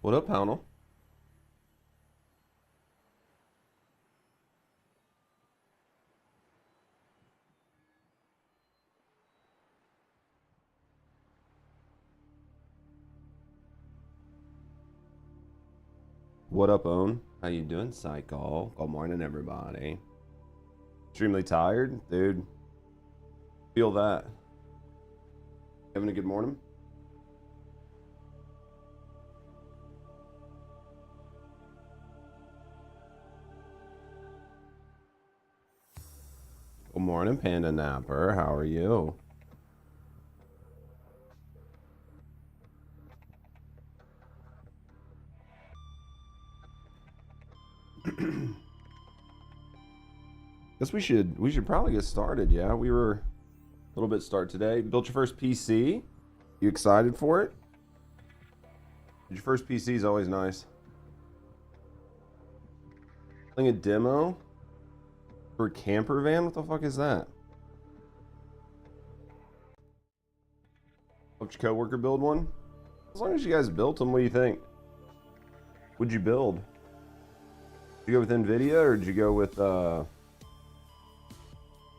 What up, Pownell? What up, Own? How you doing, Cycle? Good morning, everybody. Extremely tired? Dude, feel that. Having a good morning? Good morning, Panda Napper. How are you? Guess we should probably get started. Yeah, we were a little bit start today. Built your first PC? You excited for it? Your first PC is always nice. Playing a demo for a camper van? What the fuck is that? Helped your coworker build one? As long as you guys built them, what do you think? What'd you build? Did you go with NVIDIA or did you go with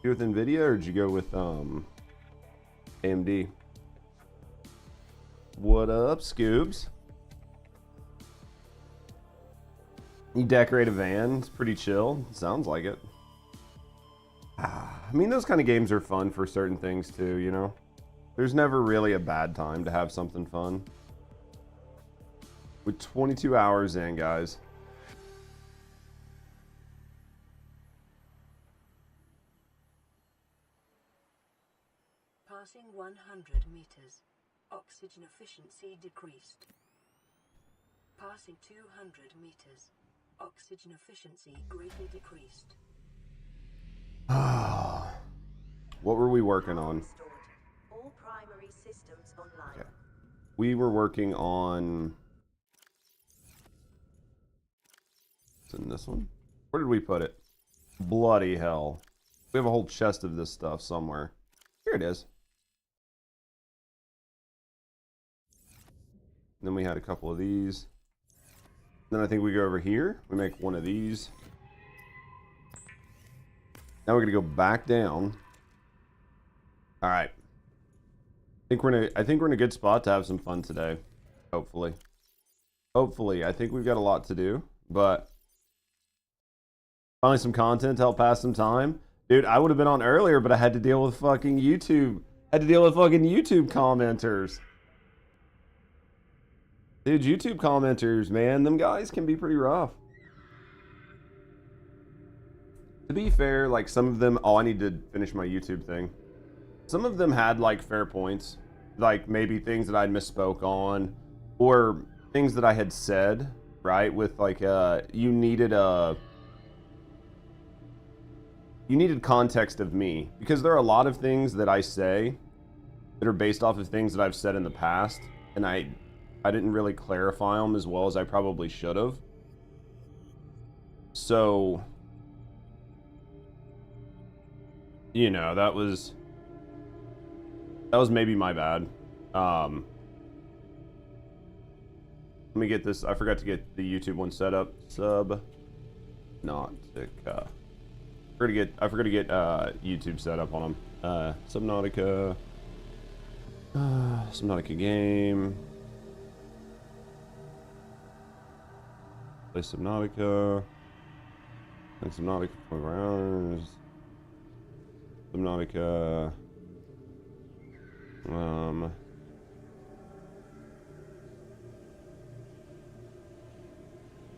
NVIDIA or did you go with AMD? What up, Scoobs? You decorate a van? It's pretty chill. Sounds like it. I mean, those kind of games are fun for certain things too, you know? There's never really a bad time to have something fun. With 22 hours in, guys. Passing 100 meters. Oxygen efficiency decreased. Passing 200 meters. Oxygen efficiency greatly decreased. What were we working on? All primary systems online. Okay. We were working on... It's in this one? Where did we put it? Bloody hell. We have a whole chest of this stuff somewhere. Here it is. Then we had a couple of these. Then I think we go over here. We make one of these. Now we're gonna go back down. All right. I think we're in a good spot to have some fun today. Hopefully. Hopefully. I think we've got a lot to do, but finally some content to help pass some time. Dude, I would have been on earlier, but I had to deal with fucking YouTube. I had to deal with fucking YouTube commenters. Dude, YouTube commenters, man, them guys can be pretty rough. To be fair, like some of them, I need to finish my YouTube thing. Some of them had like fair points, like maybe things that I'd misspoke on, or things that I had said, right? With like, you needed context of me, because there are a lot of things that I say that are based off of things that I've said in the past, and I didn't really clarify them as well as I probably should have. So, you know, that was maybe my bad. Let me get this. I forgot to get the YouTube one set up. Subnautica. I forgot to get YouTube set up on them. Subnautica. Subnautica game. Play Subnautica. And Subnautica 24 hours. Subnautica.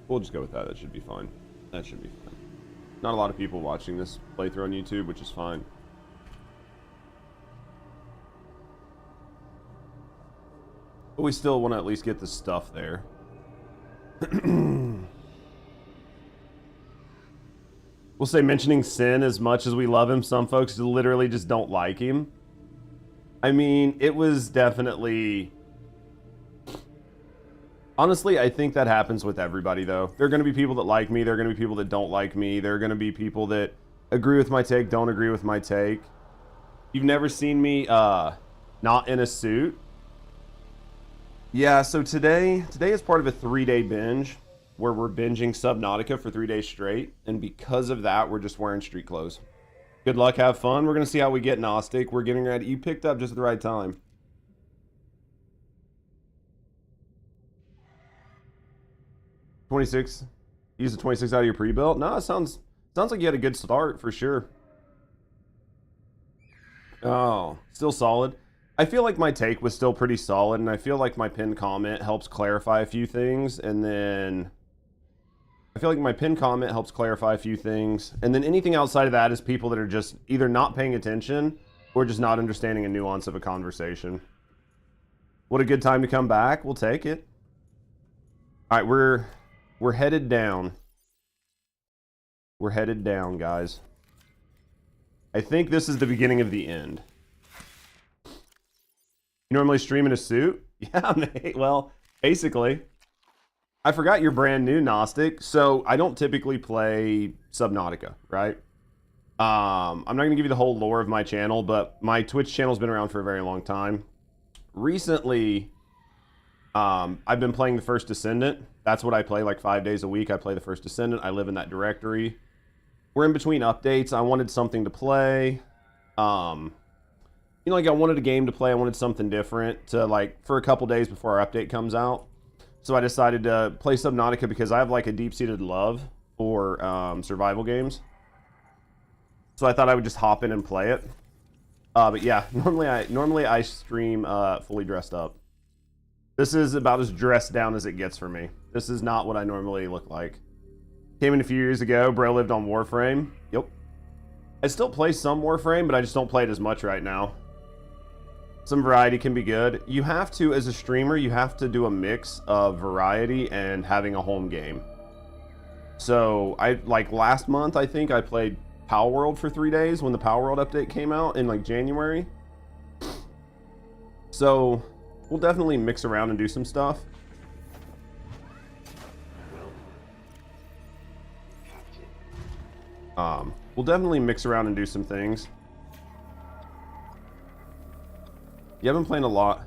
We'll just go with that. That should be fine. That should be fine. Not a lot of people watching this playthrough on YouTube, which is fine. But we still want to at least get the stuff there. We'll say mentioning Sin as much as we love him, some folks literally just don't like him. I mean, it was definitely... Honestly, I think that happens with everybody, though. There are going to be people that like me. There are going to be people that don't like me. There are going to be people that agree with my take, don't agree with my take. You've never seen me not in a suit. Yeah, so today is part of a 3-day binge where we're binging Subnautica for 3 days straight, and because of that, we're just wearing street clothes. Good luck, have fun. We're gonna see how we get, Gnostic. We're getting ready. You picked up just at the right time. 26. Use the 26 out of your pre-built? No, it sounds like you had a good start for sure. Oh, still solid. I feel like my take was still pretty solid, and I feel like my pinned comment helps clarify a few things, and then anything outside of that is people that are just either not paying attention or just not understanding a nuance of a conversation. What a good time to come back. We'll take it. All right, we're headed down. We're headed down, guys. I think this is the beginning of the end. You normally stream in a suit? Yeah, mate. Well, basically. I forgot you're brand new, Gnostic. So I don't typically play Subnautica, right? I'm not going to give you the whole lore of my channel, but my Twitch channel's been around for a very long time. Recently, I've been playing the First Descendant. That's what I play like 5 days a week. I play the First Descendant. I live in that directory. We're in between updates. I wanted something to play. You know, like I wanted a game to play. I wanted something different to like for a couple days before our update comes out. So I decided to play Subnautica because I have like a deep-seated love for survival games. So I thought I would just hop in and play it. But yeah, normally I stream fully dressed up. This is about as dressed down as it gets for me. This is not what I normally look like. Came in a few years ago. Bro lived on Warframe. Yep. I still play some Warframe, but I just don't play it as much right now. Some variety can be good. You have to, as a streamer, you have to do a mix of variety and having a home game. So, like last month, I think I played Power World for 3 days when the Power World update came out in like January. So, we'll definitely mix around and do some stuff. We'll definitely mix around and do some things. Yeah, I've been playing a lot.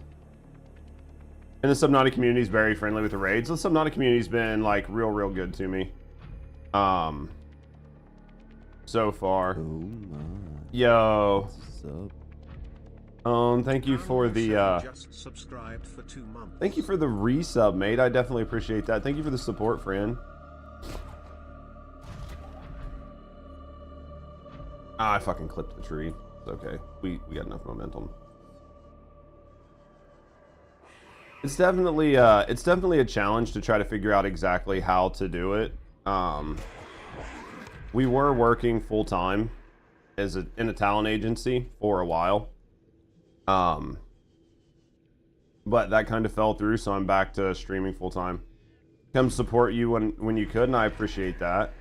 And the Subnautica community is very friendly with the raids. The Subnautica community's been like real good to me. So far. Oh my. Yo. What's up? Thank you for the just subscribed for 2 months. thank you for the resub, mate. I definitely appreciate that. Thank you for the support, friend. I fucking clipped the tree. It's okay. We got enough momentum. It's definitely a challenge to try to figure out exactly how to do it. We were working full time in a talent agency for a while. But that kind of fell through, so I'm back to streaming full time. Come support you when you could, and I appreciate that.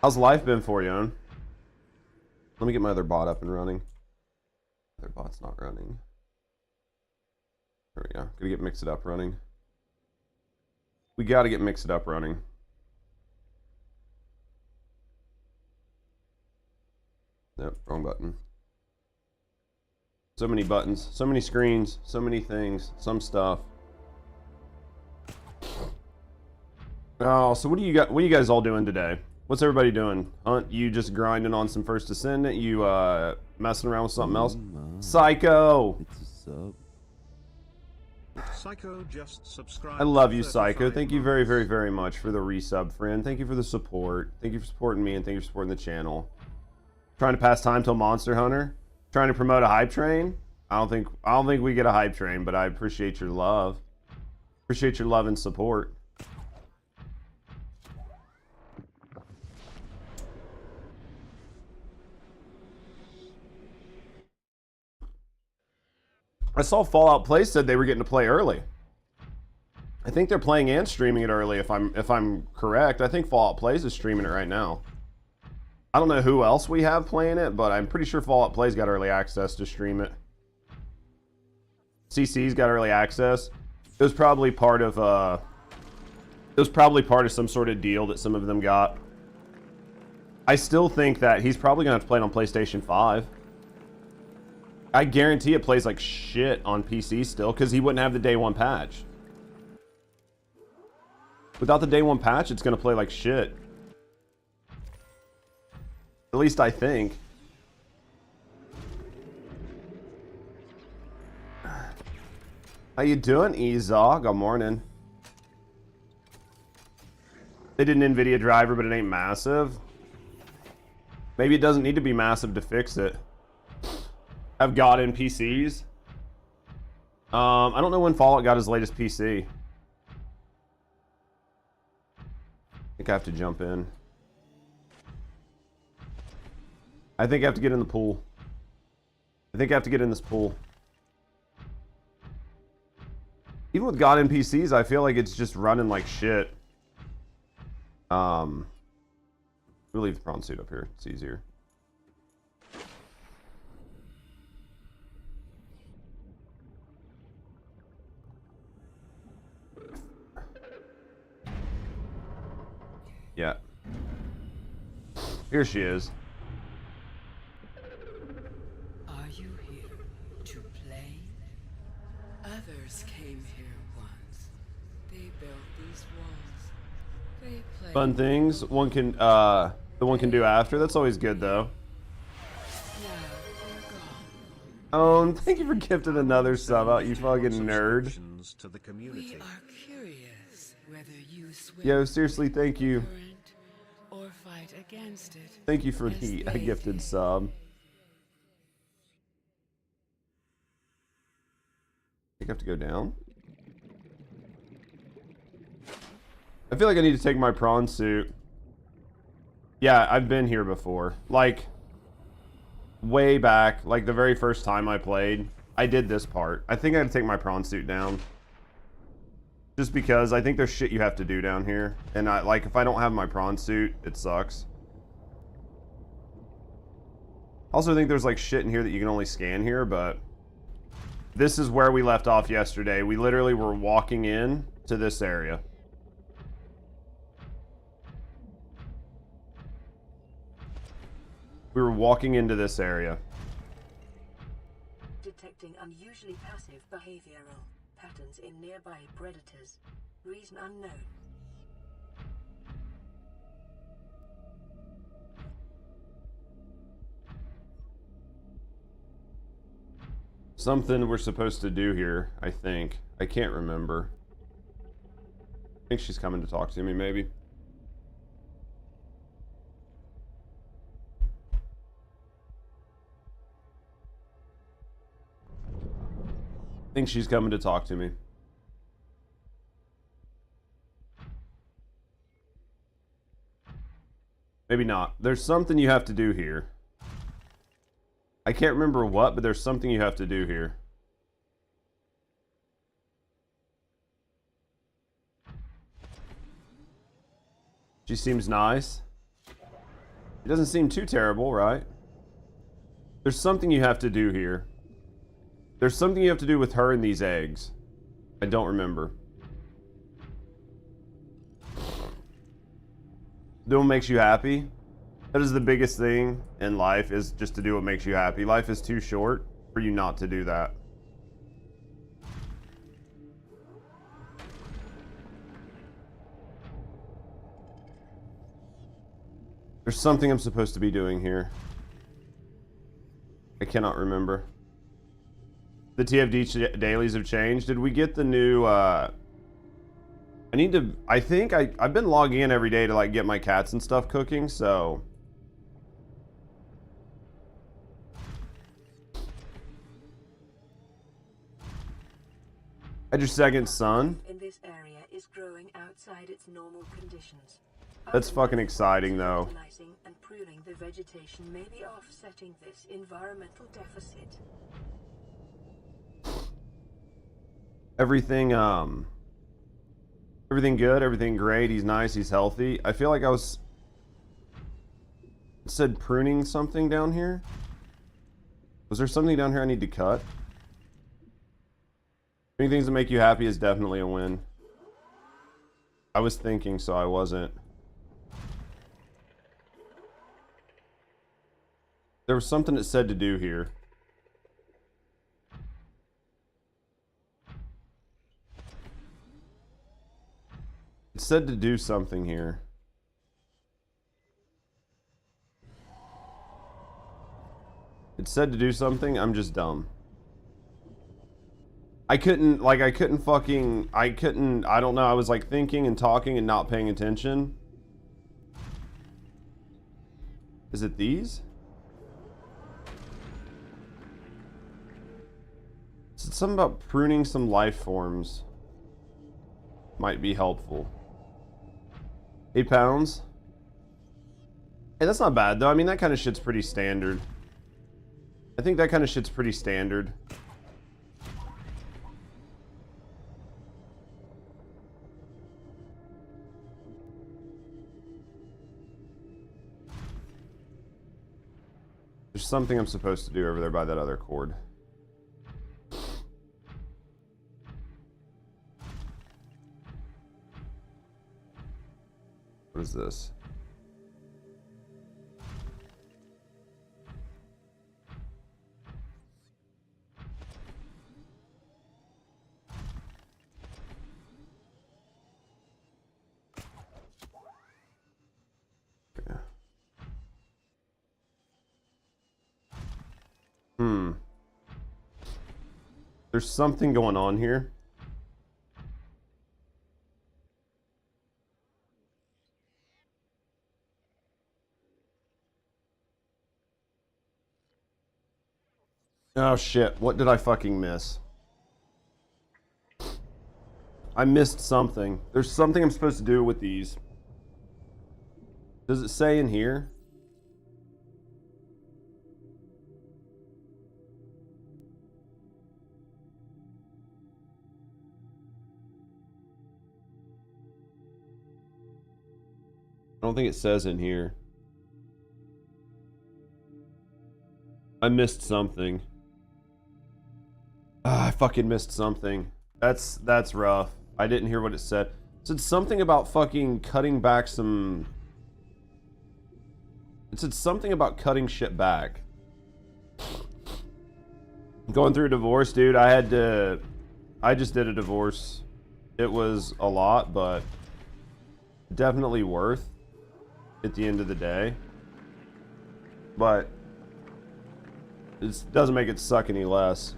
How's life been for you, Owen? Let me get my other bot up and running. Other bot's not running. There we go. Gotta get Mix It Up running. We gotta get Mix It Up running. Nope, wrong button. So many buttons, so many screens, so many things, some stuff. Oh, so what do you got? What are you guys all doing today? What's everybody doing? Hunt, you just grinding on some First Descendant? You messing around with something else? Psycho! It's a sub. Psycho just subscribed. I love you, for Psycho. 35 Thank you months. very much for the resub, friend. Thank you for the support. Thank you for supporting me, and thank you for supporting the channel. Trying to pass time till Monster Hunter. Trying to promote a hype train. I don't think we get a hype train, but I appreciate your love. Appreciate your love and support. I saw Fallout Play said they were getting to play early. I think they're playing and streaming it early. If I'm correct, I think Fallout Plays is streaming it right now. I don't know who else we have playing it, but I'm pretty sure Fallout Plays got early access to stream it. CC's got early access. It was probably part of some sort of deal that some of them got. I still think that he's probably gonna have to play it on PlayStation 5. I guarantee it plays like shit on PC still, because he wouldn't have the day one patch. Without the day one patch, it's gonna play like shit. At least I think. How you doing, Ezog? Good morning. They did an NVIDIA driver, but it ain't massive. Maybe it doesn't need to be massive to fix it. I've got in PCs. I don't know when Fallout got his latest PC. I think I have to jump in. I think I have to get in the pool. I think I have to get in this pool. Even with God NPCs, I feel like it's just running like shit. We'll leave the prawn suit up here. It's easier. Yeah. Here she is. Are you here to play? Others came here once. They built these walls. They played Fun things one can the one can do after. That's always good though. Now they're gone. Oh, thank you for gifting another sub out, you fucking nerd. Subscriptions to the community. We are curious whether you swim Yo, seriously, thank you. current or fight against it. Thank you for as the they gifted did. sub. I think I have to go down. I feel like I need to take my prawn suit. Yeah, I've been here before. Like, way back, like the very first time I played, I did this part. I think I had to take my prawn suit down. Just because I think there's shit you have to do down here. And if I don't have my prawn suit, it sucks. Also think there's like shit in here that you can only scan here, but this is where we left off yesterday. We literally were walking in to this area. We were walking into this area. Detecting unusually passive behavioral patterns in nearby predators. Reason unknown. Something we're supposed to do here, I think. I can't remember. I think she's coming to talk to me, maybe. I think she's coming to talk to me. Maybe not. There's something you have to do here. I can't remember what, but there's something you have to do here. She seems nice. It doesn't seem too terrible, right? There's something you have to do here. There's something you have to do with her and these eggs. I don't remember. Do what makes you happy. That is the biggest thing in life, is just to do what makes you happy. Life is too short for you not to do that. There's something I'm supposed to be doing here. I cannot remember. The TFD dailies have changed. Did we get the new, I think I've been logging in every day to like get my cats and stuff cooking, so. Had your second son? In this area is growing outside its normal conditions. That's fucking exciting though. Fertilizing and pruning the vegetation may be offsetting this environmental deficit. Everything good, everything great. He's nice, he's healthy. I feel like it said pruning something down here. Was there something down here I need to cut? Doing things that make you happy is definitely a win. I was thinking, so I wasn't. There was something it said to do here. It said to do something here. It said to do something. I'm just dumb. I couldn't fucking, I don't know. I was like thinking and talking and not paying attention. Is it these? Is it something about pruning some life forms? Might be helpful. 8 pounds? Hey, that's not bad though. I mean, that kind of shit's pretty standard. I think that kind of shit's pretty standard. There's something I'm supposed to do over there by that other cord. What is this? Okay. There's something going on here. Oh shit, what did I fucking miss? I missed something. There's something I'm supposed to do with these. Does it say in here? I don't think it says in here. I missed something. I fucking missed something. That's rough. I didn't hear what it said. It said something about fucking cutting back some... It said something about cutting shit back. Going through a divorce, dude, I just did a divorce. It was a lot, but definitely worth at the end of the day. But it doesn't make it suck any less.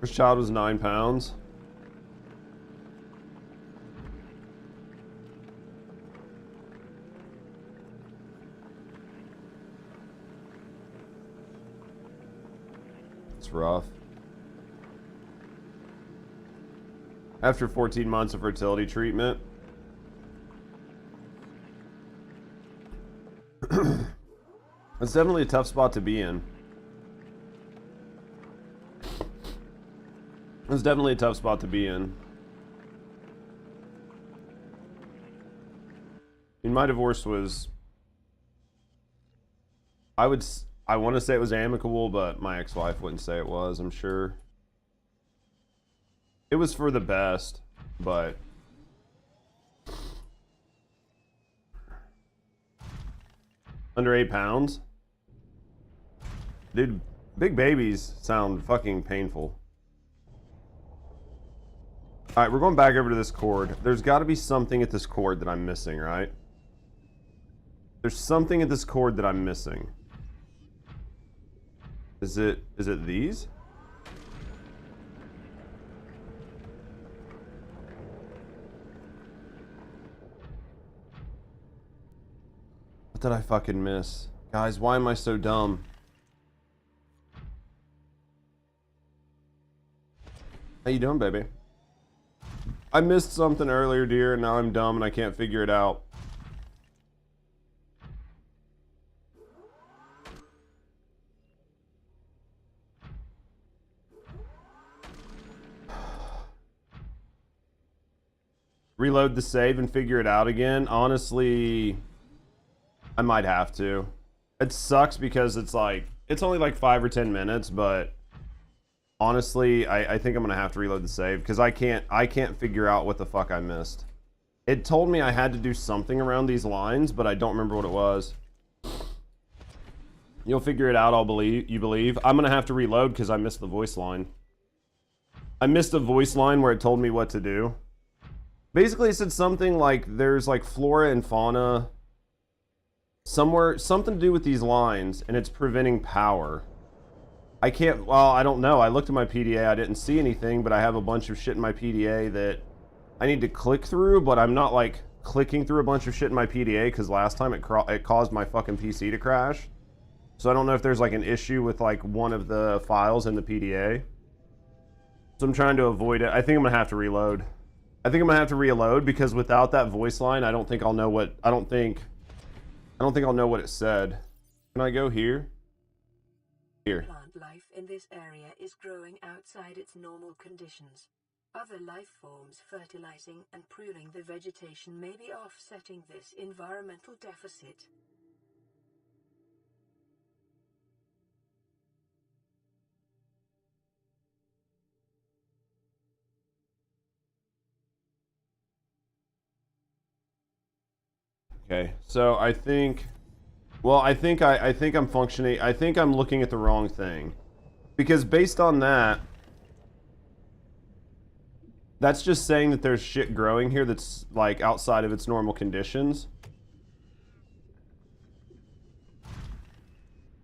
First child was 9 pounds. It's rough. After 14 months of fertility treatment. It's definitely a tough spot to be in. It's definitely a tough spot to be in. I mean, my divorce was... I want to say it was amicable, but my ex-wife wouldn't say it was, I'm sure. It was for the best, but... Under 8 pounds? Dude, big babies sound fucking painful. Alright, we're going back over to this cord. There's got to be something at this cord that I'm missing, right? There's something at this cord that I'm missing. Is it these? What did I fucking miss? Guys, why am I so dumb? How you doing, baby? I missed something earlier, dear, and now I'm dumb and I can't figure it out. Reload the save and figure it out again? Honestly, I might have to. It sucks because it's only like 5 or 10 minutes, but honestly, I think I'm gonna have to reload the save because I can't figure out what the fuck I missed. It told me I had to do something around these lines, but I don't remember what it was. You'll figure it out, you believe. I'm gonna have to reload because I missed the voice line. I missed a voice line where it told me what to do. Basically, it said something like there's like flora and fauna somewhere, something to do with these lines, and it's preventing power. I can't, well, I don't know. I looked at my PDA, I didn't see anything, but I have a bunch of shit in my PDA that I need to click through, but I'm not like clicking through a bunch of shit in my PDA because last time it caused my fucking PC to crash. So I don't know if there's like an issue with like one of the files in the PDA. So I'm trying to avoid it. I think I'm gonna have to reload. I think I'm gonna have to reload because without that voice line, I don't think I'll know what, I don't think I'll know what it said. Can I go here? Here. Plant life in this area is growing outside its normal conditions. Other life forms fertilizing and pruning the vegetation may be offsetting this environmental deficit. Okay, so I think, well, I think I'm functioning, I think I'm looking at the wrong thing. Because based on that, that's just saying that there's shit growing here that's like outside of its normal conditions.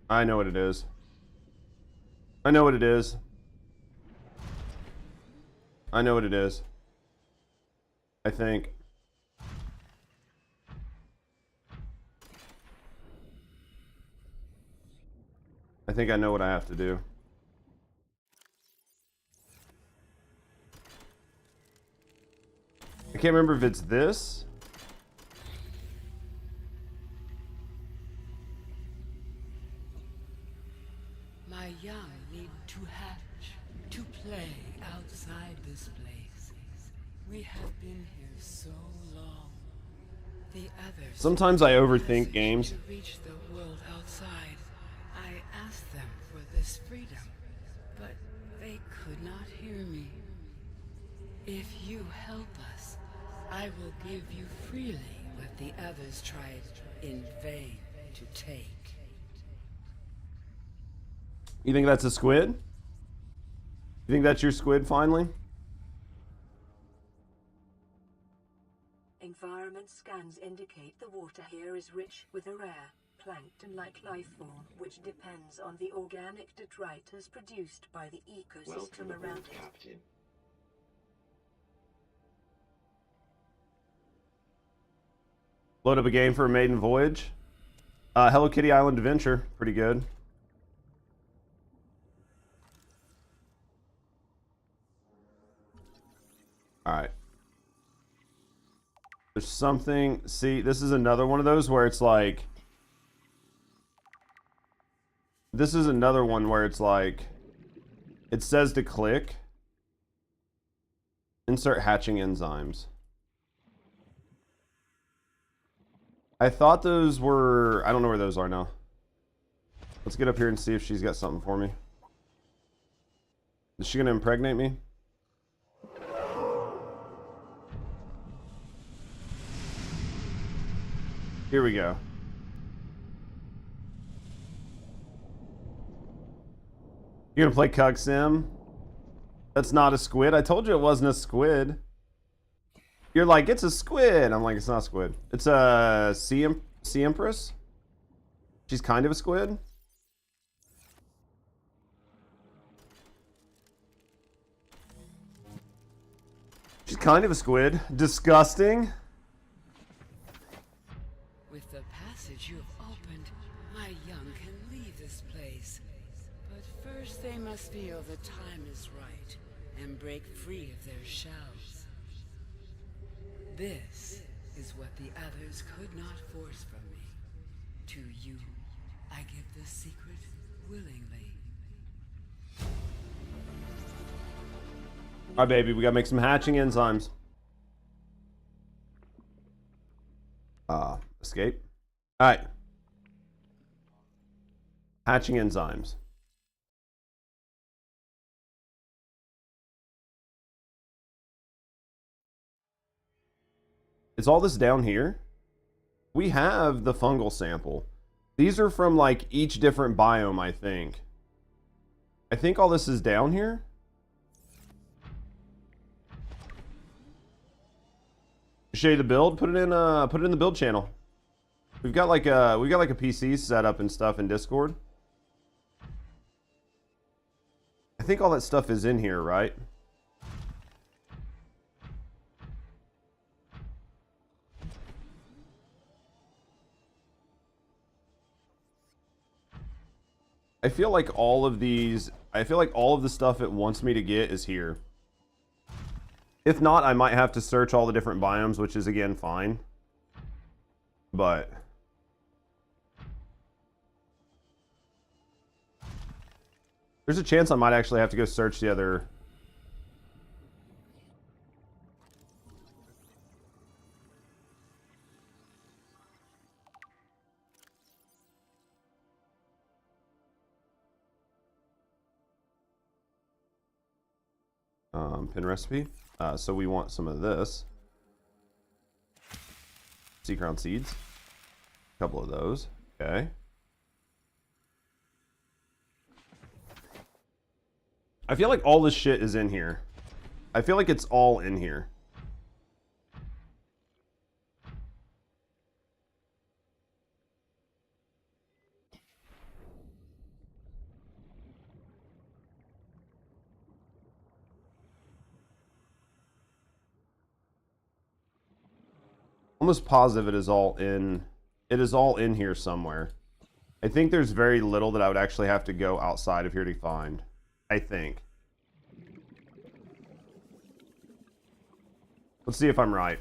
I know what it is. I know what it is. I know what it is. I think. I think I know what I have to do. I can't remember if it's this. My young need to hatch, to play outside this place. We have been here so long. The others. Sometimes I overthink games. To reach the world outside. I asked them for this freedom, but they could not hear me. If you help us, I will give you freely what the others tried in vain to take. You think that's a squid? You think that's your squid finally? Environment scans indicate the water here is rich with a rare, plankton-like life form which depends on the organic detritus produced by the ecosystem around it. Captain. Load up a game for a maiden voyage. Hello Kitty Island Adventure, pretty good. Alright. There's something, see, this is another one of those where it's like, this is another one where it's like, it says to click, insert hatching enzymes. I thought those were, I don't know where those are now. Let's get up here and see if she's got something for me. Is she gonna impregnate me? Here we go. You're gonna play Cug Sim? That's not a squid. I told you it wasn't a squid. You're like, it's a squid. I'm like, it's not a squid. It's a sea empress. She's kind of a squid. She's kind of a squid. Disgusting. With the passage you have opened, my young can leave this place. But first they must feel the time is right and break free of their shells. This is what the others could not force from me. To you, I give the secret willingly. Alright, baby, we gotta make some hatching enzymes. Escape. Alright. Hatching enzymes. Is all this down here? We have the fungal sample. These are from like each different biome, I think. I think all this is down here. Show you the build. Put it in the build channel. We got like a PC set up and stuff in Discord. I think all that stuff is in here, right? I feel like all of these, I feel like all of the stuff it wants me to get is here. If not, I might have to search all the different biomes, which is again fine. But there's a chance I might actually have to go search the other. Pin recipe. So we want some of this. Sea crown seeds. A couple of those. Okay. I feel like all this shit is in here. I feel like it's all in here. Almost positive it is all in. It is all in here somewhere. I think there's very little that I would actually have to go outside of here to find. I think. Let's see if I'm right.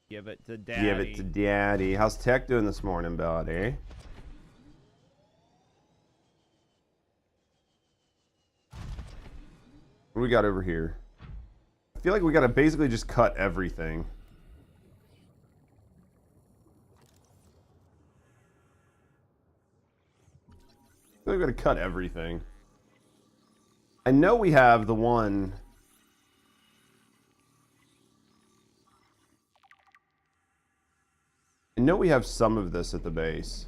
Give it to daddy. Give it to daddy. How's Tech doing this morning, buddy? What do we got over here? I feel like we gotta basically just cut everything. I feel like we gotta cut everything. I know we have the one. I know we have some of this at the base.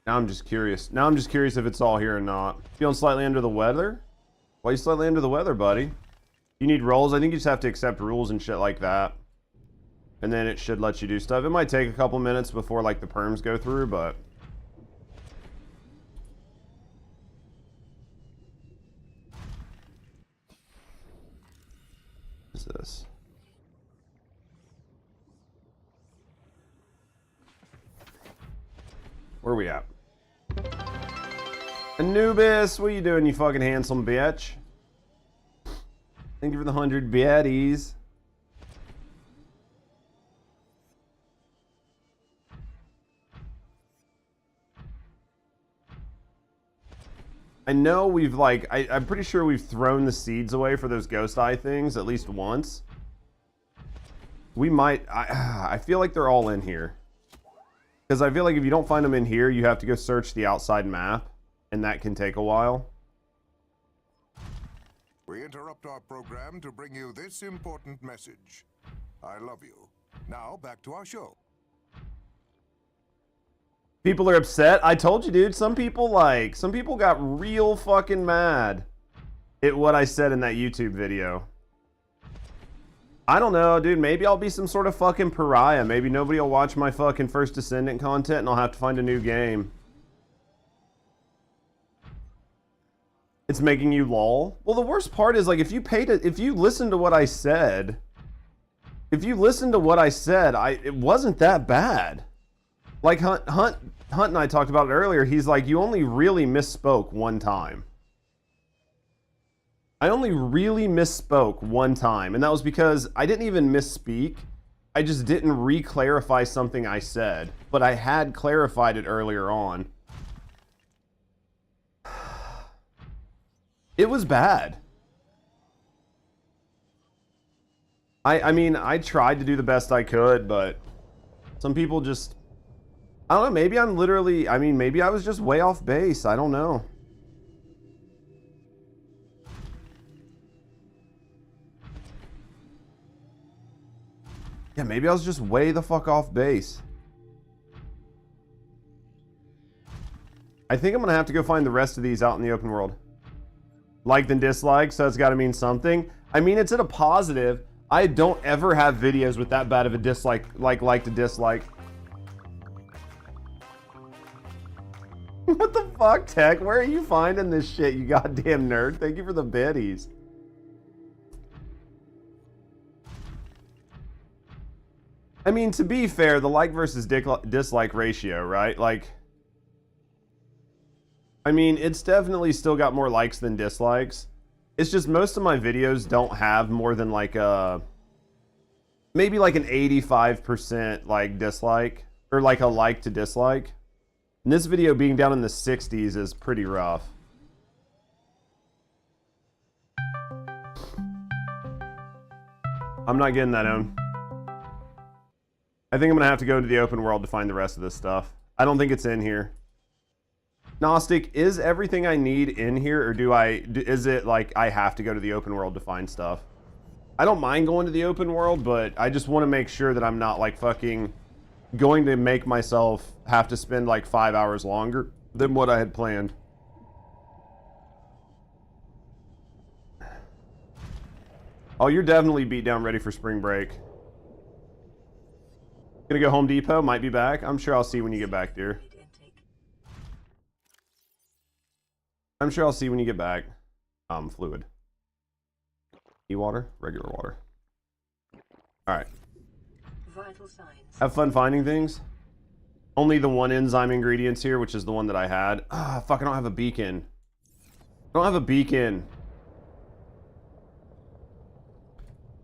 Now I'm just curious. Now I'm just curious if it's all here or not. Feeling slightly under the weather? Why are you slightly under the weather, buddy? You need roles? I think you just have to accept rules and shit like that. And then it should let you do stuff. It might take a couple minutes before like the perms go through, but... What is this? Where are we at? Anubis, what are you doing, you fucking handsome bitch? Thank you for the 100 baddies. I know we've like, I'm pretty sure we've thrown the seeds away for those ghost eye things at least once. We might, I feel like they're all in here. Because I feel like if you don't find them in here, you have to go search the outside map. And that can take a while. We interrupt our program to bring you this important message. I love you. Now back to our show. People are upset. I told you, dude. Some people got real fucking mad at what I said in that YouTube video. I don't know, dude. Maybe I'll be some sort of fucking pariah. Maybe nobody will watch my fucking First Descendant content and I'll have to find a new game. It's making you lol. Well, the worst part is like if you listen to what I said, it wasn't that bad. Like Hunt and I talked about it earlier. He's like, you only really misspoke one time. I only really misspoke one time, and that was because I didn't even misspeak. I just didn't re-clarify something I said, but I had clarified it earlier on. It was bad. I mean, I tried to do the best I could, but some people just... I don't know, maybe I'm literally... I mean, maybe I was just way off base. I don't know. Yeah, maybe I was just way the fuck off base. I think I'm gonna have to go find the rest of these out in the open world. Liked and disliked, so it's gotta mean something. I mean, it's at a positive. I don't ever have videos with that bad of a dislike, like to dislike. What the fuck, Tech? Where are you finding this shit, you goddamn nerd? Thank you for the biddies. I mean, to be fair, the like versus dislike ratio, right? Like, I mean, it's definitely still got more likes than dislikes. It's just most of my videos don't have more than like a, maybe like an 85% like dislike, or like a like to dislike. And this video being down in the 60s is pretty rough. I'm not getting that on. I think I'm gonna have to go into the open world to find the rest of this stuff. I don't think it's in here. Gnostic, is everything I need in here, or is it like I have to go to the open world to find stuff? I don't mind going to the open world, but I just want to make sure that I'm not like fucking going to make myself have to spend like 5 hours longer than what I had planned. Oh, you're definitely beat down, ready for spring break. Gonna go Home Depot, might be back. I'm sure I'll see when you get back, dear. I'm sure I'll see when you get back. Fluid. E-water? Regular water. Alright. Vital signs. Have fun finding things. Only the one enzyme ingredients here, which is the one that I had. Ah, fuck, I don't have a beacon. I don't have a beacon.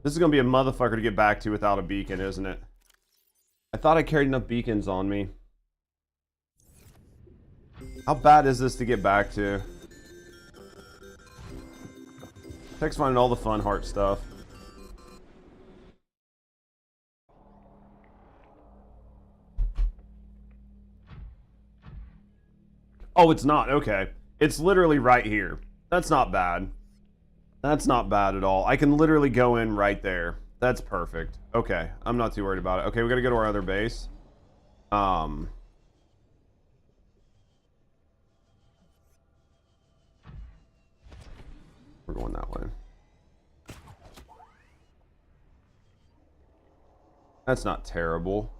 This is gonna be a motherfucker to get back to without a beacon, isn't it? I thought I carried enough beacons on me. How bad is this to get back to? Tech's finding all the fun heart stuff. Oh, it's not. Okay. It's literally right here. That's not bad. That's not bad at all. I can literally go in right there. That's perfect. Okay. I'm not too worried about it. Okay, we gotta go to our other base. We're going that way. That's not terrible.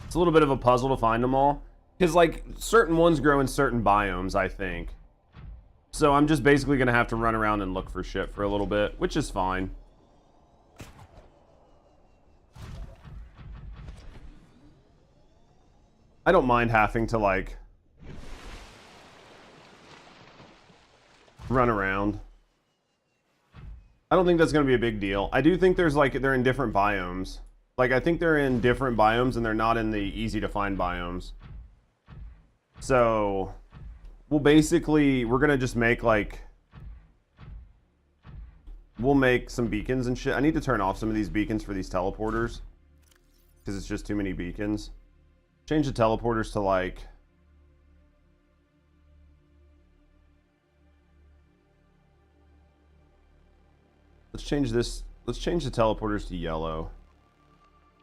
It's a little bit of a puzzle to find them all. Because, like, certain ones grow in certain biomes, I think. So I'm just basically going to have to run around and look for shit for a little bit, which is fine. I don't mind having to, like, run around. I don't think that's going to be a big deal. I do think there's, like, they're in different biomes. Like, I think they're in different biomes and they're not in the easy to find biomes. So, we're going to just make, like, we'll make some beacons and shit. I need to turn off some of these beacons for these teleporters. Because it's just too many beacons. Change the teleporters to, like, let's change this. Let's change the teleporters to yellow.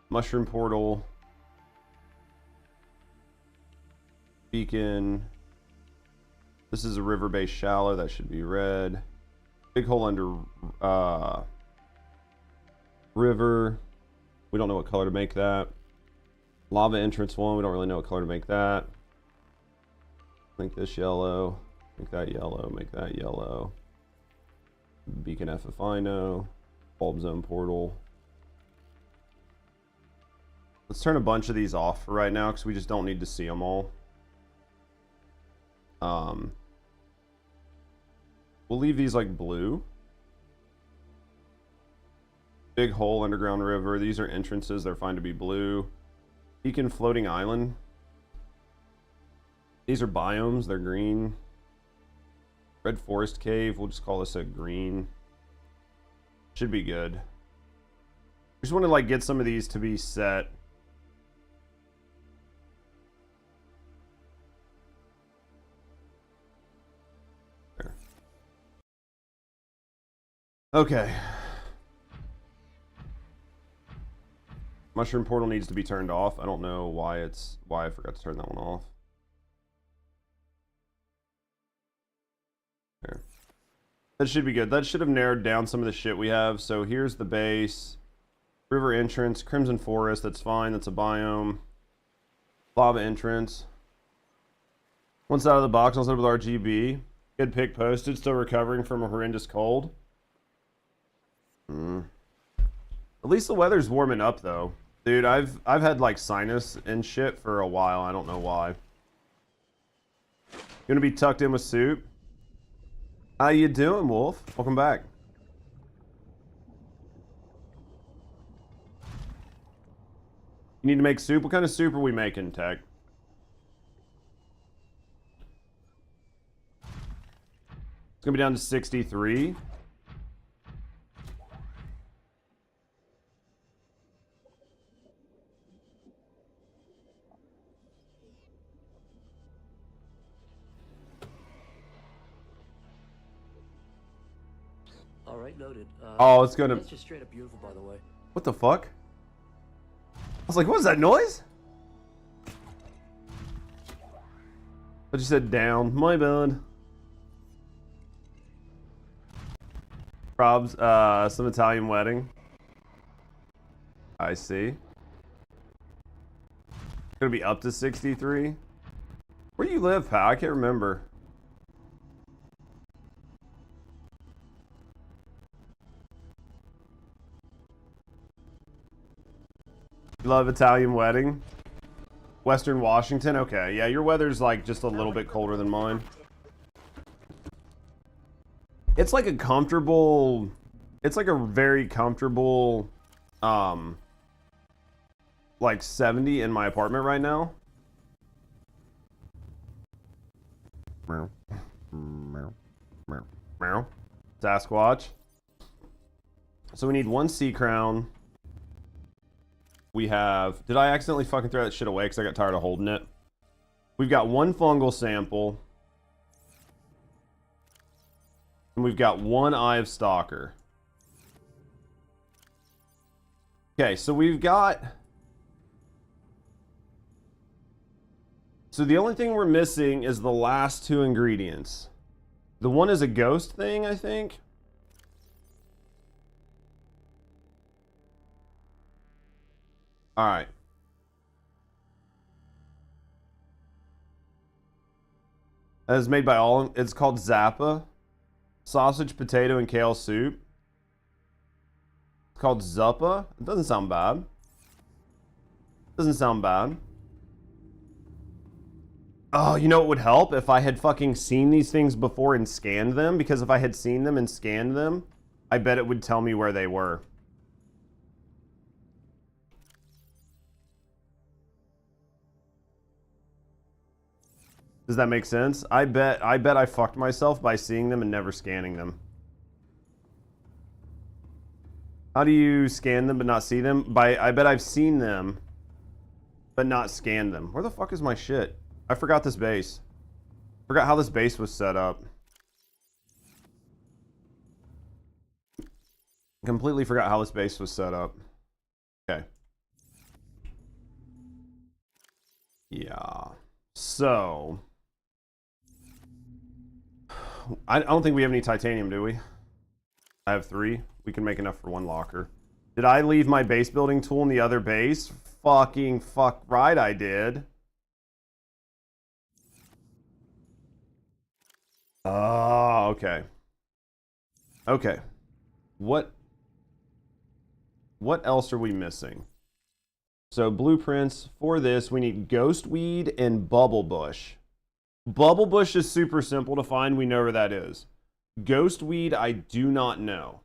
Mushroom portal. Beacon. This is a river base shallow. That should be red. Big hole under river. We don't know what color to make that. Lava entrance one. We don't really know what color to make that. Make this yellow. Make that yellow. Make that yellow. Beacon FFINO. Bulb zone portal. Let's turn a bunch of these off for right now because we just don't need to see them all. We'll leave these like blue. Big hole, underground river. These are entrances. They're fine to be blue. Beacon floating island. These are biomes. They're green. Red forest cave. We'll just call this a green. Should be good. Just want to like get some of these to be set. There. Okay. Mushroom portal needs to be turned off. I don't know why I forgot to turn that one off. There. That should be good. That should have narrowed down some of the shit we have. So here's the base. River entrance, Crimson Forest, that's fine, that's a biome. Lava entrance. Once out of the box, I'll set with RGB. Good pick posted, still recovering from a horrendous cold. At least the weather's warming up though. Dude, I've had like sinus and shit for a while. I don't know why. Gonna be tucked in with soup. How you doing, Wolf? Welcome back. You need to make soup? What kind of soup are we making, Tech? It's gonna be down to 63. All right, noted. Oh, it's gonna... That's just straight up beautiful, by the way. What the fuck? I was like, what was that noise? I just said down. My bad. Rob's, some Italian wedding. I see. Gonna be up to 63. Where do you live, pal? I can't remember. You love Italian wedding? Western Washington? Okay, yeah, your weather's like just a little bit colder than mine. It's like a comfortable... It's like a very comfortable... like 70 in my apartment right now. Sasquatch. So we need one sea crown. We have... Did I accidentally fucking throw that shit away because I got tired of holding it? We've got one fungal sample. And we've got one Eye of Stalker. Okay, so we've got... So the only thing we're missing is the last two ingredients. The one is a ghost thing, I think. Alright. That is made by all... It's called Zappa. Sausage, potato, and kale soup. It's called Zuppa. It doesn't sound bad. Doesn't sound bad. Oh, you know what would help? If I had fucking seen these things before and scanned them. Because if I had seen them and scanned them, I bet it would tell me where they were. Does that make sense? I bet I fucked myself by seeing them and never scanning them. How do you scan them but not see them? I bet I've seen them but not scanned them. Where the fuck is my shit? I forgot this base. Forgot how this base was set up. Completely forgot how this base was set up. Okay. Yeah. So... I don't think we have any titanium, do we? I have 3. We can make enough for 1 locker. Did I leave my base building tool in the other base? Fucking fuck right I did. Oh, okay. Okay. What else are we missing? So blueprints for this, we need ghost weed and bubble bush. Bubble bush is super simple to find. We know where that is. Ghost weed, I do not know.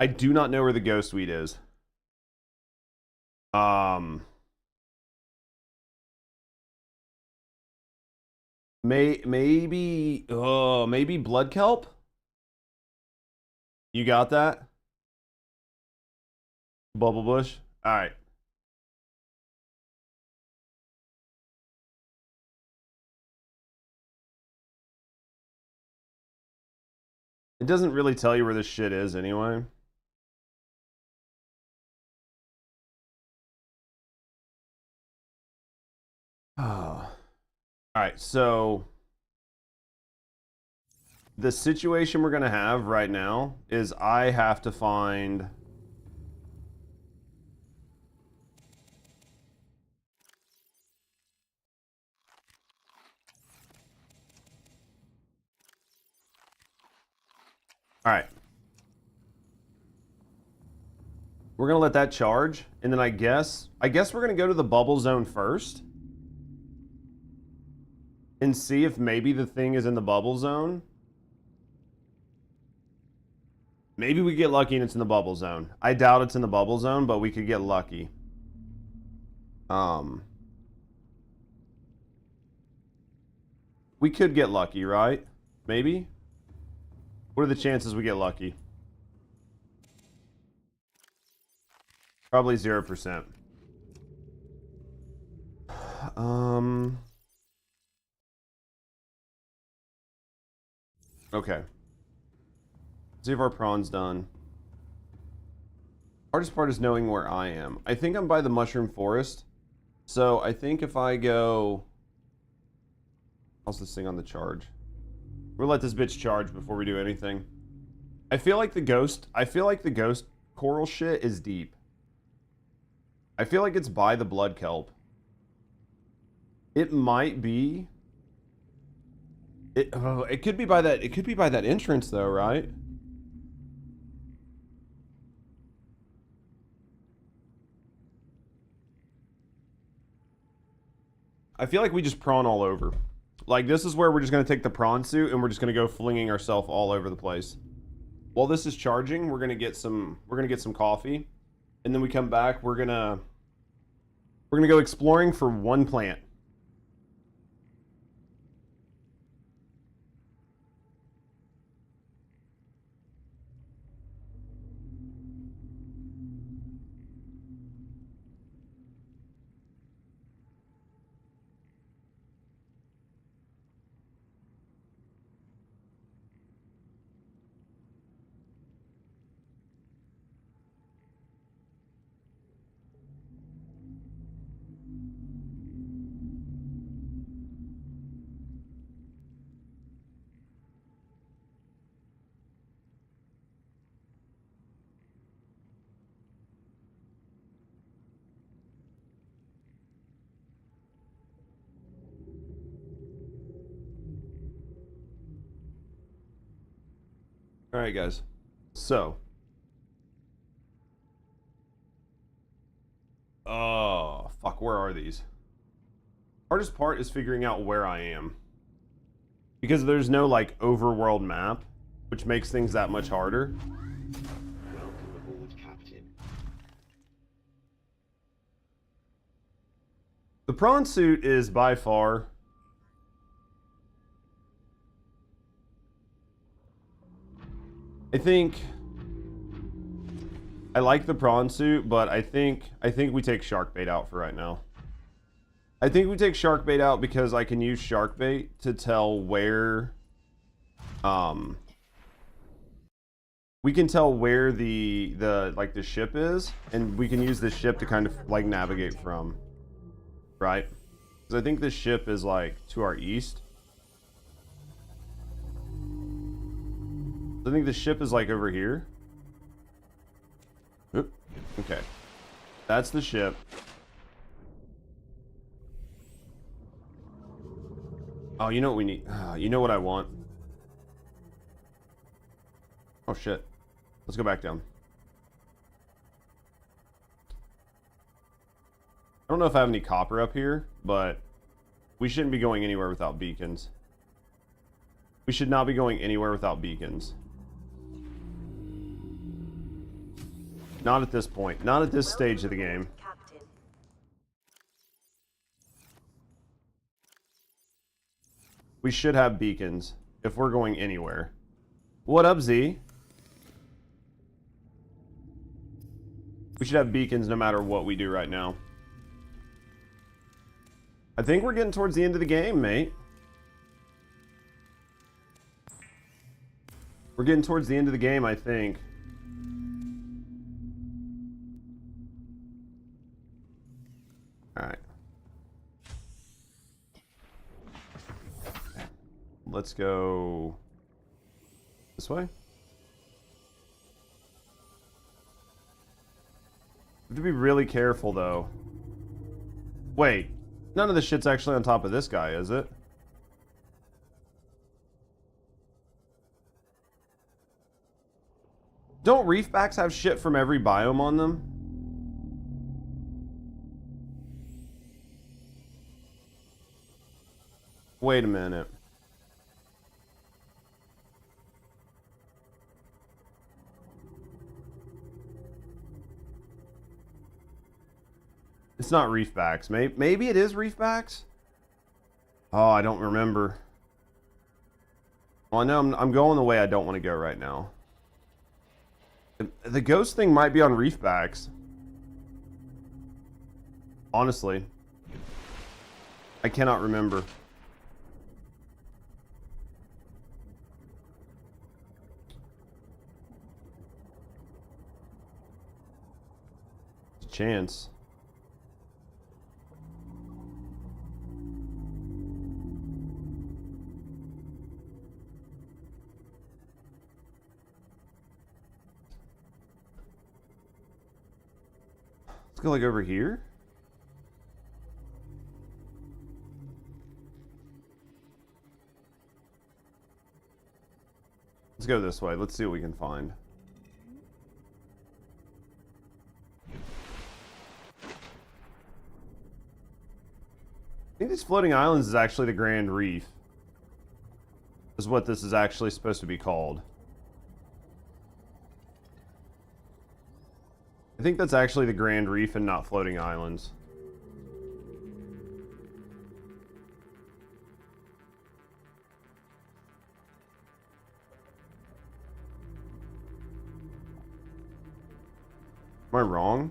I do not know where the ghost weed is. Maybe blood kelp? You got that? Bubble bush? Alright. It doesn't really tell you where this shit is anyway. Oh. Alright, so the situation we're gonna have right now is I have to find Alright. We're gonna let that charge, and then I guess we're gonna go to the bubble zone first and see if maybe the thing is in the bubble zone. Maybe we get lucky and it's in the bubble zone. I doubt it's in the bubble zone, but we could get lucky. We could get lucky, right? Maybe? What are the chances we get lucky? Probably 0%. Okay. See if our prawn's done. Hardest part is knowing where I am. I think I'm by the mushroom forest. So I think if I go... How's this thing on the charge? We'll let this bitch charge before we do anything. I feel like the ghost coral shit is deep. I feel like it's by the blood kelp. It might be. It could be by that. It could be by that entrance, though, right? I feel like we just prawn all over. Like, this is where we're just going to take the prawn suit and we're just going to go flinging ourselves all over the place. While this is charging, we're going to get some coffee. And then we come back, we're going to go exploring for one plant. All right, guys. So. Oh, fuck. Where are these? Hardest part is figuring out where I am. Because there's no, like, overworld map, which makes things that much harder. Welcome aboard, Captain. The prawn suit is by far... I think I like the prawn suit, but I think we take shark bait out for right now. I think we take shark bait out because I can use shark bait to tell where we can tell where the ship is, and we can use this ship to kind of like navigate from, right? Because I think this ship is like to our east. I think the ship is like over here. Oop. Okay. That's the ship. Oh, you know what we need? You know what I want? Oh, shit. Let's go back down. I don't know if I have any copper up here, but we shouldn't be going anywhere without beacons. We should not be going anywhere without beacons. Not at this point. Not at this stage of the game. Captain. We should have beacons if we're going anywhere. What up, Z? We should have beacons no matter what we do right now. I think we're getting towards the end of the game, mate. We're getting towards the end of the game, I think. Alright. Let's go this way. Have to be really careful, though. Wait, none of the shit's actually on top of this guy, is it? Don't reefbacks have shit from every biome on them? Wait a minute. It's not reefbacks. Maybe it is reefbacks? Oh, I don't remember. Well, I know I'm going the way I don't want to go right now. The ghost thing might be on reefbacks. Honestly. I cannot remember. Chance. Let's go like over here. Let's go this way. Let's see what we can find. I think these floating islands is actually the Grand Reef. Is what this is actually supposed to be called. I think that's actually the Grand Reef and not floating islands. Am I wrong?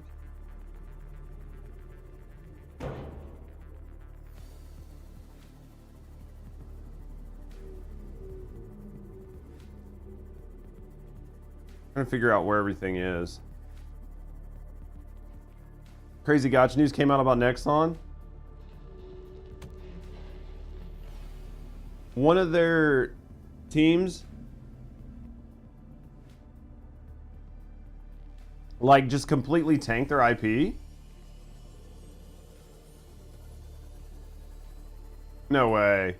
Trying to figure out where everything is. Crazy Gotcha news came out about Nexon. One of their teams, like, just completely tanked their IP. No way.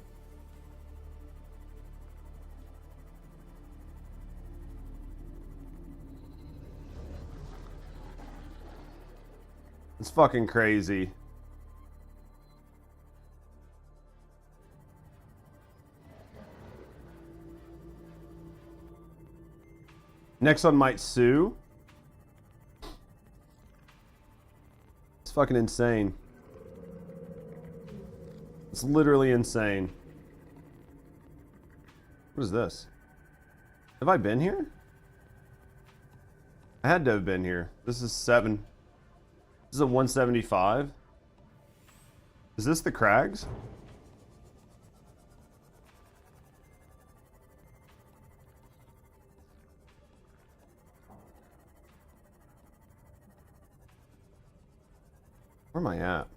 It's fucking crazy. Nexon might sue. It's fucking insane. It's literally insane. What is this? Have I been here? I had to have been here. This is 7. This is a 175. Is this the crags? Where am I at?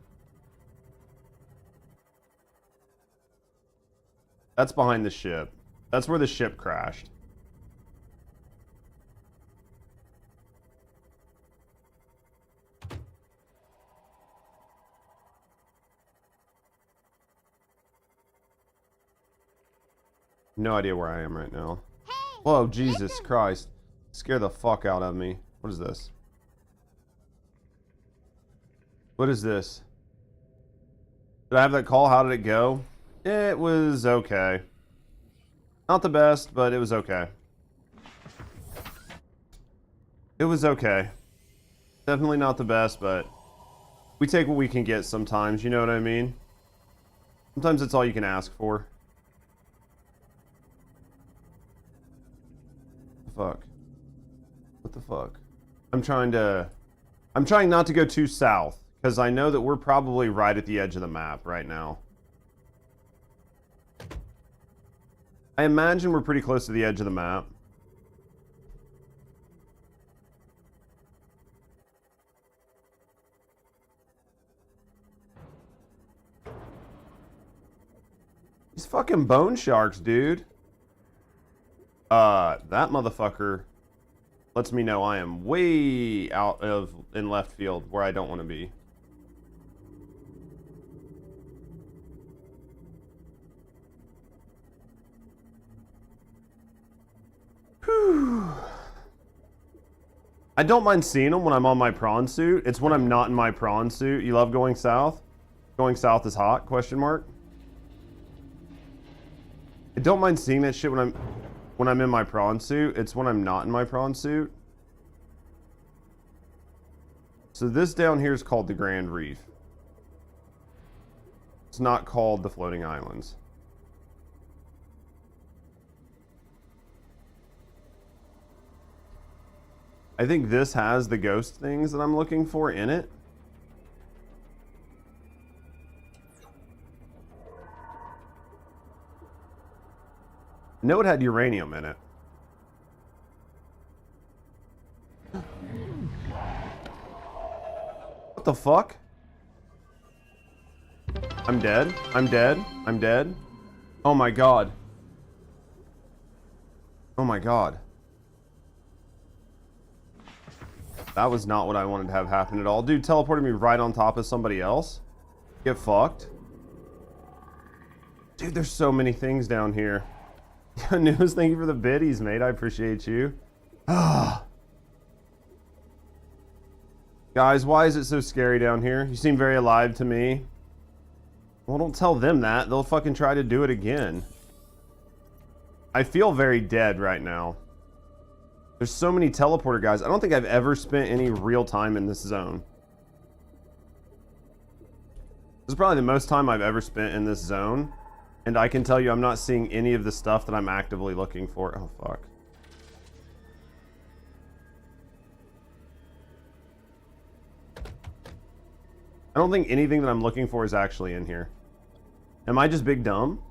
That's behind the ship. That's where the ship crashed. No idea where I am right now. Whoa, Jesus Christ. Scare the fuck out of me. What is this? What is this? Did I have that call? How did it go? It was okay. Not the best, but it was okay. It was okay. Definitely not the best, but we take what we can get sometimes, you know what I mean? Sometimes it's all you can ask for. Fuck. What the fuck? I'm trying not to go too south, because I know that we're probably right at the edge of the map right now. I imagine we're pretty close to the edge of the map. These fucking bone sharks, dude. That motherfucker lets me know I am way out of in left field where I don't want to be. Whew. I don't mind seeing them when I'm on my prawn suit. It's when I'm not in my prawn suit. You love going south? Going south is hot? Question mark. I don't mind seeing that shit when I'm in my prawn suit. It's when I'm not in my prawn suit. So this down here is called the Grand Reef. It's not called the Floating Islands. I think this has the ghost things that I'm looking for in it. I know it had uranium in it. What the fuck? I'm dead. I'm dead. I'm dead. Oh my god. Oh my god. That was not what I wanted to have happen at all. Dude teleported me right on top of somebody else. Get fucked. Dude, there's so many things down here. News, thank you for the biddies, mate. I appreciate you. Guys, why is it so scary down here? You seem very alive to me. Well, don't tell them that. They'll fucking try to do it again. I feel very dead right now. There's so many teleporter guys. I don't think I've ever spent any real time in this zone. This is probably the most time I've ever spent in this zone. And I can tell you I'm not seeing any of the stuff that I'm actively looking for. Oh, fuck. I don't think anything that I'm looking for is actually in here. Am I just big dumb?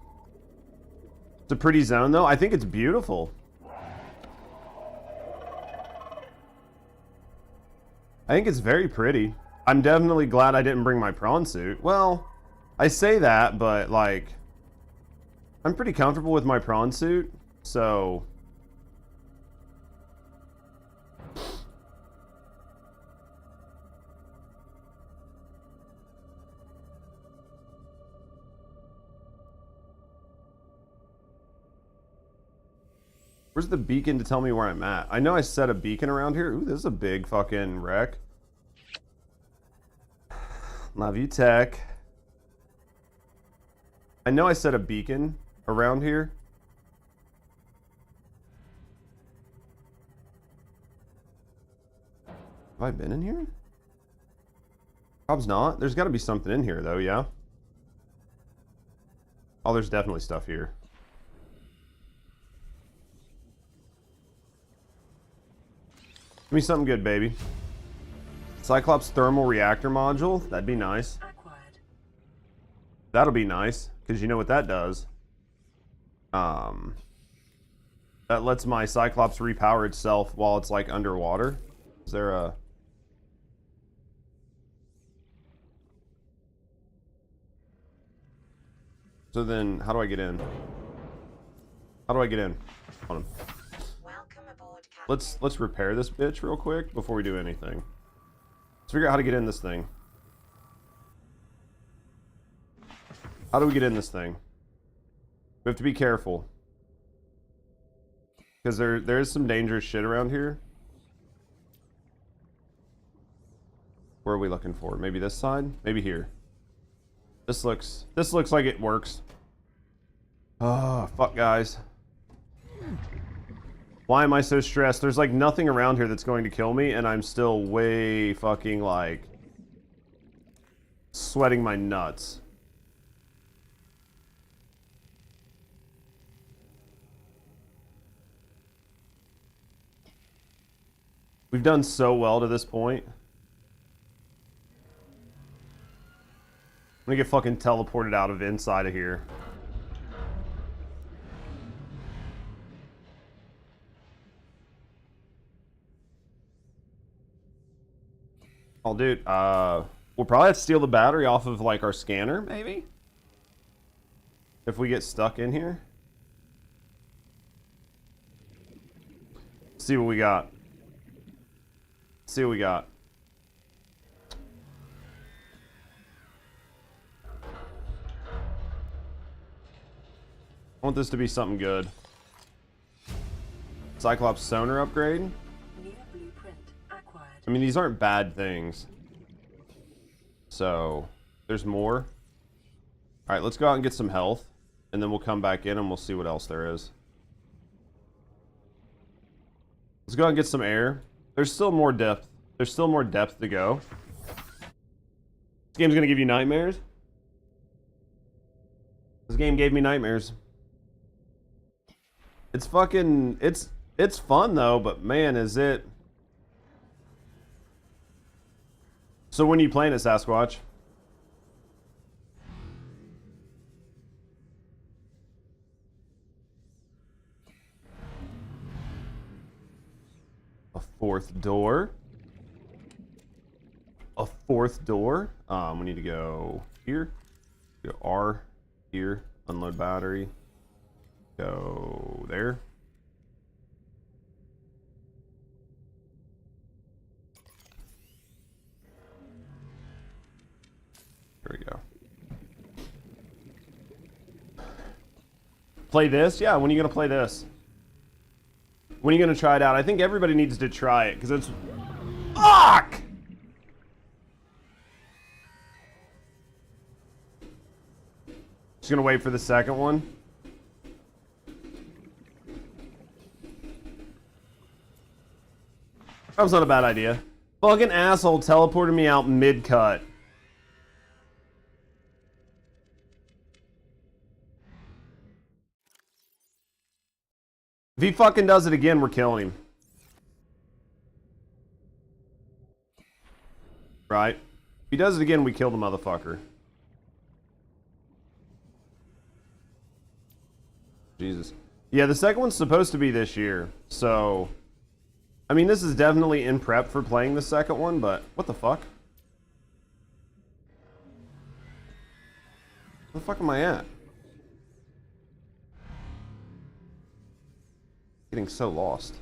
It's a pretty zone, though. I think it's beautiful. I think it's very pretty. I'm definitely glad I didn't bring my prawn suit. Well, I say that, but like, I'm pretty comfortable with my prawn suit, so. Where's the beacon to tell me where I'm at? I know I set a beacon around here. Ooh, this is a big fucking wreck. Love you, tech. I know I set a beacon around here. Have I been in here? Probably not. There's got to be something in here, though, yeah? Oh, there's definitely stuff here. Give me something good, baby. Cyclops thermal reactor module. That'd be nice. Acquired. That'll be nice, because you know what that does. That lets my Cyclops repower itself while it's like underwater. Is there a... So then, how do I get in? How do I get in? Hold on. Let's repair this bitch real quick before we do anything. Let's figure out how to get in this thing. How do we get in this thing? We have to be careful. Because there is some dangerous shit around here. Where are we looking for? Maybe this side? Maybe here. This looks like it works. Oh, fuck, guys. Why am I so stressed? There's like nothing around here that's going to kill me, and I'm still way fucking like sweating my nuts. We've done so well to this point. I'm gonna get fucking teleported out of inside of here. Oh, dude, we'll probably have to steal the battery off of, like, our scanner, maybe? if we get stuck in here. See what we got. See what we got. I want this to be something good. Cyclops sonar upgrade. New blueprint acquired. I mean, these aren't bad things. So, there's more. Alright, let's go out and get some health. And then we'll come back in and we'll see what else there is. Let's go out and get some air. There's still more depth. There's still more depth to go. This game's gonna give you nightmares. This game gave me nightmares. It's fucking... It's fun though, but man, is it... So when are you playing it, Sasquatch? A fourth door. A fourth door. We need to go here. Go R here. Unload battery. Go there. There we go. Play this? Yeah, when are you gonna play this? When are you gonna try it out? I think everybody needs to try it, because it's... Fuck! Just gonna wait for the second one. That was not a bad idea. Fucking asshole teleported me out mid-cut. If he fucking does it again, we're killing him. Right? If he does it again, we kill the motherfucker. Jesus. Yeah, the second one's supposed to be this year, so... I mean, this is definitely in prep for playing the second one, but... What the fuck? Where the fuck am I at? Getting so lost.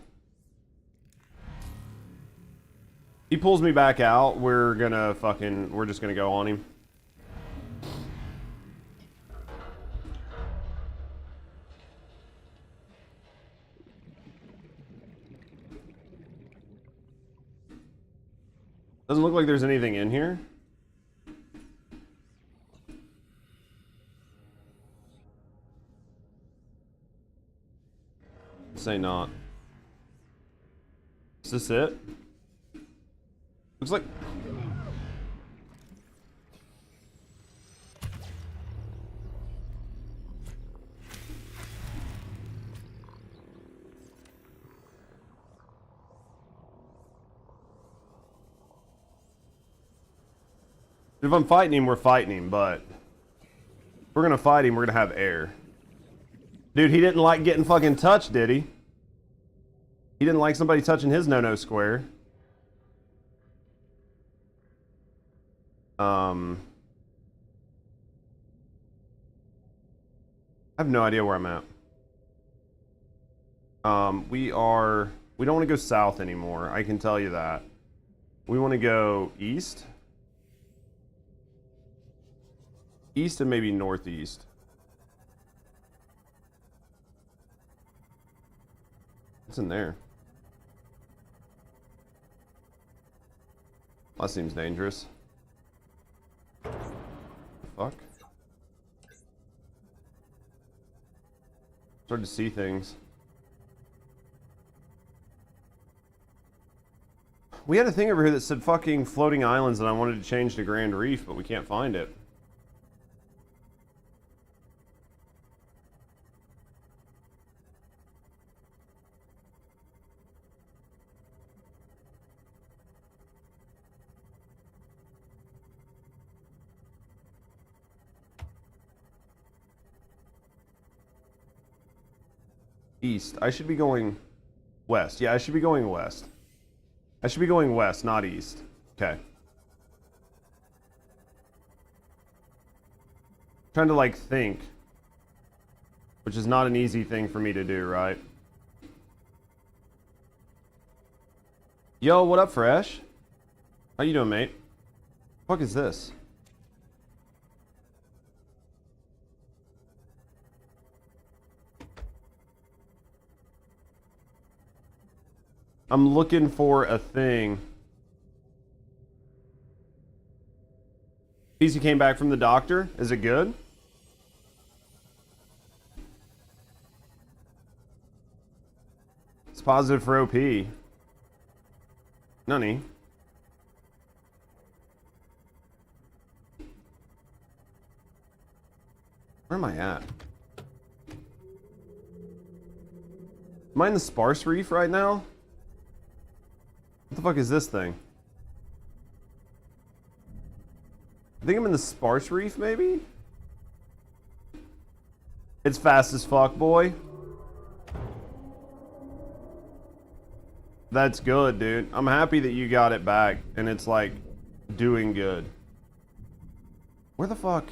He pulls me back out, we're just gonna go on him. Doesn't look like there's anything in here. Say not. Is this it? Looks like... If I'm fighting him, we're fighting him, but... If we're gonna fight him, we're gonna have air. Dude, he didn't like getting fucking touched, did he? He didn't like somebody touching his no-no square. I have no idea where I'm at. We don't want to go south anymore, I can tell you that. We want to go east. East and maybe northeast. What's in there? That seems dangerous. Fuck. Started to see things. We had a thing over here that said fucking floating islands and I wanted to change to Grand Reef, but we can't find it. East. I should be going west. Yeah, I should be going west. I should be going west, not east. Okay. Trying to like think. which is not an easy thing for me to do, right? Yo, what up, Fresh? How you doing, mate? What the fuck is this? I'm looking for a thing. PC came back from the doctor. Is it good? It's positive for OP. Nunny. Where am I at? Am I in the sparse reef right now? What the fuck is this thing? I think I'm in the sparse reef, maybe? It's fast as fuck, boy. That's good, dude. I'm happy that you got it back and it's like doing good. Where the fuck?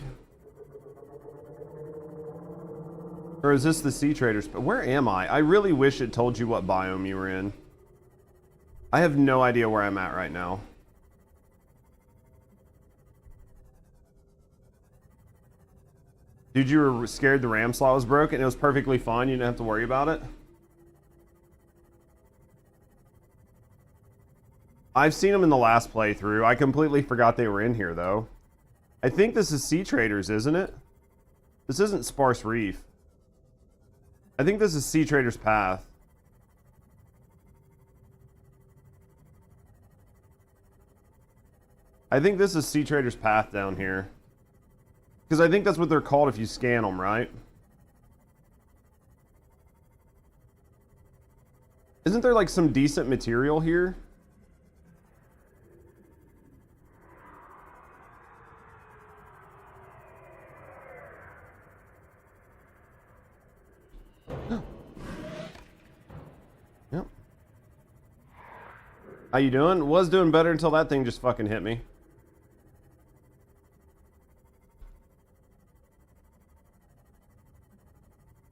Or is this the Sea Traders? But where am I? I really wish it told you what biome you were in. I have no idea where I'm at right now. Dude, you were scared the RAM slot was broken? It was perfectly fine. You didn't have to worry about it? I've seen them in the last playthrough. I completely forgot they were in here, though. I think this is Sea Traders, isn't it? This isn't Sparse Reef. I think this is Sea Traders Path. I think this is Sea Traders Path down here. Because I think that's what they're called if you scan them, right? Isn't there like some decent material here? Yep. How you doing? Was doing better until that thing just fucking hit me.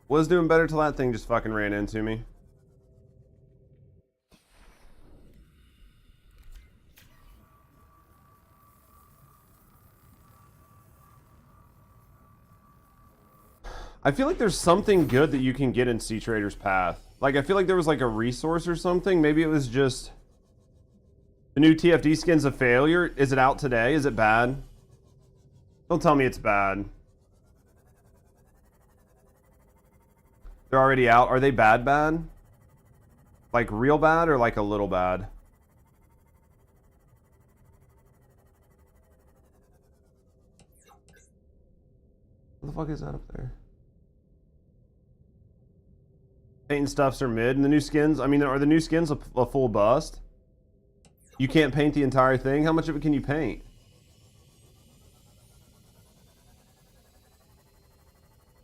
Was doing better till that thing just fucking ran into me. I feel like there's something good that you can get in Sea Traders Path. Like, I feel like there was like a resource or something. Maybe it was just... The new TFD skin's a failure. Is it out today? Is it bad? Don't tell me it's bad. They're already out. Are they bad? Like real bad or like a little bad? What the fuck is that up there? Paint and stuffs are mid. And the new skins, I mean, are the new skins a full bust? You can't paint the entire thing? How much of it can you paint?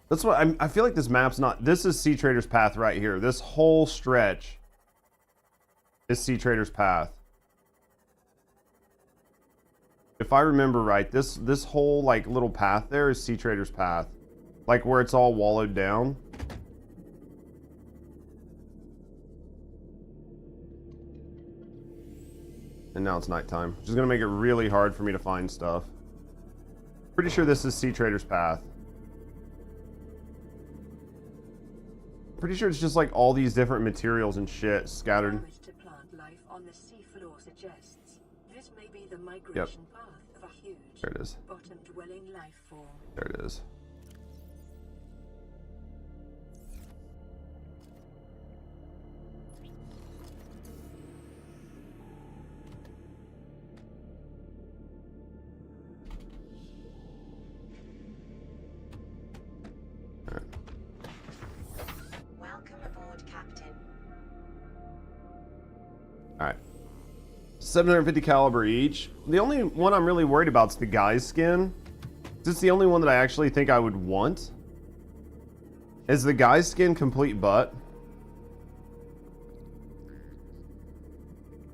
That's what I feel like this map's not. This is Sea Traders Path right here. This whole stretch is Sea Traders Path. If I remember right, this whole like little path there is Sea Traders Path, like where it's all wallowed down. And now it's nighttime, which is gonna make it really hard for me to find stuff. Pretty sure this is Sea Traders Path. Pretty sure it's just like all these different materials and shit scattered. Damage to plant life on the seafloor suggests this may be the migration path of a huge There it is. bottom-dwelling life form. There it is. Welcome aboard, Captain. Alright. 750 caliber each. The only one I'm really worried about is the guy's skin. It's the only one that I actually think I would want. Is the guy's skin complete butt?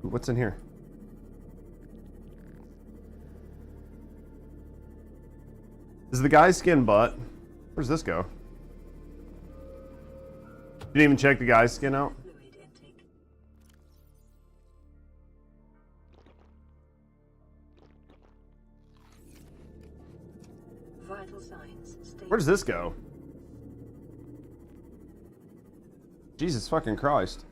What's in here? Is the guy's skin butt? Where's this go? Didn't even check the guy's skin out. Fluid intake. Vital signs stable. Where does this go? Jesus fucking Christ.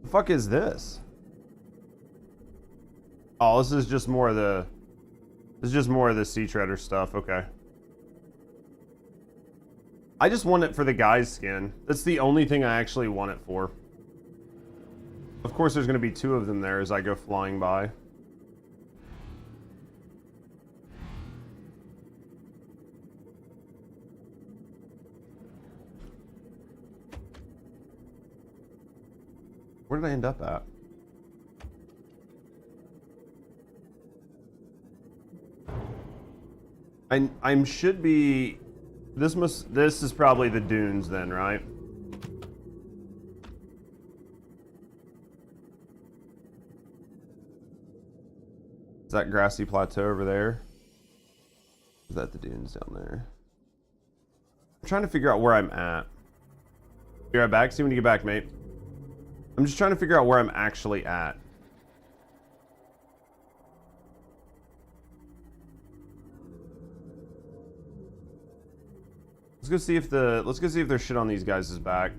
The fuck is this? Oh, this is just more of the... This is just more of the Sea Treader stuff. Okay. I just want it for the guy's skin. That's the only thing I actually want it for. Of course, there's going to be 2 of them there as I go flying by. Where did I end up at? I should be... This is probably the dunes then, right? Is that grassy plateau over there? Is that the dunes down there? I'm trying to figure out where I'm at. Be right back. See when you get back, mate. I'm just trying to figure out where I'm actually at. Let's go see if there's shit on these guys' back.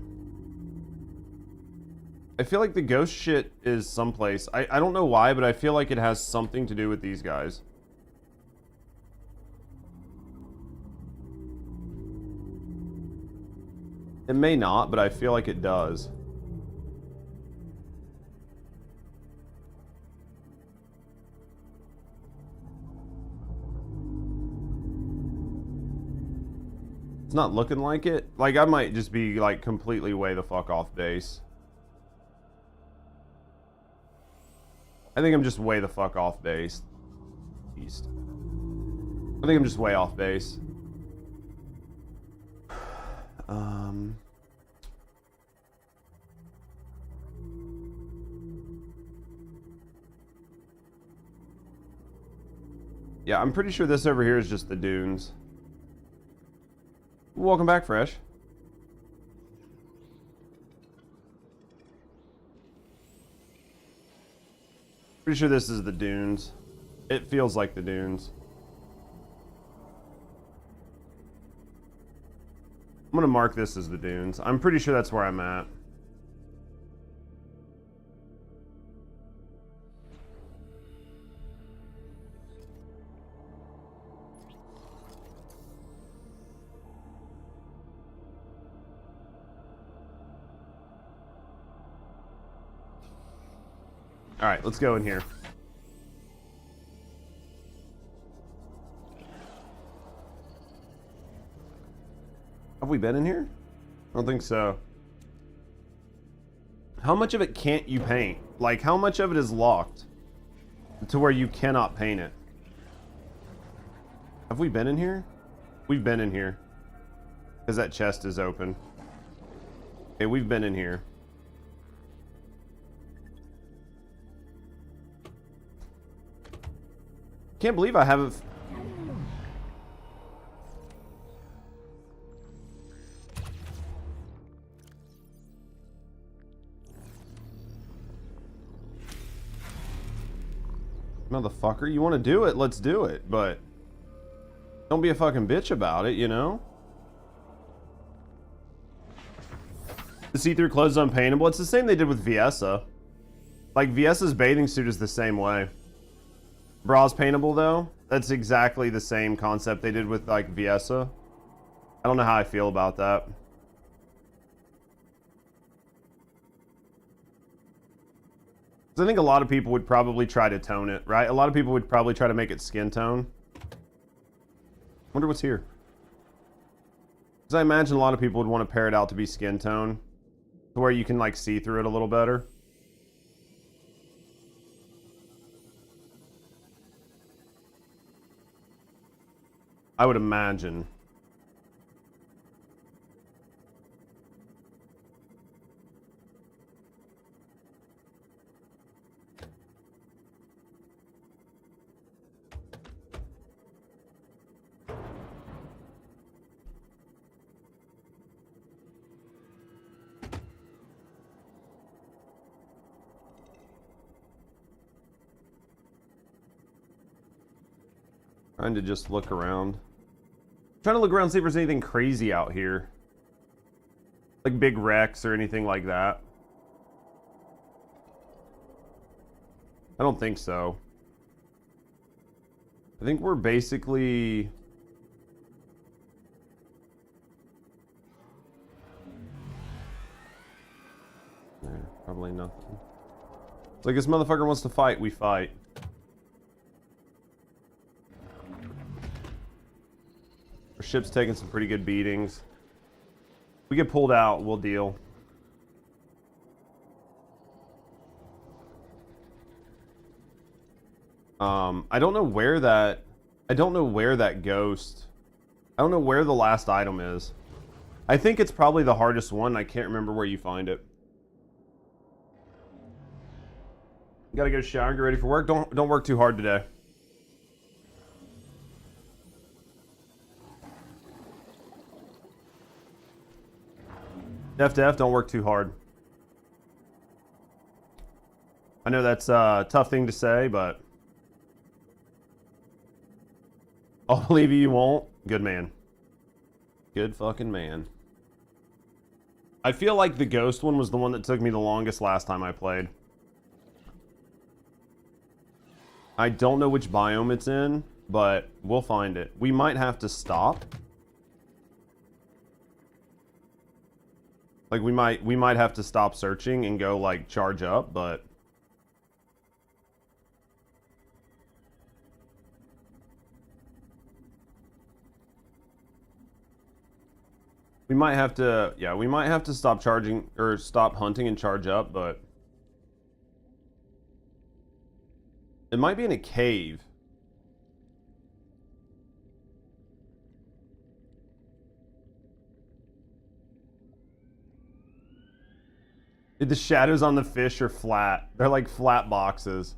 I feel like the ghost shit is someplace. I don't know why, but I feel like it has something to do with these guys. It may not, but I feel like it does. It's not looking like it. Like, I might just be, like, completely way the fuck off base. I think I'm just way the fuck off base. East. I think I'm just way off base. Yeah, I'm pretty sure this over here is just the dunes. Welcome back, Fresh. Pretty sure this is the dunes. It feels like the dunes. I'm gonna mark this as the dunes. I'm pretty sure that's where I'm at. All right, let's go in here. Have we been in here? I don't think so. How much of it can't you paint? Like, how much of it is locked to where you cannot paint it? Have we been in here? We've been in here. Because that chest is open. Okay, we've been in here. Can't believe I haven't... Motherfucker, you want to do it? Let's do it, but don't be a fucking bitch about it, you know? The see-through clothes is unpaintable. It's the same they did with Viessa. Like, Viessa's bathing suit is the same way. Bra's paintable, though. That's exactly the same concept they did with, like, Viessa. I don't know how I feel about that. I think a lot of people would probably try to tone it, right? A lot of people would probably try to make it skin tone. Wonder what's here. Because I imagine a lot of people would want to pair it out to be skin tone, to where you can, like, see through it a little better. I would imagine. Trying to just look around. Trying to look around, see if there's anything crazy out here. Like big wrecks or anything like that. I don't think so. I think we're basically... Yeah, probably nothing. It's like this motherfucker wants to fight, we fight. Our ship's taking some pretty good beatings. If we get pulled out, we'll deal. I don't know where that... I don't know where that ghost... I don't know where the last item is. I think it's probably the hardest one. I can't remember where you find it. Gotta go shower and get ready for work. Don't work too hard today. Def, don't work too hard. I know that's a tough thing to say, but... I'll believe you won't. Good man. Good fucking man. I feel like the ghost one was the one that took me the longest last time I played. I don't know which biome it's in, but we'll find it. We might have to stop. Like we might have to stop searching and go like charge up, but we might have to, yeah, we might have to stop charging or stop hunting and charge up, but it might be in a cave. The shadows on the fish are flat. They're like flat boxes.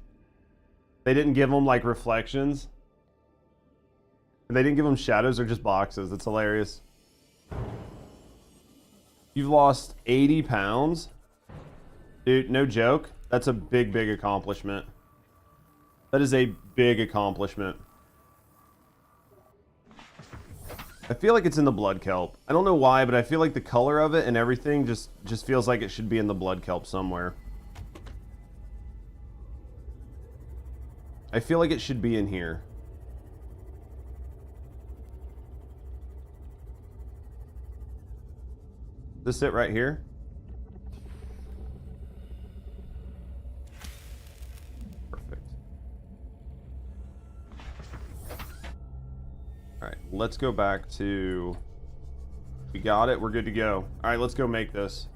They didn't give them like reflections. They didn't give them shadows, they're just boxes. It's hilarious. You've lost 80 pounds? Dude, no joke. That's a big, big accomplishment. That is a big accomplishment. I feel like it's in the blood kelp. I don't know why, but I feel like the color of it and everything just feels like it should be in the blood kelp somewhere. I feel like it should be in here. This it right here? Perfect. Alright, let's go back to... We got it, we're good to go. Alright, let's go make this.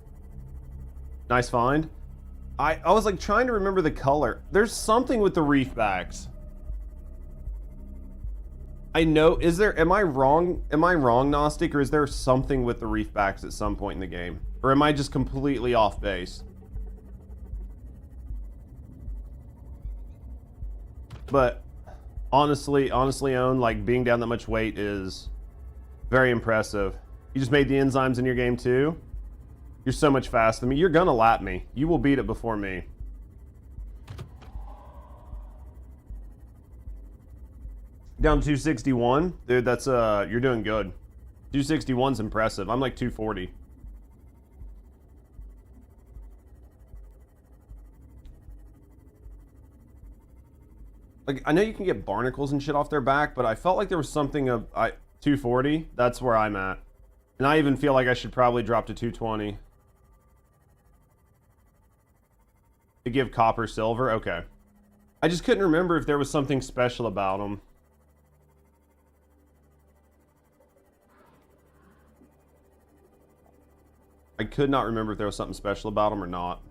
Nice find. I was like trying to remember the color. There's something with the reef backs. I know, is there, am I wrong, Gnostic, or is there something with the reef backs at some point in the game? Or am I just completely off base? But honestly, Own, like being down that much weight is very impressive. You just made the enzymes in your game too? You're so much faster than me. You're gonna lap me. You will beat it before me. Down 261? Dude, that's, you're doing good. 261's impressive. I'm like 240. Like, I know you can get barnacles and shit off their back, but I felt like there was something of... 240? That's where I'm at. And I even feel like I should probably drop to 220. To give copper silver? Okay. I just couldn't remember if there was something special about them. I could not remember if there was something special about them or not.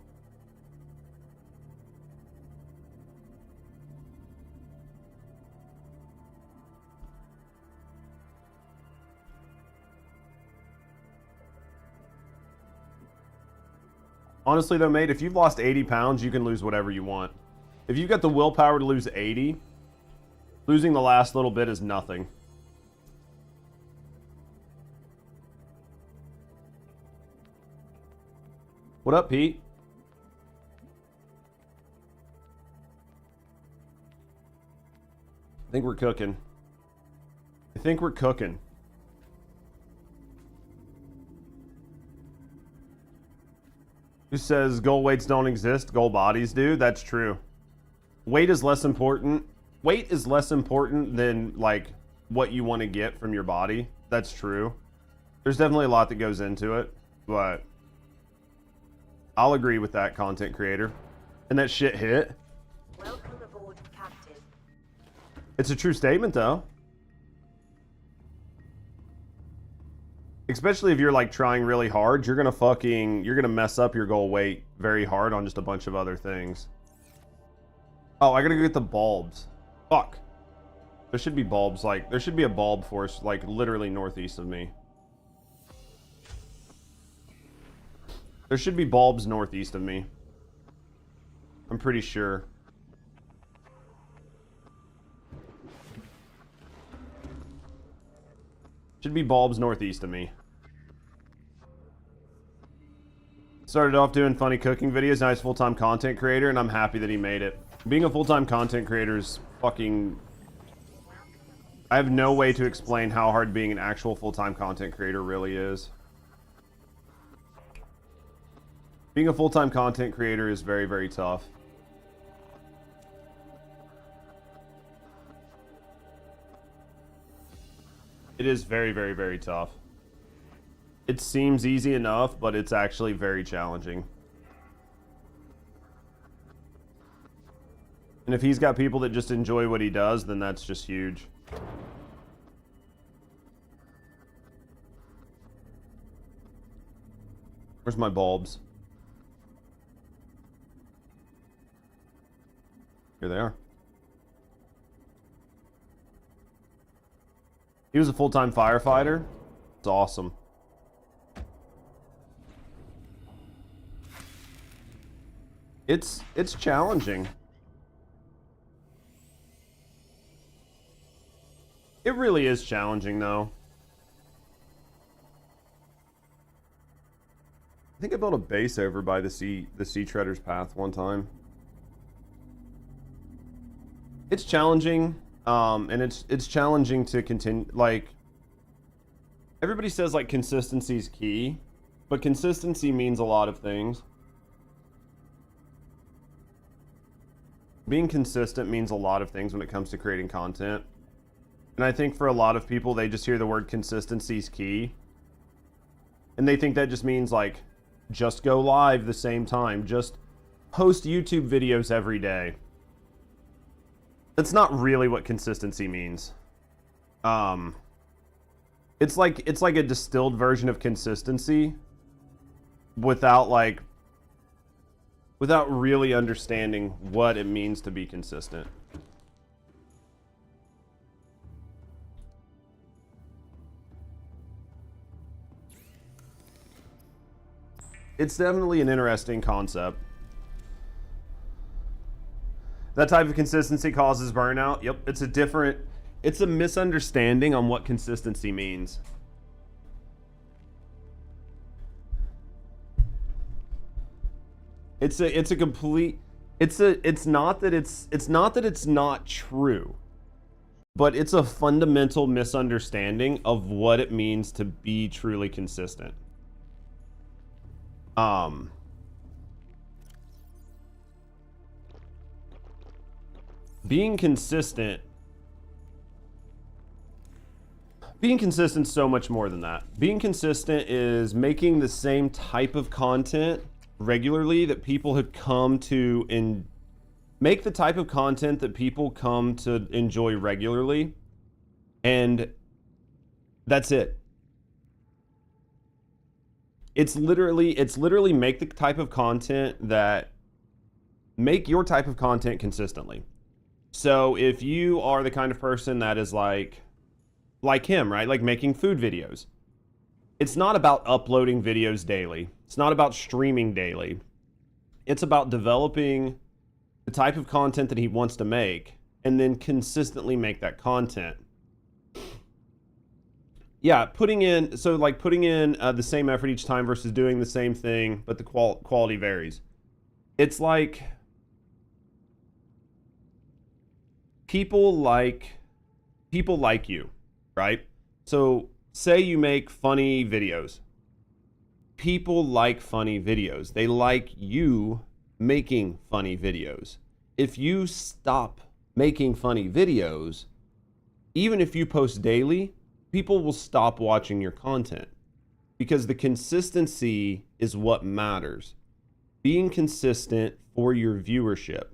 Honestly though, mate, if you've lost 80 pounds, you can lose whatever you want. If you've got the willpower to lose 80, losing the last little bit is nothing. What up, Pete? I think we're cooking. I think we're cooking. Who says goal weights don't exist? Goal bodies do? That's true. Weight is less important. Weight is less important than like what you want to get from your body. That's true. There's definitely a lot that goes into it, but I'll agree with that, content creator. And that shit hit. Welcome aboard, Captain. It's a true statement though. Especially if you're like trying really hard, you're gonna mess up your goal weight very hard on just a bunch of other things. Oh, I gotta go get the bulbs. Fuck. There should be bulbs, like, there should be a bulb force, like, literally northeast of me. There should be bulbs northeast of me. I'm pretty sure. Should be bulbs northeast of me. Started off doing funny cooking videos, now he's a full-time content creator, and I'm happy that he made it. Being a full-time content creator is fucking... I have no way to explain how hard being an actual full-time content creator really is. Being a full-time content creator is very, very tough. It is very, very, very tough. It seems easy enough, but it's actually very challenging. And if he's got people that just enjoy what he does, then that's just huge. Where's my bulbs? Here they are. He was a full-time firefighter. It's awesome. It's challenging. It really is challenging, though. I think I built a base over by the sea treader's path one time. It's challenging, and it's challenging to continue. Like, everybody says like consistency is key, but consistency means a lot of things. Being consistent means a lot of things when it comes to creating content. And I think for a lot of people, they just hear the word consistency is key. And they think that just means like, just go live the same time. Just post YouTube videos every day. That's not really what consistency means. It's like a distilled version of consistency without really understanding what it means to be consistent. It's definitely an interesting concept. That type of consistency causes burnout. Yep, it's a misunderstanding on what consistency means. It's not that it's not true, but it's a fundamental misunderstanding of what it means to be truly consistent. Being consistent is so much more than that. Being consistent is making the same type of content regularly that people have come to make the type of content that people come to enjoy regularly, and that's it. It's literally make the type of content that make your type of content consistently. So if you are the kind of person that is like him, right? Like making food videos. It's not about uploading videos daily. It's not about streaming daily. It's about developing the type of content that he wants to make and then consistently make that content. Yeah, putting in the same effort each time versus doing the same thing, but the quality varies. It's like people like you, right? So say you make funny videos. People like funny videos. They like you making funny videos. If you stop making funny videos, even if you post daily, people will stop watching your content because the consistency is what matters. Being consistent for your viewership.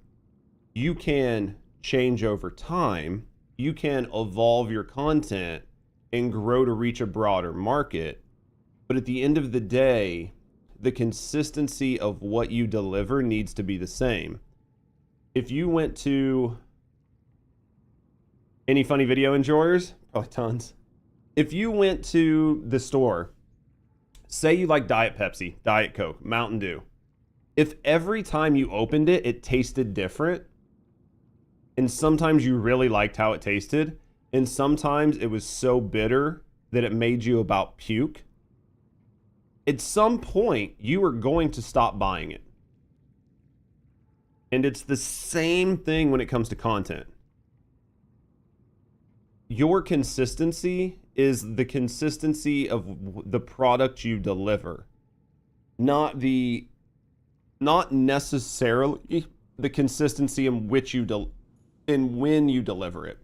You can change over time. You can evolve your content and grow to reach a broader market. But at the end of the day, the consistency of what you deliver needs to be the same. If you went to any funny video enjoyers, probably tons. If you went to the store, say you like Diet Pepsi, Diet Coke, Mountain Dew. If every time you opened it, it tasted different, and sometimes you really liked how it tasted, and sometimes it was so bitter that it made you about puke, at some point, you are going to stop buying it. And it's the same thing when it comes to content. Your consistency is the consistency of the product you deliver, not necessarily the consistency in which you in when you deliver it.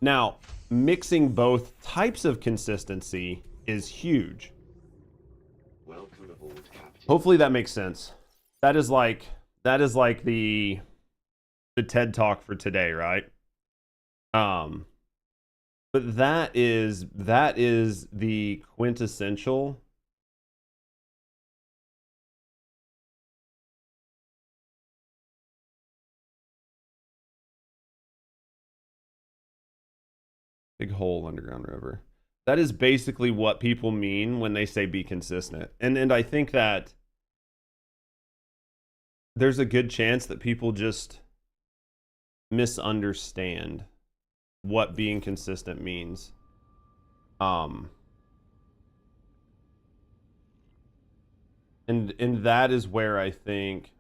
Now, mixing both types of consistency is huge. Welcome aboard, Captain. Hopefully that makes sense. That is like the TED Talk for today, right? But that is the quintessential big hole underground river. That is basically what people mean when they say be consistent. And I think that there's a good chance that people just misunderstand what being consistent means. And that is where I think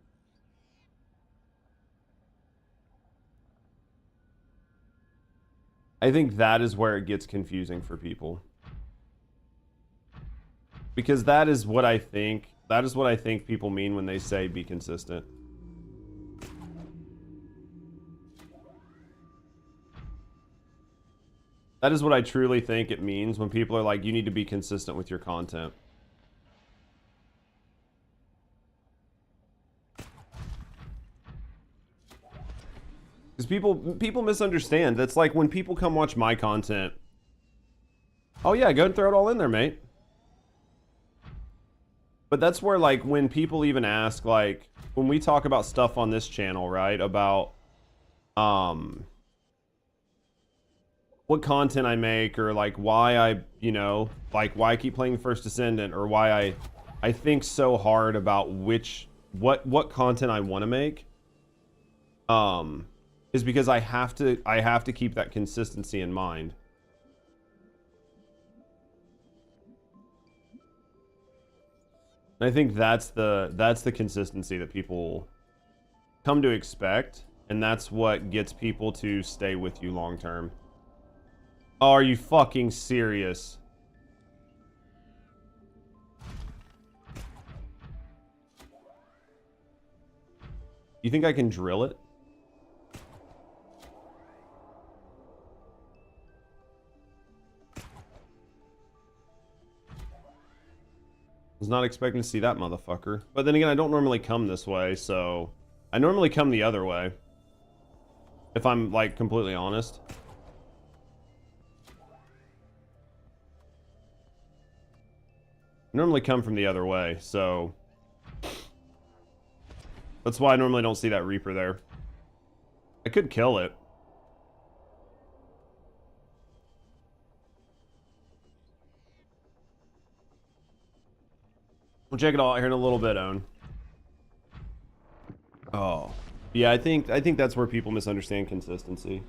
that is where it gets confusing for people. Because that is what I think people mean when they say be consistent. That is what I truly think it means when people are like, you need to be consistent with your content. Because people misunderstand. That's like when people come watch my content. Oh yeah, go and throw it all in there, mate. But that's where, like, when people even ask, like, when we talk about stuff on this channel, right, about what content I make, or like why I, you know, like why I keep playing First Descendant, or why I think so hard about what content I want to make, is because I have to keep that consistency in mind. And I think that's the consistency that people come to expect, and that's what gets people to stay with you long term. Oh, are you fucking serious? You think I can drill it? Was not expecting to see that motherfucker. But then again, I don't normally come this way, so I normally come the other way. If I'm, like, completely honest. I normally come from the other way, so that's why I normally don't see that Reaper there. I could kill it. We'll check it all out here in a little bit, Owen. Oh. Yeah, I think that's where people misunderstand consistency.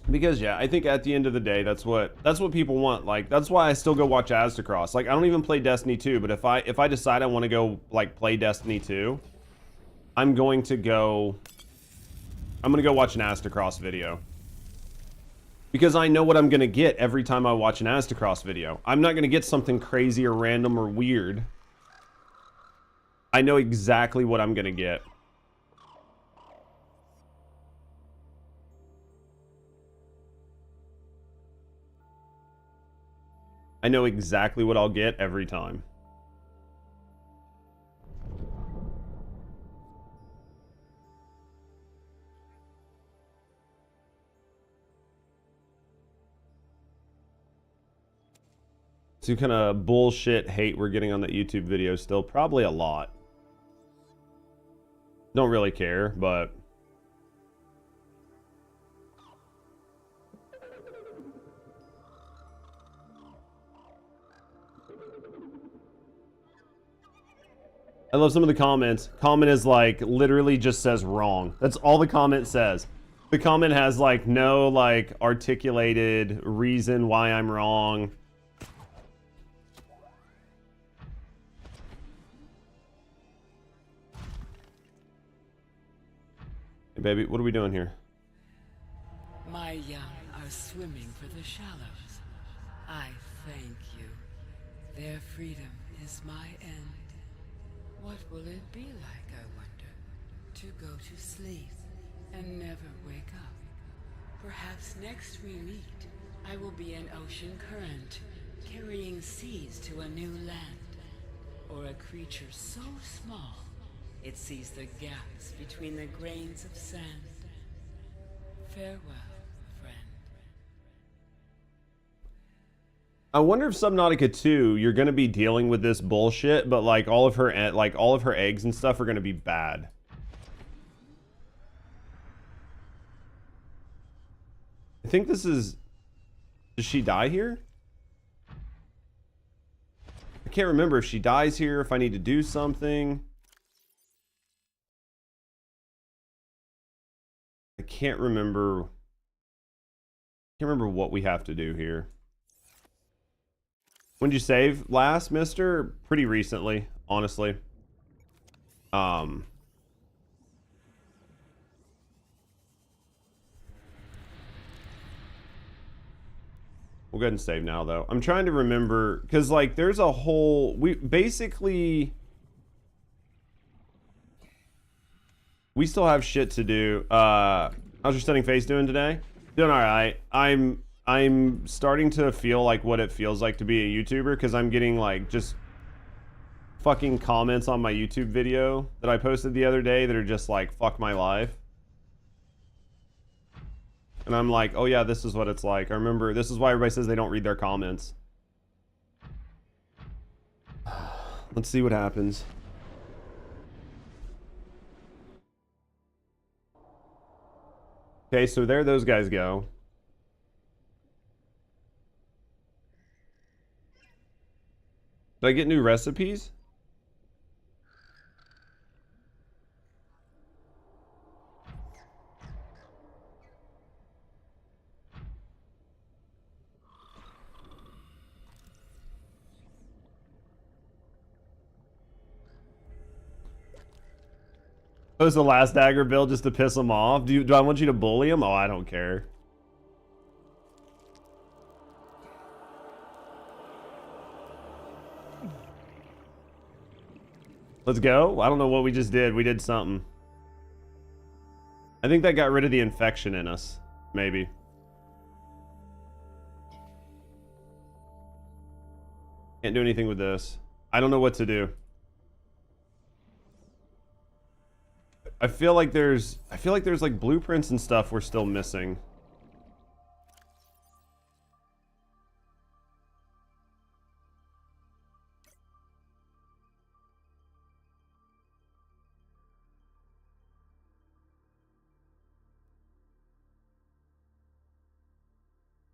Because yeah, I think at the end of the day, that's what people want. Like, that's why I still go watch Aztecross. Like, I don't even play Destiny 2, but if I decide I want to go like play Destiny 2, I'm gonna go watch an Aztecross video. Because I know what I'm going to get every time I watch an Aztecross video. I'm not going to get something crazy or random or weird. I know exactly what I'm going to get. I know exactly what I'll get every time. So kind of bullshit hate we're getting on the YouTube video still, probably a lot. Don't really care, but I love some of the comments. Comment is like literally just says wrong. That's all the comment says. The comment has like no like articulated reason why I'm wrong. Hey baby, what are we doing here? My young are swimming for the shallows. I thank you. Their freedom is my end. What will it be like, I wonder, to go to sleep and never wake up? Perhaps next we meet, I will be an ocean current, carrying seas to a new land. Or a creature so small, it sees the gaps between the grains of sand. Farewell, friend. I wonder if Subnautica 2, you're gonna be dealing with this bullshit, but like all of her eggs and stuff are gonna be bad. I think this is. Does she die here? I can't remember if she dies here, if I need to do something. I can't remember. Can't remember what we have to do here. When did you save last, mister? Pretty recently, honestly. We'll go ahead and save now, though. I'm trying to remember, because, like, there's a whole... We still have shit to do. How's your stunning face doing today? Doing alright. I'm starting to feel like what it feels like to be a YouTuber, because I'm getting, like, just fucking comments on my YouTube video that I posted the other day that are just like, fuck my life. And I'm like, oh yeah, this is what it's like. I remember, this is why everybody says they don't read their comments. Let's see what happens. Okay, so there those guys go. Did I get new recipes? Was the last dagger build just to piss them off? Do I want you to bully them? Oh, I don't care. Let's go. I don't know what we just did. We did something. I think that got rid of the infection in us. Maybe. Can't do anything with this. I don't know what to do. I feel like there's like blueprints and stuff we're still missing.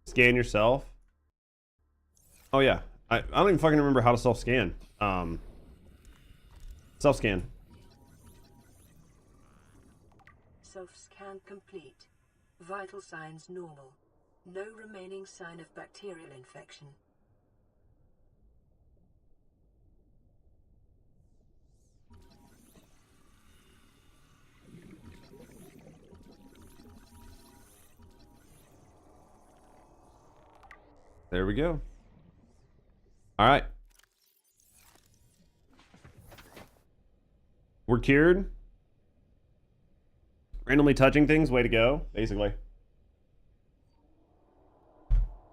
Scan yourself. Oh yeah. I don't even fucking remember how to self-scan. Self-scan. Self-scan complete. Vital signs normal. No remaining sign of bacterial infection. There we go. All right. We're cured. Randomly touching things, way to go, basically.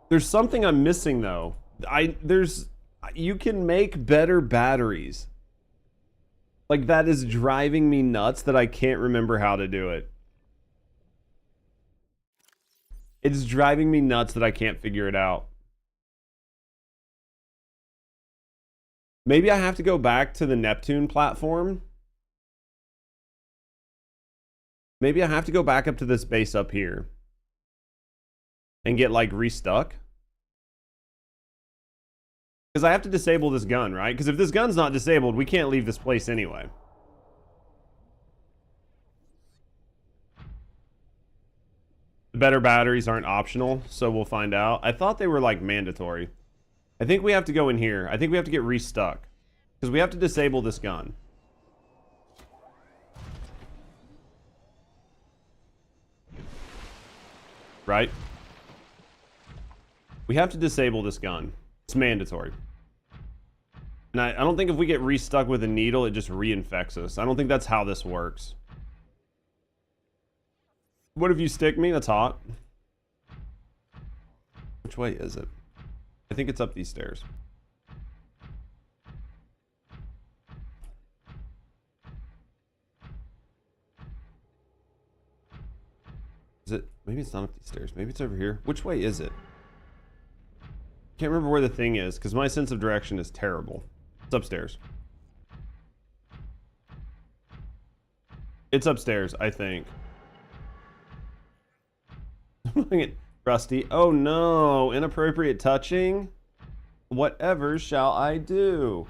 There's something I'm missing though. You can make better batteries. Like, that is driving me nuts that I can't remember how to do it. It's driving me nuts that I can't figure it out. Maybe I have to go back to the Neptune platform. Maybe I have to go back up to this base up here and get like restuck. Because I have to disable this gun, right? Because if this gun's not disabled, we can't leave this place anyway. The better batteries aren't optional, so we'll find out. I thought they were like mandatory. I think we have to go in here. I think we have to get restuck. Because we have to disable this gun. Right? We have to disable this gun. It's mandatory. And I don't think if we get restuck with a needle, it just reinfects us. I don't think that's how this works. What if you stick me? That's hot. Which way is it? I think it's up these stairs. Is it? Maybe it's not up these stairs. Maybe it's over here. Which way is it? Can't remember where the thing is because my sense of direction is terrible. It's upstairs. It's upstairs, I think. Rusty. Oh no, inappropriate touching. Whatever shall I do?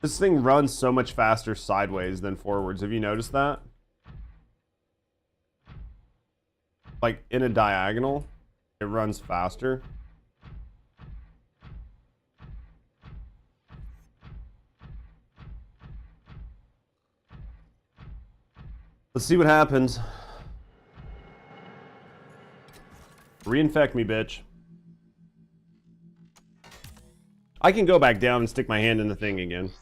This thing runs so much faster sideways than forwards. Have you noticed that? Like in a diagonal, it runs faster. Let's see what happens. Reinfect me, bitch. I can go back down and stick my hand in the thing again.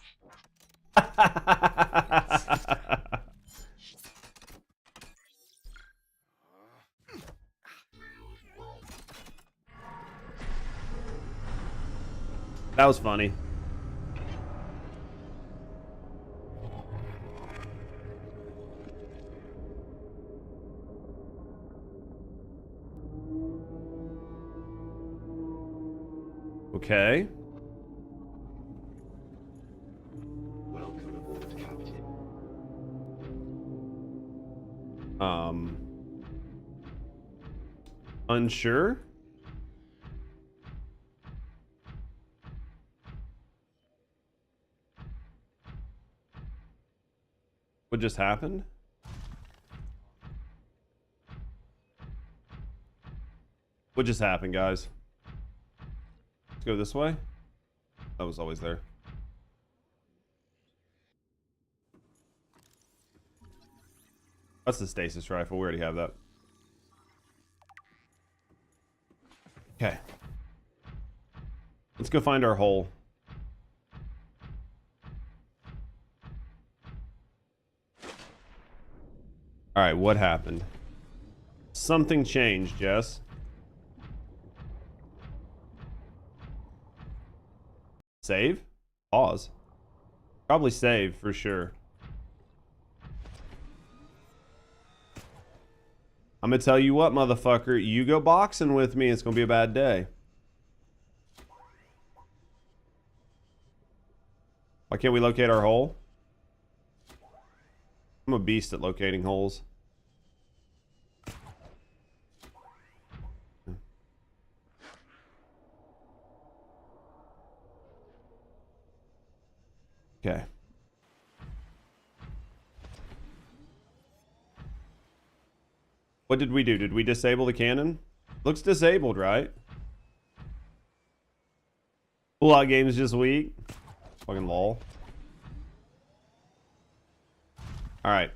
That was funny. Okay. Welcome aboard, Captain. Unsure? What just happened? What just happened, guys? Let's go this way. That was always there. That's the stasis rifle. We already have that. Okay. Let's go find our hole. Alright, what happened? Something changed, Jess. Save? Pause. Probably save for sure. I'm gonna tell you what, motherfucker. You go boxing with me, it's gonna be a bad day. Why can't we locate our hole? I'm a beast at locating holes. Okay. What did we do? Did we disable the cannon? Looks disabled, right? Pullout game's just weak. Fucking lol. Alright.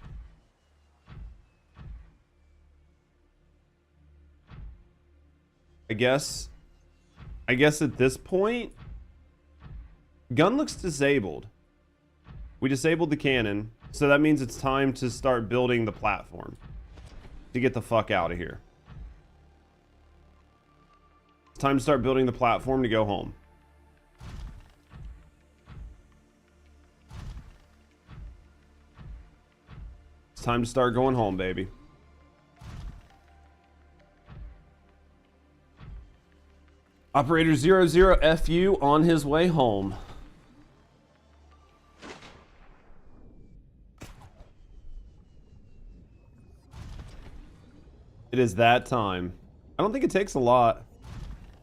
I guess at this point, gun looks disabled. We disabled the cannon, so that means it's time to start building the platform to get the fuck out of here. It's time to start building the platform to go home. It's time to start going home, baby. Operator 00 FU on his way home. It is that time. I don't think it takes a lot.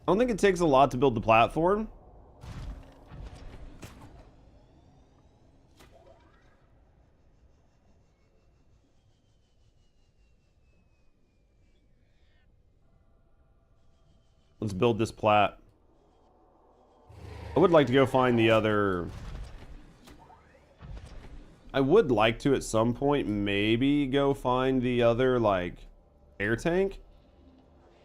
I don't think it takes a lot to build the platform. Let's build this plat. I would like to go find the other... I would like to at some point maybe go find the other, like, air tank.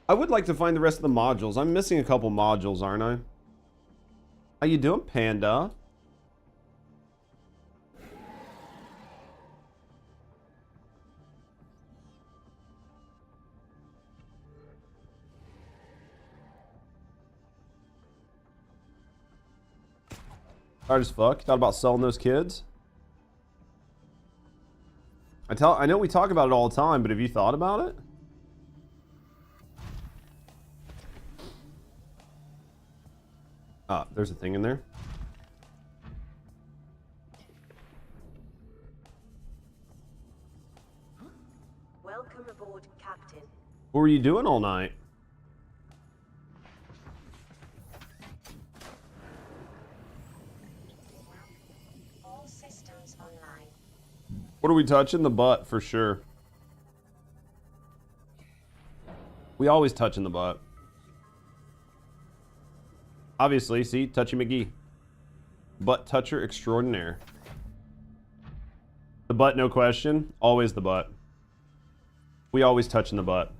I would like to find the rest of the modules. I'm missing a couple modules, aren't I? How you doing, Panda? Hard as fuck. Thought about selling those kids? I know we talk about it all the time, but have you thought about it? Ah, there's a thing in there. Welcome aboard, Captain. What were you doing all night? All systems online. What are we touching? The butt, for sure. We always touching the butt. Obviously, see, Touchy McGee. Butt toucher extraordinaire. The butt, no question. Always the butt. We always touching the butt.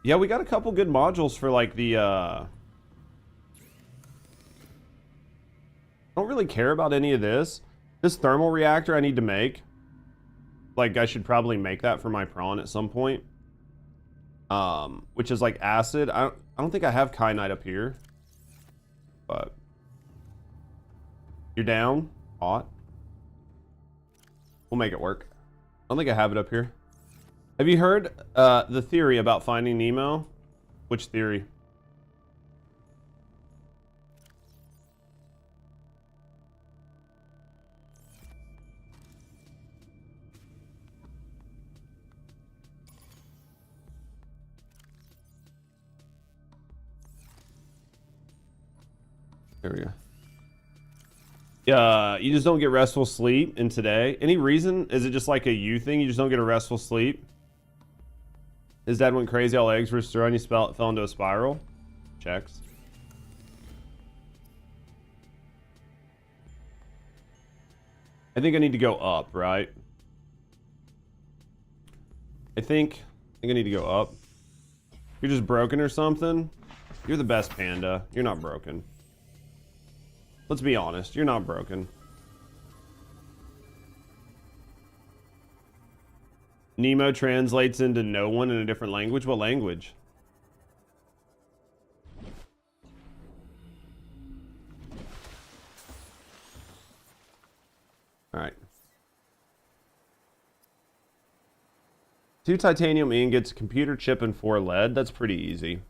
Yeah, we got a couple good modules for like the I don't really care about any of this. This thermal reactor I need to make. Like, I should probably make that for my prawn at some point. Which is like acid. I don't think I have kyanite up here. But you're down? Hot. We'll make it work. I don't think I have it up here. Have you heard the theory about finding Nemo? Which theory? There we go. Yeah, you just don't get restful sleep in today. Any reason? Is it just like a you thing? You just don't get a restful sleep? His dad went crazy, all eggs were throwing, he fell into a spiral. Checks. I think I need to go up, right? I think I need to go up. You're just broken or something? You're the best, Panda. You're not broken. Let's be honest, you're not broken. Nemo translates into no one in a different language. What language? All right. 2 titanium ingots, computer chip, and 4 lead. That's pretty easy.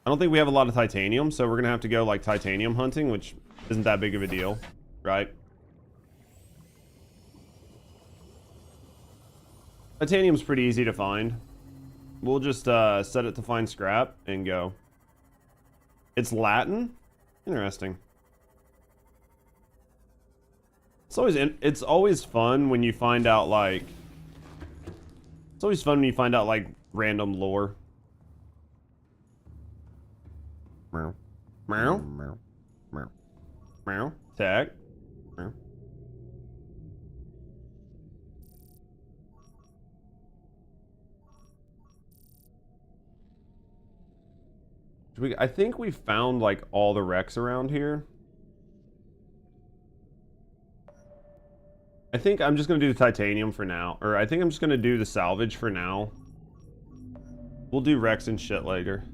I don't think we have a lot of titanium, so we're gonna have to go like titanium hunting, which isn't that big of a deal, right? Titanium's pretty easy to find. We'll just set it to find scrap and go. It's Latin? Interesting. It's always fun when you find out like random lore. Meow. Meow. Meow. Meow. Meow. Tag. Meow. So I think we found like all the wrecks around here. I think I'm just gonna do the titanium for now, or I think I'm just gonna do the salvage for now. We'll do wrecks and shit later.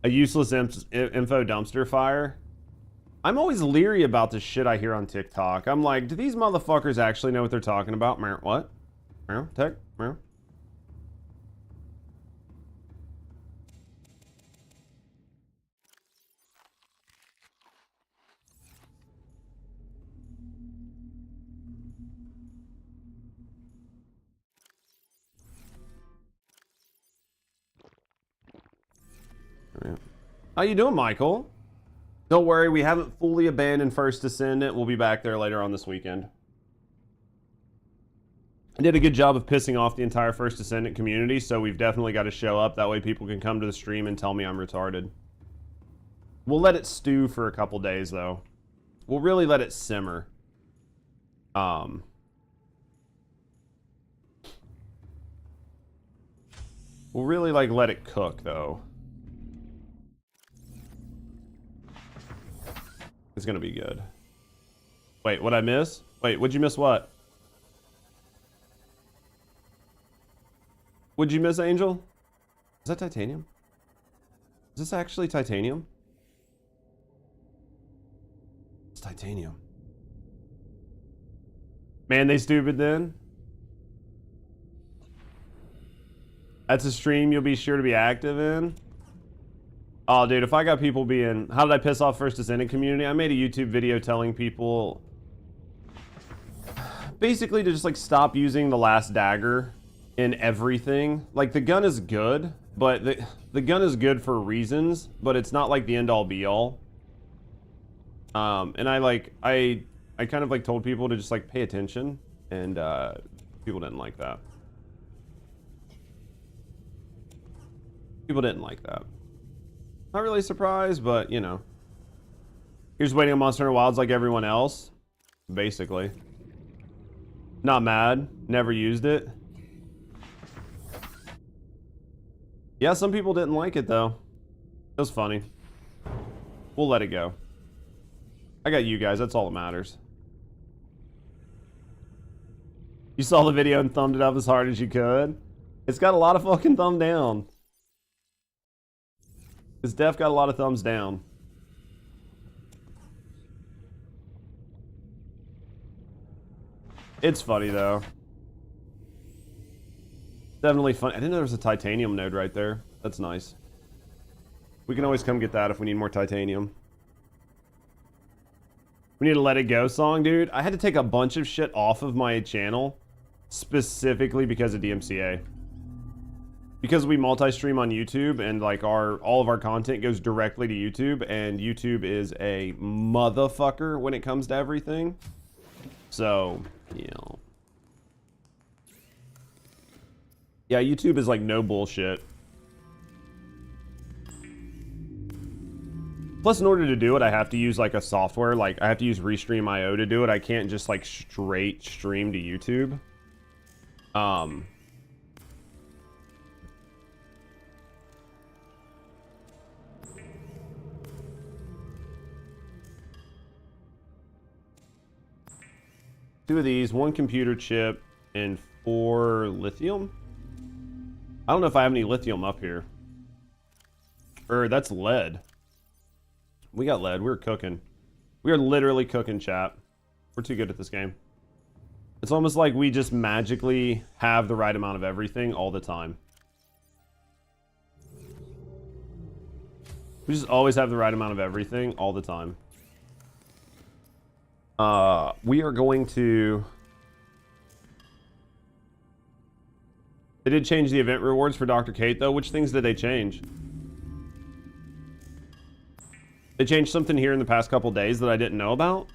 A useless info dumpster fire. I'm always leery about the shit I hear on TikTok. I'm like, do these motherfuckers actually know what they're talking about? What? Tech? How you doing, Michael? Don't worry, we haven't fully abandoned First Descendant. We'll be back there later on this weekend. I did a good job of pissing off the entire First Descendant community, so we've definitely got to show up. That way people can come to the stream and tell me I'm retarded. We'll let it stew for a couple days, though. We'll really let it simmer. We'll really, like, let it cook, though. It's gonna be good. Wait, what'd I miss? Wait, what'd you miss what? What'd you miss, Angel? Is that titanium? Is this actually titanium? It's titanium. Man, they stupid then. That's a stream you'll be sure to be active in. Oh, dude, if I got people being... How did I piss off First Descendant community? I made a YouTube video telling people... basically to just, like, stop using the last dagger in everything. Like, the gun is good, but the gun is good for reasons, but it's not, like, the end-all, be-all. And I kind of, like, told people to just, like, pay attention, and, people didn't like that. People didn't like that. Not really surprised, but, you know. You're just waiting on Monster Hunter Wilds like everyone else. Basically. Not mad. Never used it. Yeah, some people didn't like it, though. It was funny. We'll let it go. I got you guys. That's all that matters. You saw the video and thumbed it up as hard as you could? It's got a lot of fucking thumb down. This def got a lot of thumbs down. It's funny though. Definitely fun. I didn't know there was a titanium node right there. That's nice. We can always come get that if we need more titanium. We need a Let It Go song, dude. I had to take a bunch of shit off of my channel specifically because of DMCA. Because we multi-stream on YouTube and like all of our content goes directly to YouTube, and YouTube is a motherfucker when it comes to everything. So, you know. Yeah, YouTube is like no bullshit. Plus, in order to do it, I have to use like a software. Like I have to use Restream.io to do it. I can't just like straight stream to YouTube. Two of these, one computer chip, and 4 lithium. I don't know if I have any lithium up here. Or that's lead. We got lead. We're cooking. We are literally cooking, chat. We're too good at this game. It's almost like we just magically have the right amount of everything all the time. We just always have the right amount of everything all the time. We are going to... They did change the event rewards for Dr. Kate, though. Which things did they change? They changed something here in the past couple days that I didn't know about.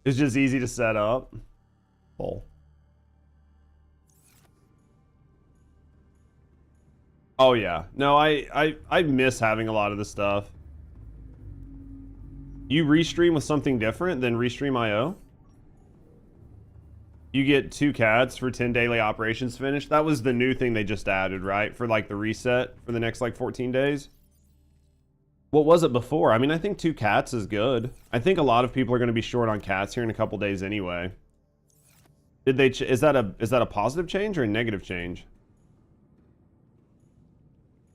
It's just easy to set up. Bull. Oh yeah. No, I miss having a lot of the stuff. You restream with something different than Restream.io? You get 2 cats for 10 daily operations finished. That was the new thing they just added, right? For like the reset for the next like 14 days. What was it before? I mean, I think 2 cats is good. I think a lot of people are going to be short on cats here in a couple days anyway. Did they? Is that a positive change or a negative change?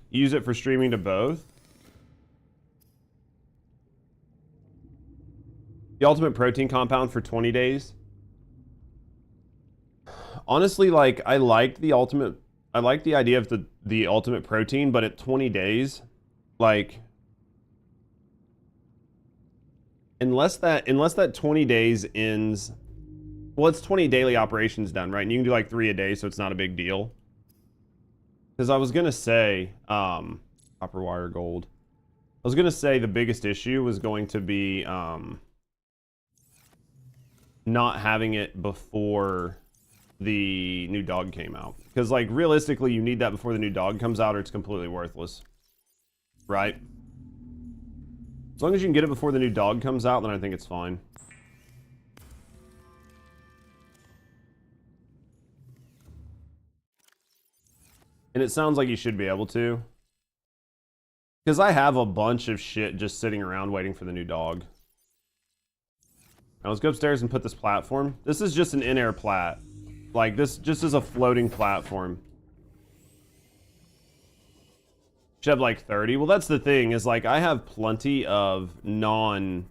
Use it for streaming to both. The ultimate protein compound for 20 days. Honestly, like I like the idea of the ultimate protein, but at 20 days, like unless that 20 days ends, well, it's 20 daily operations done, right? And you can do like 3 a day, so it's not a big deal. Because I was gonna say, copper wire gold. I was gonna say the biggest issue was going to be not having it before the new dog came out, because like realistically you need that before the new dog comes out or it's completely worthless, right? As long as you can get it before the new dog comes out, then I think it's fine. And it sounds like you should be able to, because I have a bunch of shit just sitting around waiting for the new dog. Now let's go upstairs and put this platform. This is just an in-air plat. Like, this just is a floating platform. Should have like 30. Well, that's the thing, is like I have plenty of I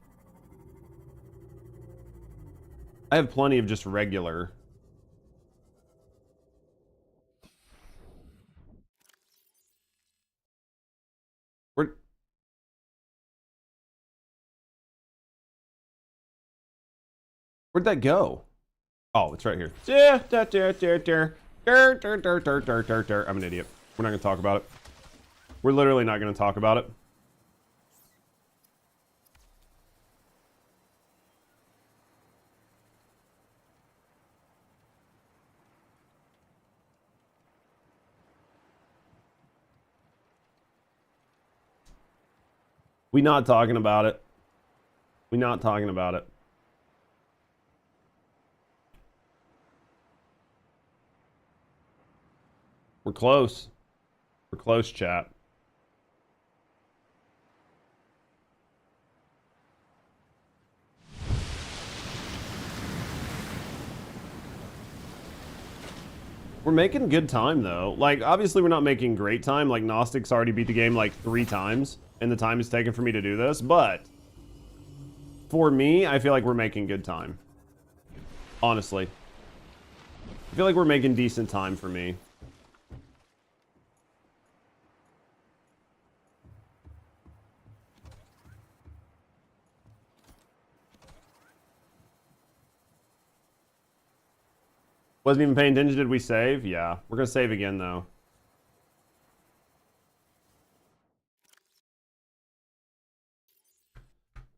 have plenty of just regular. Where'd that go? Oh, it's right here. I'm an idiot. We're not gonna talk about it. We're literally not gonna talk about it. We not talking about it. We not talking about it. We're close. We're close, chat. We're making good time, though. Like, obviously we're not making great time. Like, Gnostic's already beat the game like 3 times, and the time it's taken for me to do this. But for me, I feel like we're making good time. Honestly. I feel like we're making decent time for me. Wasn't even paying attention. Did we save? Yeah. We're going to save again, though.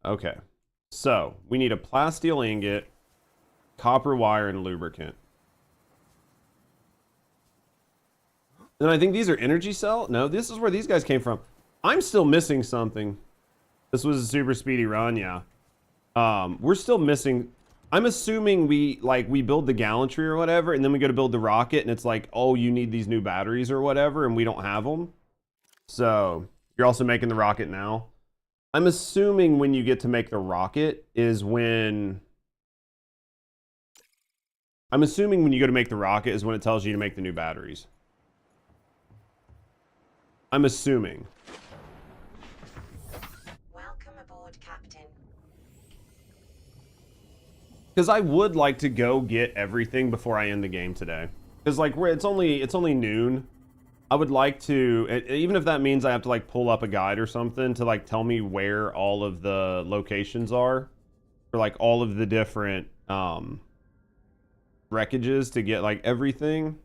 Okay. So, we need a plasteel ingot, copper wire, and lubricant. And I think these are energy cell? No, this is where these guys came from. I'm still missing something. This was a super speedy run, yeah. We're still missing... I'm assuming we build the gallantry or whatever, and then we go to build the rocket, and it's like, oh, you need these new batteries or whatever, and we don't have them. So, you're also making the rocket now. I'm assuming when you get to make the rocket is when... I'm assuming when you go to make the rocket is when it tells you to make the new batteries. I'm assuming. Welcome aboard, Captain. Because I would like to go get everything before I end the game today. Because like it's only noon. I would like to, even if that means I have to like pull up a guide or something to like tell me where all of the locations are, for like all of the different wreckages to get like everything.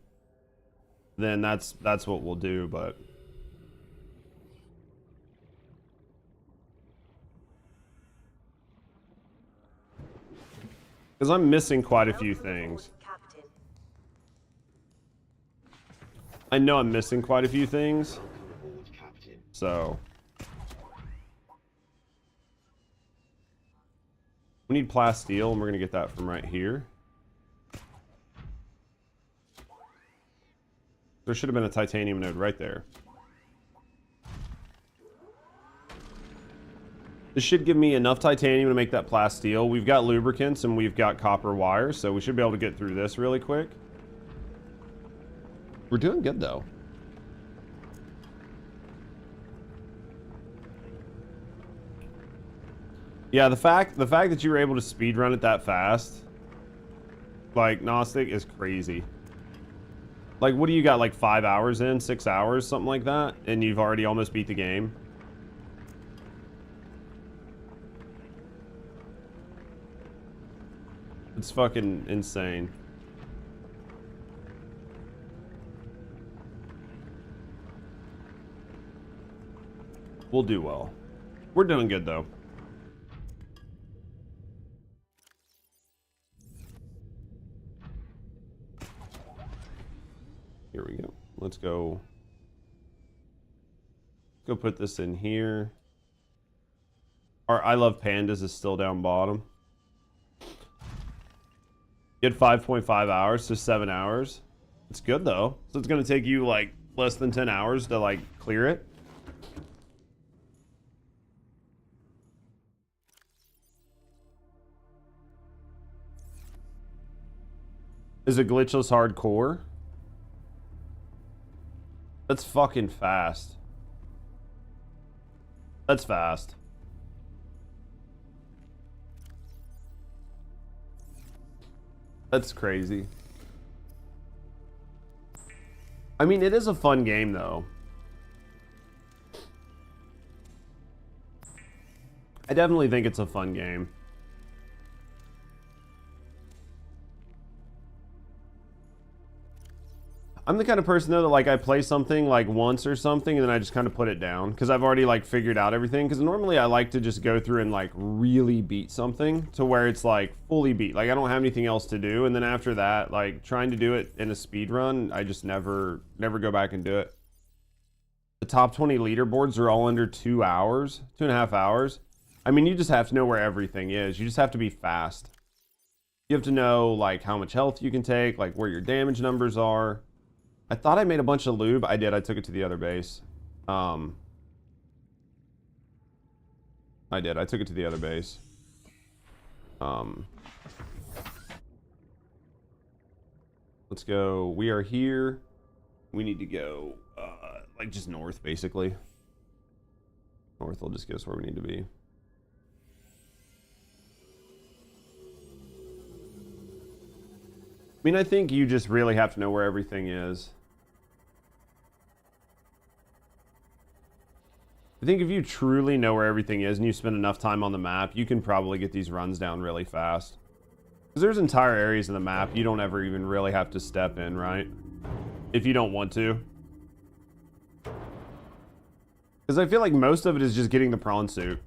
Then that's what we'll do. But because I'm missing quite a few things. I know I'm missing quite a few things. So we need plasteel, and we're gonna get that from right here. There should have been a titanium node right there. This should give me enough titanium to make that plasteel. We've got lubricants and we've got copper wire, so we should be able to get through this really quick. We're doing good though. Yeah, the fact that you were able to speed run it that fast, like Gnostic, is crazy. Like, what do you got, like 5 hours in, 6 hours, something like that, and you've already almost beat the game? It's fucking insane. We'll do well. We're doing good though. Here we go. Let's go. Go put this in here. Our I Love Pandas is still down bottom. You had 5.5 hours, so 7 hours. It's good though. So it's gonna take you like less than 10 hours to like clear it. Is it glitchless hardcore? That's fucking fast. That's fast. That's crazy. I mean, it is a fun game though. I definitely think it's a fun game. I'm the kind of person though that like I play something like once or something and then I just kind of put it down because I've already like figured out everything, because normally I like to just go through and like really beat something to where it's like fully beat, like I don't have anything else to do, and then after that like trying to do it in a speed run, I just never go back and do it. The top 20 leaderboards are all under 2 hours, 2.5 hours. I mean, you just have to know where everything is. You just have to be fast. You have to know like how much health you can take, like where your damage numbers are. I thought I made a bunch of lube. I did. I took it to the other base. I did. I took it to the other base. Let's go. We are here. We need to go, like, just north, basically. North will just get us where we need to be. I mean, I think you just really have to know where everything is. I think if you truly know where everything is and you spend enough time on the map, you can probably get these runs down really fast. Because there's entire areas of the map you don't ever even really have to step in, right? If you don't want to. Because I feel like most of it is just getting the prawn suit.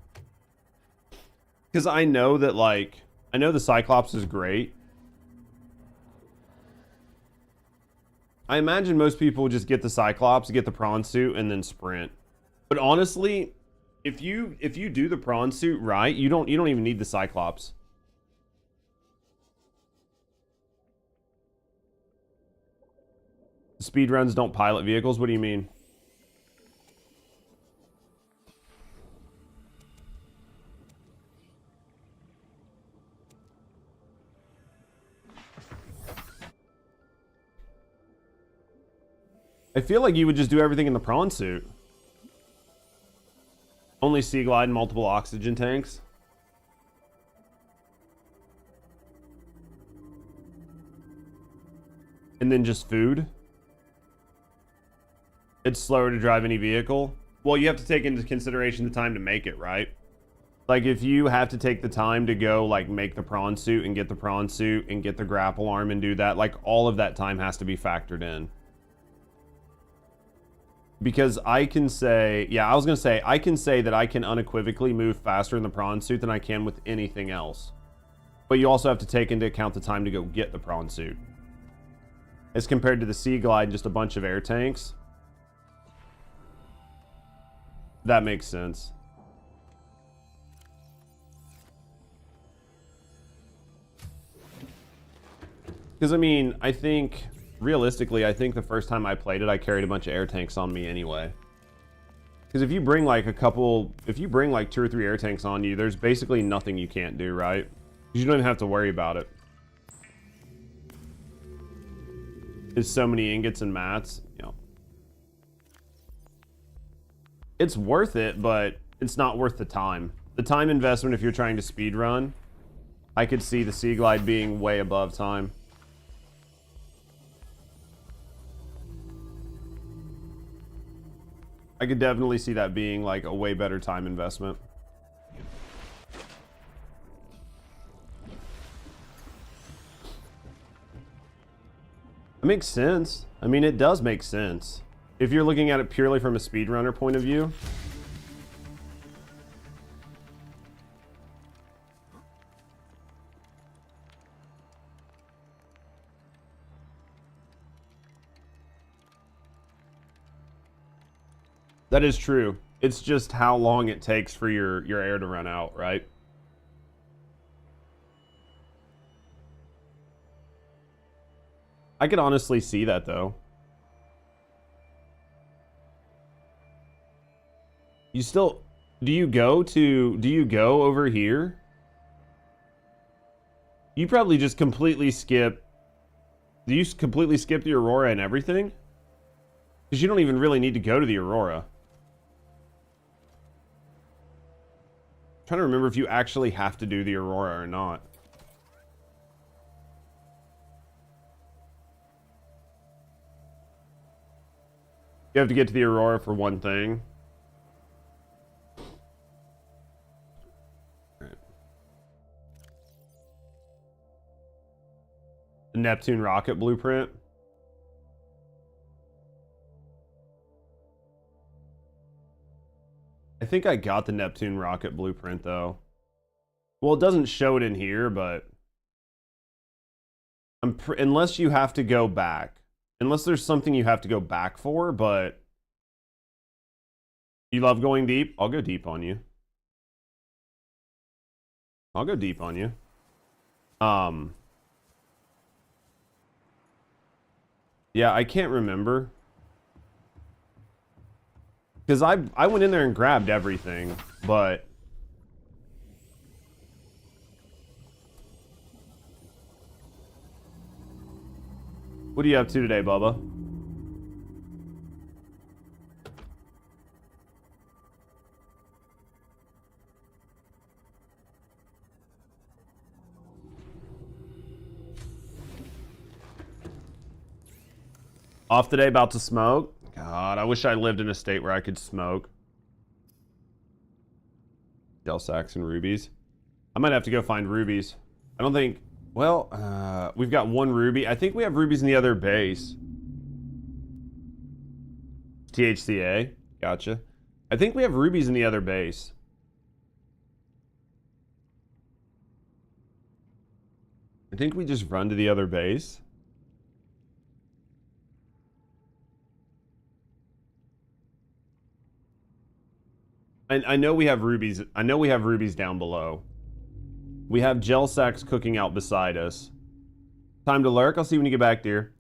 Because I know that, like, I know the Cyclops is great. I imagine most people would just get the Cyclops, get the prawn suit, and then sprint. But honestly, if you do the prawn suit right, you don't even need the Cyclops. Speedruns don't pilot vehicles. What do you mean? I feel like you would just do everything in the prawn suit. Only sea glide and multiple oxygen tanks. And then just food. It's slower to drive any vehicle. Well, you have to take into consideration the time to make it, right? Like, if you have to take the time to go, like, make the prawn suit and get the prawn suit and get the grapple arm and do that, like, all of that time has to be factored in. Because I can say, yeah, I was going to say, I can say that I can unequivocally move faster in the prawn suit than I can with anything else. But you also have to take into account the time to go get the prawn suit. As compared to the Sea Glide, just a bunch of air tanks. That makes sense. Because, I mean, I think realistically, I think the first time I played it, I carried a bunch of air tanks on me anyway. Because if you bring like if you bring like 2 or 3 air tanks on you, there's basically nothing you can't do, right? You don't even have to worry about it. There's so many ingots and mats, you know. It's worth it, but it's not worth the time. The time investment if you're trying to speed run, I could see the Sea Glide being way above time. I could definitely see that being like a way better time investment. It makes sense. I mean, it does make sense. If you're looking at it purely from a speedrunner point of view. That is true. It's just how long it takes for your air to run out, right? I could honestly see that though. You still, do you go over here? You probably just completely skip. Do you completely skip the Aurora and everything? Because you don't even really need to go to the Aurora. I'm trying to remember if you actually have to do the Aurora or not. You have to get to the Aurora for one thing. Right. The Neptune rocket blueprint. I think I got the Neptune rocket blueprint though. Well, it doesn't show it in here, but unless you have to go back. Unless there's something you have to go back for, but you love going deep? I'll go deep on you. I'll go deep on you. Yeah, I can't remember. Because I went in there and grabbed everything, but what are you up to today, Bubba? Off today, about to smoke. God, I wish I lived in a state where I could smoke. Del Sax and rubies. I might have to go find rubies. I don't think... Well, we've got 1 ruby. I think we have rubies in the other base. THCA. Gotcha. I think we have rubies in the other base. I think we just run to the other base. I know we have rubies. I know we have rubies down below. We have gel sacks cooking out beside us. Time to lurk. I'll see you when you get back, dear.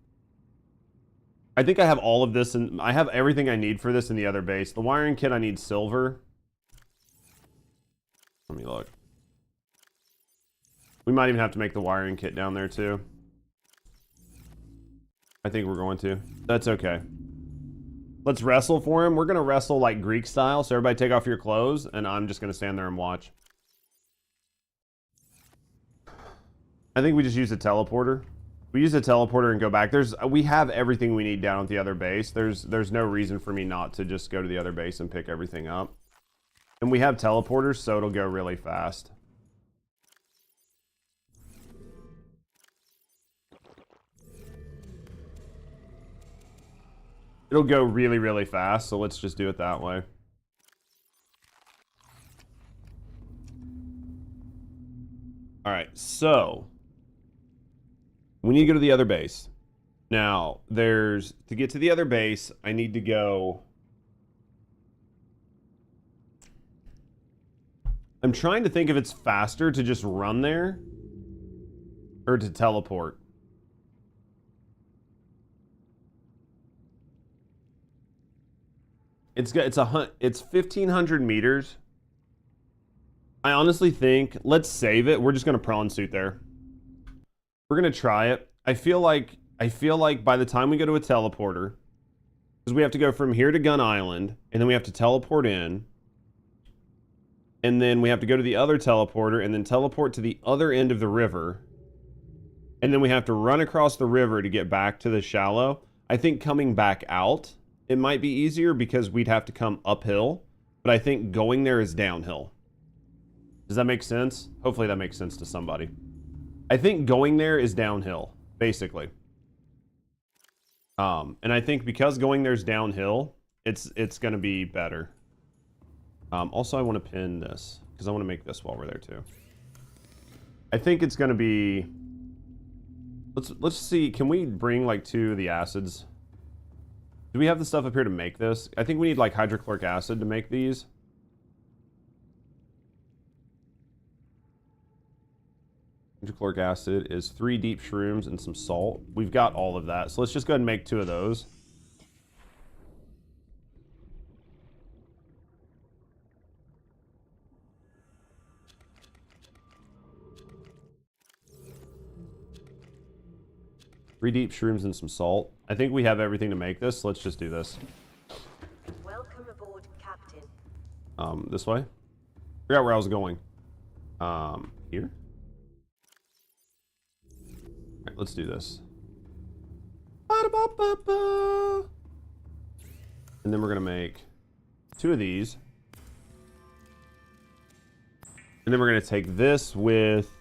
I think I have all of this, and I have everything I need for this in the other base. The wiring kit, I need silver. Let me look. We might even have to make the wiring kit down there too. I think we're going to. That's okay. Let's wrestle for him. We're going to wrestle like Greek style. So everybody take off your clothes, and I'm just going to stand there and watch. I think we just use a teleporter. We use a teleporter and go back. We have everything we need down at the other base. There's no reason for me not to just go to the other base and pick everything up. And we have teleporters, so it'll go really fast. It'll go really, really fast, so let's just do it that way. Alright, so we need to go to the other base. Now, to get to the other base, I need to go... I'm trying to think if it's faster to just run there or to teleport. It's 1,500 meters. I honestly think, let's save it. We're just gonna prawn suit there. We're gonna try it. I feel like by the time we go to a teleporter, because we have to go from here to Gun Island, and then we have to teleport in, and then we have to go to the other teleporter, and then teleport to the other end of the river, and then we have to run across the river to get back to the shallow. I think coming back out, it might be easier because we'd have to come uphill, but I think going there is downhill. Does that make sense? Hopefully that makes sense to somebody. I think going there is downhill, basically. And I think because going there's downhill, it's going to be better. Also, I want to pin this because I want to make this while we're there too. I think it's going to be. Let's see. Can we bring like 2 of the acids? Do we have the stuff up here to make this? I think we need like hydrochloric acid to make these. Hydrochloric acid is 3 deep shrooms and some salt. We've got all of that. So let's just go ahead and make 2 of those. Three deep shrooms and some salt. I think we have everything to make this. So let's just do this. Welcome aboard, Captain. This way? Figure out where I was going. Here? Alright, let's do this. Ba-da-ba-ba-ba. And then we're gonna make 2 of these. And then we're gonna take this with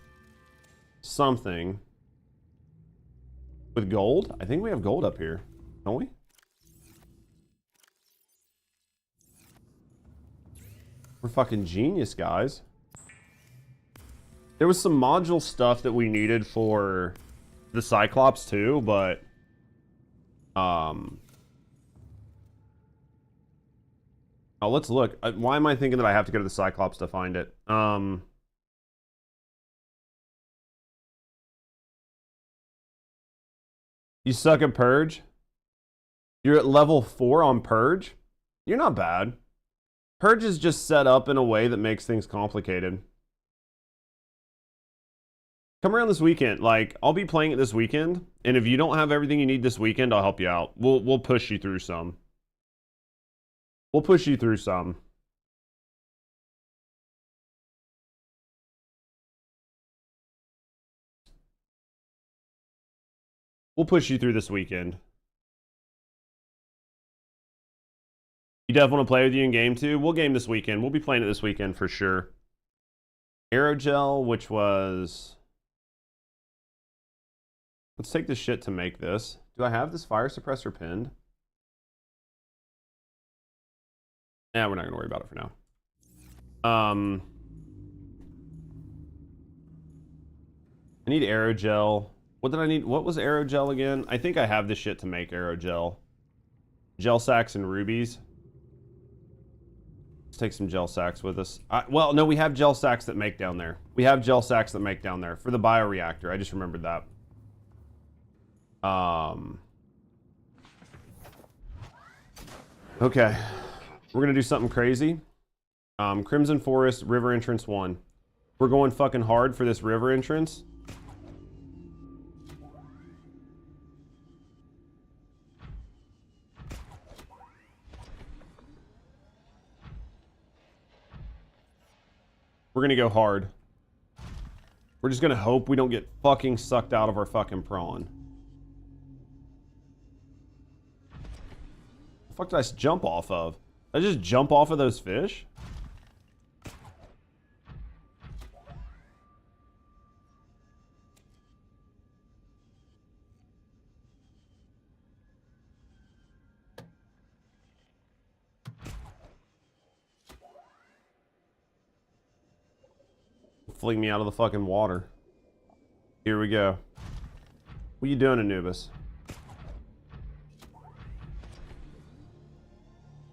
something. With gold? I think we have gold up here, don't we? We're fucking genius, guys. There was some module stuff that we needed for the Cyclops too, but oh, let's look. Why am I thinking that I have to go to the Cyclops to find it? You suck at Purge? You're at level 4 on Purge? You're not bad. Purge is just set up in a way that makes things complicated. Come around this weekend. Like, I'll be playing it this weekend, and if you don't have everything you need this weekend, I'll help you out. We'll push you through some. We'll push you through some. We'll push you through this weekend. You definitely want to play with you in game too? We'll game this weekend. We'll be playing it this weekend for sure. Aerogel, which was... Let's take this shit to make this. Do I have this fire suppressor pinned? Nah, we're not going to worry about it for now. I need aerogel. What did I need? What was aerogel again? I think I have this shit to make aerogel. Gel sacks and rubies. Let's take some gel sacks with us. Well, no, we have gel sacks that make down there. We have gel sacks that make down there for the bioreactor. I just remembered that. Okay. We're going to do something crazy. Crimson Forest, river entrance 1. We're going fucking hard for this river entrance. We're gonna go hard. We're just gonna hope we don't get fucking sucked out of our fucking prawn. The fuck did I jump off of? Did I just jump off of those fish? Fling me out of the fucking water. Here we go. What are you doing, Anubis?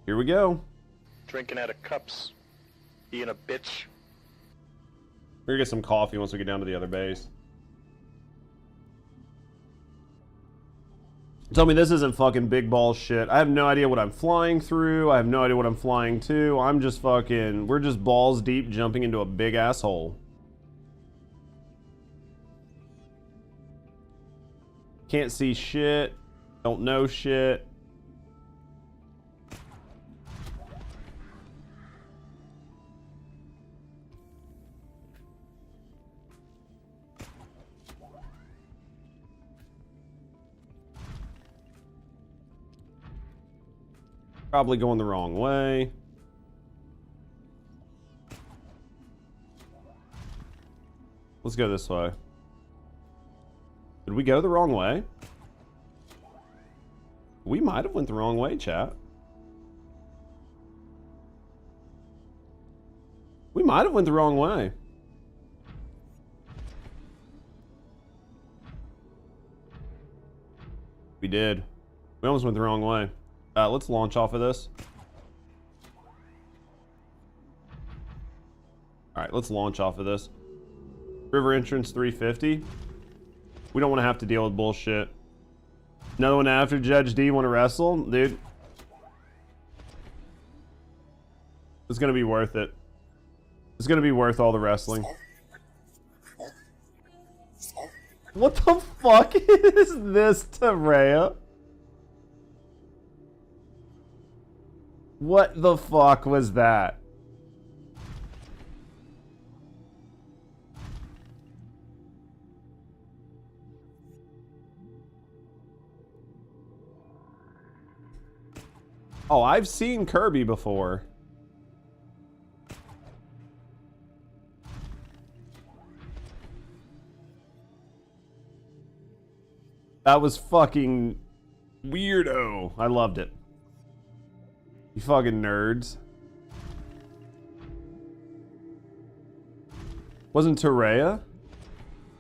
Here we go. Drinking out of cups. Being a bitch. We're gonna get some coffee once we get down to the other base. Tell me this isn't fucking big ball shit. I have no idea what I'm flying through. I have no idea what I'm flying to. I'm just fucking... We're just balls deep jumping into a big asshole. Can't see shit. Don't know shit. Probably going the wrong way. Let's go this way. Did we go the wrong way? We might have went the wrong way, chat. We might have went the wrong way. We did. We almost went the wrong way. Let's launch off of this. Alright, let's launch off of this. River entrance 350. We don't want to have to deal with bullshit. Another one after Judge D. Want to wrestle? Dude. It's going to be worth it. It's going to be worth all the wrestling. What the fuck is this, Terrea? What the fuck was that? Oh, I've seen Kirby before. That was fucking weirdo. I loved it. You fucking nerds. Wasn't Terrea?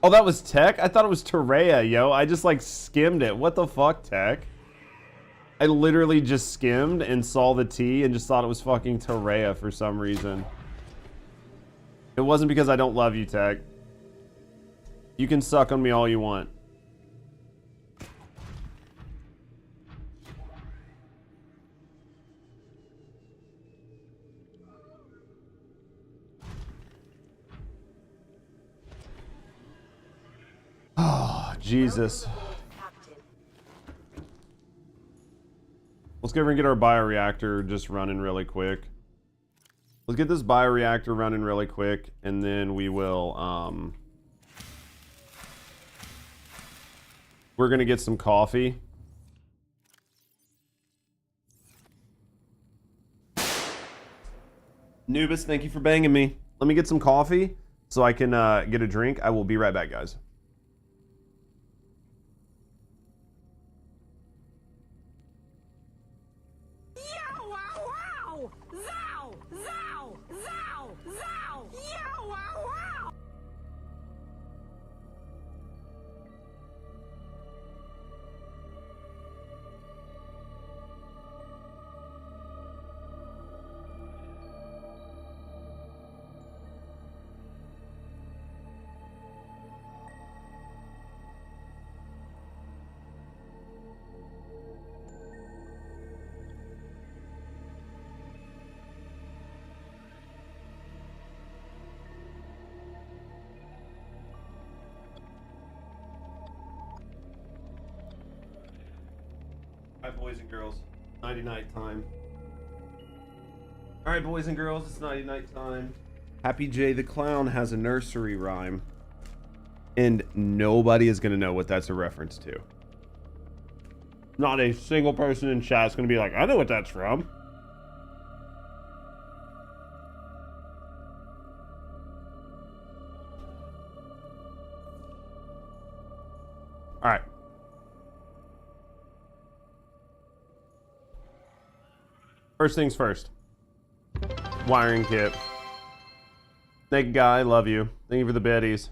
Oh, that was Tech? I thought it was Terrea, yo. I just like skimmed it. What the fuck, Tech? I literally just skimmed and saw the T and just thought it was fucking Terrea for some reason. It wasn't because I don't love you, Tech. You can suck on me all you want. Oh, Jesus. Let's go over and get our bioreactor just running really quick. Let's get this bioreactor running really quick, and then we will, we're gonna get some coffee. Nubis, thank you for banging me. Let me get some coffee so I can get a drink. I will be right back, guys. Alright, boys and girls, nighty night time. Alright, boys and girls, it's nighty night time. Happy J the Clown has a nursery rhyme, and nobody is gonna know what that's a reference to. Not a single person in chat is gonna be like, I know what that's from. Alright. First things first. Wiring kit. Snake guy, love you. Thank you for the biddies.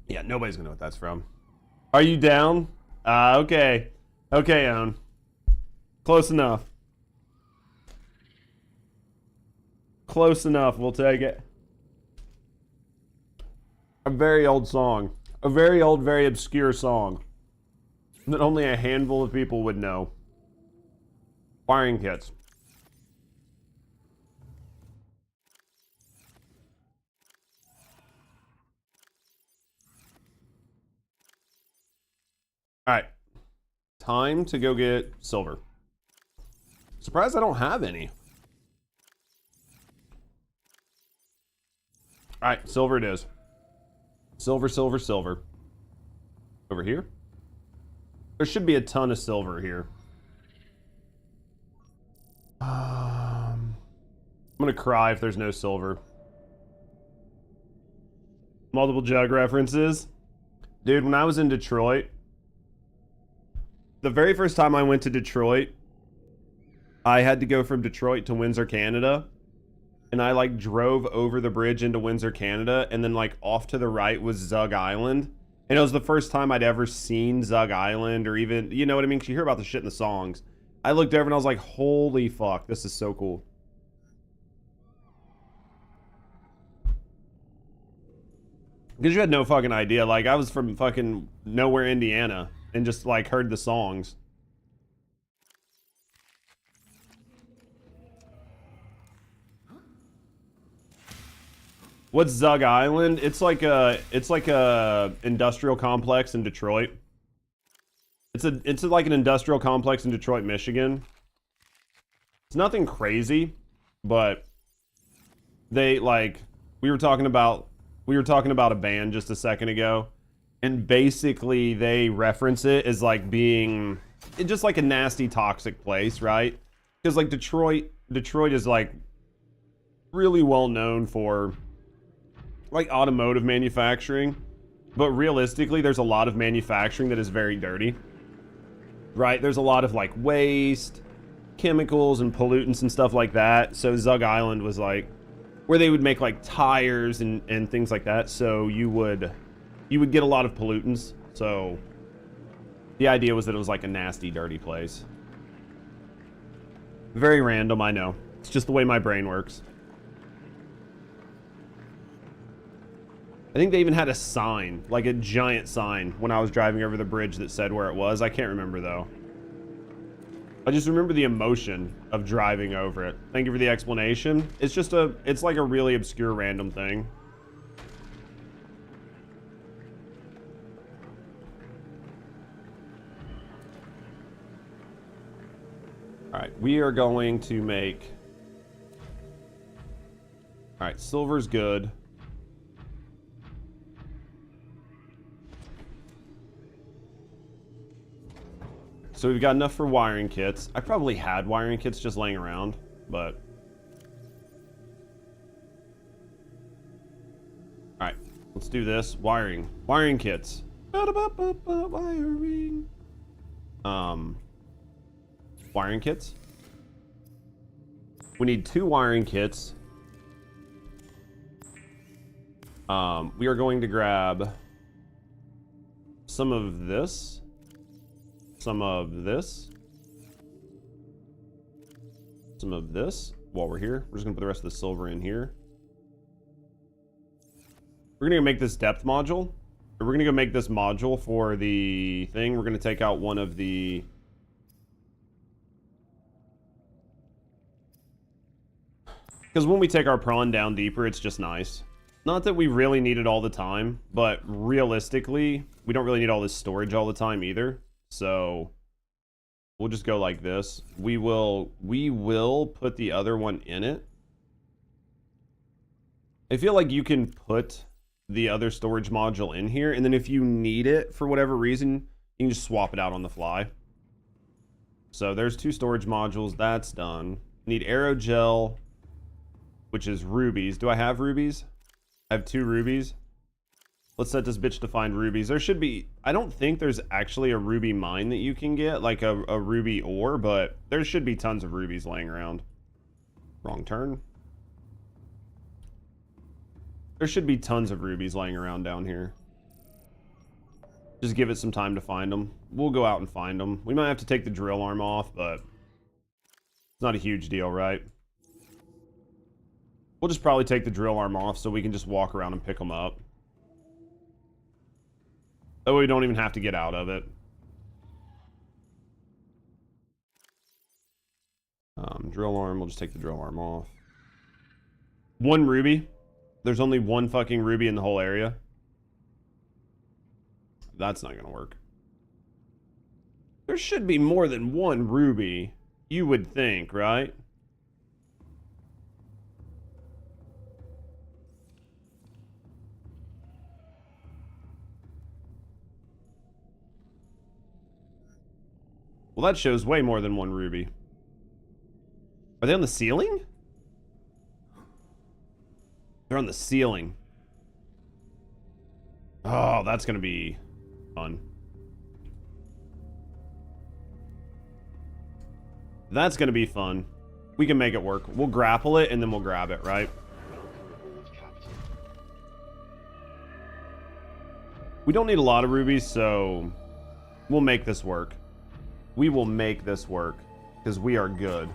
Yeah, nobody's gonna know what that's from. Are you down? Okay. Okay, Owen. Close enough. Close enough, we'll take it. A very old song. A very old, very obscure song that only a handful of people would know. Wiring kits. Alright. Time to go get silver. Surprised I don't have any. Alright, silver it is. Silver, silver, silver. Over here? There should be a ton of silver here. I'm gonna cry if there's no silver. Multiple jug references. Dude, when I was in Detroit, the very first time I went to Detroit, I had to go from Detroit to Windsor, Canada. And I like drove over the bridge into Windsor, Canada, and then like off to the right was Zug Island. And it was the first time I'd ever seen Zug Island, or even, you know what I mean? 'Cause you hear about the shit in the songs. I looked over and I was like, holy fuck, this is so cool. Because you had no fucking idea. Like, I was from fucking nowhere, Indiana, and just like heard the songs. What's Zug Island? It's like a industrial complex in Detroit. It's like an industrial complex in Detroit, Michigan. It's nothing crazy, but they like we were talking about a band just a second ago, and basically they reference it as like being just like a nasty, toxic place, right? Because like Detroit is like really well known for like automotive manufacturing, but realistically there's a lot of manufacturing that is very dirty, right? There's a lot of like waste, chemicals and pollutants and stuff like that. So Zug Island was like where they would make like tires and things like that. So you would get a lot of pollutants. So the idea was that it was like a nasty, dirty place. Very random, I know. It's just the way my brain works. I think they even had a sign, like a giant sign, when I was driving over the bridge that said where it was. I can't remember, though. I just remember the emotion of driving over it. Thank you for the explanation. It's just it's like a really obscure random thing. Alright, we are going to make... Alright, silver's good. So we've got enough for wiring kits. I probably had wiring kits just laying around, but... Alright, let's do this. Wiring. Wiring kits. Wiring. Wiring kits. We need 2 wiring kits. We are going to grab some of this. Some of this. Some of this. While we're here, we're just gonna put the rest of the silver in here. We're gonna make this depth module. We're gonna go make this module for the thing. We're gonna take out one of the... Because when we take our prawn down deeper, it's just nice. Not that we really need it all the time, but realistically, we don't really need all this storage all the time either. So we'll just go like this. We will put the other one in it. I feel like you can put the other storage module in here, and then if you need it for whatever reason, you can just swap it out on the fly. So there's 2 storage modules. That's done. Need aerogel, which is rubies. Do I have rubies? I have 2 rubies. Let's set this bitch to find rubies. There should be... I don't think there's actually a ruby mine that you can get, like a ruby ore, but there should be tons of rubies laying around. Wrong turn. There should be tons of rubies laying around down here. Just give it some time to find them. We'll go out and find them. We might have to take the drill arm off, but it's not a huge deal, right? We'll just probably take the drill arm off so we can just walk around and pick them up. That way we don't even have to get out of it. Drill arm, we'll just take the drill arm off. 1 ruby. There's only 1 fucking ruby in the whole area. That's not gonna work. There should be more than 1 ruby, you would think, right? Well, that shows way more than 1 ruby. Are they on the ceiling? They're on the ceiling. Oh, that's gonna be fun. That's gonna be fun. We can make it work. We'll grapple it and then we'll grab it, right? We don't need a lot of rubies, so we'll make this work. We will make this work because we are good.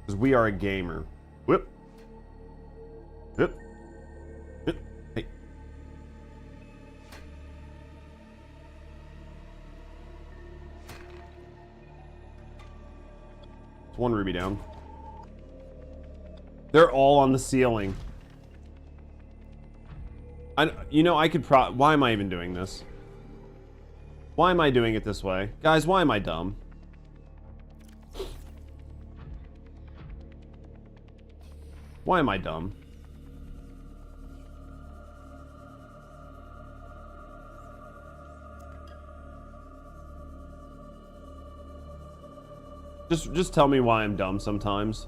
Because we are a gamer. Whoop. Whoop. Whoop. Hey. It's 1 ruby down. They're all on the ceiling. I could why am I even doing this? Why am I doing it this way? Guys, why am I dumb? Why am I dumb? Just tell me why I'm dumb sometimes.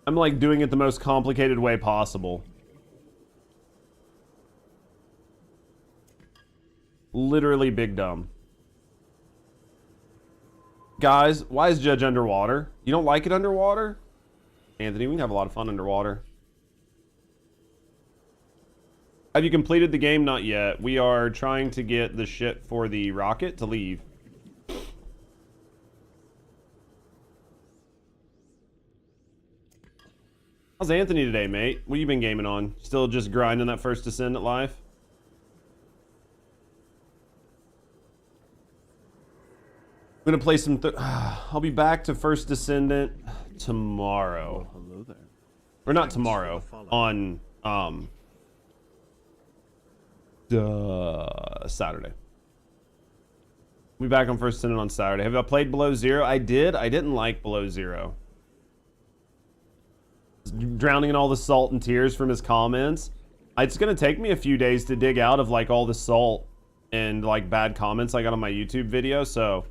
I'm like doing it the most complicated way possible. Literally big dumb. Guys, why is Judge underwater? You don't like it underwater? Anthony, we can have a lot of fun underwater. Have you completed the game? Not yet. We are trying to get the shit for the rocket to leave. How's Anthony today, mate? What have you been gaming on? Still just grinding that first Descendant life? I'm gonna play some. I'll be back to First Descendant tomorrow. Oh, hello there. Or not tomorrow. On Saturday. We'll be back on First Descendant on Saturday. Have I played Below Zero? I did. I didn't like Below Zero. Drowning in all the salt and tears from his comments. It's gonna take me a few days to dig out of like all the salt and like bad comments I got on my YouTube video, so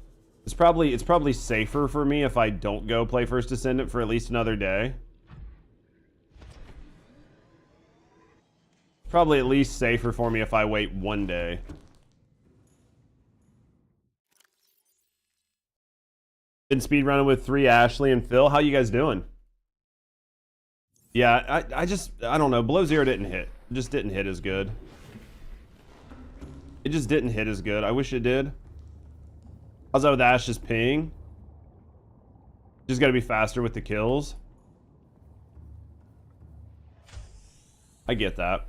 it's probably safer for me if I don't go play First Descendant for at least another day. Probably at least safer for me if I wait 1 day. Been speedrunning with 3 Ashley and Phil. How you guys doing? Yeah, I don't know. Below Zero didn't hit. It just didn't hit as good. It just didn't hit as good. I wish it did. How's that with Ash's ping? Just gotta be faster with the kills. I get that.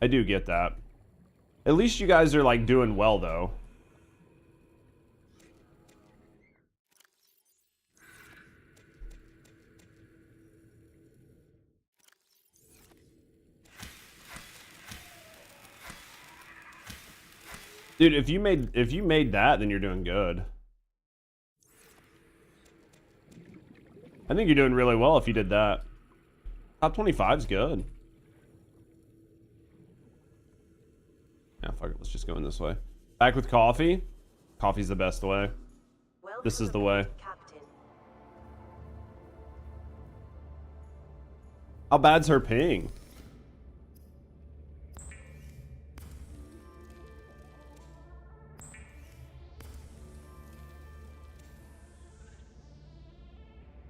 I do get that. At least you guys are like doing well though. Dude, if you made that, then you're doing good. I think you're doing really well if you did that. Top 25 is good. Yeah, fuck it. Let's just go in this way. Back with coffee. Coffee's the best way. This is the way. How bad's her ping?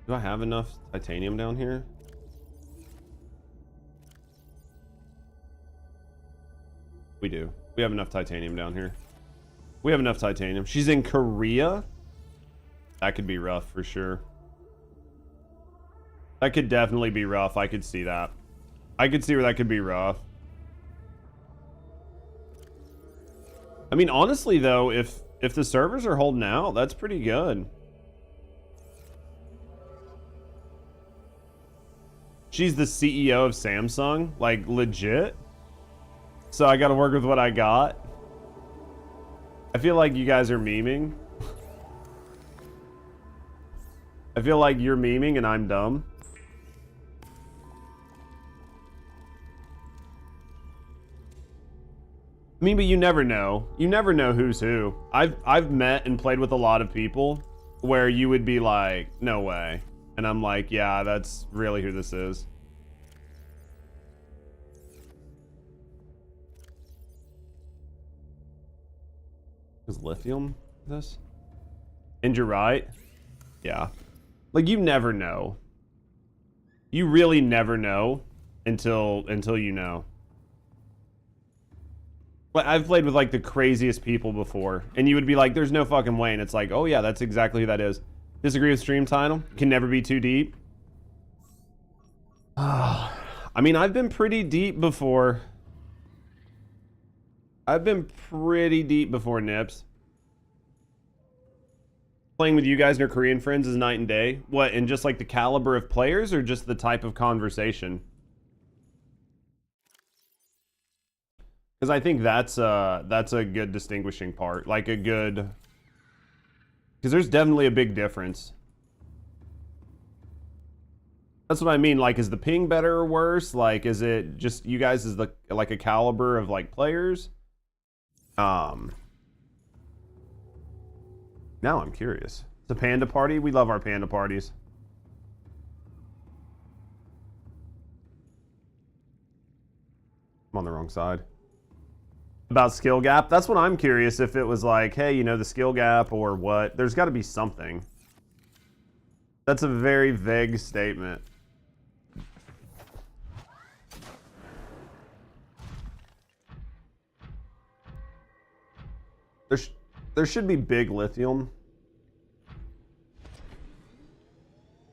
Do I have enough titanium down here? We do. We have enough titanium down here. We have enough titanium. She's in Korea? That could be rough for sure. That could definitely be rough. I could see that. I could see where that could be rough. I mean, honestly though, if the servers are holding out, that's pretty good. She's the CEO of Samsung, like legit. So I gotta work with what I got. I feel like you guys are memeing. I feel like you're memeing and I'm dumb. I mean, but you never know. You never know who's who. I've met and played with a lot of people where you would be like, no way. And I'm like, yeah, that's really who this is. Is lithium this? And you're right. Yeah. Like, you never know. You really never know until you know. But I've played with like the craziest people before, and you would be like, there's no fucking way, and it's like, oh yeah, that's exactly who that is. Disagree with stream title? Can never be too deep. I mean, I've been pretty deep before. I've been pretty deep before, Nips. Playing with you guys and your Korean friends is night and day. What, in just like the caliber of players or just the type of conversation? Because I think that's a good distinguishing part. Like a good... Because there's definitely a big difference. That's what I mean. Like, is the ping better or worse? Like, is it just you guys is like a caliber of like players? Now I'm curious. It's a panda party. We love our panda parties. I'm on the wrong side. About skill gap. That's what I'm curious if it was like, hey, you know, the skill gap or what. There's got to be something. That's a very vague statement. There should be big lithium.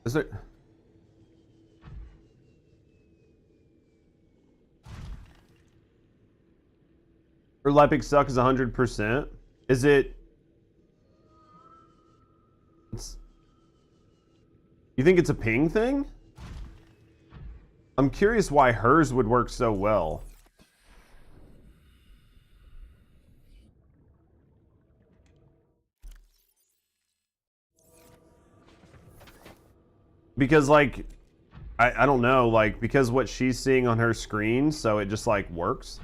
Is there? Or Lepic suck is 100%. Is it? You think it's a ping thing? I'm curious why hers would work so well. Because like, I don't know, like, because what she's seeing on her screen, so it just like works.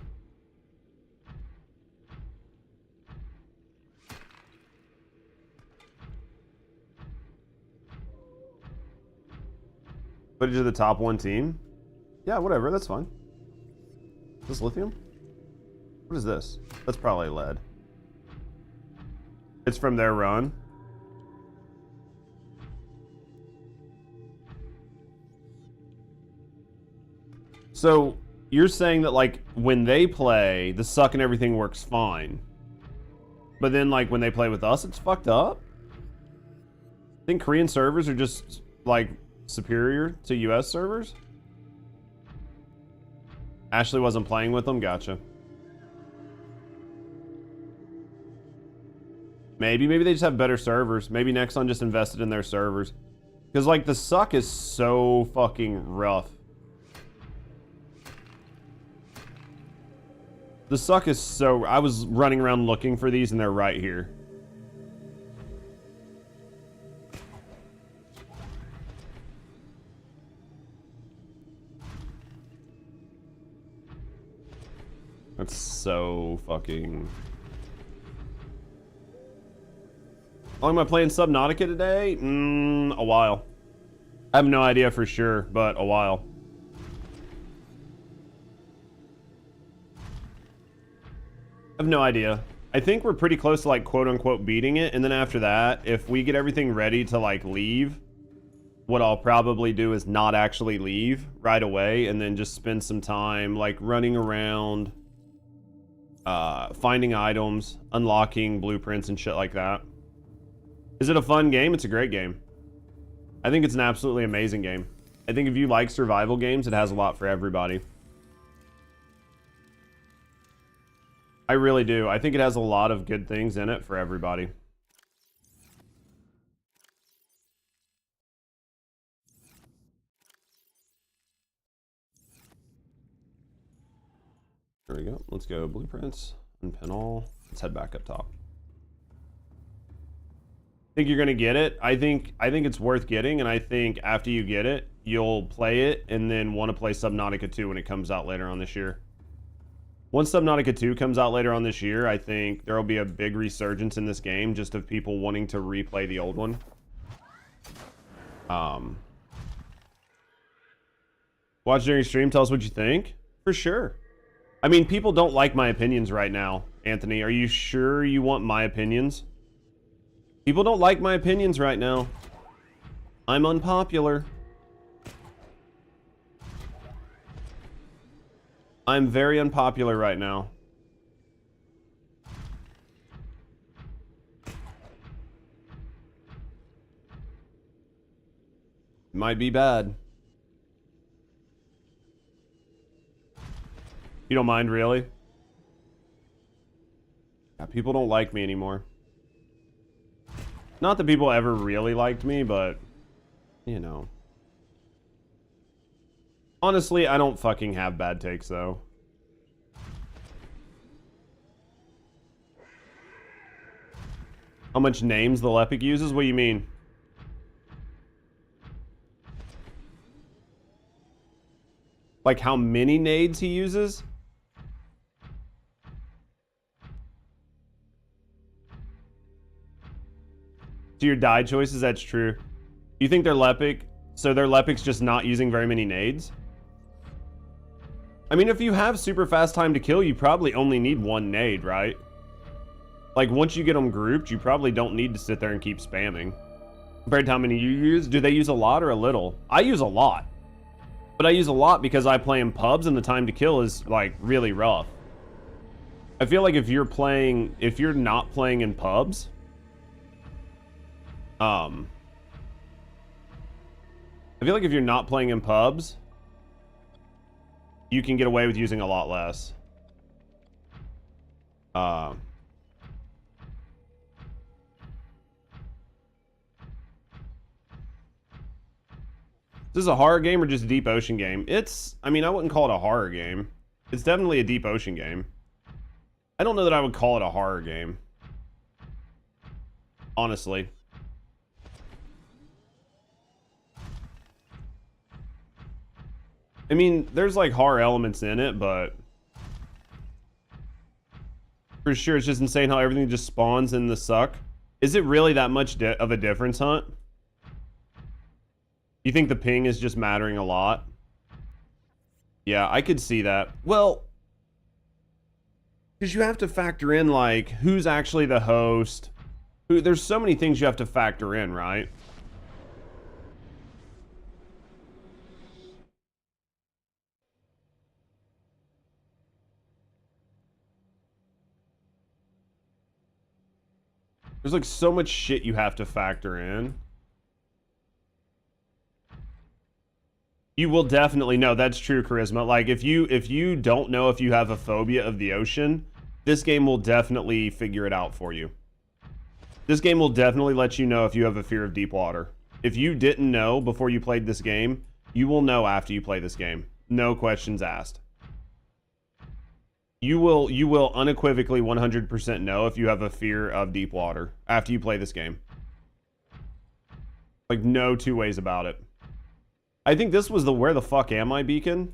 Footage of the top one team? Yeah, whatever, that's fine. Is this lithium? What is this? That's probably lead. It's from their run. So, you're saying that, like, when they play, the suck and everything works fine. But then, like, when they play with us, it's fucked up? I think Korean servers are just, like, superior to US servers? Ashley wasn't playing with them? Gotcha. Maybe they just have better servers. Maybe Nexon just invested in their servers. Because, like, the suck is so fucking rough. The suck is so... I was running around looking for these and they're right here. That's so fucking... How long am I playing Subnautica today? A while. I have no idea for sure, but a while. I have no idea. I think we're pretty close to like quote-unquote beating it, and then after that, if we get everything ready to like leave, what I'll probably do is not actually leave right away, and then just spend some time like running around, finding items, unlocking blueprints and shit like that. Is it a fun game? It's a great game. I think it's an absolutely amazing game. I think if you like survival games, it has a lot for everybody. I really do. I think it has a lot of good things in it for everybody. There we go. Let's go blueprints, unpin all. Let's head back up top. Think you're gonna get it? I think it's worth getting, and I think after you get it, you'll play it and then want to play Subnautica 2 when it comes out later on this year. Once Subnautica 2 comes out later on this year, I think there will be a big resurgence in this game just of people wanting to replay the old one. Watch during stream, tell us what you think. For sure. I mean, people don't like my opinions right now. Anthony, are you sure you want my opinions? People don't like my opinions right now. I'm unpopular. I'm very unpopular right now. Might be bad. You don't mind, really? Yeah, people don't like me anymore. Not that people ever really liked me, but, you know. Honestly, I don't fucking have bad takes, though. How much names the Lepic uses? What do you mean? Like how many nades he uses? To your die choices, that's true. You think they're Lepic, so their Lepic's just not using very many nades? I mean, if you have super fast time to kill, you probably only need one nade, right? Like, once you get them grouped, you probably don't need to sit there and keep spamming. Compared to how many you use, do they use a lot or a little? I use a lot. But I use a lot because I play in pubs and the time to kill is, like, really rough. I feel like if you're not playing in pubs, I feel like if you're not playing in pubs, you can get away with using a lot less. This is a horror game or just a deep ocean game? I mean, I wouldn't call it a horror game. It's definitely a deep ocean game. I don't know that I would call it a horror game. Honestly. I mean, there's like horror elements in it, but for sure it's just insane how everything just spawns in the suck. Is it really that much of a difference, Hunt? You think the ping is just mattering a lot? Yeah, I could see that. Well, because you have to factor in like who's actually the host. There's so many things you have to factor in, right? There's like so much shit you have to factor in. You will definitely know. That's true, Charisma. Like if you don't know if you have a phobia of the ocean, this game will definitely figure it out for you. This game will definitely let you know if you have a fear of deep water. If you didn't know before you played this game, you will know after you play this game. No questions asked. You will unequivocally 100% know if you have a fear of deep water after you play this game. Like, no two ways about it. I think this was the where the fuck am I beacon?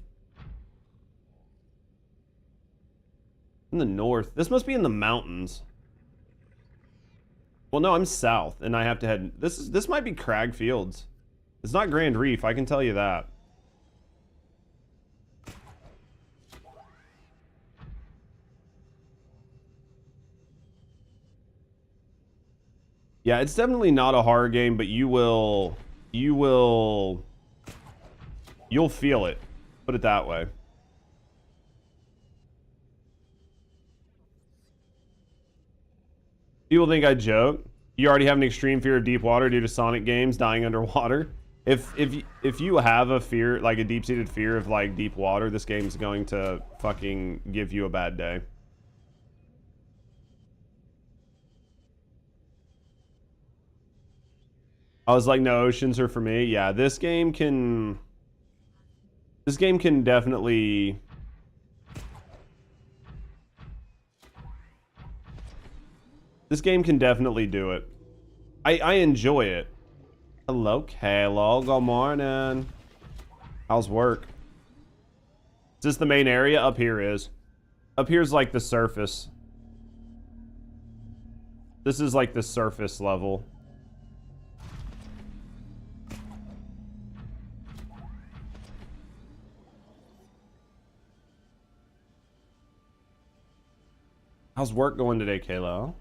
In the north. This must be in the mountains. Well, no, I'm south, and I have to head... This might be Crag Fields. It's not Grand Reef, I can tell you that. Yeah, it's definitely not a horror game, but you'll feel it. Put it that way. People think I joke. You already have an extreme fear of deep water due to Sonic games dying underwater. If you have a fear, like a deep-seated fear of like deep water, this game's going to fucking give you a bad day. I was like, no, oceans are for me. Yeah, this game can definitely do it. I enjoy it. Hello, Kayla. Good morning. How's work? Is this the main area? Up here is. Up here's like the surface. This is like the surface level. How's work going today, Kayla?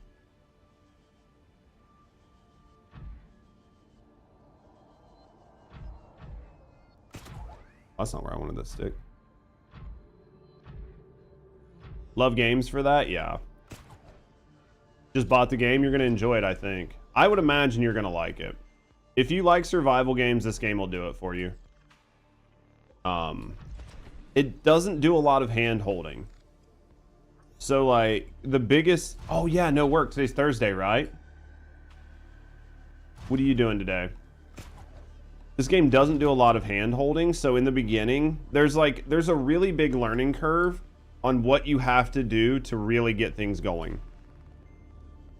That's not where I wanted to stick. Love games for that? Yeah. Just bought the game, you're going to enjoy it, I think. I would imagine you're going to like it. If you like survival games, this game will do it for you. It doesn't do a lot of hand holding. So like the biggest, oh yeah, no work. Today's Thursday, right? What are you doing today? This game doesn't do a lot of hand holding. So in the beginning, there's a really big learning curve on what you have to do to really get things going.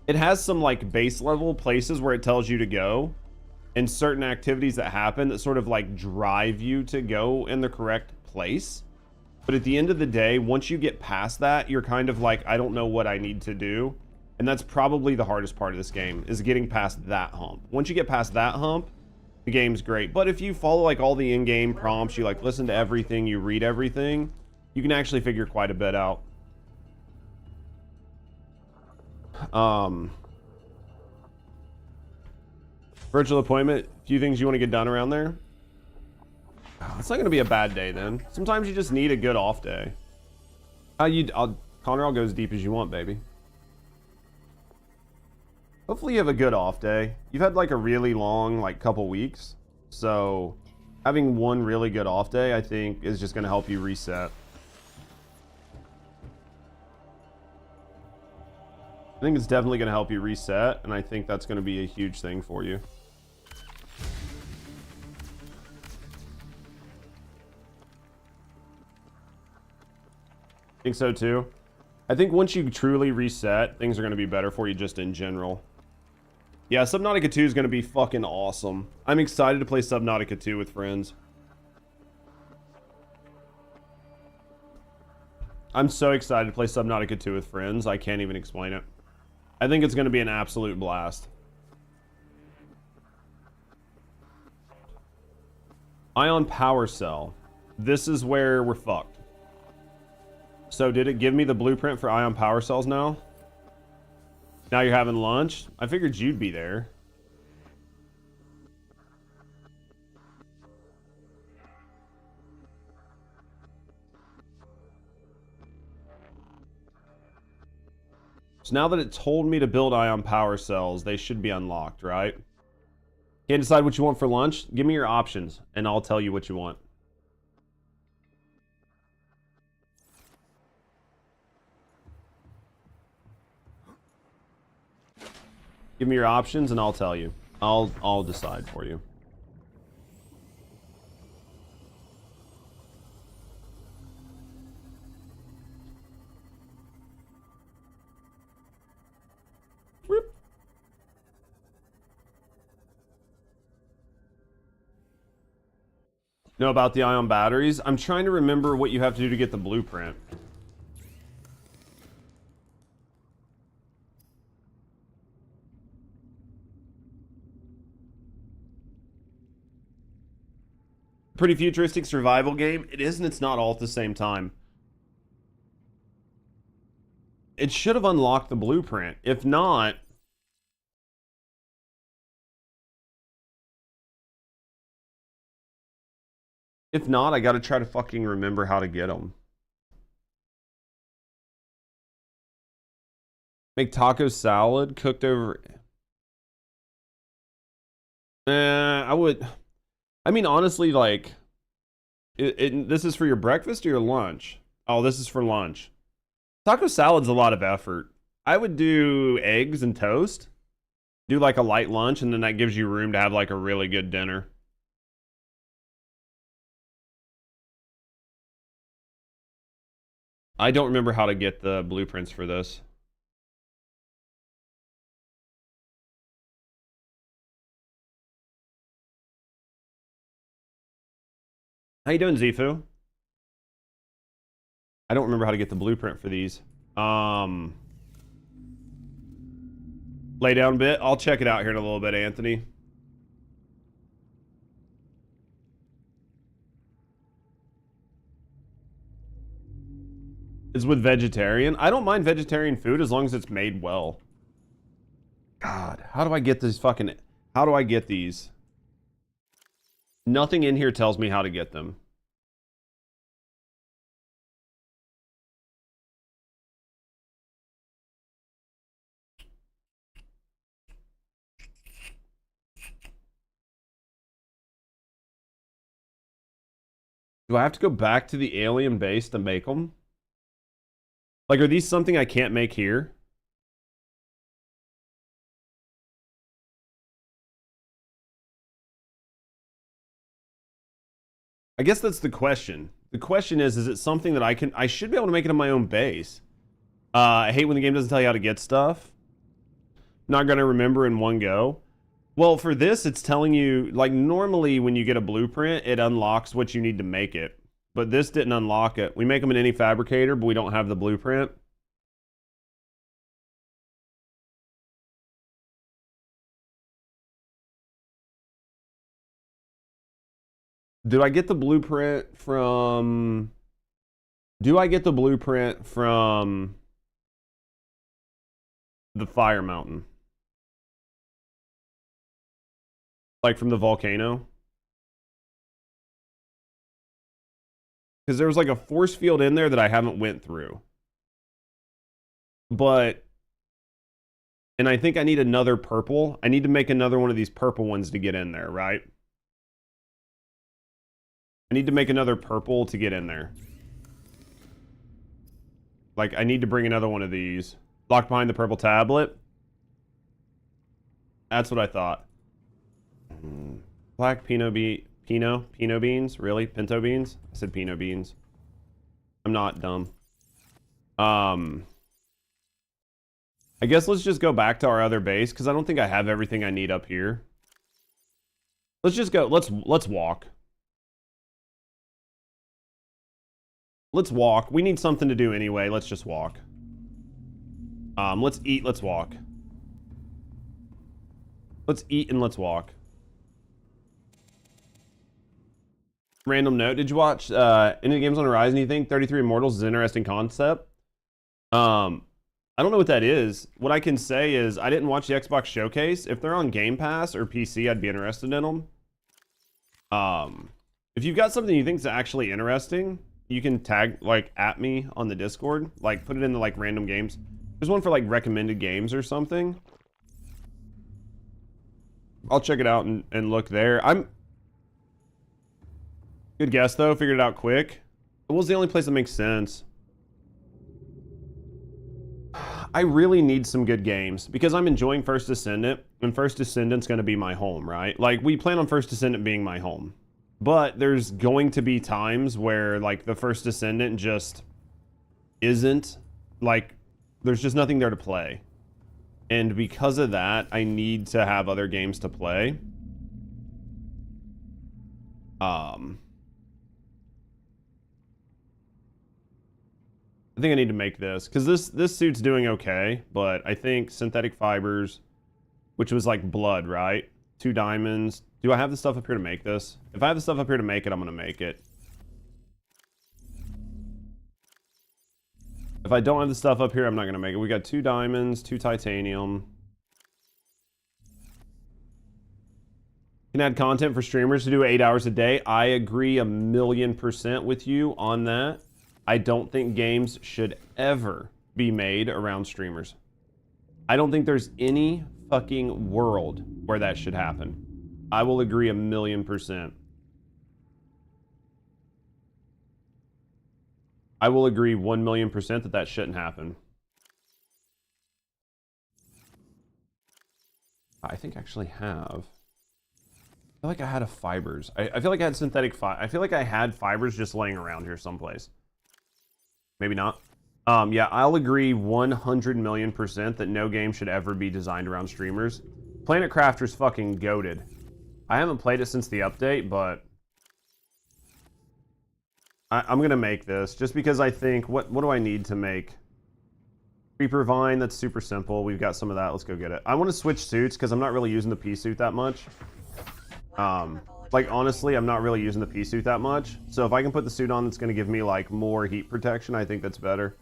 It has some like base level places where it tells you to go and certain activities that happen that sort of like drive you to go in the correct place. But at the end of the day, once you get past that, you're kind of like, I don't know what I need to do. And that's probably the hardest part of this game, is getting past that hump. Once you get past that hump, the game's great. But if you follow like all the in-game prompts, you like listen to everything, you read everything, you can actually figure quite a bit out. Virtual appointment, a few things you want to get done around there. It's not going to be a bad day then. Sometimes you just need a good off day. Connor, I'll go as deep as you want, baby. Hopefully you have a good off day. You've had like a really long like couple weeks. So having one really good off day, I think, is just going to help you reset. I think it's definitely going to help you reset, and I think that's going to be a huge thing for you. I think so too. I think once you truly reset, things are going to be better for you just in general. Yeah, Subnautica 2 is going to be fucking awesome. I'm excited to play Subnautica 2 with friends. I'm so excited to play Subnautica 2 with friends. I can't even explain it. I think it's going to be an absolute blast. Ion power cell. This is where we're fucked. So did it give me the blueprint for ion power cells now? Now you're having lunch? I figured you'd be there. So now that it told me to build ion power cells, they should be unlocked, right? Can't decide what you want for lunch? Give me your options, and I'll tell you what you want. Give me your options and I'll tell you. I'll decide for you. Whoop. Know about the ion batteries? I'm trying to remember what you have to do to get the blueprint. Pretty futuristic survival game. It is and it's not all at the same time. It should have unlocked the blueprint. If not... I gotta try to fucking remember how to get them. Make taco salad cooked over... I would... I mean, honestly, like, this is for your breakfast or your lunch? Oh, this is for lunch. Taco salad's a lot of effort. I would do eggs and toast. Do like a light lunch, and then that gives you room to have like a really good dinner. I don't remember how to get the blueprints for this. How you doing, Zifu? I don't remember how to get the blueprint for these. Lay down a bit. I'll check it out here in a little bit, Anthony. Is with vegetarian. I don't mind vegetarian food as long as it's made well. God, how do I get this fucking... How do I get these? Nothing in here tells me how to get them. Do I have to go back to the alien base to make them? Like, are these something I can't make here? I guess that's the question. The question is it something that I should be able to make it in my own base? I hate when the game doesn't tell you how to get stuff. Not gonna remember in one go. Well, for this, it's telling you, like, normally when you get a blueprint, it unlocks what you need to make it. But this didn't unlock it. We make them in any fabricator, but we don't have the blueprint. Do I get the blueprint from... Do I get the blueprint from the fire mountain? Like from the volcano? Because there was like a force field in there that I haven't went through. But... And I think I need another purple. I need to make another one of these purple ones to get in there, right? I need to make another purple to get in there. Like, I need to bring another one of these. Locked behind the purple tablet. That's what I thought. Black Pinot beans? Really? Pinto beans? I said Pinot beans. I'm not dumb. I guess let's just go back to our other base, because I don't think I have everything I need up here. Let's just go. Let's walk. Let's walk. We need something to do anyway. Let's just walk. Let's eat. Let's walk. Let's eat and let's walk. Random note. Did you watch any of the games on Horizon, you think? 33 Immortals is an interesting concept. I don't know what that is. What I can say is I didn't watch the Xbox showcase. If they're on Game Pass or PC, I'd be interested in them. If you've got something you think is actually interesting, you can tag, like, at me on the Discord. Like, put it in the, like, random games. There's one for, like, recommended games or something. I'll check it out and look there. Good guess, though. Figured it out quick. It was the only place that makes sense. I really need some good games because I'm enjoying First Descendant, and First Descendant's going to be my home, right? Like, we plan on First Descendant being my home. But there's going to be times where, like, the First Descendant just isn't. Like, there's just nothing there to play. And because of that, I need to have other games to play. I think I need to make this, because this suit's doing okay, but I think synthetic fibers, which was like blood, right? 2 diamonds. Do I have the stuff up here to make this? If I have the stuff up here to make it, I'm gonna make it. If I don't have the stuff up here, I'm not gonna make it. We got 2 diamonds, 2 titanium. Can add content for streamers to do 8 hours a day. I agree 1,000,000% with you on that. I don't think games should ever be made around streamers. I don't think there's any fucking world where that should happen. I will agree 1,000,000%. I will agree 1,000,000% that that shouldn't happen. I think I actually have. I feel like I had a fibers. I feel like I had synthetic I feel like I had fibers just laying around here someplace. Maybe not. Yeah, I'll agree 100,000,000% that no game should ever be designed around streamers. Planet Crafter's fucking goated. I haven't played it since the update, but I'm gonna make this just because I think what do I need to make? Creeper Vine, that's super simple. We've got some of that. Let's go get it. I want to switch suits because I'm not really using the pea suit that much. Like honestly, I'm not really using the pea suit that much. So if I can put the suit on that's gonna give me like more heat protection, I think that's better.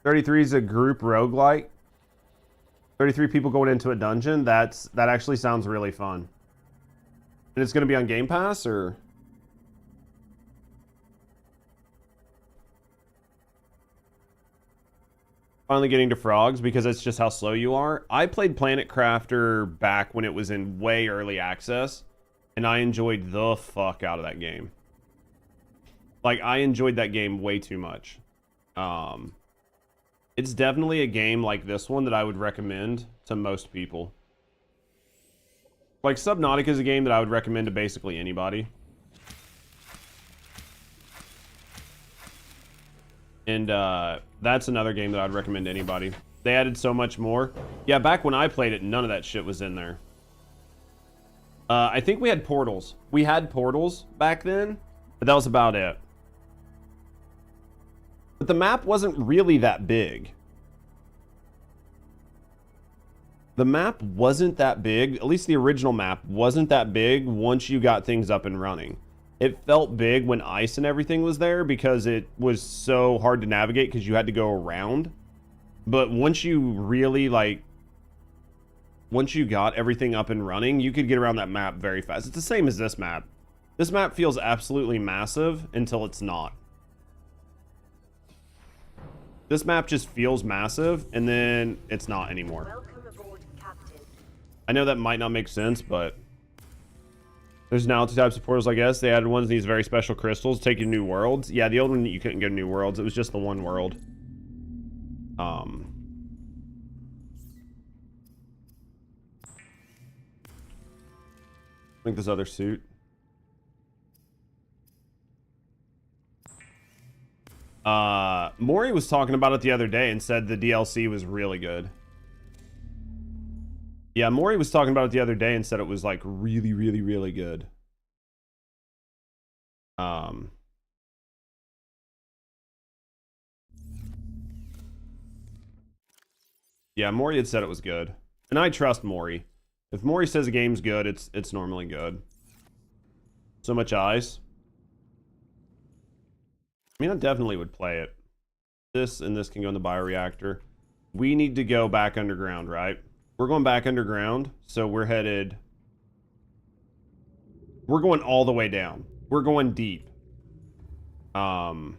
33 is a group roguelike. 33 people going into a dungeon. That actually sounds really fun. And it's going to be on Game Pass, or? Finally getting to frogs because it's just how slow you are. I played Planet Crafter back when it was in way early access, and I enjoyed the fuck out of that game. Like, I enjoyed that game way too much. It's definitely a game like this one that I would recommend to most people. Like, Subnautica is a game that I would recommend to basically anybody. And that's another game that I'd recommend to anybody. They added so much more. Yeah, back when I played it, none of that shit was in there. I think we had portals. We had portals back then, but that was about it. But the map wasn't really that big. The map wasn't that big, at least the original map wasn't that big once you got things up and running. It felt big when ice and everything was there because it was so hard to navigate because you had to go around. But once you really once you got everything up and running, you could get around that map very fast. It's the same as this map. This map feels absolutely massive until it's not. This map just feels massive and then it's not anymore. I know that might not make sense, but there's now two types of portals, I guess. They added ones of these very special crystals to take you to new worlds. Yeah, the old one, you couldn't go to new worlds. It was just the one world. I think this other suit. Maury was talking about it the other day and said the DLC was really good. Yeah, Maury was talking about it the other day and said it was like really, really, really good. Yeah, Maury had said it was good. And I trust Maury. If Maury says a game's good, it's normally good. So much ice. I mean, I definitely would play it. This and this can go in the bioreactor. We need to go back underground, right? We're going back underground, so we're headed... We're going all the way down. We're going deep. Might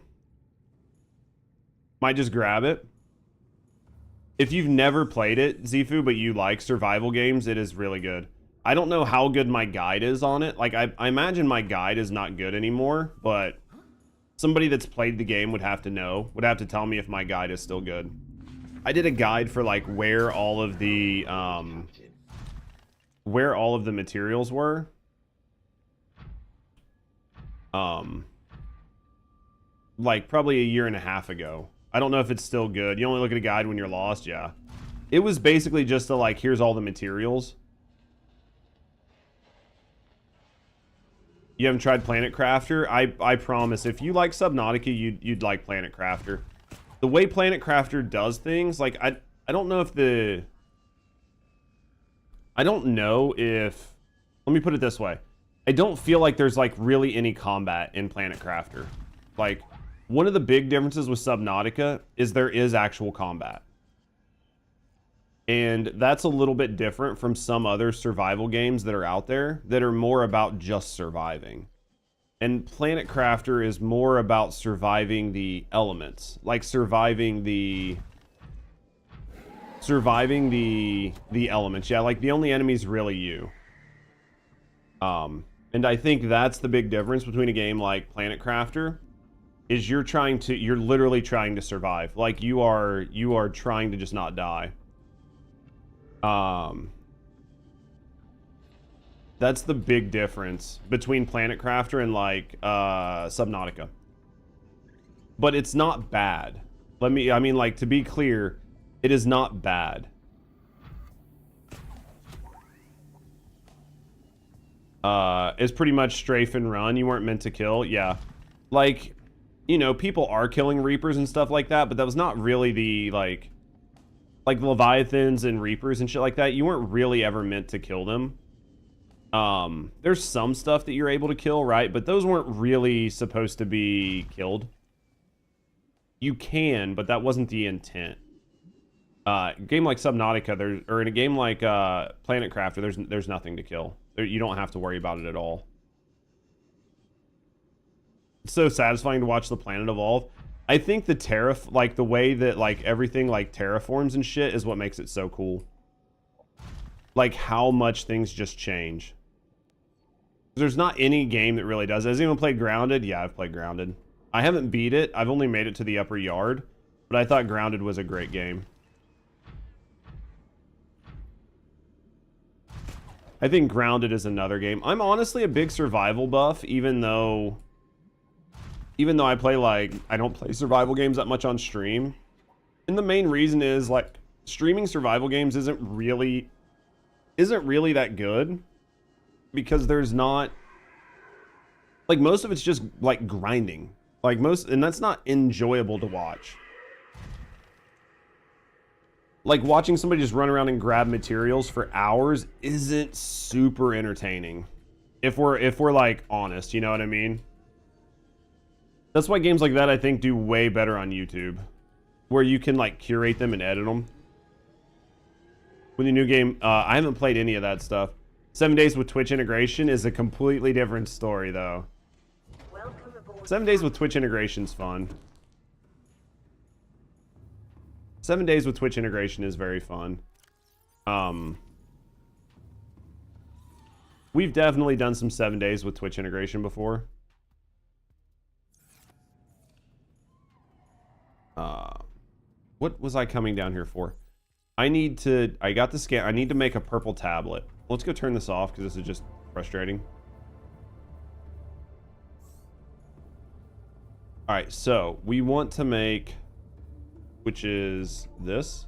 just grab it. If you've never played it, Zifu, but you like survival games, it is really good. I don't know how good my guide is on it. Like, I imagine my guide is not good anymore, but somebody that's played the game would have to know. Would have to tell me if my guide is still good. I did a guide for like where all of the materials were. Like probably a year and a half ago. I don't know if it's still good. You only look at a guide when you're lost, yeah. It was basically just to like, here's all the materials. You haven't tried Planet Crafter? I promise, if you like Subnautica, you'd like Planet Crafter. The way Planet Crafter does things, like, I don't know if let me put it this way. I don't feel like there's, like, really any combat in Planet Crafter. Like, one of the big differences with Subnautica is there is actual combat. And that's a little bit different from some other survival games that are out there that are more about just surviving. And Planet Crafter is more about surviving the elements, like surviving the elements. Yeah, like the only enemy is really you. And And I think that's the big difference between a game like Planet Crafter, is you're literally trying to survive. Like you are trying to just not die. That's the big difference between Planet Crafter and like Subnautica. But it's not bad. I mean, like, to be clear, it is not bad. It's pretty much strafe and run. You weren't meant to kill. Yeah. Like, you know, people are killing Reapers and stuff like that, but that was not really the, like Leviathans and Reapers and shit like that. You weren't really ever meant to kill them. There's some stuff that you're able to kill, right? But those weren't really supposed to be killed. You can, but that wasn't the intent. A game like Subnautica, or in a game like Planet Crafter, there's nothing to kill. You don't have to worry about it at all. It's so satisfying to watch the planet evolve. I think the way that like everything like terraforms and shit is what makes it so cool. Like how much things just change. There's not any game that really does. Has anyone played Grounded? Yeah, I've played Grounded. I haven't beat it. I've only made it to the upper yard, but I thought Grounded was a great game. I think Grounded is another game. I'm honestly a big survival buff, even though I play I don't play survival games that much on stream. And the main reason is like streaming survival games isn't really that good, because there's not, like, most of it's just like grinding. Like and that's not enjoyable to watch. Like watching somebody just run around and grab materials for hours isn't super entertaining. If we're like honest, you know what I mean? That's why games like that I think do way better on YouTube, where you can like curate them and edit them. With the new game, I haven't played any of that stuff. 7 Days with Twitch integration is a completely different story though. 7 Days with Twitch integration's fun. 7 Days with Twitch integration is very fun. We've definitely done some 7 Days with Twitch integration before. What was I coming down here for? I got the scan. I need to make a purple tablet. Let's go turn this off because this is just frustrating. All right, so we want to make, which is this.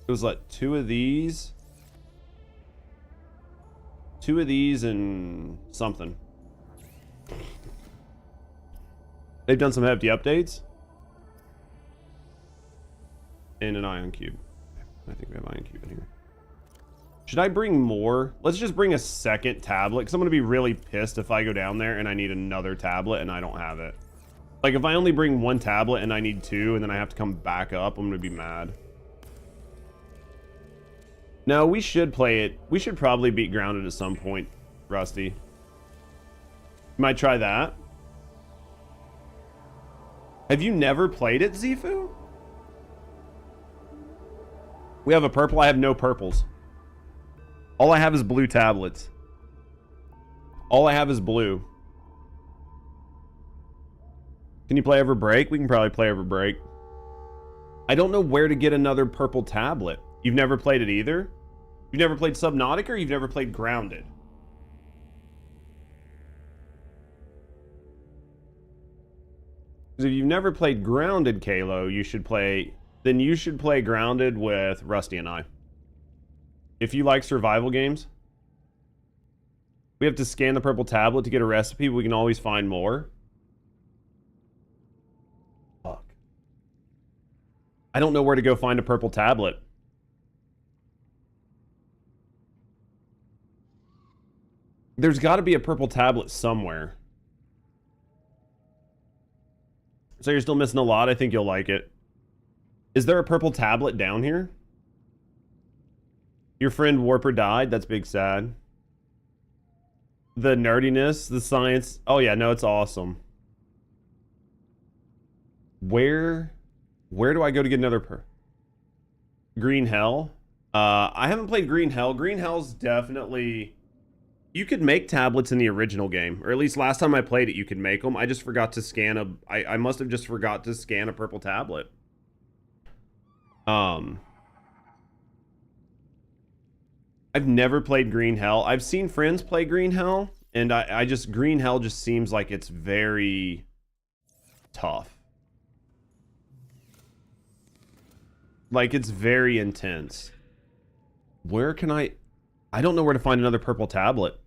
It was like two of these and something. They've done some hefty updates. And an ion cube. I think we have ion cube in here. Should I bring more? Let's just bring a second tablet, because I'm going to be really pissed if I go down there and I need another tablet and I don't have it. Like, if I only bring one tablet and I need two and then I have to come back up, I'm going to be mad. No, we should play it. We should probably beat Grounded at some point, Rusty. Might try that. Have you never played it, Zifu? We have a purple. I have no purples. All I have is blue tablets. All I have is blue. Can you play over break? We can probably play over break. I don't know where to get another purple tablet. You've never played it either? You've never played Subnautica, or you've never played Grounded? Because if you've never played Grounded, Kalo, you should play Grounded with Rusty and I. If you like survival games, we have to scan the purple tablet to get a recipe. We can always find more. Fuck. I don't know where to go find a purple tablet. There's got to be a purple tablet somewhere. So you're still missing a lot. I think you'll like it. Is there a purple tablet down here? Your friend Warper died? That's big sad. The nerdiness, the science. Oh yeah, no, it's awesome. Where do I go to get another Green Hell? I haven't played Green Hell. Green Hell's definitely You could make tablets in the original game, or at least last time I played it, you could make them. I just forgot to scan a... I must have just forgot to scan a purple tablet. I've never played Green Hell. I've seen friends play Green Hell, and I just... Green Hell just seems like it's very tough. Like, it's very intense. Where can I don't know where to find another purple tablet.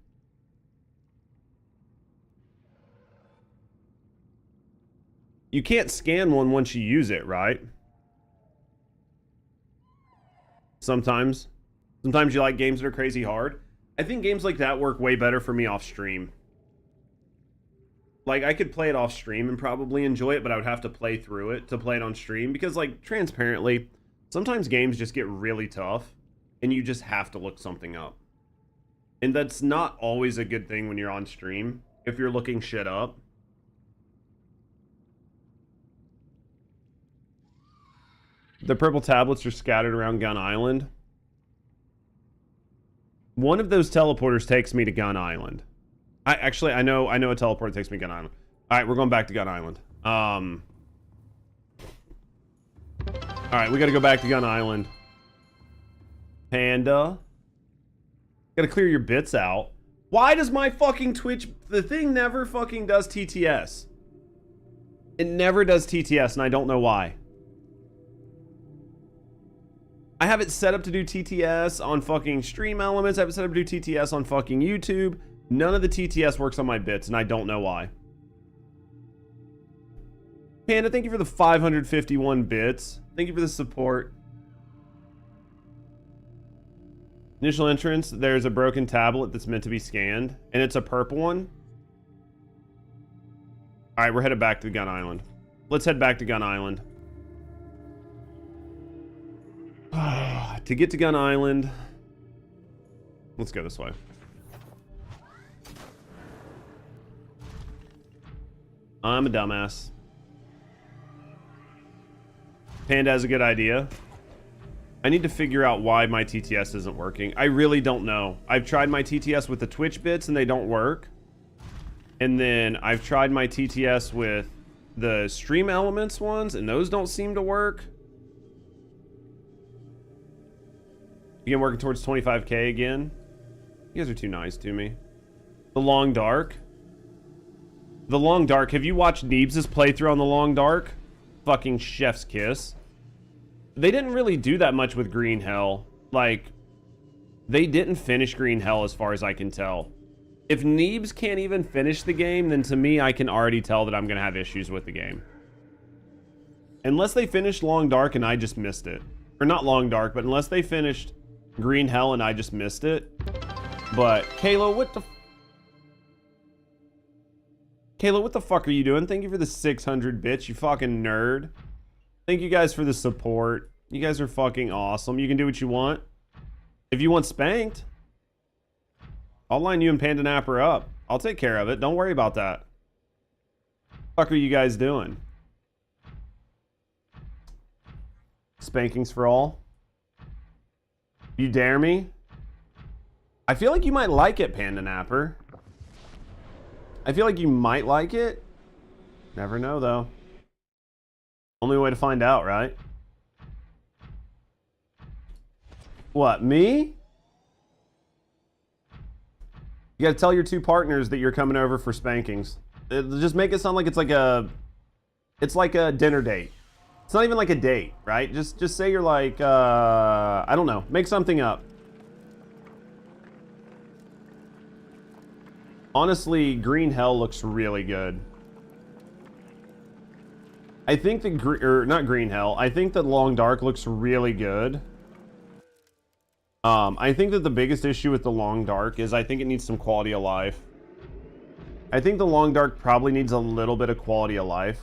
You can't scan one once you use it, right? Sometimes. Sometimes you like games that are crazy hard. I think games like that work way better for me off stream. Like, I could play it off stream and probably enjoy it, but I would have to play through it to play it on stream. Because, like, transparently, sometimes games just get really tough, and you just have to look something up. And that's not always a good thing when you're on stream, if you're looking shit up. The purple tablets are scattered around Gun Island. One of those teleporters takes me to Gun Island. I know a teleporter takes me to Gun Island. Alright, we're going back to Gun Island. Alright, we gotta go back to Gun Island. Panda. Gotta clear your bits out. Why does my fucking Twitch... The thing never fucking does TTS. It never does TTS, and I don't know why. I have it set up to do TTS on fucking Stream Elements. I have it set up to do TTS on fucking YouTube. None of the TTS works on my bits, and I don't know why. Panda, thank you for the 551 bits. Thank you for the support. Initial entrance, there's a broken tablet that's meant to be scanned, and it's a purple one. Alright, we're headed back to Gun Island. Let's head back to Gun Island. To get to Gun Island, let's go this way. I'm a dumbass. Panda has a good idea. I need to figure out why my TTS isn't working. I really don't know. I've tried my TTS with the Twitch bits and they don't work. And then I've tried my TTS with the Stream Elements ones and those don't seem to work. Again, working towards 25k again. You guys are too nice to me. The Long Dark. The Long Dark. Have you watched Neebs' playthrough on The Long Dark? Fucking chef's kiss. They didn't really do that much with Green Hell. Like, they didn't finish Green Hell as far as I can tell. If Neebs can't even finish the game, then to me, I can already tell that I'm going to have issues with the game. Unless they finished Long Dark and I just missed it. Or not Long Dark, but unless they finished Green Hell and I just missed it. But, Kayla, what the fuck are you doing? Thank you for the 600 bits, you fucking nerd. Thank you guys for the support. You guys are fucking awesome. You can do what you want. If you want spanked, I'll line you and Panda Napper up. I'll take care of it. Don't worry about that. What the fuck are you guys doing? Spankings for all? You dare me? I feel like you might like it, Panda Napper. I feel like you might like it. Never know, though. Only way to find out, right? What, me? You gotta tell your two partners that you're coming over for spankings. Just make it sound like it's like a dinner date. It's not even like a date, right? Just say you're like, I don't know. Make something up. Honestly, Green Hell looks really good. I think not Green Hell. I think that Long Dark looks really good. I think that the biggest issue with the Long Dark is I think it needs some quality of life. I think the Long Dark probably needs a little bit of quality of life.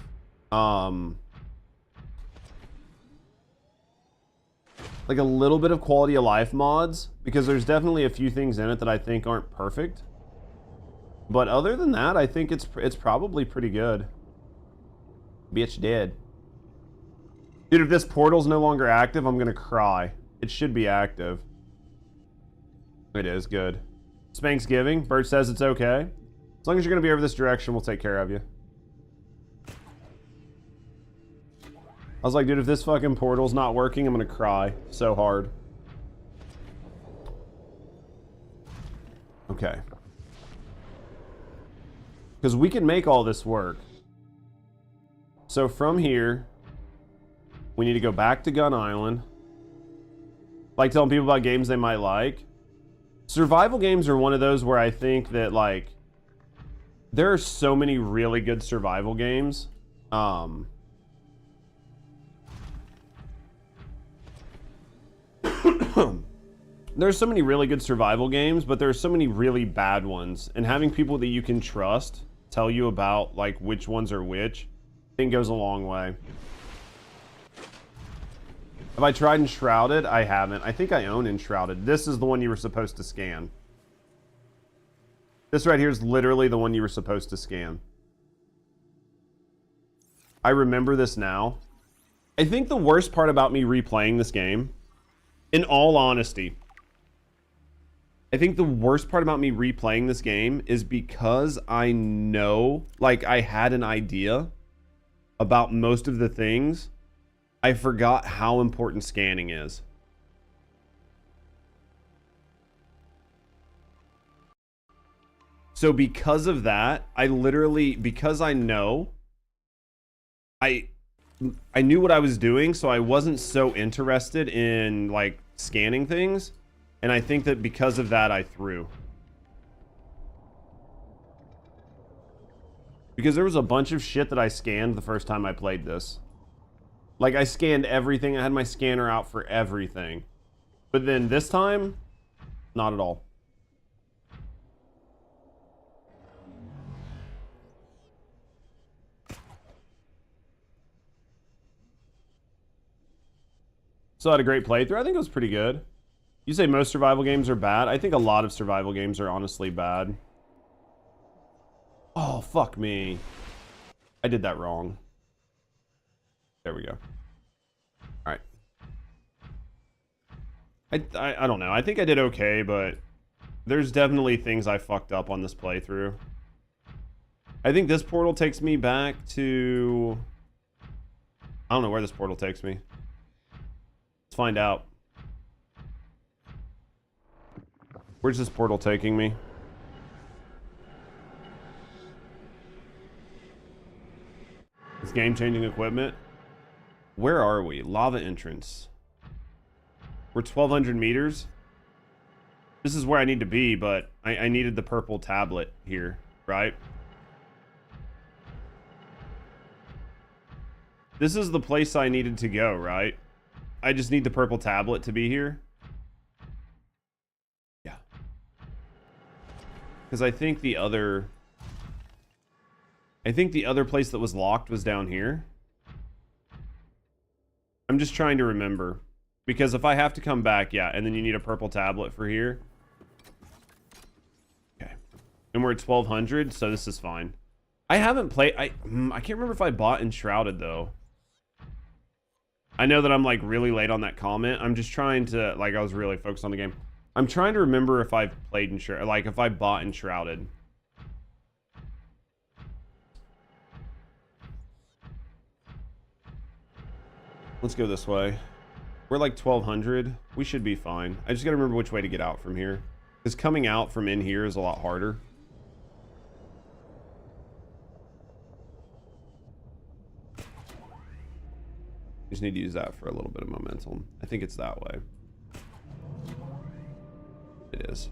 Like a little bit of quality of life mods, because there's definitely a few things in it that I think aren't perfect. But other than that, I think it's probably pretty good. Bitch dead. Dude, if this portal's no longer active, I'm gonna cry. It should be active. It is good. Spanksgiving. Bert says it's okay. As long as you're going to be over this direction, we'll take care of you. I was like, dude, if this fucking portal's not working, I'm going to cry so hard. Okay. Because we can make all this work. So from here, we need to go back to Gun Island. Like telling people about games they might like. Survival games are one of those where I think that, like, there are so many really good survival games. There's so many really good survival games, but there's so many really bad ones. And having people that you can trust tell you about, like, which ones are which, I think goes a long way. Have I tried Enshrouded? I haven't. I think I own Enshrouded. This is the one you were supposed to scan. This right here is literally the one you were supposed to scan. I remember this now. I think the worst part about me replaying this game, in all honesty, I think the worst part about me replaying this game is because I know, like, I had an idea about most of the things, I forgot how important scanning is. So because of that, I literally, because I know, I knew what I was doing, so I wasn't so interested in, like, scanning things. And I think that because of that, I threw. Because there was a bunch of shit that I scanned the first time I played this. Like, I scanned everything. I had my scanner out for everything. But then this time, not at all. So I had a great playthrough. I think it was pretty good. You say most survival games are bad? I think a lot of survival games are honestly bad. Oh, fuck me. I did that wrong. There we go. All right. I don't know. I think I did okay, but there's definitely things I fucked up on this playthrough. I think this portal takes me back to... I don't know where this portal takes me. Let's find out. Where's this portal taking me? It's game-changing equipment. Where are we? Lava entrance. We're 1,200 meters. This is where I need to be, but I needed the purple tablet here, right? This is the place I needed to go, right? I just need the purple tablet to be here. Yeah. Because I think the other place that was locked was down here. I'm just trying to remember. Because if I have to come back, yeah, and then you need a purple tablet for here. Okay. And we're at 1,200, so this is fine. I haven't played... I can't remember if I bought Enshrouded, though. I know that I'm, like, really late on that comment. I'm just trying to... Like, I was really focused on the game. I'm trying to remember if I've played Enshrouded. Like, if I bought Enshrouded. Let's go this way. We're like 1,200. We should be fine. I just gotta remember which way to get out from here. Because coming out from in here is a lot harder. Just need to use that for a little bit of momentum. I think it's that way. It is.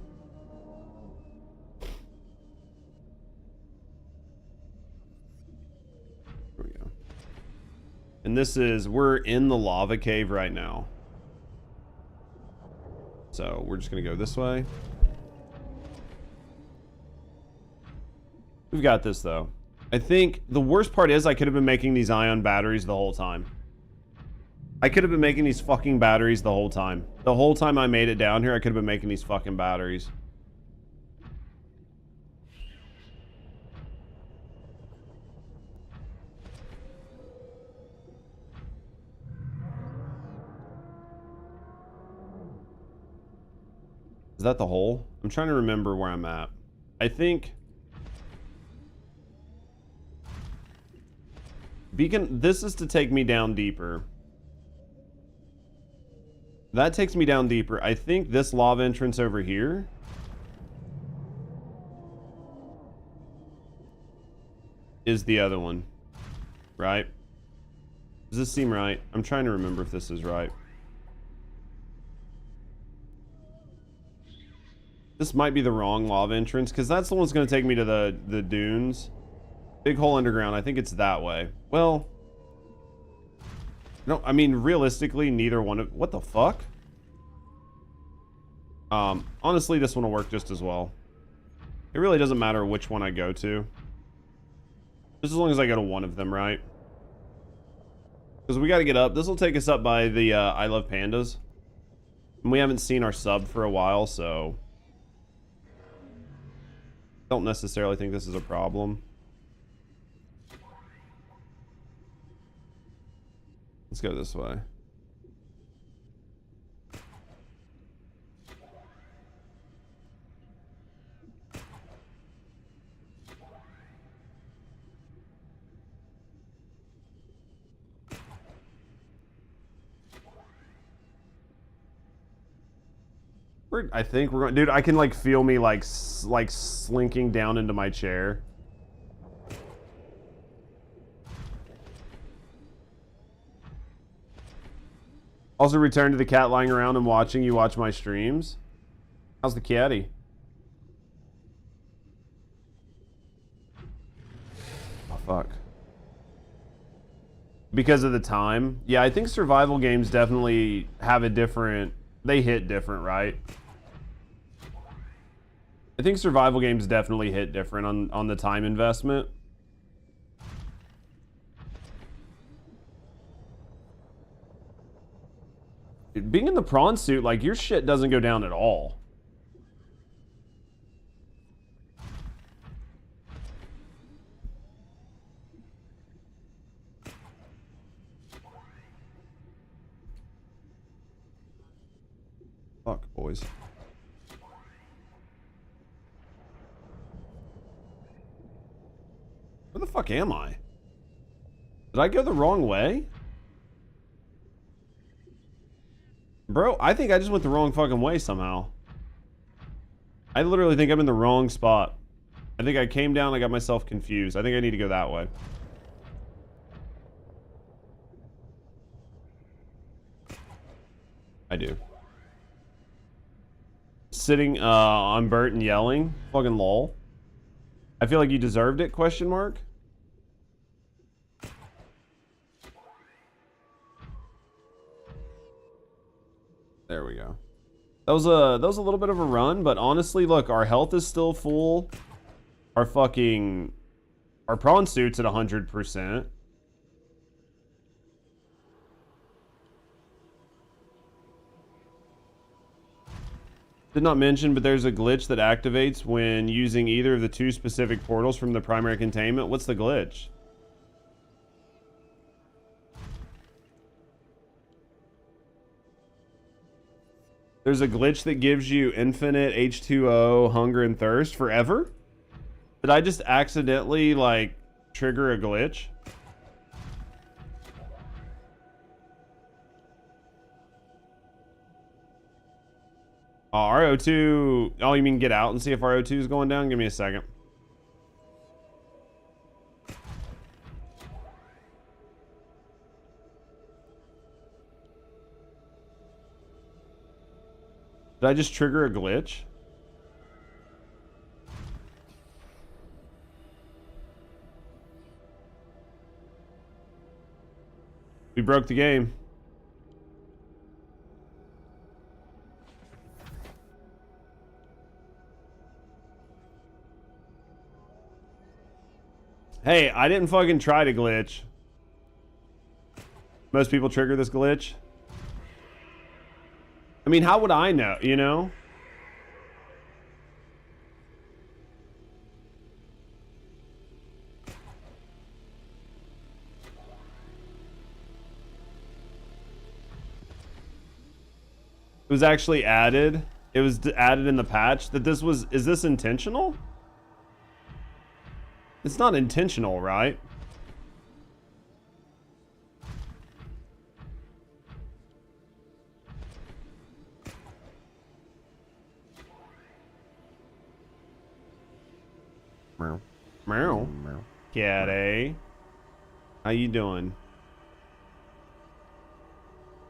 Here we go. And this is, we're in the lava cave right now. So we're just gonna go this way. We've got this though. I think the worst part is I could have been making these ion batteries the whole time. I could have been making these fucking batteries the whole time. The whole time I made it down here, I could have been making these fucking batteries. Is that the hole? I'm trying to remember where I'm at. I think beacon, this is to take me down deeper. That takes me down deeper. I think this lava entrance over here is the other one, right? Does this seem right? I'm trying to remember if this is right. This might be the wrong lava entrance because that's the one that's going to take me to the dunes. Big hole underground. I think it's that way. Well, no, I mean, realistically, neither one of... What the fuck? Honestly, this one will work just as well. It really doesn't matter which one I go to. Just as long as I go to one of them, right? Because we got to get up. This will take us up by the I Love Pandas. And we haven't seen our sub for a while, so... don't necessarily think this is a problem. Let's go this way. I think we're going, dude. I can like feel me like slinking down into my chair. Also, return to the cat lying around and watching you watch my streams. How's the catty? Oh fuck. Because of the time. Yeah, I think survival games definitely have a different. They hit different, right? I think survival games definitely hit different on the time investment. Dude, being in the prawn suit, like, your shit doesn't go down at all. Fuck, boys. Where the fuck am I? Did I go the wrong way? Bro, I think I just went the wrong fucking way somehow. I literally think I'm in the wrong spot. I think I came down, I got myself confused. I think I need to go that way. I do. Sitting on Bert and yelling. Fucking lol. I feel like you deserved it, question mark. There we go. That was a little bit of a run, but honestly, look, our health is still full. Our prawn suit's at 100%. Did not mention, but there's a glitch that activates when using either of the two specific portals from the primary containment. What's the glitch? There's a glitch that gives you infinite H2O, hunger, and thirst forever? Did I just accidentally, like, trigger a glitch? RO2... Oh, you mean get out and see if RO2 is going down? Give me a second. Did I just trigger a glitch? We broke the game. Hey, I didn't fucking try to glitch. Most people trigger this glitch. I mean, how would I know, you know? It was actually added. It was added in the patch that this was. Is this intentional? It's not intentional, right? Meow. Meow. Cat, how you doing?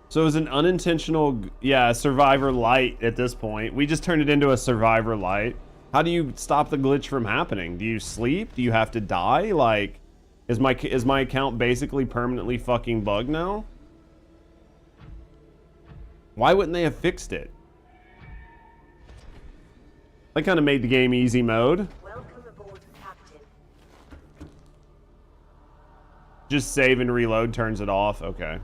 So it was an unintentional, yeah, Survivor Light at this point. We just turned it into a Survivor Light. How do you stop the glitch from happening? Do you sleep? Do you have to die? Like, is my account basically permanently fucking bugged now? Why wouldn't they have fixed it? That kind of made the game easy mode. Welcome aboard, Captain. Just save and reload turns it off. Okay.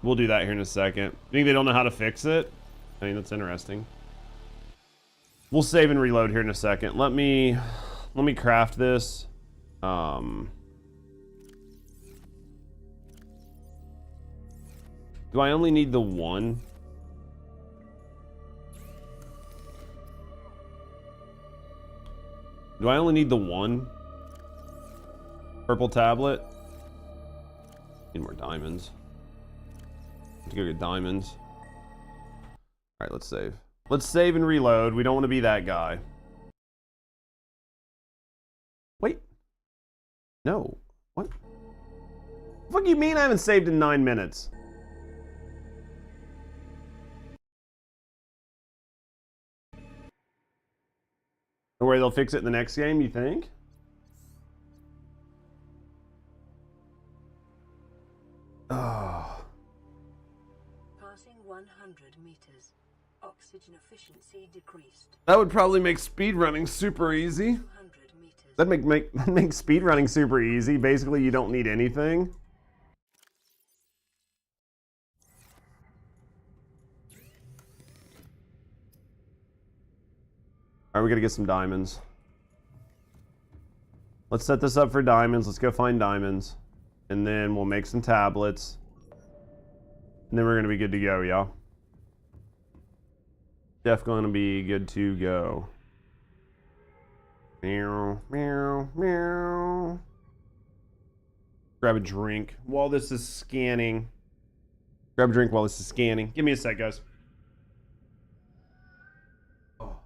We'll do that here in a second. You think they don't know how to fix it? I mean, that's interesting. We'll save and reload here in a second. Let me craft this. Do I only need the one? Do I only need the one purple tablet? Need more diamonds. To go get diamonds. All right, let's save. Let's save and reload. We don't want to be that guy. Wait. No. What? The fuck you mean I haven't saved in 9 minutes? Or where they'll fix it in the next game, you think? Oh. 100 meters. Oxygen efficiency decreased. That would probably make speedrunning super easy. 200 meters. That'd make speedrunning super easy. Basically, you don't need anything. Alright, we gotta get some diamonds. Let's set this up for diamonds. Let's go find diamonds. And then we'll make some tablets. And then we're gonna be good to go, y'all. Definitely gonna be good to go. Meow, meow, meow. Grab a drink while this is scanning. Grab a drink while this is scanning. Give me a sec, guys. Oh.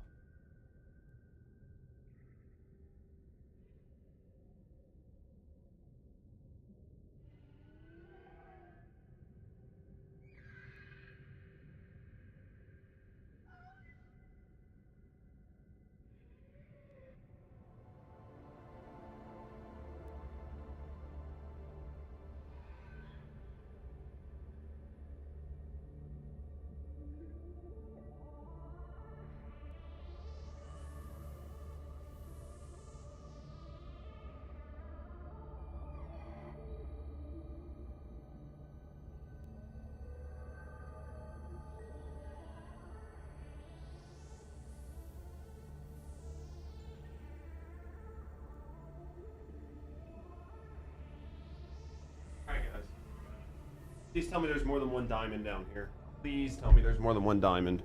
Please tell me there's more than one diamond down here. Please tell me there's more than one diamond.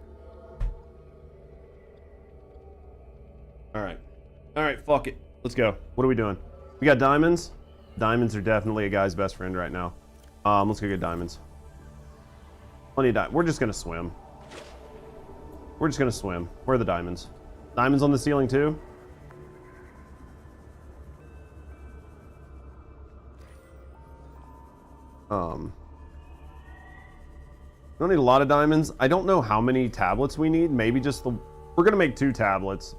Alright. Alright, fuck it. Let's go. What are we doing? We got diamonds? Diamonds are definitely a guy's best friend right now. Let's go get diamonds. Plenty of diamonds. We're just gonna swim. We're just gonna swim. Where are the diamonds? Diamonds on the ceiling too? We don't need a lot of diamonds. I don't know how many tablets we need. Maybe just the... We're gonna make 2 tablets.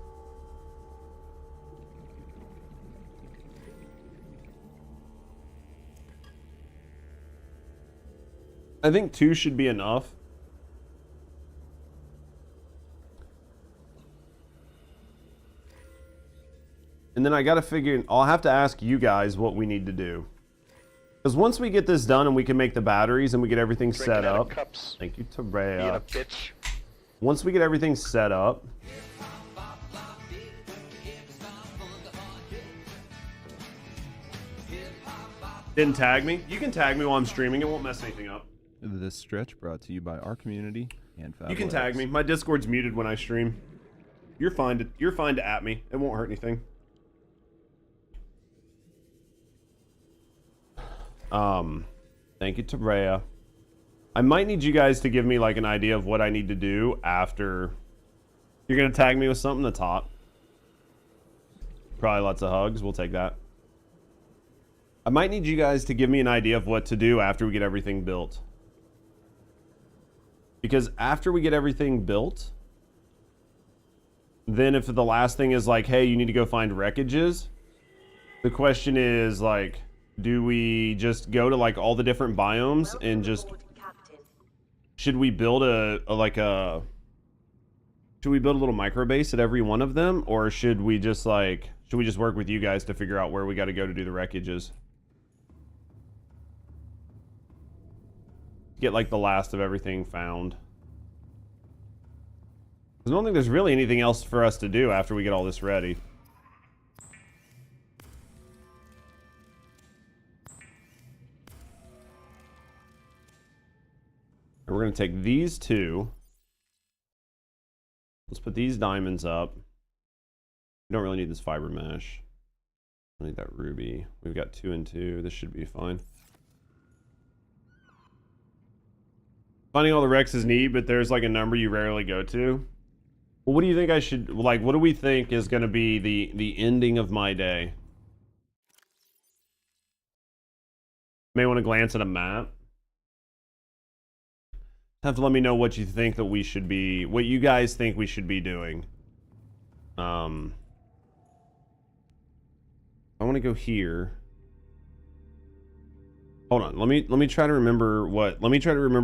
I think 2 should be enough. And then I gotta figure... I'll have to ask you guys what we need to do. Because once we get this done and we can make the batteries and we get everything set up. Cups, thank you, Tabrea. bitch. Once we get everything set up. Didn't tag me? You can tag me while I'm streaming. It won't mess anything up. This stretch brought to you by our community and Fab You can Labs. tag me. My Discord's muted when I stream. You're fine to at me. It won't hurt anything. Thank you to Rhea. I might need you guys to give me like an idea of what I need to do after. You're gonna tag me with something that's hot. Probably lots of hugs. We'll take that. I might need you guys to give me an idea of what to do after we get everything built. Because after we get everything built, then if the last thing is like, hey, you need to go find wreckages, the question is like, do we just go to like all the different biomes and just should we build should we build a little micro base at every one of them, or should we just work with you guys to figure out where we got to go to do the wreckages? Get like the last of everything found. I don't think there's really anything else for us to do after we get all this ready. And we're going to take these two. Let's put these diamonds up. We don't really need this fiber mesh. I need that ruby. We've got 2 and 2. This should be fine. Finding all the wrecks is neat, but there's like a number you rarely go to. Well, what do you think I should, like, what do we think is going to be the ending of my day? May want to glance at a map. Have to let me know what you think that we should be, what you guys think we should be doing. I want to go here. Hold on, let me try to remember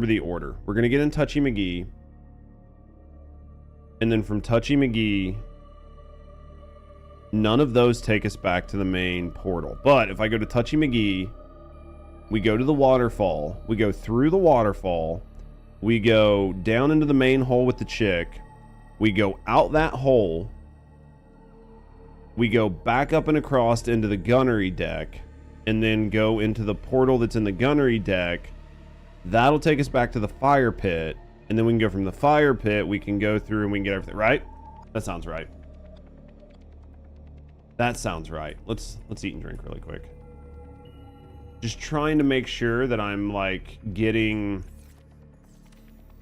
the order. We're gonna get in Touchy McGee, and then from Touchy McGee, none of those take us back to the main portal. But if I go to Touchy McGee, we go to the waterfall, we go through the waterfall, we go down into the main hole with the chick, we go out that hole, we go back up and across into the gunnery deck, and then go into the portal that's in the gunnery deck. That'll take us back to the fire pit, and then we can go from the fire pit, we can go through and we can get everything, right? That sounds right. That sounds right. Let's eat and drink really quick. Just trying to make sure that I'm like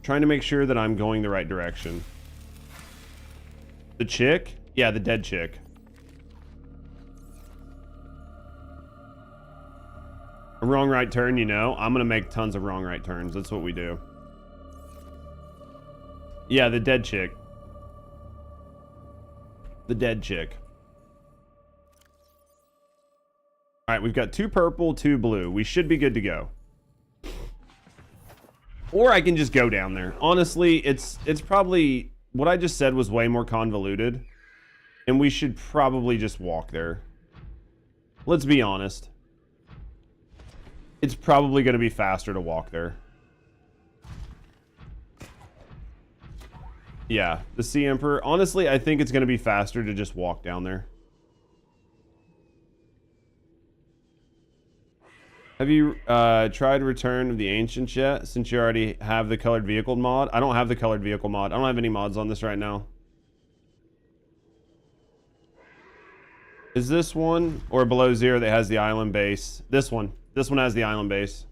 trying to make sure that I'm going the right direction. The chick? Yeah, the dead chick. A wrong right turn, you know. I'm gonna make tons of wrong right turns. That's what we do. Yeah, the dead chick. The dead chick. Alright, we've got 2 purple, 2 blue. We should be good to go. Or I can just go down there. Honestly, it's probably... What I just said was way more convoluted. And we should probably just walk there. Let's be honest. It's probably going to be faster to walk there. Yeah, the Sea Emperor. Honestly, I think it's going to be faster to just walk down there. Have you tried Return of the Ancients yet, since you already have the colored vehicle mod? I don't have the colored vehicle mod. I don't have any mods on this right now. Is this one or Below Zero that has the island base? This one. This one has the island base.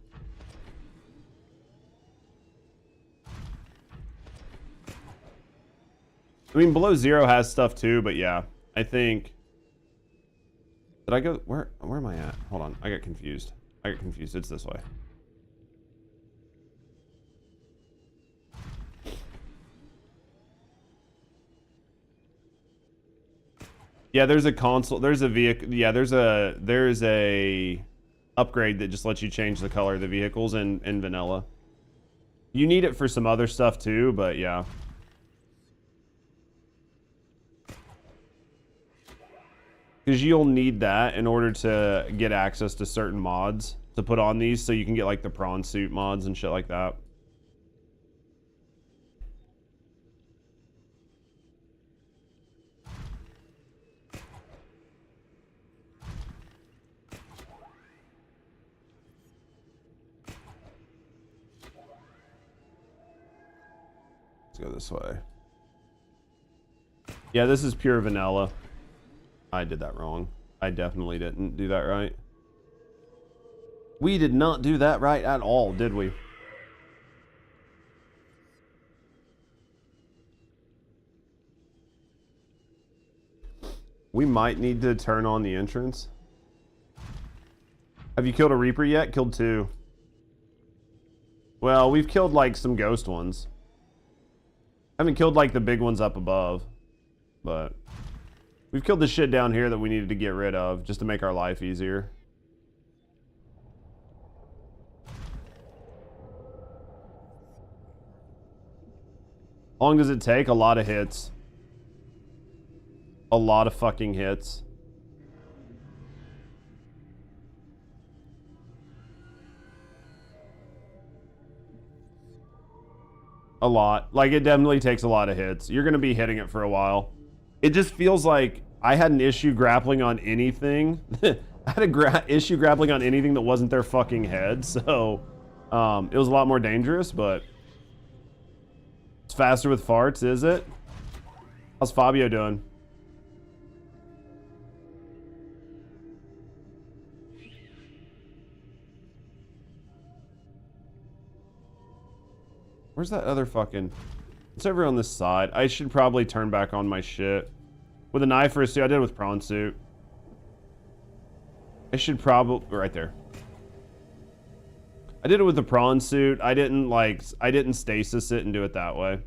I mean, Below Zero has stuff too, but yeah, I think... Did I go... Where am I at? Hold on, I got confused. It's this way. Yeah, there's a console, there's a vehicle, yeah, there's a upgrade that just lets you change the color of the vehicles in vanilla. You need it for some other stuff too, but yeah. Because you'll need that in order to get access to certain mods to put on these, so you can get like the prawn suit mods and shit like that. Let's go this way. Yeah, this is pure vanilla. I did that wrong. I definitely didn't do that right. We did not do that right at all, did we? We might need to turn on the entrance. Have you killed a Reaper yet? Killed 2. Well, we've killed like some ghost ones. Haven't killed like the big ones up above. But we've killed the shit down here that we needed to get rid of just to make our life easier. How long does it take? A lot of hits. A lot of fucking hits. A lot. Like, it definitely takes a lot of hits. You're going to be hitting it for a while. It just feels like I had an issue grappling on anything. I had an issue grappling on anything that wasn't their fucking head. So, it was a lot more dangerous, but it's faster with farts, is it? How's Fabio doing? Where's that other fucking... It's over on this side. I should probably turn back on my shit. With a knife or a suit. I did it with prawn suit. I should probably... Right there. I did it with the prawn suit. I didn't stasis it and do it that way.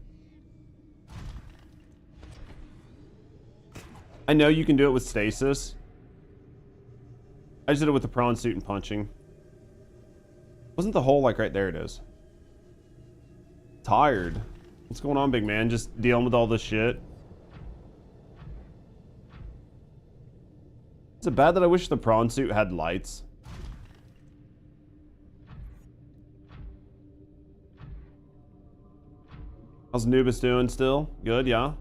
I know you can do it with stasis. I just did it with the prawn suit and punching. Wasn't the hole like right there? It is. Tired. What's going on, big man? Just dealing with all this shit. Is it bad that I wish the prawn suit had lights? How's Nubis doing still? Good, yeah?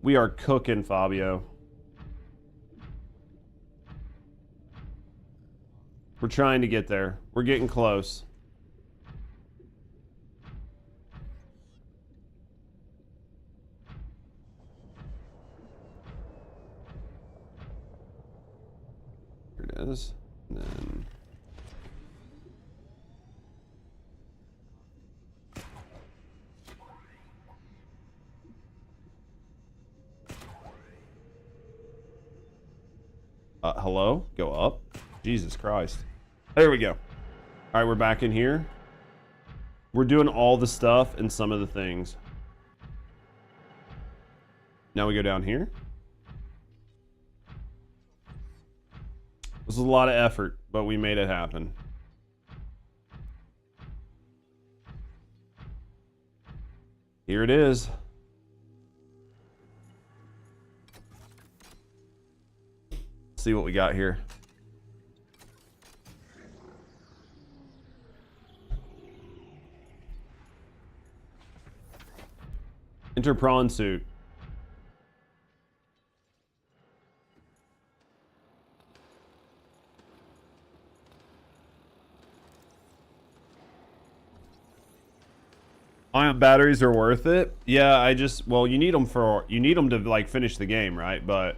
We are cooking, Fabio. We're trying to get there. We're getting close. Here it is. And then... hello? Go up? Jesus Christ. There we go. All right, we're back in here. We're doing all the stuff and some of the things. Now we go down here. This was a lot of effort, but we made it happen. Here it is. Let's see what we got here. Enter prawn suit. Ion batteries are worth it. Yeah, well, you need them to like finish the game, right? But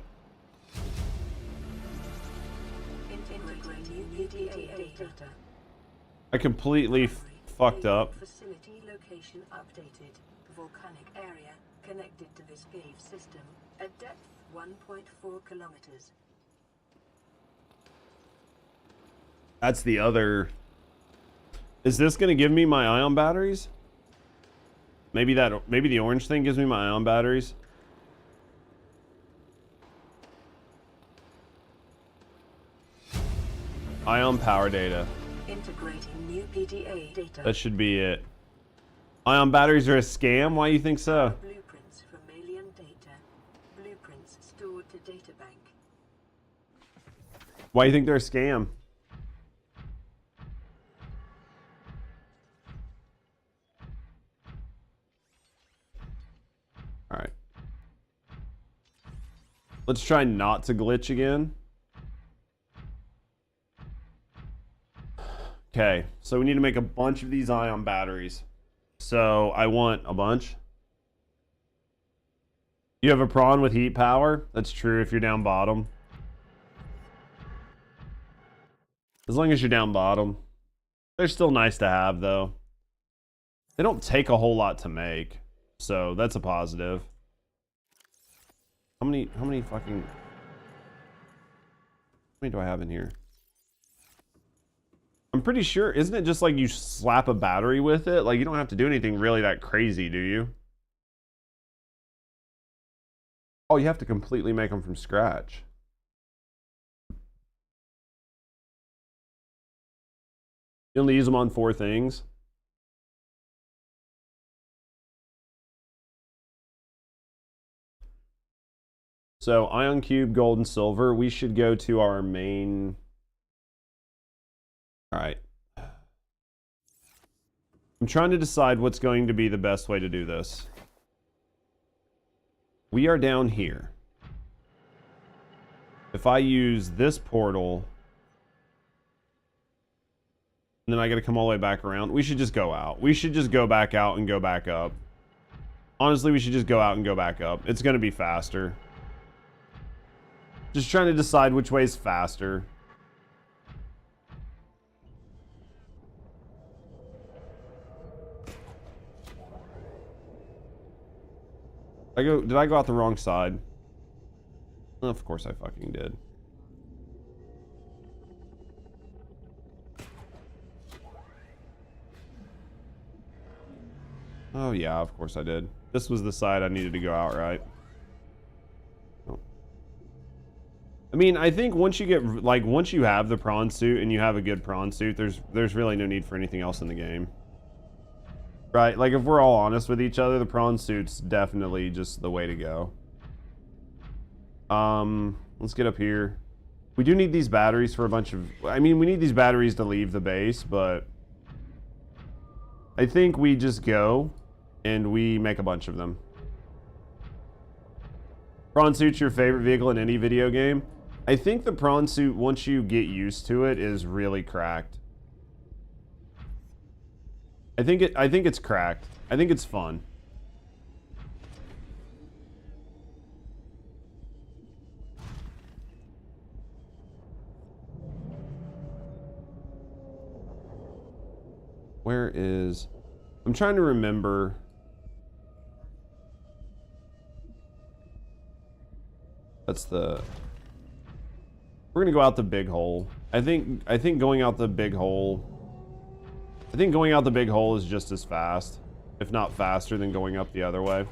I completely fucked up. Facility location updated. Volcanic area connected to this cave system at depth 1.4 kilometers. That's the other. Is this going to give me my ion batteries? Maybe the orange thing gives me my ion batteries. Ion power data. Integrating new PDA data. That should be it. Ion batteries are a scam? Why do you think so? Blueprints for Malian data. Blueprints stored to databank. Why do you think they're a scam? All right. Let's try not to glitch again. Okay, so we need to make a bunch of these ion batteries. So I want a bunch. You have a prawn with heat power. That's true if you're down bottom. As long as you're down bottom. They're still nice to have, though. They don't take a whole lot to make. So that's a positive. How many fucking... How many do I have in here? I'm pretty sure, isn't it just like you slap a battery with it? Like, you don't have to do anything really that crazy, do you? Oh, you have to completely make them from scratch. You only use them on 4 things. So, ion cube, gold, and silver. We should go to our main... Alright. I'm trying to decide what's going to be the best way to do this. We are down here. If I use this portal... And then I gotta come all the way back around. We should just go out. We should just go back out and go back up. Honestly, we should just go out and go back up. It's gonna be faster. Just trying to decide which way is faster. Did I go out the wrong side? Of course I fucking did. Oh yeah, of course I did. This was the side I needed to go out, right? Oh. I mean, I think once you get, like, once you have the prawn suit and you have a good prawn suit, there's really no need for anything else in the game. Right? Like, if we're all honest with each other, the prawn suit's definitely just the way to go. Let's get up here. We do need these batteries for a bunch of... I mean, we need these batteries to leave the base, but... I think we just go... and we make a bunch of them. Prawn suit's your favorite vehicle in any video game? I think the prawn suit, once you get used to it, is really cracked. I think it's cracked. I think it's fun. Where is... I'm trying to remember... That's the... We're gonna go out the big hole. I think going out the big hole... I think going out the big hole is just as fast, if not faster, than going up the other way.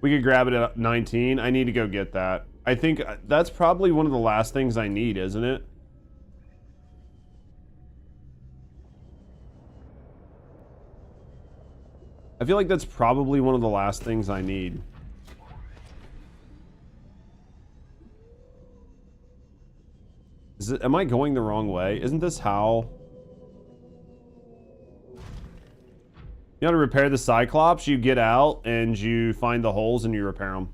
We could grab it at 19. I need to go get that. I think that's probably one of the last things I need, isn't it? I feel like that's probably one of the last things I need. Is it, am I going the wrong way? Isn't this how... You know how to repair the Cyclops? You get out and you find the holes and you repair them.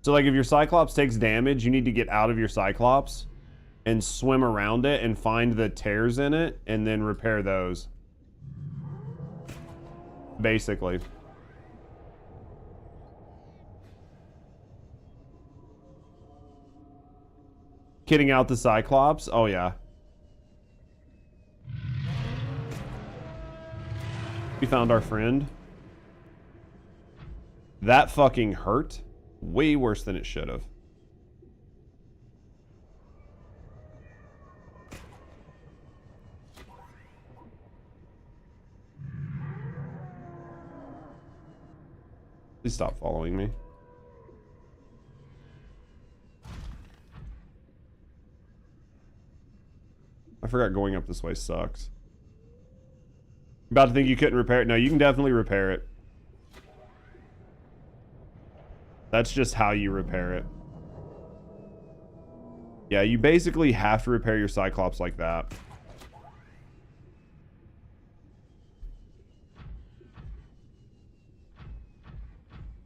So like if your Cyclops takes damage, you need to get out of your Cyclops and swim around it and find the tears in it and then repair those. Basically. Kitting out the Cyclops? Oh yeah. We found our friend. That fucking hurt. Way worse than it should have. Please stop following me. I forgot going up this way sucks. About to think you couldn't repair it. No, you can definitely repair it. That's just how you repair it. Yeah, you basically have to repair your Cyclops like that.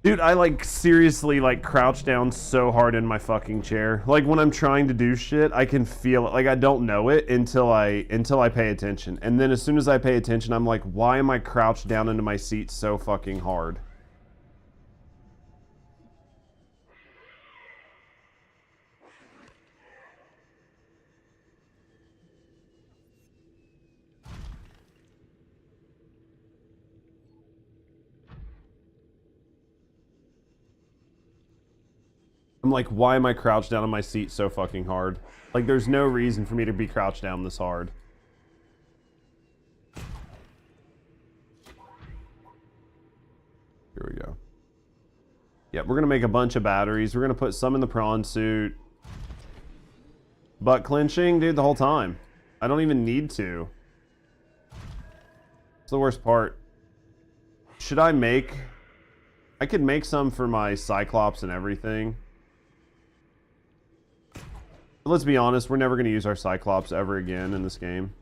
Dude, I like seriously like crouch down so hard in my fucking chair. Like when I'm trying to do shit, I can feel it. Like I don't know it until I pay attention. And then as soon as I pay attention, I'm like, why am I crouched down into my seat so fucking hard? I'm like, why am I crouched down on my seat so fucking hard? Like, there's no reason for me to be crouched down this hard. Here we go. Yeah, we're gonna make a bunch of batteries. We're gonna put some in the prawn suit. Butt clenching, dude, the whole time. I don't even need to. It's the worst part. Should I make... I could make some for my Cyclops and everything. But let's be honest, we're never going to use our Cyclops ever again in this game.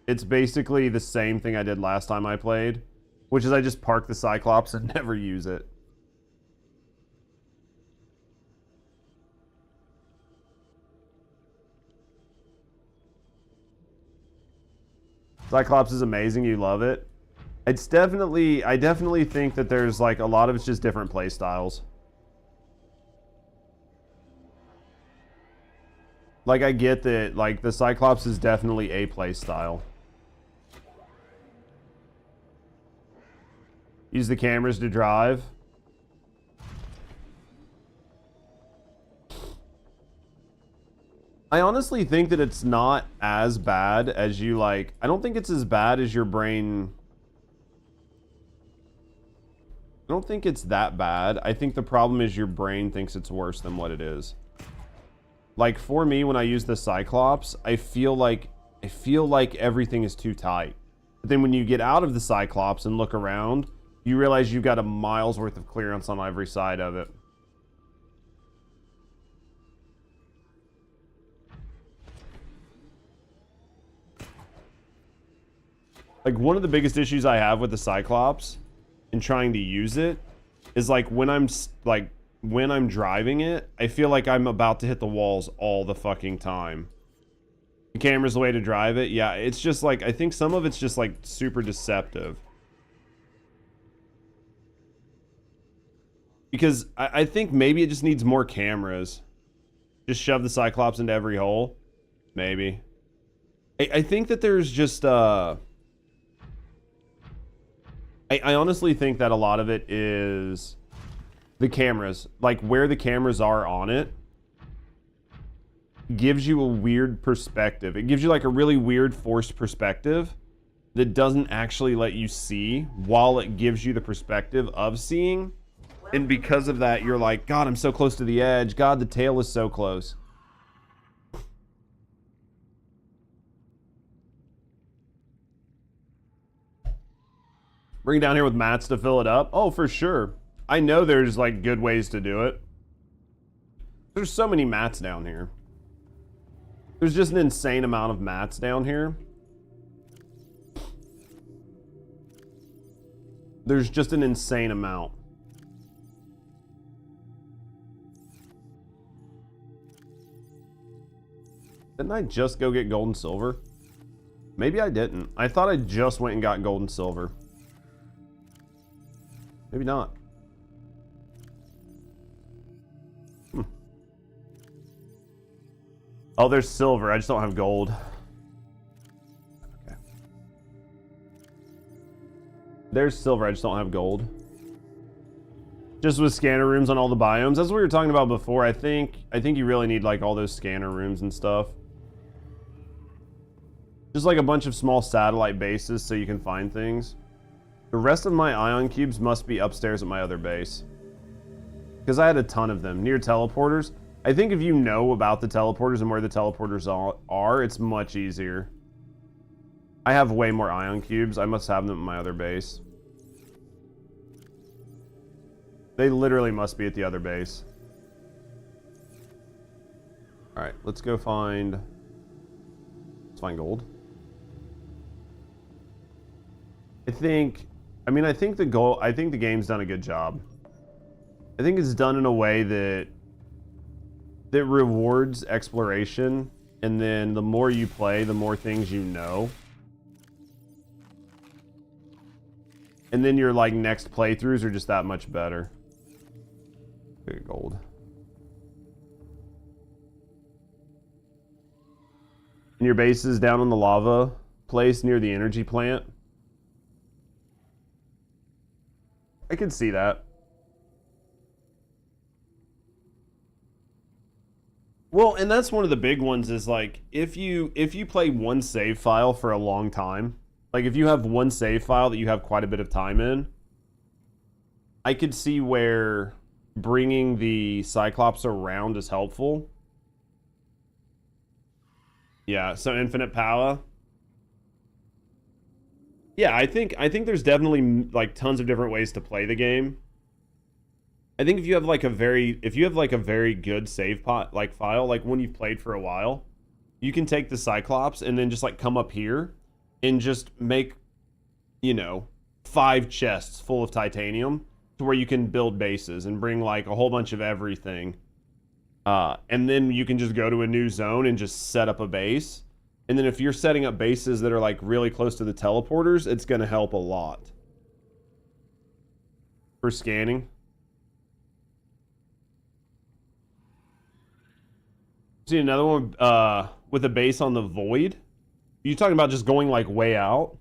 It's basically the same thing I did last time I played, which is I just park the Cyclops and never use it. Cyclops is amazing, you love it. It's definitely, I definitely think that there's like a lot of it's just different play styles. Like, I get that, like, the Cyclops is definitely a play style. Use the cameras to drive. I honestly think that it's not as bad as you, like... I don't think it's as bad as your brain... I don't think it's that bad. I think the problem is your brain thinks it's worse than what it is. Like, for me, when I use the Cyclops, I feel like everything is too tight. But then when you get out of the Cyclops and look around, you realize you've got a mile's worth of clearance on every side of it. Like, one of the biggest issues I have with the Cyclops and trying to use it is like when I'm driving it, I feel like I'm about to hit the walls all the fucking time. The camera's the way to drive it. Yeah, it's just like, I think some of it's just like super deceptive. Because I think maybe it just needs more cameras. Just shove the Cyclops into every hole. Maybe. I think that there's just, I honestly think that a lot of it is the cameras. Like, where the cameras are on it gives you a weird perspective. It gives you like a really weird forced perspective that doesn't actually let you see while it gives you the perspective of seeing. And because of that, you're like, God, I'm so close to the edge. God, the tail is so close. Bring it down here with mats to fill it up. Oh, for sure. I know there's like good ways to do it. There's so many mats down here. There's just an insane amount of mats down here. There's just an insane amount. Didn't I just go get gold and silver? Maybe I didn't. I thought I just went and got gold and silver. Maybe not. Oh, there's silver. I just don't have gold. Okay. There's silver. I just don't have gold. Just with scanner rooms on all the biomes. That's what we were talking about before. I think you really need like all those scanner rooms and stuff. Just like a bunch of small satellite bases so you can find things. The rest of my ion cubes must be upstairs at my other base. Because I had a ton of them near teleporters. I think if you know about the teleporters and where the teleporters are, it's much easier. I have way more ion cubes. I must have them at my other base. They literally must be at the other base. Alright, let's go find... Let's find gold. I think the game's done a good job. I think it's done in a way that rewards exploration, and then the more you play, the more things you know. And then your like next playthroughs are just that much better. Okay, gold. And your base is down on the lava place near the energy plant. I can see that. Well, and that's one of the big ones is like if you play one save file for a long time, like if you have one save file that you have quite a bit of time in, I could see where bringing the Cyclops around is helpful. Yeah, so infinite power. Yeah, I think there's definitely like tons of different ways to play the game. I think if you have like a very good save file, like one you've played for a while, you can take the Cyclops and then just like come up here and just make, you know, 5 chests full of titanium to where you can build bases and bring like a whole bunch of everything. And then you can just go to a new zone and just set up a base. And then if you're setting up bases that are like really close to the teleporters, it's going to help a lot. For scanning. See another one with a base on the void. You talking about just going like way out?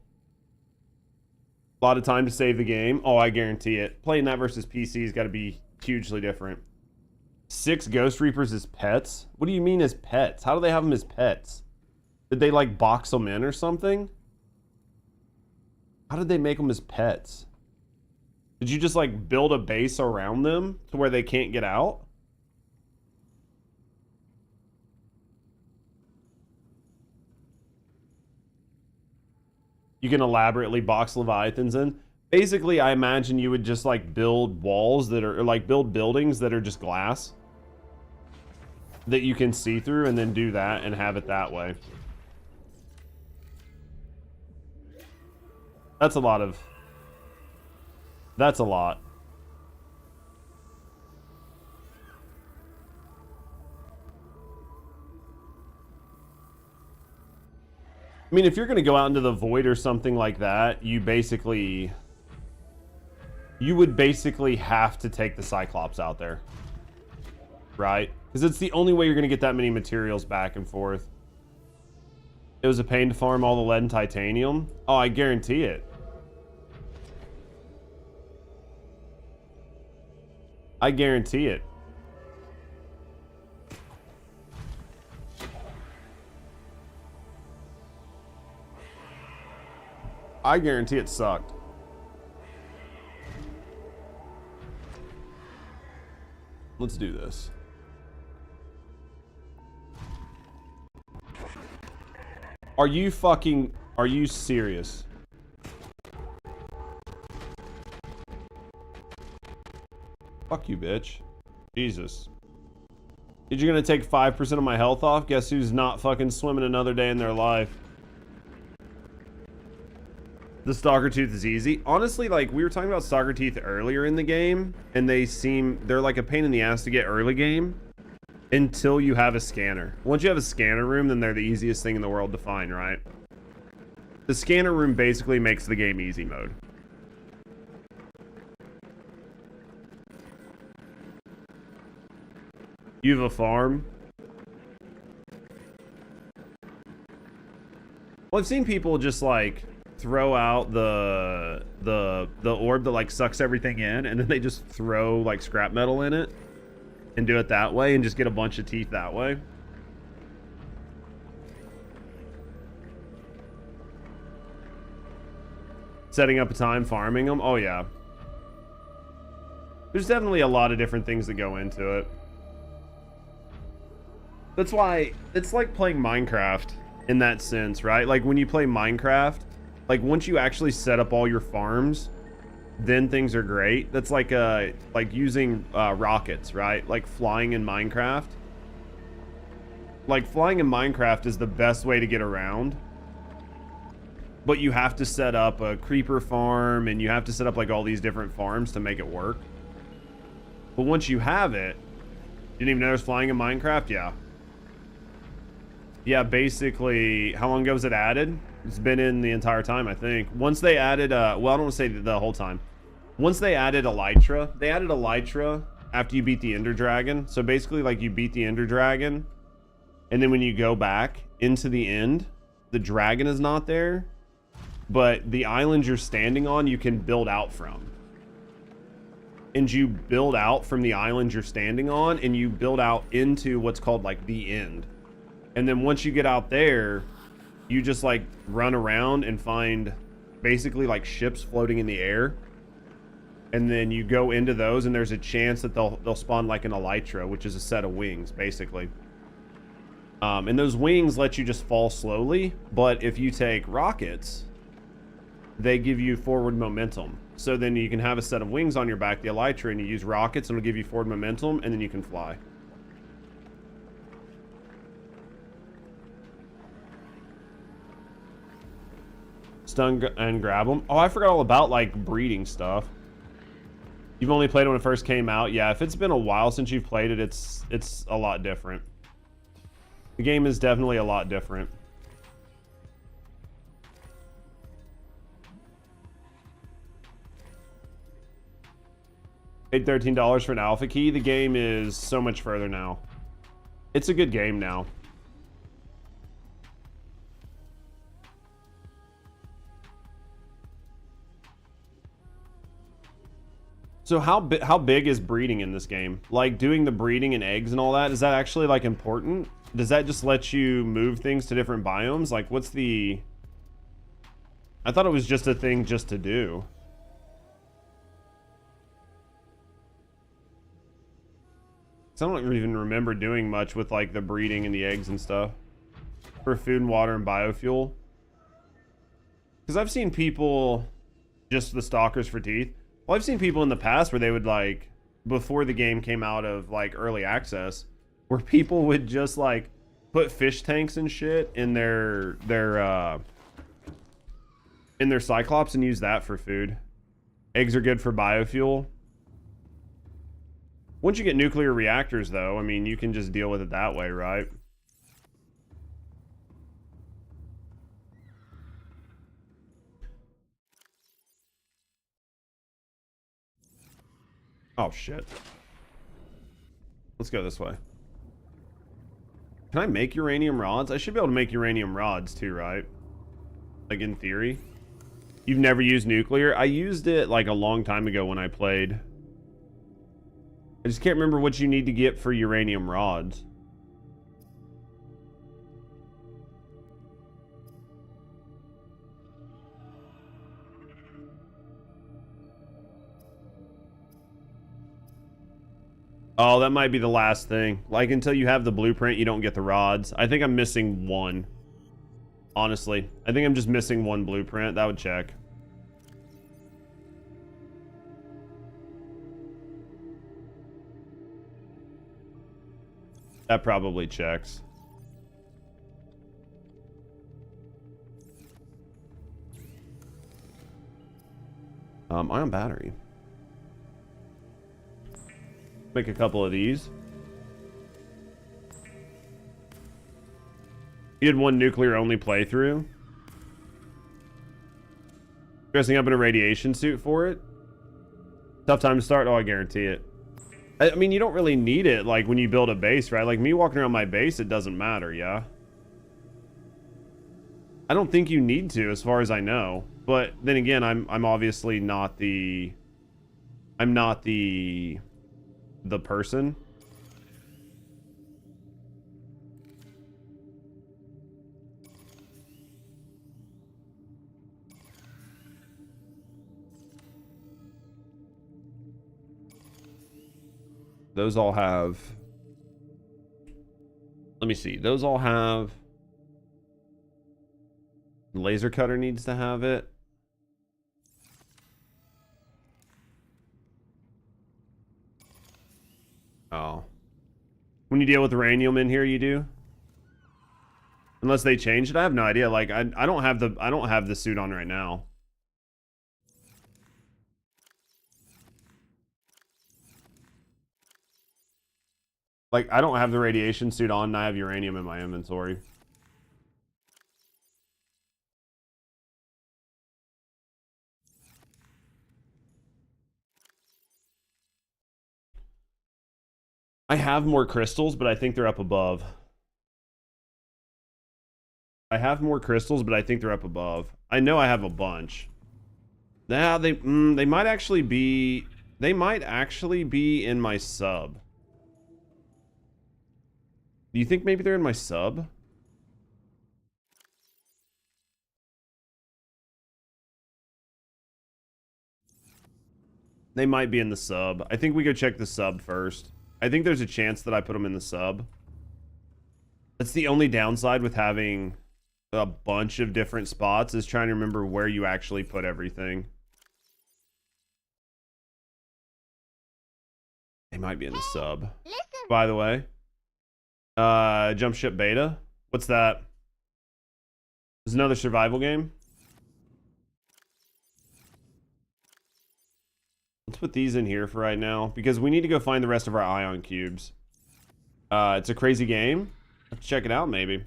A lot of time to save the game. Oh, I guarantee it. Playing that versus PC has got to be hugely different. 6 Ghost Reapers as pets? What do you mean as pets? How do they have them as pets? Did they like box them in or something? How did they make them as pets? Did you just like build a base around them to where they can't get out? You can elaborately box Leviathans in. Basically, I imagine you would just like build walls that are, or like build buildings that are just glass that you can see through, and then do that and have it that way. That's a lot of... That's a lot. I mean, if you're going to go out into the void or something like that, you would basically have to take the Cyclops out there. Right? Because it's the only way you're going to get that many materials back and forth. It was a pain to farm all the lead and titanium. Oh, I guarantee it. I guarantee it. I guarantee it sucked. Let's do this. Are you serious? Fuck you, bitch. Jesus. You're gonna take 5% of my health off? Guess who's not fucking swimming another day in their life? The Stalker Tooth is easy. Honestly, like, we were talking about Stalker Teeth earlier in the game, and they're like a pain in the ass to get early game until you have a scanner. Once you have a scanner room, then they're the easiest thing in the world to find, right? The scanner room basically makes the game easy mode. You have a farm? Well, I've seen people just like throw out the orb that like sucks everything in, and then they just throw like scrap metal in it and do it that way and just get a bunch of teeth that way. Setting up a time, farming them. Oh yeah. There's definitely a lot of different things that go into it. That's why it's like playing Minecraft in that sense, right? Like when you play Minecraft, like once you actually set up all your farms, then things are great. That's like using rockets, right? Like flying in Minecraft. Like flying in Minecraft is the best way to get around. But you have to set up a creeper farm, and you have to set up like all these different farms to make it work. But once you have it, you didn't even know there's flying in Minecraft? Yeah. Yeah, basically, how long ago was it added? It's been in the entire time, I think. Once they added, well, I don't want to say the whole time. Once they added Elytra after you beat the Ender Dragon. So basically, like, you beat the Ender Dragon, and then when you go back into the end, the dragon is not there, but the island you're standing on, you can build out from. And you build out from the island you're standing on, and you build out into what's called, like, the end. And then once you get out there, you just, like, run around and find basically, like, ships floating in the air. And then you go into those, and there's a chance that they'll spawn, like, an Elytra, which is a set of wings, basically. And those wings let you just fall slowly, but if you take rockets, they give you forward momentum. So then you can have a set of wings on your back, the Elytra, and you use rockets, and it'll give you forward momentum, and then you can fly. Stun and grab them. Oh, I forgot all about, like, breeding stuff. You've only played it when it first came out. Yeah, if it's been a while since you've played it, it's a lot different. The game is definitely a lot different. Paid $13 for an alpha key. The game is so much further now. It's a good game now. So how big is breeding in this game? Like, doing the breeding and eggs and all that, is that actually, like, important? Does that just let you move things to different biomes? Like, what's the... I thought it was just a thing just to do. I don't even remember doing much with, like, the breeding and the eggs and stuff. For food and water and biofuel. Because I've seen people... Just the stalkers for teeth. Well, I've seen people in the past where they would, like... Before the game came out of, like, early access... Where people would just, like... Put fish tanks and shit in their Cyclops and use that for food. Eggs are good for biofuel. Once you get nuclear reactors, though, I mean, you can just deal with it that way, right? Oh, shit. Let's go this way. Can I make uranium rods? I should be able to make uranium rods, too, right? Like, in theory. You've never used nuclear? I used it, like, a long time ago when I played. I just can't remember what you need to get for uranium rods. Oh, that might be the last thing. Like, until you have the blueprint, you don't get the rods. I think I'm missing one. Honestly. I think I'm just missing one blueprint. That would check. That probably checks. Ion battery. Make a couple of these. You did one nuclear only playthrough. Dressing up in a radiation suit for it. Tough time to start. Oh, I guarantee it. I mean, you don't really need it, like, when you build a base, right? Like, me walking around my base, it doesn't matter, yeah? I don't think you need to, as far as I know. But then again, I'm obviously not the... I'm not the person. Those all have... Let me see. Those all have... Laser cutter needs to have it. Oh. When you deal with uranium in here, you do? Unless they changed it? I have no idea. Like, I don't have the suit on right now. Like, I don't have the radiation suit on, and I have uranium in my inventory. I have more crystals, but I think they're up above. I have more crystals, but I think they're up above. I know I have a bunch. Now they might actually be in my sub. Do you think maybe they're in my sub? They might be in the sub. I think we go check the sub first. I think there's a chance that I put them in the sub. That's the only downside with having a bunch of different spots, is trying to remember where you actually put everything. They might be in the sub. Listen. By the way. Jump ship beta. What's that? Is another survival game? Let's put these in here for right now, because we need to go find the rest of our ion cubes. It's a crazy game. Let's check it out, maybe.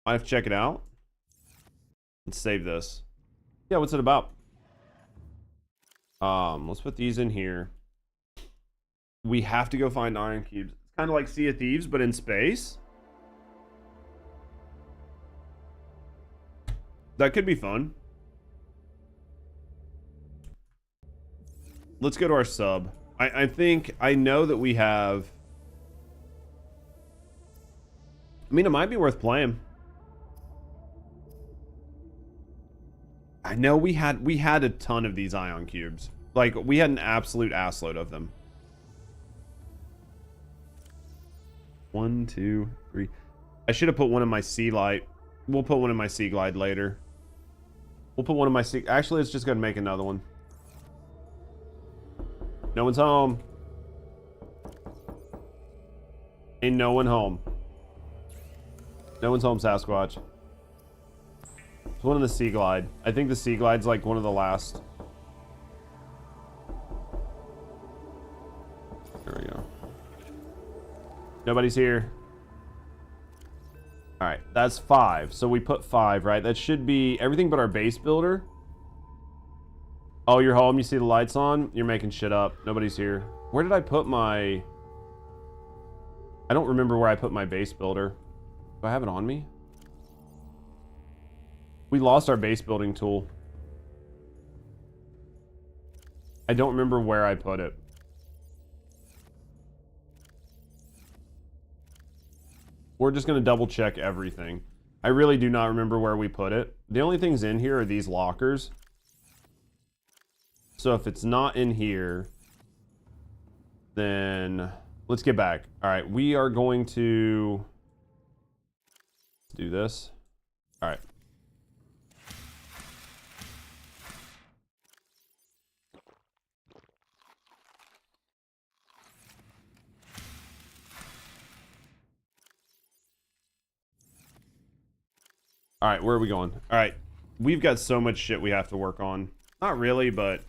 I have to check it out. Let's save this. Yeah, what's it about? Let's put these in here. We have to go find ion cubes. It's kind of like Sea of Thieves, but in space. That could be fun. Let's go to our sub. I know that we have... I mean, it might be worth playing. I know we had a ton of these ion cubes. Like, we had an absolute assload of them. 1, 2, 3. I should have put one in my sea light. We'll put one in my sea glide later. We'll put one in my sea... Actually, let's just go and make another one. No one's home. Ain't no one home. No one's home, Sasquatch. It's one in the Sea Glide. I think the Sea Glide's like one of the last. There we go. Nobody's here. Alright, that's 5. So we put 5, right? That should be everything but our base builder. Oh, you're home. You see the lights on? You're making shit up. Nobody's here. Where did I put my... I don't remember where I put my base builder. Do I have it on me? We lost our base building tool. I don't remember where I put it. We're just going to double check everything. I really do not remember where we put it. The only things in here are these lockers. So if it's not in here, then let's get back. All right, we are going to do this. All right. All right, where are we going? All right, we've got so much shit we have to work on. Not really, but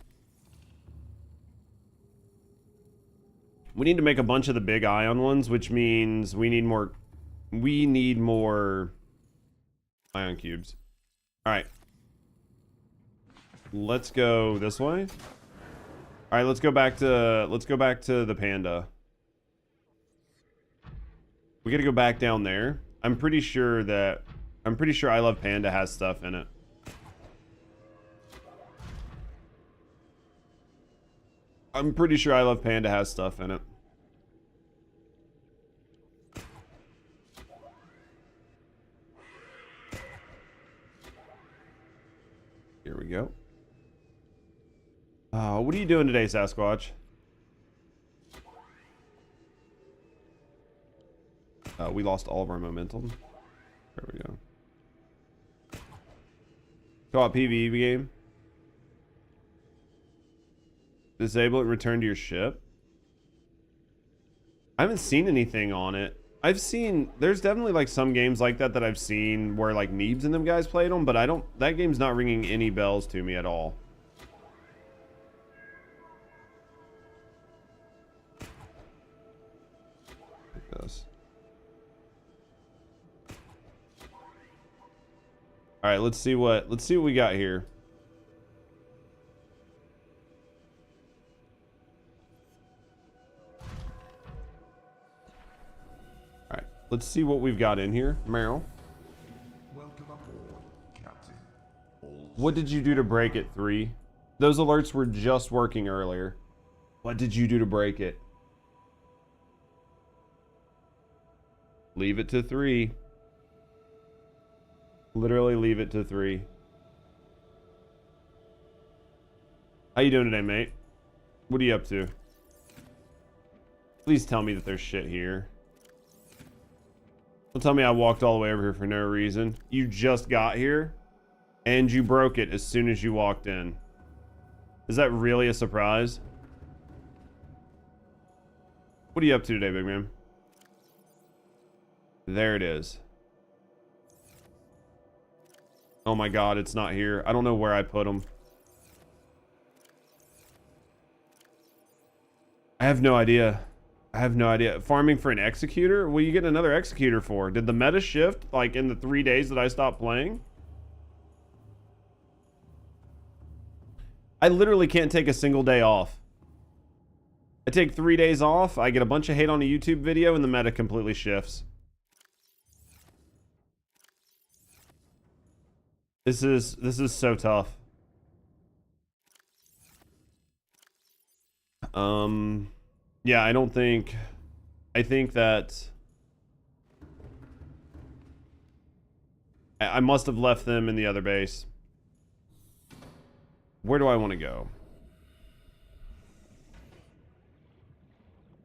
we need to make a bunch of the big ion ones, which means we need more ion cubes. All right. Let's go this way. All right, let's go back to the panda. We got to go back down there. I'm pretty sure I Love Panda has stuff in it. I'm pretty sure I Love Panda has stuff in it. Here we go. What are you doing today, Sasquatch? We lost all of our momentum. There we go. Co-op PvE game. Disable it and return to your ship. I haven't seen anything on it. There's definitely like some games like that I've seen where like Neebs and them guys played them, but that game's not ringing any bells to me at all. All right, let's see what we got here. All right, let's see what we've got in here. Meryl, Welcome aboard, Captain. what did you do to break it? 3? Those alerts were just working earlier. What did you do to break it? Leave it to 3. Literally leave it to 3. How you doing today, mate? What are you up to? Please tell me that there's shit here. Don't tell me I walked all the way over here for no reason. You just got here and you broke it as soon as you walked in. Is that really a surprise? What are you up to today, big man? There it is. Oh my god, it's not here. I don't know where I put them. I have no idea. I have no idea. Farming for an executor? What are you getting another executor for? Did the meta shift like in the 3 days that I stopped playing? I literally can't take a single day off. I take 3 days off, I get a bunch of hate on a YouTube video, and the meta completely shifts. This is so tough. Yeah, I think that I must have left them in the other base. Where do I want to go?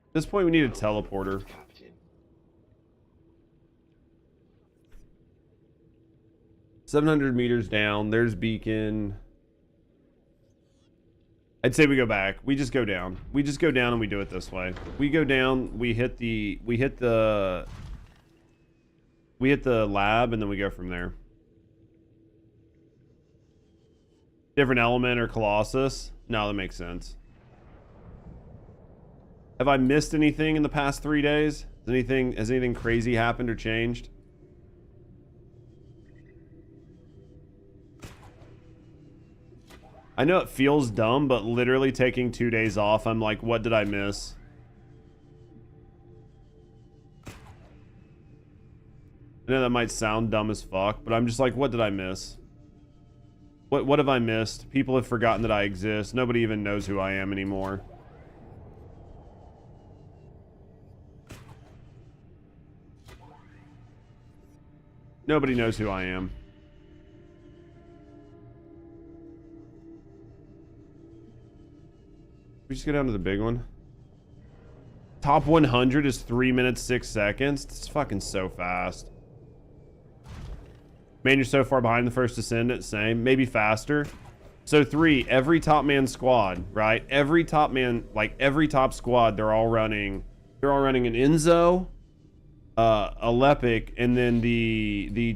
At this point, we need a teleporter. 700 meters down. There's beacon. I'd say we go back. We just go down. We just go down and we do it this way. We go down. We hit the lab and then we go from there. Different element or Colossus? No, that makes sense. Have I missed anything in the past 3 days? Has anything crazy happened or changed? I know it feels dumb, but literally taking 2 days off, I'm like, what did I miss? I know that might sound dumb as fuck, but I'm just like, what did I miss? What have I missed? People have forgotten that I exist. Nobody even knows who I am anymore. Nobody knows who I am. We just go down to the big one. Top 100 is 3 minutes 6 seconds. It's fucking so fast. Man, you're so far behind the first Ascendant. Same, maybe faster. So 3, every top man squad, right? Every top man, like every top squad, they're all running an Enzo, a Lepic, and then the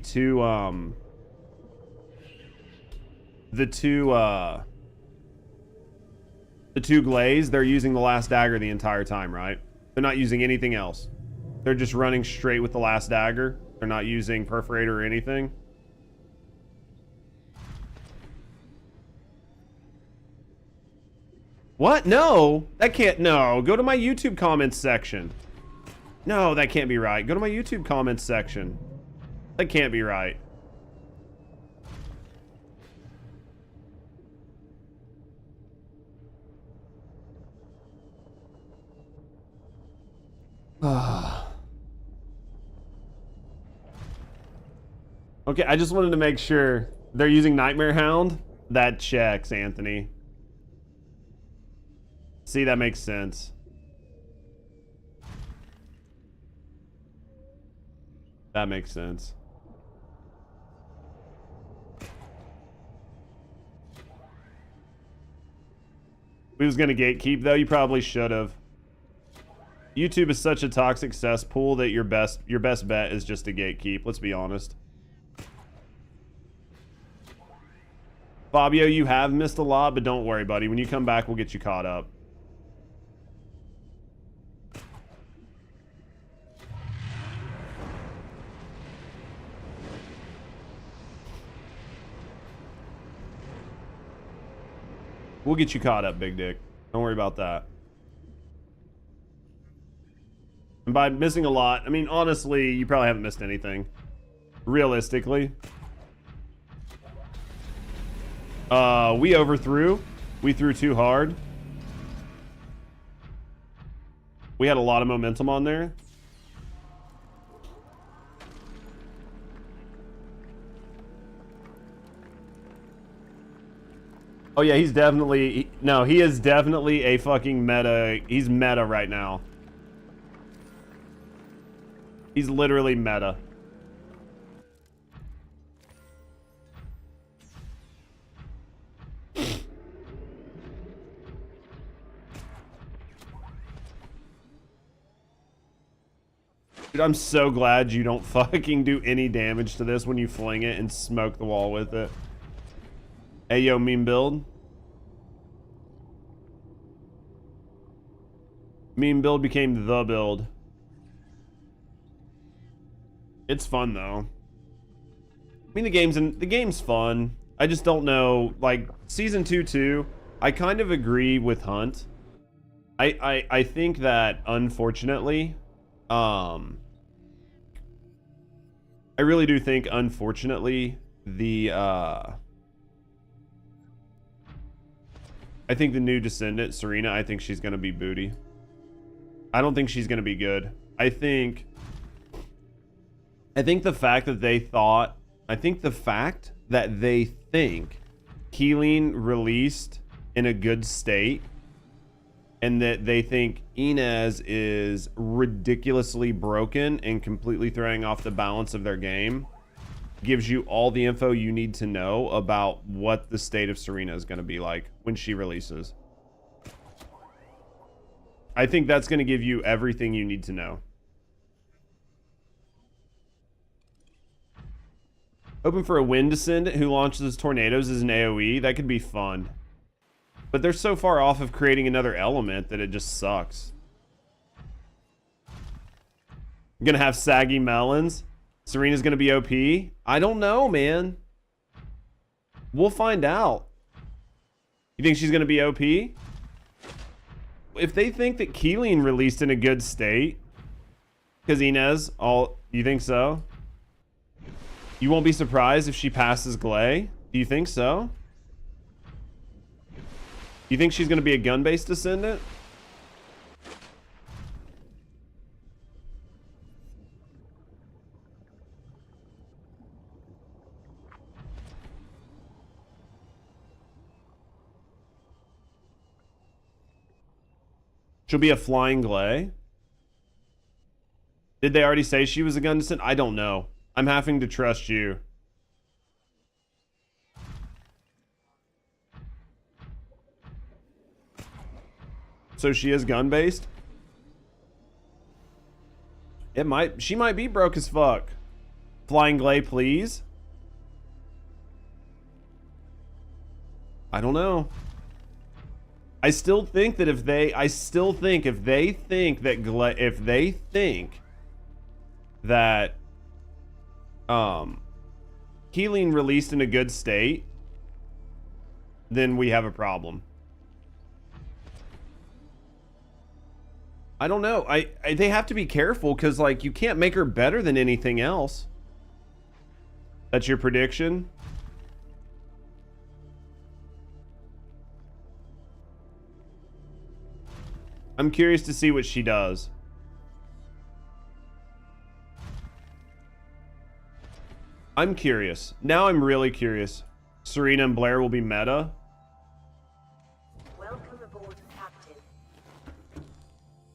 two Glaze. They're using the last dagger the entire time, right? They're not using anything else. They're just running straight with the last dagger. They're not using perforator or anything. What? No, that can't. No, go to my YouTube comments section. No, that can't be right. Go to my YouTube comments section. That can't be right. Okay, I just wanted to make sure they're using Nightmare Hound. That checks, Anthony. See, that makes sense. That makes sense. We was gonna gatekeep though. You probably should have. YouTube is such a toxic cesspool that your best bet is just to gatekeep. Let's be honest. Fabio, you have missed a lot, but don't worry, buddy. When you come back, we'll get you caught up. We'll get you caught up, Big Dick. Don't worry about that. And by missing a lot, I mean, honestly, you probably haven't missed anything. Realistically. We overthrew. We threw too hard. We had a lot of momentum on there. Oh yeah, he's definitely... No, he is definitely a fucking meta. He's meta right now. He's literally meta. Dude, I'm so glad you don't fucking do any damage to this when you fling it and smoke the wall with it. Hey, yo, meme build. Meme build became the build. It's fun though. I mean, the game's fun. I just don't know, like season 2 I kind of agree with Hunt. I think that unfortunately, I really do think unfortunately I think the new descendant, Serena, I think she's gonna be booty. I don't think she's gonna be good. I think the fact that they thought, I think the fact that they think Keeling released in a good state and that they think Inez is ridiculously broken and completely throwing off the balance of their game gives you all the info you need to know about what the state of Serena is going to be like when she releases. I think that's going to give you everything you need to know. Hoping for a wind descendant who launches tornadoes as an AoE. That could be fun. But they're so far off of creating another element that it just sucks. I'm gonna have saggy melons. Serena's gonna be OP. I don't know, man. We'll find out. You think she's gonna be OP? If they think that Keeling released in a good state, because Inez, you think so? You won't be surprised if she passes Glay? Do you think so? You think she's gonna be a gun-based descendant? She'll be a flying Glay? Did they already say she was a gun descendant? I don't know. I'm having to trust you. So she is gun-based? She might be broke as fuck. Flying Glay, please? I don't know. I still think that if they think that Keeling released in a good state, then we have a problem. I don't know. They have to be careful because, like, you can't make her better than anything else. That's your prediction? I'm curious to see what she does. I'm curious. Now I'm really curious. Serena and Blair will be meta. Welcome aboard, Captain.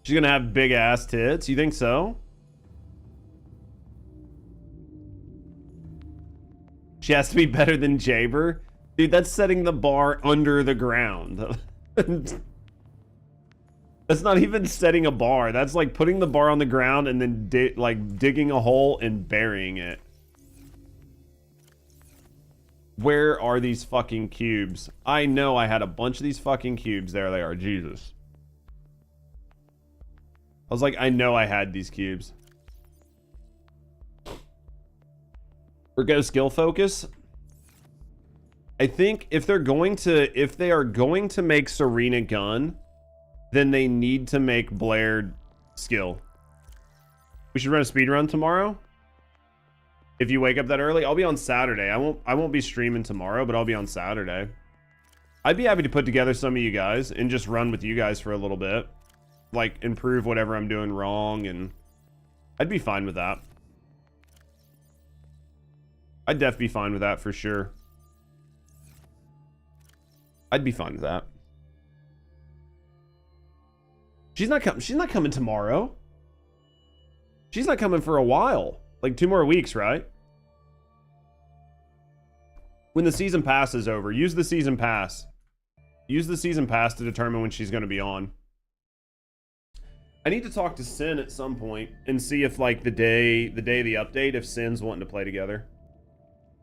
She's gonna have big ass tits. You think so? She has to be better than Jaber? Dude, that's setting the bar under the ground. That's not even setting a bar. That's like putting the bar on the ground and then digging a hole and burying it. Where are these fucking cubes? I know I had a bunch of these fucking cubes. There they are. Jesus. I was like, I know I had these cubes. Or go skill focus. I think if they are going to make Serena gun, then they need to make Blair skill. We should run a speed run tomorrow. If you wake up that early, I'll be on Saturday. I won't be streaming tomorrow, but I'll be on Saturday. I'd be happy to put together some of you guys and just run with you guys for a little bit. Like, improve whatever I'm doing wrong, and I'd be fine with that. I'd def be fine with that for sure. I'd be fine with that. She's not coming tomorrow. She's not coming for a while. Like 2 more weeks, right? When the season pass is over, use the season pass. Use the season pass to determine when she's going to be on. I need to talk to Sin at some point and see if like the day of the update, if Sin's wanting to play together.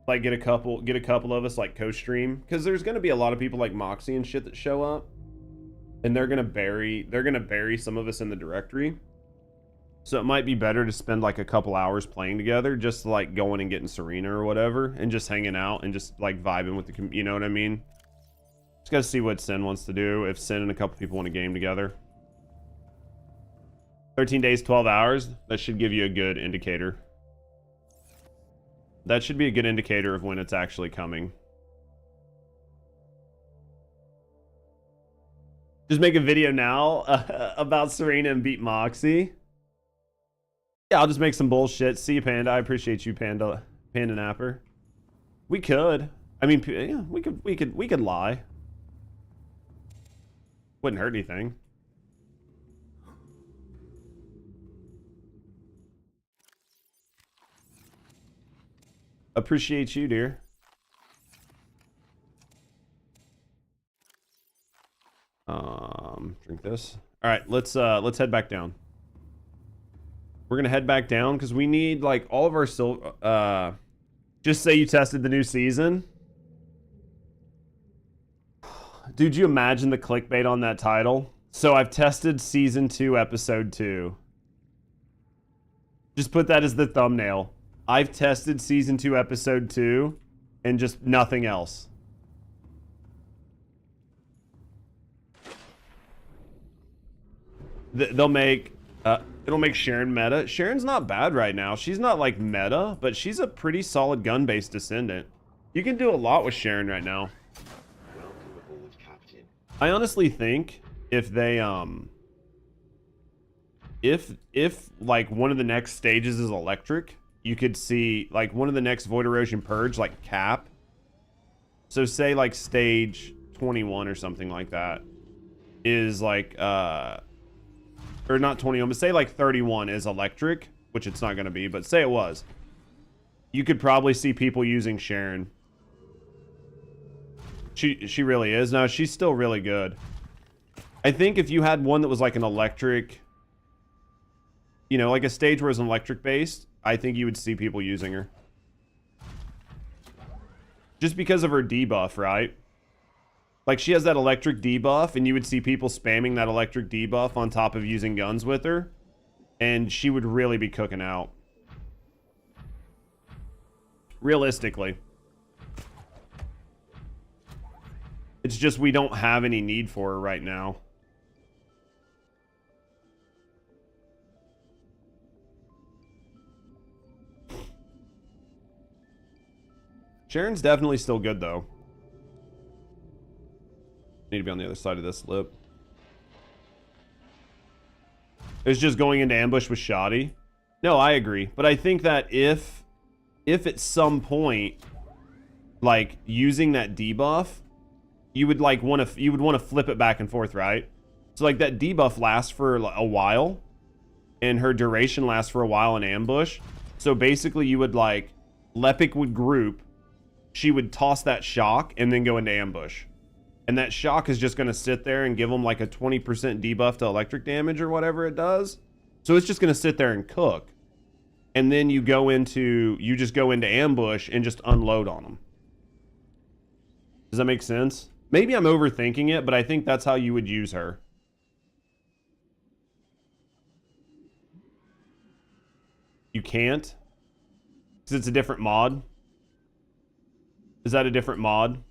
Like get a couple of us like co-stream, because there's going to be a lot of people like Moxie and shit that show up, and they're going to bury some of us in the directory. So it might be better to spend like a couple hours playing together, just like going and getting Serena or whatever, and just hanging out and just like vibing with the, you know what I mean? Just gotta see what Sin wants to do. If Sin and a couple people want a game together. 13 days, 12 hours. That should give you a good indicator. That should be a good indicator of when it's actually coming. Just make a video now about Serena and beat Moxie. Yeah, I'll just make some bullshit. See you, Panda. I appreciate you, Panda Napper. We could. I mean, yeah, we could lie. Wouldn't hurt anything. Appreciate you, dear. Drink this. All right, let's head back down. We're gonna head back down because we need like all of our silver. Just say you tested the new season. Dude, you imagine the clickbait on that title? So I've tested season 2, episode 2. Just put that as the thumbnail. I've tested season 2, episode 2, and just nothing else. They'll make, it'll make Sharon meta. Sharon's not bad right now. She's not like meta, but she's a pretty solid gun-based descendant. You can do a lot with Sharon right now. I honestly think if they if like one of the next stages is electric, you could see like one of the next Void Erosion Purge like cap. So say like stage 21 or something like that is like or not 21, but say like 31 is electric, which it's not going to be, but say it was. You could probably see people using Sharon. She really is. No, she's still really good. I think if you had one that was like an electric, you know, like a stage where it's an electric based, I think you would see people using her. Just because of her debuff, right? Like she has that electric debuff and you would see people spamming that electric debuff on top of using guns with her. And she would really be cooking out. Realistically. It's just we don't have any need for her right now. Sharon's definitely still good, though. Need to be on the other side of this lip. It's just going into ambush with shoddy. No, I agree. But I think that if at some point, like, using that debuff, you would like want to flip it back and forth, right? So like that debuff lasts for a while and her duration lasts for a while in ambush. So basically you would like Lepic would group, she would toss that shock and then go into ambush. And that shock is just going to sit there and give them like a 20% debuff to electric damage or whatever it does. So it's just going to sit there and cook. And then you just go into ambush and just unload on them. Does that make sense? Maybe I'm overthinking it, but I think that's how you would use her. You can't? Because it's a different mod? Is that a different mod?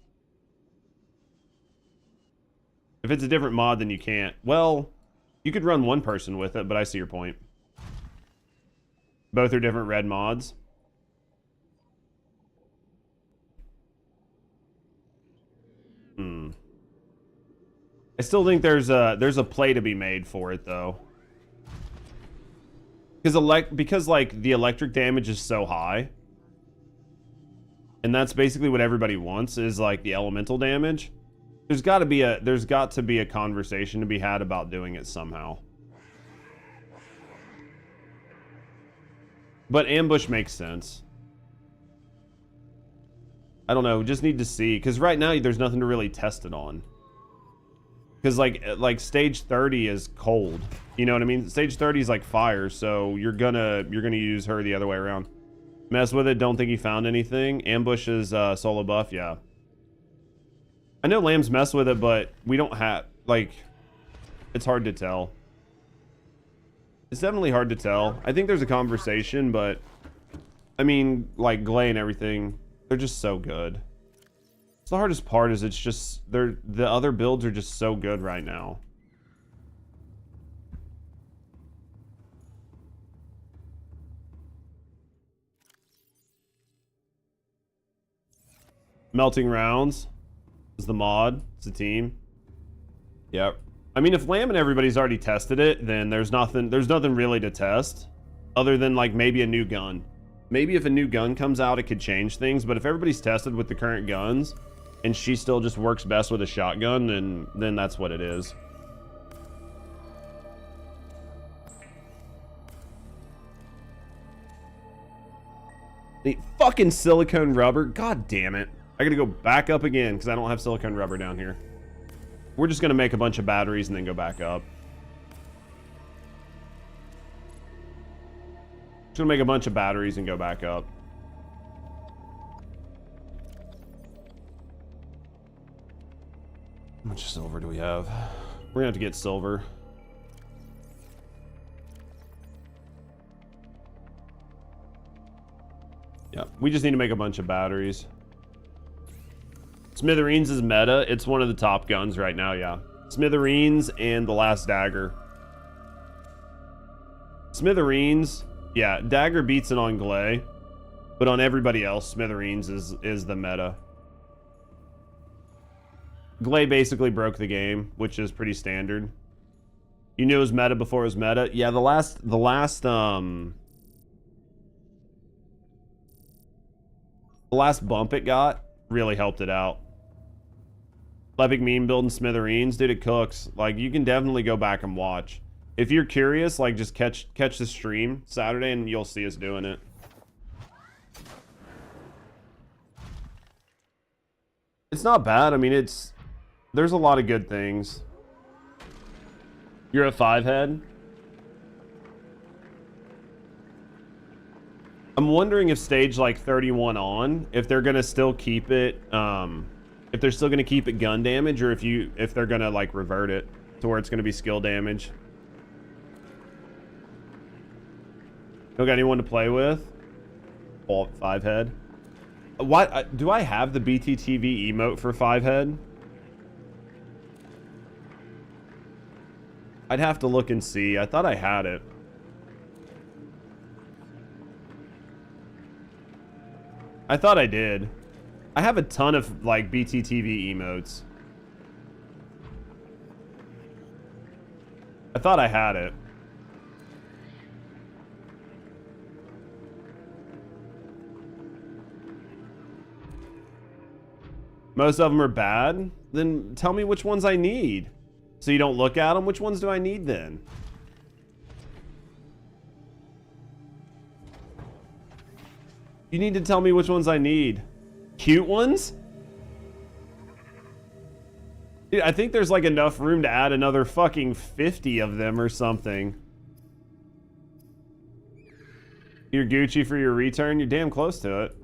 If it's a different mod, then you can't. Well, you could run one person with it, but I see your point. Both are different red mods. I still think there's a play to be made for it though. Because like the electric damage is so high. And that's basically what everybody wants is like the elemental damage. There's got to be a conversation to be had about doing it somehow. But ambush makes sense. I don't know, just need to see because right now there's nothing to really test it on. Because like stage 30 is cold, you know what I mean? Stage 30 is like fire, so you're gonna use her the other way around. Mess with it. Don't think he found anything. Ambush is solo buff, yeah. I know Lamb's mess with it, but we don't have like. It's hard to tell. It's definitely hard to tell. I think there's a conversation, but I mean, like Glay and everything, they're just so good. The hardest part is it's just the other builds are just so good right now. Melting rounds is the mod. It's a team. Yep. I mean, if Lamb and everybody's already tested it, then there's nothing really to test other than like maybe a new gun. Maybe if a new gun comes out, it could change things. But if everybody's tested with the current guns, and she still just works best with a shotgun, then that's what it is. The fucking silicone rubber. God damn it. I gotta go back up again because I don't have silicone rubber down here. We're just gonna make a bunch of batteries and then go back up. Just gonna make a bunch of batteries and go back up. How much silver do we have? We're gonna have to get silver. Yeah, we just need to make a bunch of batteries. Smithereens is meta. It's one of the top guns right now, yeah. Smithereens and the last dagger. Smithereens, yeah, dagger beats it on Glay, but on everybody else, Smithereens is the meta. Glay basically broke the game, which is pretty standard. You knew it was meta before it was meta. Yeah, the last bump it got really helped it out. Epic meme building Smithereens, dude, it cooks. Like, you can definitely go back and watch. If you're curious, like, just catch the stream Saturday and you'll see us doing it. It's not bad. I mean, there's a lot of good things. You're a 5-head? I'm wondering if stage like 31 on, if they're gonna still keep it, if they're still gonna keep it gun damage, or if they're gonna like revert it to where it's gonna be skill damage. Don't got anyone to play with? Oh, 5-head. What do I have the BTTV emote for 5-head? I'd have to look and see. I thought I had it. I thought I did. I have a ton of like BTTV emotes. I thought I had it. Most of them are bad. Then tell me which ones I need. So you don't look at them? Which ones do I need then? You need to tell me which ones I need. Cute ones? Dude, I think there's like enough room to add another fucking 50 of them or something. You're Gucci for your return? You're damn close to it.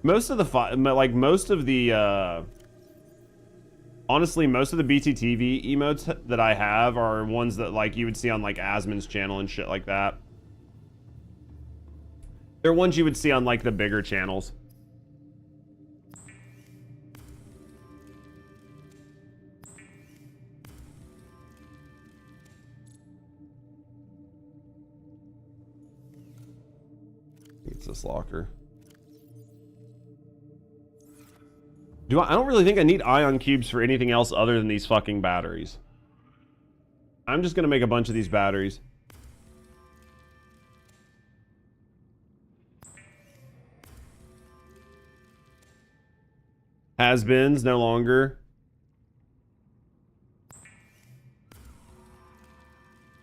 Most of the honestly, most of the BTTV emotes that I have are ones that like you would see on like Asmon's channel and shit like that. They're ones you would see on like the bigger channels. this locker? I don't really think I need ion cubes for anything else other than these fucking batteries. I'm just gonna make a bunch of these batteries. Has-beens, no longer.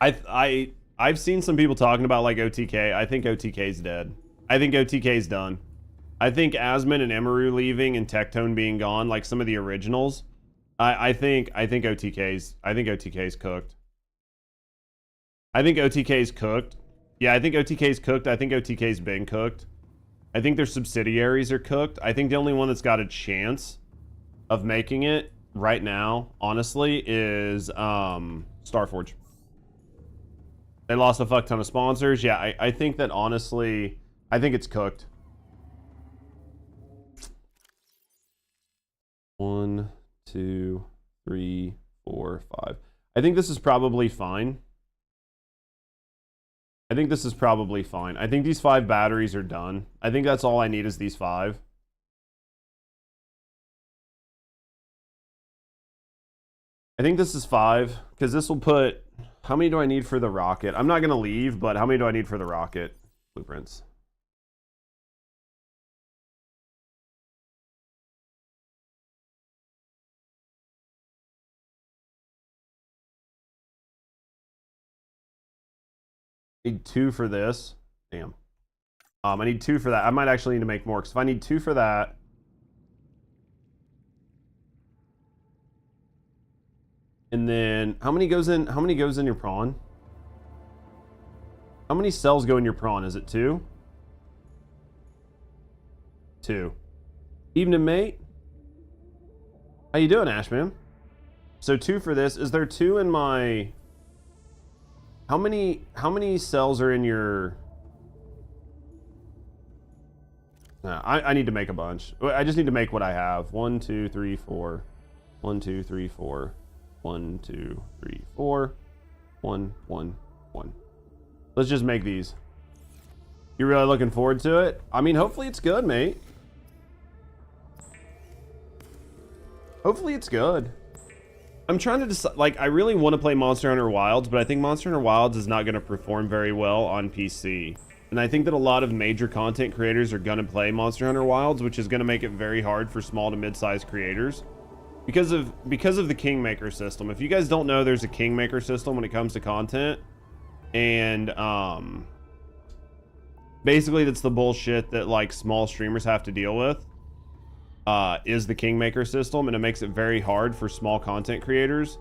I've seen some people talking about like OTK. I think OTK's dead. I think OTK's done. I think Asmon and Emeru leaving and Tectone being gone, like some of the originals. I think OTK's cooked. I think OTK's cooked. Yeah, I think OTK's cooked. I think OTK's been cooked. I think their subsidiaries are cooked. I think the only one that's got a chance of making it right now, honestly, is Starforge. They lost a fuck ton of sponsors. Yeah, I think that honestly, I think it's cooked. 1, 2, 3, 4, 5. I think this is probably fine. I think this is probably fine. I think these 5 batteries are done. I think that's all I need is these 5. I think this is 5, because this will put... How many do I need for the rocket? I'm not going to leave, but how many do I need for the rocket? Blueprints. Need 2 for this. Damn. I need 2 for that. I might actually need to make more, because if I need 2 for that... And then how many goes in your prawn? How many cells go in your prawn? Is it 2? 2. Evening, mate. How you doing, Ashman? So 2 for this. Is there 2 in my... How many cells are in your... No, I need to make a bunch. I just need to make what I have. 1, 2, 3, 4. 1, 2, 3, 4. 1, 2, 3, 4. 1, 1, 1. Let's just make these. You're really looking forward to it? I mean, hopefully it's good, mate. Hopefully it's good. I'm trying to decide, like, I really want to play Monster Hunter Wilds, but I think Monster Hunter Wilds is not going to perform very well on PC. And I think that a lot of major content creators are going to play Monster Hunter Wilds, which is going to make it very hard for small to mid-sized creators. Because of the Kingmaker system. If you guys don't know, there's a Kingmaker system when it comes to content. And, basically that's the bullshit that, like, small streamers have to deal with. Is the Kingmaker system, and it makes it very hard for small content creators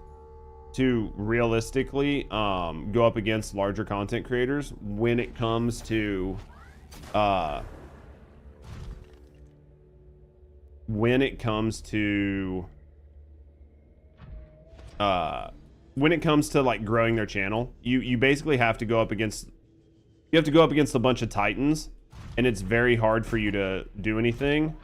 to realistically go up against larger content creators when it comes to like growing their channel. You basically have to go up against a bunch of titans, and it's very hard for you to do anything.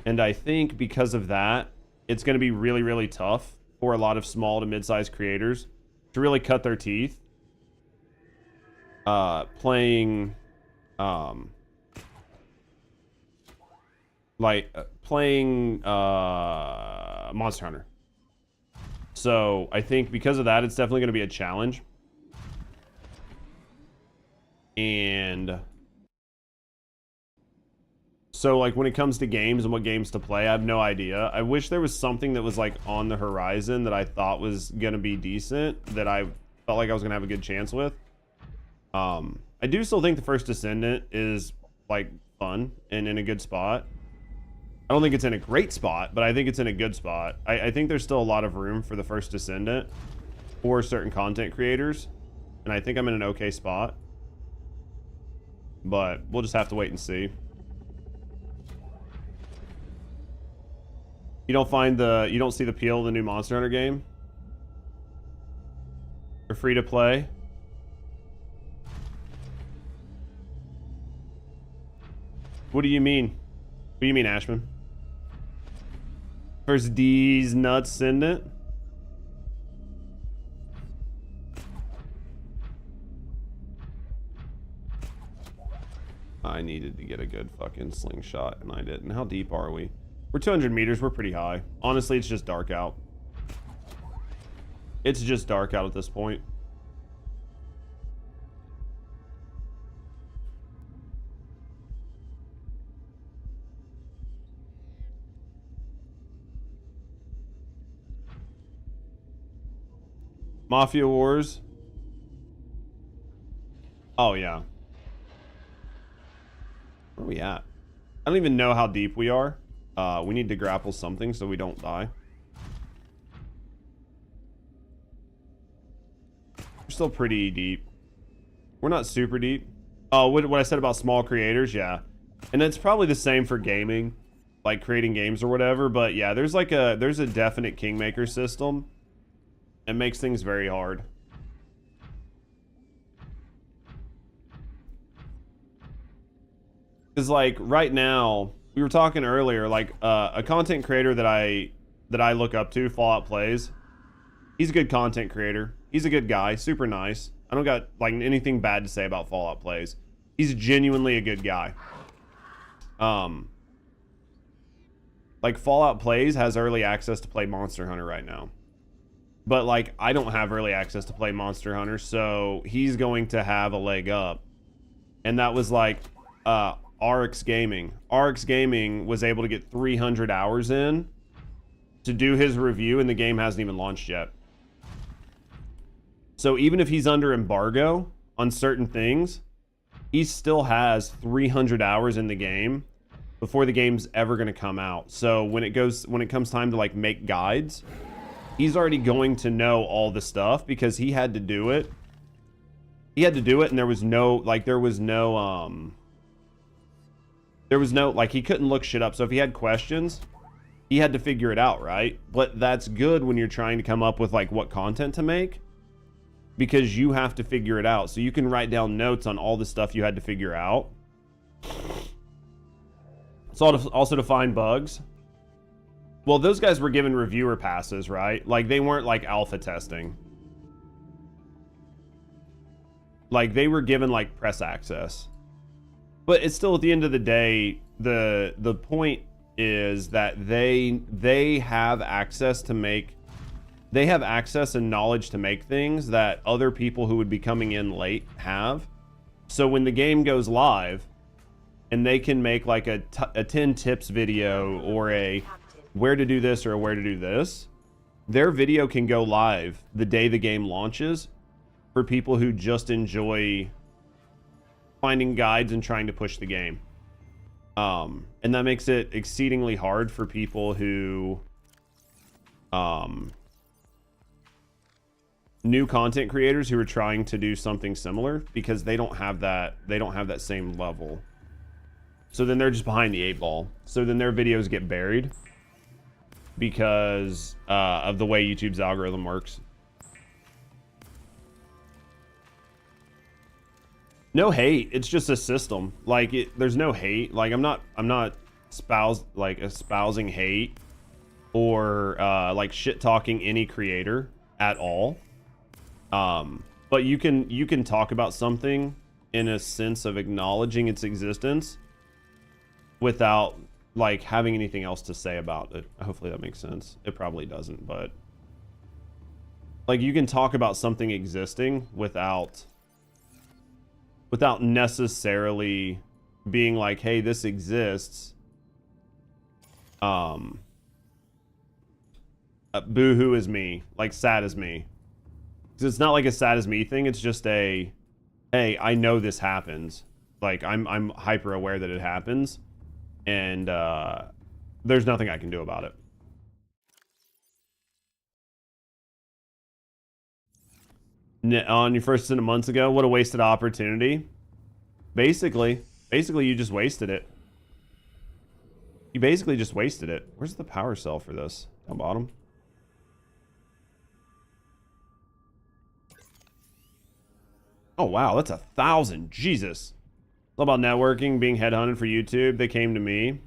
And I think because of that, it's going to be really, really tough for a lot of small to mid-sized creators to really cut their teeth playing Monster Hunter. So I think because of that, it's definitely going to be a challenge. And so, like, when it comes to games and what games to play, I have no idea. I wish there was something that was, like, on the horizon that I thought was going to be decent, that I felt like I was going to have a good chance with. I do still think the First Descendant is, like, fun and in a good spot. I don't think it's in a great spot, but I think it's in a good spot. I think there's still a lot of room for the First Descendant for certain content creators, and I think I'm in an okay spot. But we'll just have to wait and see. You don't see the appeal of the new Monster Hunter game? For free to play? What do you mean? What do you mean, Ashman? First D's nuts Ascendant? I needed to get a good fucking slingshot, and I didn't. How deep are we? We're 200 meters. We're pretty high. Honestly, it's just dark out. It's just dark out at this point. Mafia Wars. Oh, yeah. Where are we at? I don't even know how deep we are. We need to grapple something so we don't die. We're still pretty deep. We're not super deep. Oh, what I said about small creators, yeah. And it's probably the same for gaming, like creating games or whatever. But yeah, there's a definite kingmaker system. It makes things very hard. Because like right now, we were talking earlier, like a content creator that I look up to, Fallout Plays. He's a good content creator. He's a good guy, super nice. I don't got like anything bad to say about Fallout Plays. He's genuinely a good guy. Like Fallout Plays has early access to play Monster Hunter right now. But like I don't have early access to play Monster Hunter, so he's going to have a leg up. And that was like RX Gaming. RX Gaming was able to get 300 hours in to do his review, and the game hasn't even launched yet. So even if he's under embargo on certain things, he still has 300 hours in the game before the game's ever going to come out. So when it comes time to like make guides, he's already going to know all the stuff because he had to do it. He had to do it, and there was no like he couldn't look shit up. So if he had questions, he had to figure it out, right? But that's good when you're trying to come up with like what content to make, because you have to figure it out. So you can write down notes on all the stuff you had to figure out. It's also to find bugs. Well, those guys were given reviewer passes, right? Like they weren't like alpha testing. Like they were given like press access. But it's still, at the end of the day, the point is that they have access to make, they have access and knowledge to make things that other people who would be coming in late have. So when the game goes live and they can make like a 10 tips video or a where to do this or a where to do this, their video can go live the day the game launches for people who just enjoy finding guides and trying to push the game. And that makes it exceedingly hard for people who new content creators who are trying to do something similar, because they don't have that same level. So then they're just behind the 8-ball. So then their videos get buried because of the way YouTube's algorithm works. No hate, it's just a system. Like there's no hate. Like I'm not espousing hate or like shit talking any creator at all. But you can talk about something in a sense of acknowledging its existence without like having anything else to say about it. Hopefully that makes sense. It probably doesn't, but like you can talk about something existing without necessarily being like, hey, this exists. Boo-hoo is me. Like, sad is me. Because it's not like a sad is me thing. It's just a, hey, I know this happens. Like, I'm hyper aware that it happens. And there's nothing I can do about it. On your first stint months ago, what a wasted opportunity. Basically you just wasted it. You basically just wasted it. Where's the power cell for this? Down bottom. Oh wow, that's 1,000. Jesus. It's all about networking, being headhunted for YouTube. They came to me.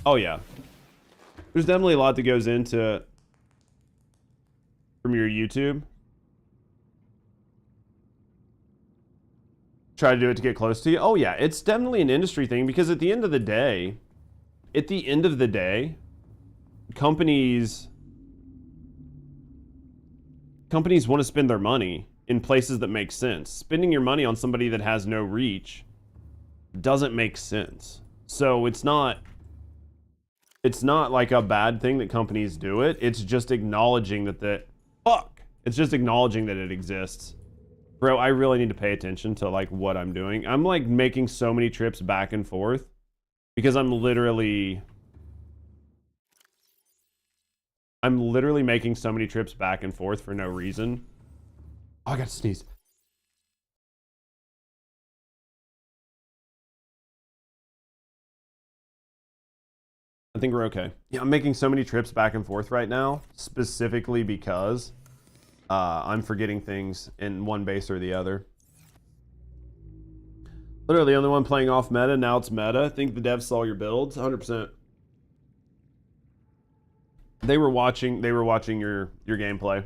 Oh yeah. There's definitely a lot that goes into from your YouTube. try to do it to get close to you. Oh yeah, it's definitely an industry thing, because at the end of the day, companies want to spend their money in places that make sense. Spending your money on somebody that has no reach doesn't make sense. So it's not like a bad thing that companies do it. It's just acknowledging it's just acknowledging that it exists. Bro, I really need to pay attention to like what I'm doing. I'm like making so many trips back and forth because I'm literally making so many trips back and forth for no reason. Oh, I got to sneeze. I think we're okay. Yeah, I'm making so many trips back and forth right now, specifically because I'm forgetting things in one base or the other. Literally the only one playing off meta, now it's meta. I think the devs saw your builds, 100%. They were watching your gameplay.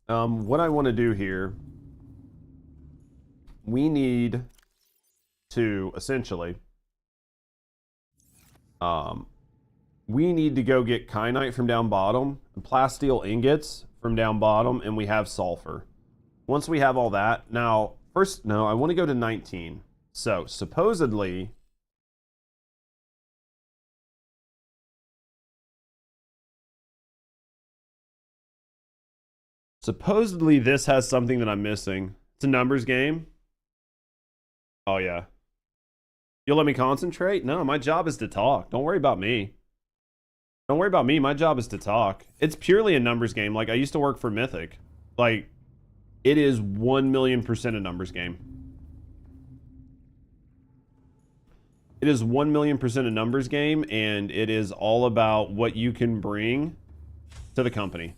What I want to do here, we need to essentially we need to go get kyanite from down bottom, and plasteel ingots from down bottom, and we have sulfur. Once we have all that, now first, no, I want to go to 19. So supposedly this has something that I'm missing. It's a numbers game. Oh yeah. You'll let me concentrate? No, my job is to talk. Don't worry about me. Don't worry about me. My job is to talk. It's purely a numbers game. Like, I used to work for Mythic. Like, it is 1,000,000% a numbers game. It is 1,000,000% a numbers game, and it is all about what you can bring to the company.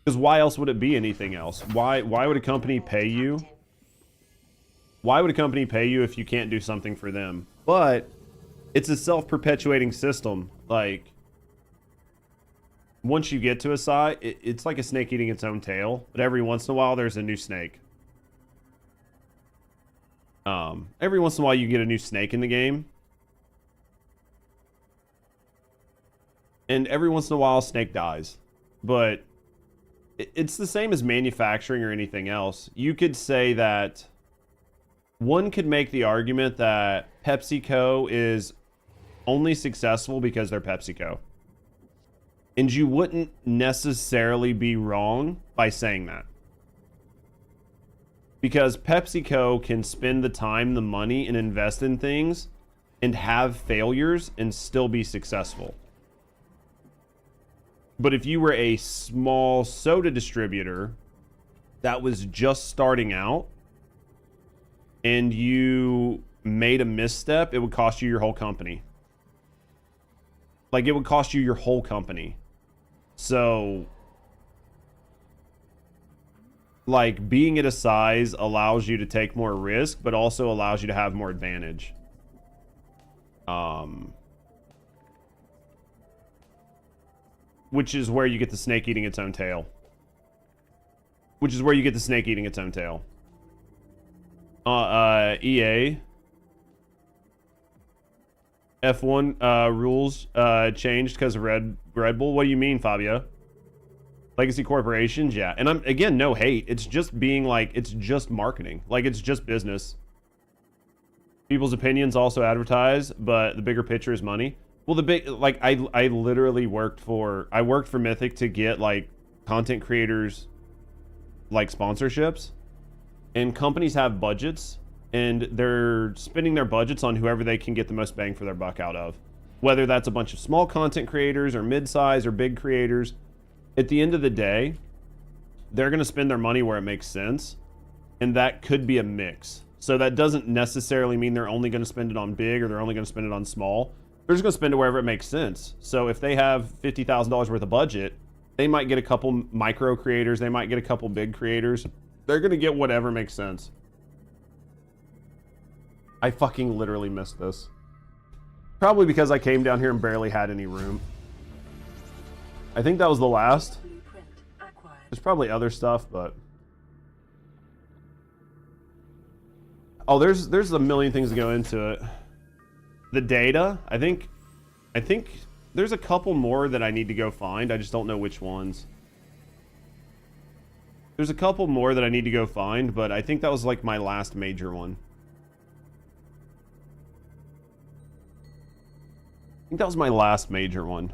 Because why else would it be anything else? Why would a company pay you? Why would a company pay you if you can't do something for them? But it's a self-perpetuating system. Like, once you get to a side, it's like a snake eating its own tail. But every once in a while, there's a new snake. Every once in a while, you get a new snake in the game. And every once in a while, a snake dies. But it's the same as manufacturing or anything else. You could say that one could make the argument that PepsiCo is only successful because they're PepsiCo. And you wouldn't necessarily be wrong by saying that. Because PepsiCo can spend the time, the money, and invest in things and have failures and still be successful. But if you were a small soda distributor that was just starting out and you made a misstep, it would cost you your whole company. Like, it would cost you your whole company. So, like, being at a size allows you to take more risk, but also allows you to have more advantage. Which is where you get the snake eating its own tail. EA. F1 rules changed because of Red Bull. What do you mean, Fabio? Legacy corporations, yeah. And I'm, again, no hate. It's just being like, it's just marketing. Like, it's just business. People's opinions also advertise, but the bigger picture is money. Well, the big, like, I literally worked for Mythic to get, like, content creators, like, sponsorships. And companies have budgets, and they're spending their budgets on whoever they can get the most bang for their buck out of. Whether that's a bunch of small content creators or mid-size or big creators. At the end of the day, they're going to spend their money where it makes sense. And that could be a mix. So that doesn't necessarily mean they're only going to spend it on big or they're only going to spend it on small. They're just going to spend it wherever it makes sense. So if they have $50,000 worth of budget, they might get a couple micro creators. They might get a couple big creators. They're going to get whatever makes sense. I fucking literally missed this. Probably because I came down here and barely had any room. I think that was the last. Blueprint acquired. There's probably other stuff, but oh, there's a million things that go into it. The data, I think there's a couple more that I need to go find. I just don't know which ones. There's a couple more that I need to go find, but I think that was like my last major one. I think that was my last major one.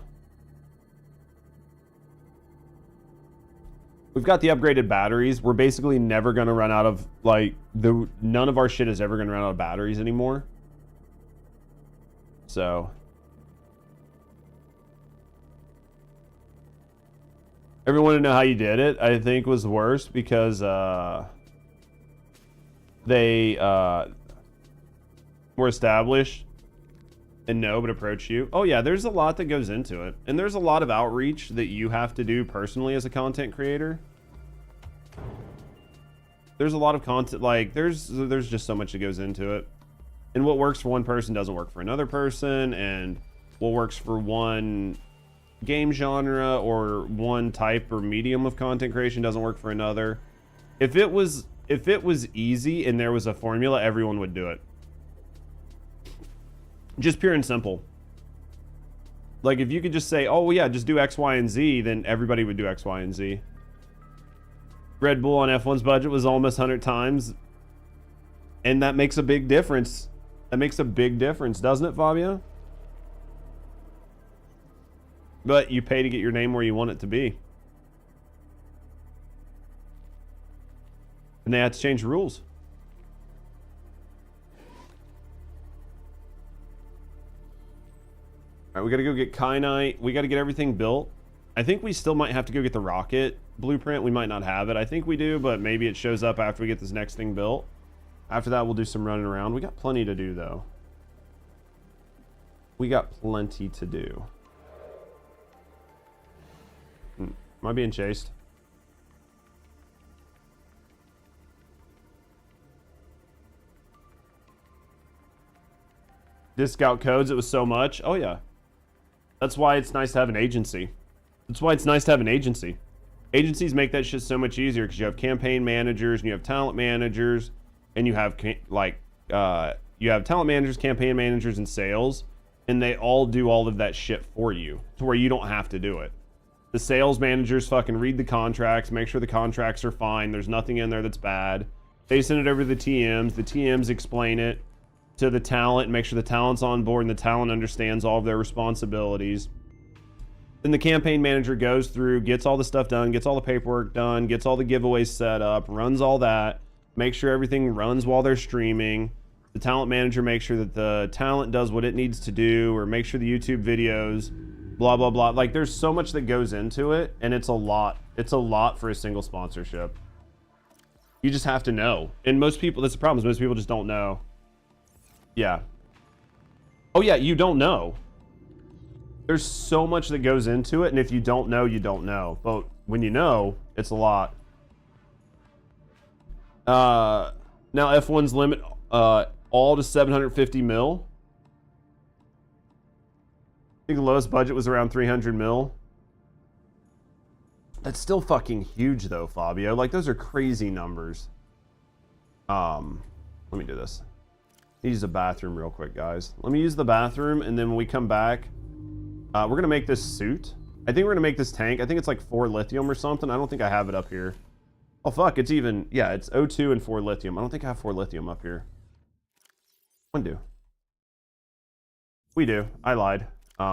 We've got the upgraded batteries. We're basically never going to run out of, like, none of our shit is ever going to run out of batteries anymore. So everyone to know how you did it, I think, was worse because they were established and know but approach you. Oh yeah, there's a lot that goes into it, and there's a lot of outreach that you have to do personally as a content creator. There's a lot of content, like there's just so much that goes into it, and what works for one person doesn't work for another person, and what works for one game genre or one type or medium of content creation doesn't work for another. If it was easy and there was a formula, everyone would do it. Just pure and simple. Like if you could just say, oh yeah, just do X, Y, and Z, then everybody would do X, Y, and Z. Red Bull on F1's budget was almost 100 times. And that makes a big difference. That makes a big difference, doesn't it, Fabio? But you pay to get your name where you want it to be. And they had to change the rules. All right, we got to go get Kyanite. We got to get everything built. I think we still might have to go get the rocket blueprint. We might not have it. I think we do, but maybe it shows up after we get this next thing built. After that, we'll do some running around. We got plenty to do, though. We got plenty to do. Am I being chased? Discount codes, it was so much. Oh, yeah. That's why it's nice to have an agency. That's why it's nice to have an agency. Agencies make that shit so much easier because you have campaign managers and you have talent managers and you have you have talent managers, campaign managers, and sales, and they all do all of that shit for you to where you don't have to do it. The sales managers fucking read the contracts, make sure the contracts are fine, there's nothing in there that's bad. They send it over to the TMs explain it to the talent and make sure the talent's on board and the talent understands all of their responsibilities. Then the campaign manager goes through, gets all the stuff done, gets all the paperwork done, gets all the giveaways set up, runs all that, makes sure everything runs while they're streaming. The talent manager makes sure that the talent does what it needs to do, or make sure the YouTube videos, blah, blah, blah. Like, there's so much that goes into it, and it's a lot. It's a lot for a single sponsorship. You just have to know. And most people, that's the problem, is most people just don't know. Yeah. Oh, yeah, you don't know. There's so much that goes into it, and if you don't know, you don't know. But when you know, it's a lot. Now F1's limit all to 750 mil. I think the lowest budget was around 300 mil. That's still fucking huge though, Fabio. Like, those are crazy numbers. Let me do this. Use the bathroom real quick, guys. Let me use the bathroom, and then when we come back, we're gonna make this suit. I think we're gonna make this tank. I think it's like 4 lithium or something. I don't think I have it up here. Oh fuck, it's even, yeah, it's O2 and 4 lithium. I don't think I have 4 lithium up here. One do. We do. I lied. Do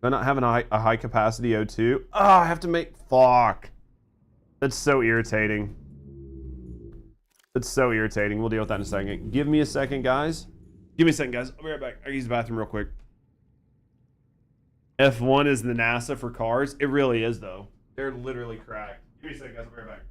I not have a high capacity O2? Oh, I have to make, fuck. That's so irritating. That's so irritating. We'll deal with that in a second. Give me a second, guys. Give me a second, guys. I'll be right back. I'll use the bathroom real quick. F1 is the NASA for cars. It really is, though. They're literally cracked. Give me a second, guys. I'll be right back.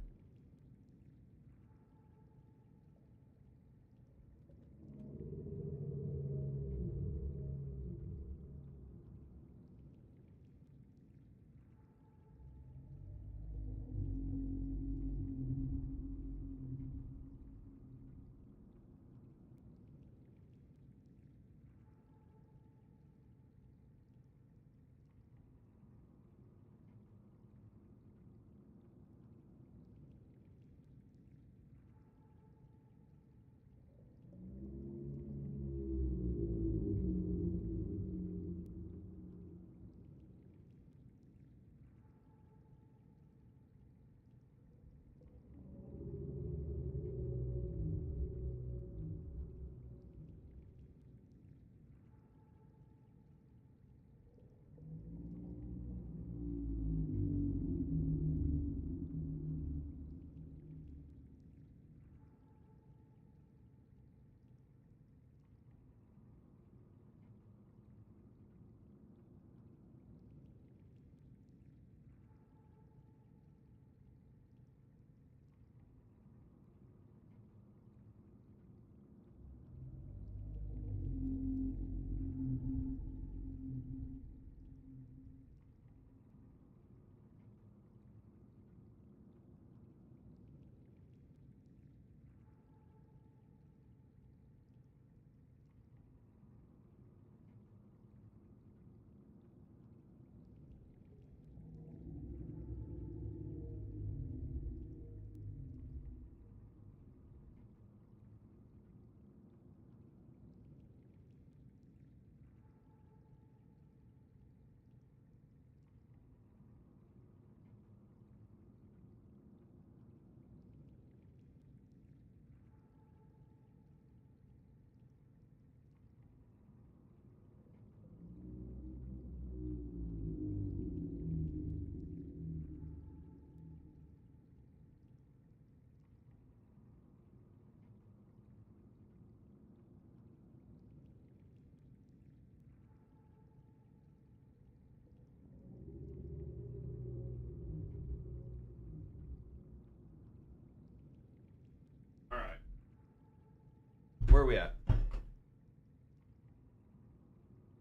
Where are we at?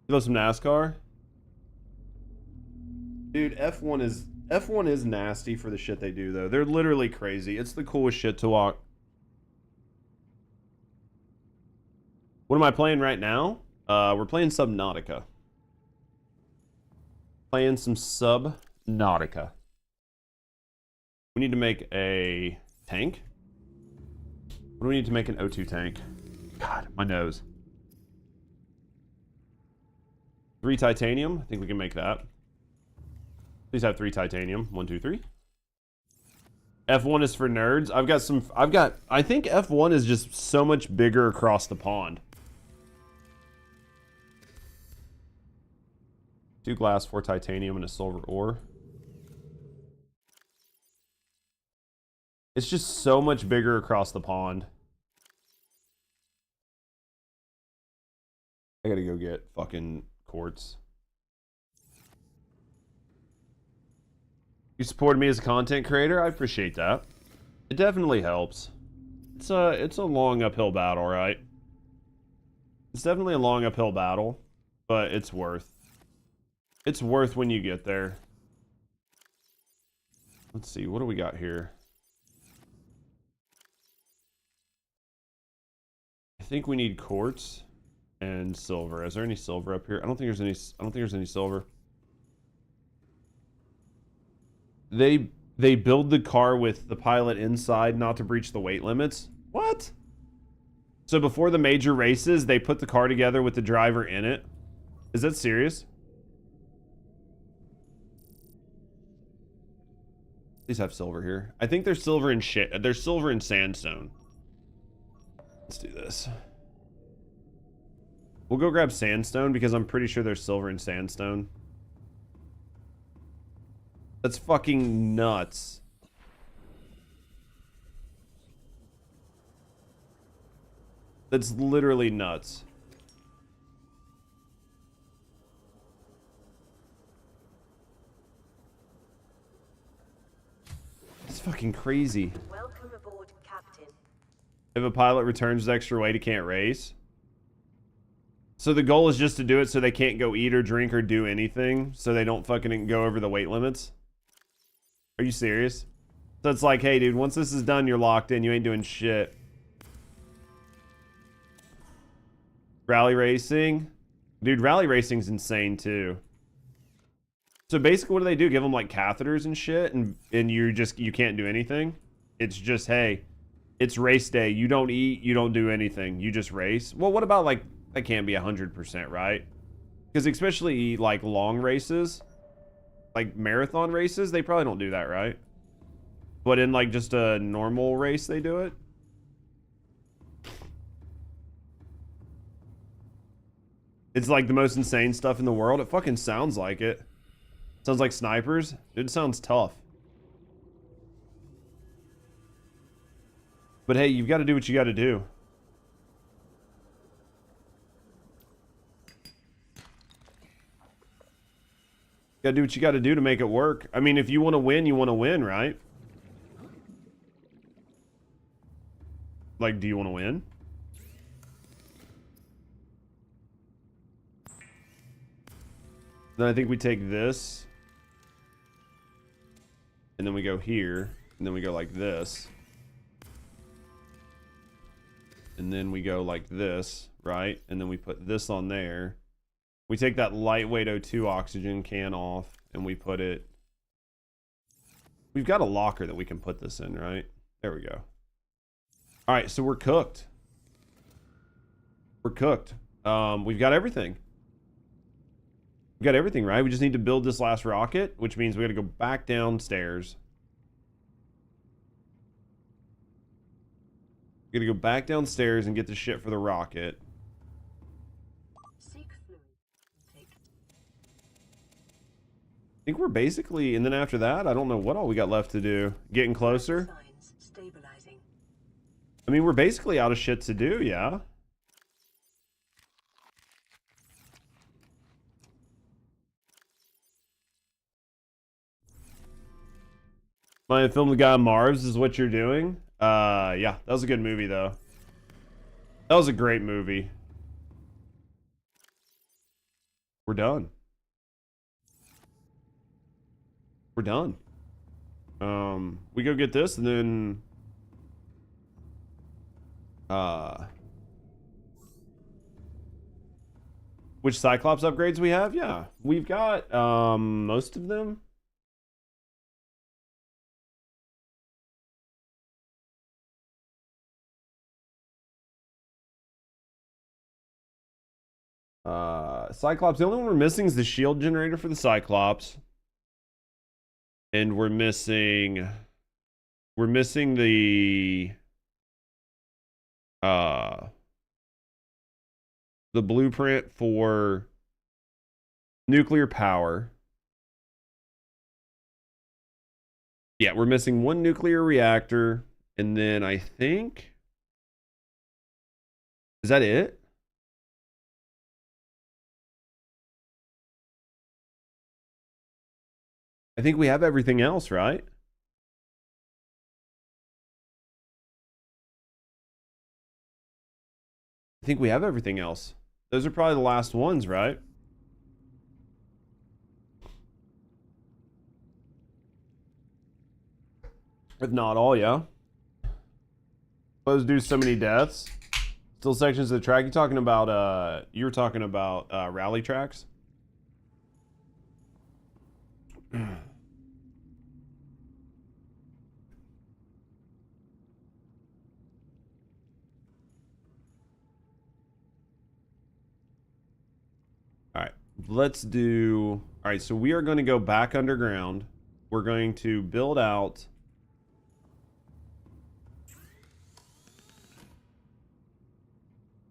You love some NASCAR? Dude, F1 is nasty for the shit they do though. They're literally crazy. It's the coolest shit to walk. What am I playing right now? We're playing Subnautica. Playing some Subnautica. We need to make a tank. What do we need to make an O2 tank? God, my nose. 3 titanium. I think we can make that. Please have 3 titanium. 1, 2, 3. F1 is for nerds. I think F1 is just so much bigger across the pond. 2 glass, 4 titanium, and a silver ore. It's just so much bigger across the pond. I gotta go get fucking quartz. You supported me as a content creator. I appreciate that. It definitely helps. It's a long uphill battle, right? It's definitely a long uphill battle, but it's worth. It's worth when you get there. Let's see, what do we got here? I think we need quartz and silver. Is there any silver up here? I don't think there's any silver. They build the car with the pilot inside not to breach the weight limits. What? So before the major races, they put the car together with the driver in it. Is that serious? Please have silver here. I think there's silver in shit. There's silver in sandstone. Let's do this. We'll go grab sandstone because I'm pretty sure there's silver in sandstone. That's fucking nuts. That's literally nuts. It's fucking crazy. Welcome aboard, Captain. If a pilot returns the extra weight, he can't race. So the goal is just to do it so they can't go eat or drink or do anything, so they don't fucking go over the weight limits. Are you serious? So it's like, hey dude, once this is done, you're locked in. You ain't doing shit. Rally racing. Dude, rally racing's insane too. So basically what do? Give them like catheters and shit, and you can't do anything? It's just, hey, it's race day. You don't eat, you don't do anything. You just race. Well, what about like, that can't be 100%, right? Because especially like long races, like marathon races, they probably don't do that, right? But in like just a normal race, they do it. It's like the most insane stuff in the world. It fucking sounds like it. Sounds like snipers. It sounds tough. But hey, you've got to do what you got to do. Gotta do what you gotta do to make it work. I mean, if you want to win, you want to win, right? Like, do you want to win? Then I think we take this. And then we go here. And then we go like this. And then we go like this, right? And then we put this on there. We take that lightweight O2 oxygen can off and we put it. We've got a locker that we can put this in, right? There we go. All right, so we're cooked. We're cooked. We've got everything. We've got everything, right? We just need to build this last rocket, which means we got to go back downstairs. We got to go back downstairs and get the shit for the rocket. I think we're basically, and then after that, I don't know what all we got left to do. Getting closer. I mean, we're basically out of shit to do, yeah. My film The Guy on Mars is what you're doing. Yeah, that was a good movie though. That was a great movie. We're done. We're done. We go get this and then which Cyclops upgrades we have? Yeah. We've got most of them. Cyclops, the only one we're missing is the shield generator for the Cyclops. And we're missing the blueprint for nuclear power. Yeah, we're missing one nuclear reactor, and then I think, is that it? I think we have everything else, right? I think we have everything else. Those are probably the last ones, right? If not all, yeah. Supposed to do so many deaths. Still sections of the track. You were talking about rally tracks? Alright, let's do... Alright, so we are going to go back underground. We're going to build out...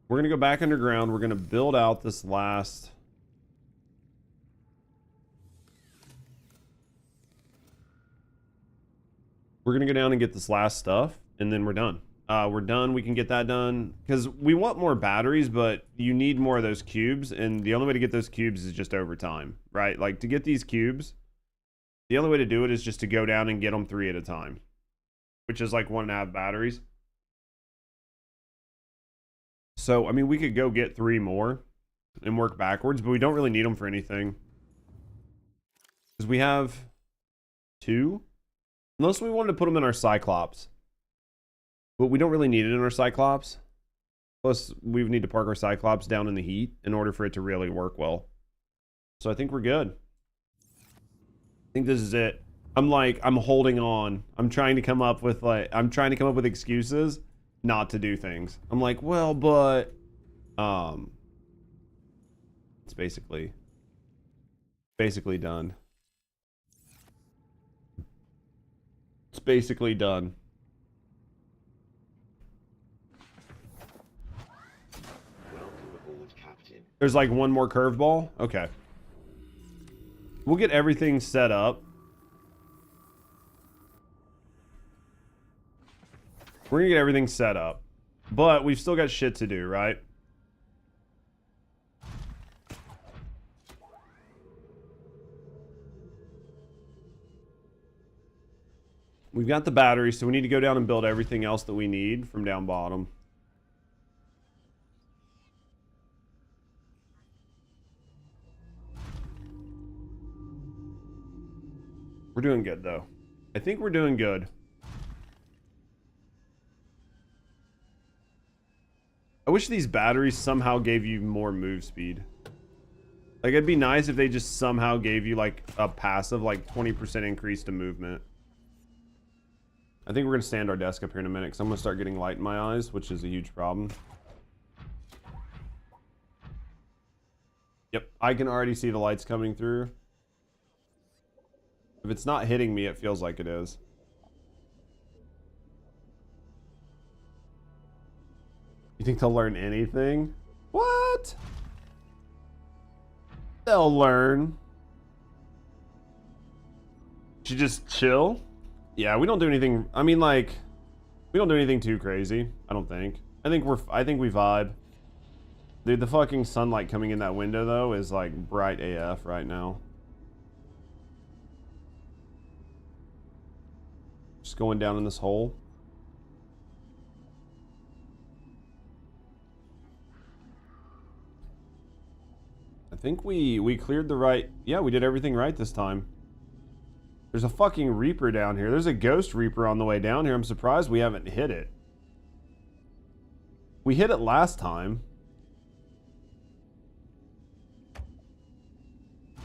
We're going to go back underground. We're going to build out this last... We're going to go down and get this last stuff, and then we're done. We're done. We can get that done. Because we want more batteries, but you need more of those cubes, and the only way to get those cubes is just over time, right? Like, to get these cubes, the only way to do it is just to go down and get them 3 at a time, which is like 1.5 batteries. So, I mean, we could go get 3 more and work backwards, but we don't really need them for anything. Because we have 2. Unless we wanted to put them in our Cyclops. But we don't really need it in our Cyclops. Plus, we need to park our Cyclops down in the heat in order for it to really work well. So I think we're good. I think this is it. I'm holding on. I'm trying to come up with excuses not to do things. I'm like, well, but it's basically done. It's basically done. Welcome aboard, Captain. There's like one more curveball? Okay. We'll get everything set up. We're gonna get everything set up. But we've still got shit to do, right? We've got the battery, so we need to go down and build everything else that we need from down bottom. We're doing good, though. I think we're doing good. I wish these batteries somehow gave you more move speed. Like, it'd be nice if they just somehow gave you, like, a passive, like, 20% increase to movement. I think we're going to stand our desk up here in a minute because I'm going to start getting light in my eyes, which is a huge problem. Yep, I can already see the lights coming through. If it's not hitting me, it feels like it is. You think they'll learn anything? What? They'll learn. Should just chill? Yeah, we don't do anything. I mean, like, we don't do anything too crazy. I don't think. I think we vibe. Dude, the fucking sunlight coming in that window though is like bright AF right now. Just going down in this hole. I think we cleared the right... Yeah, we did everything right this time. There's a fucking Reaper down here. There's a Ghost Reaper on the way down here. I'm surprised we haven't hit it. We hit it last time.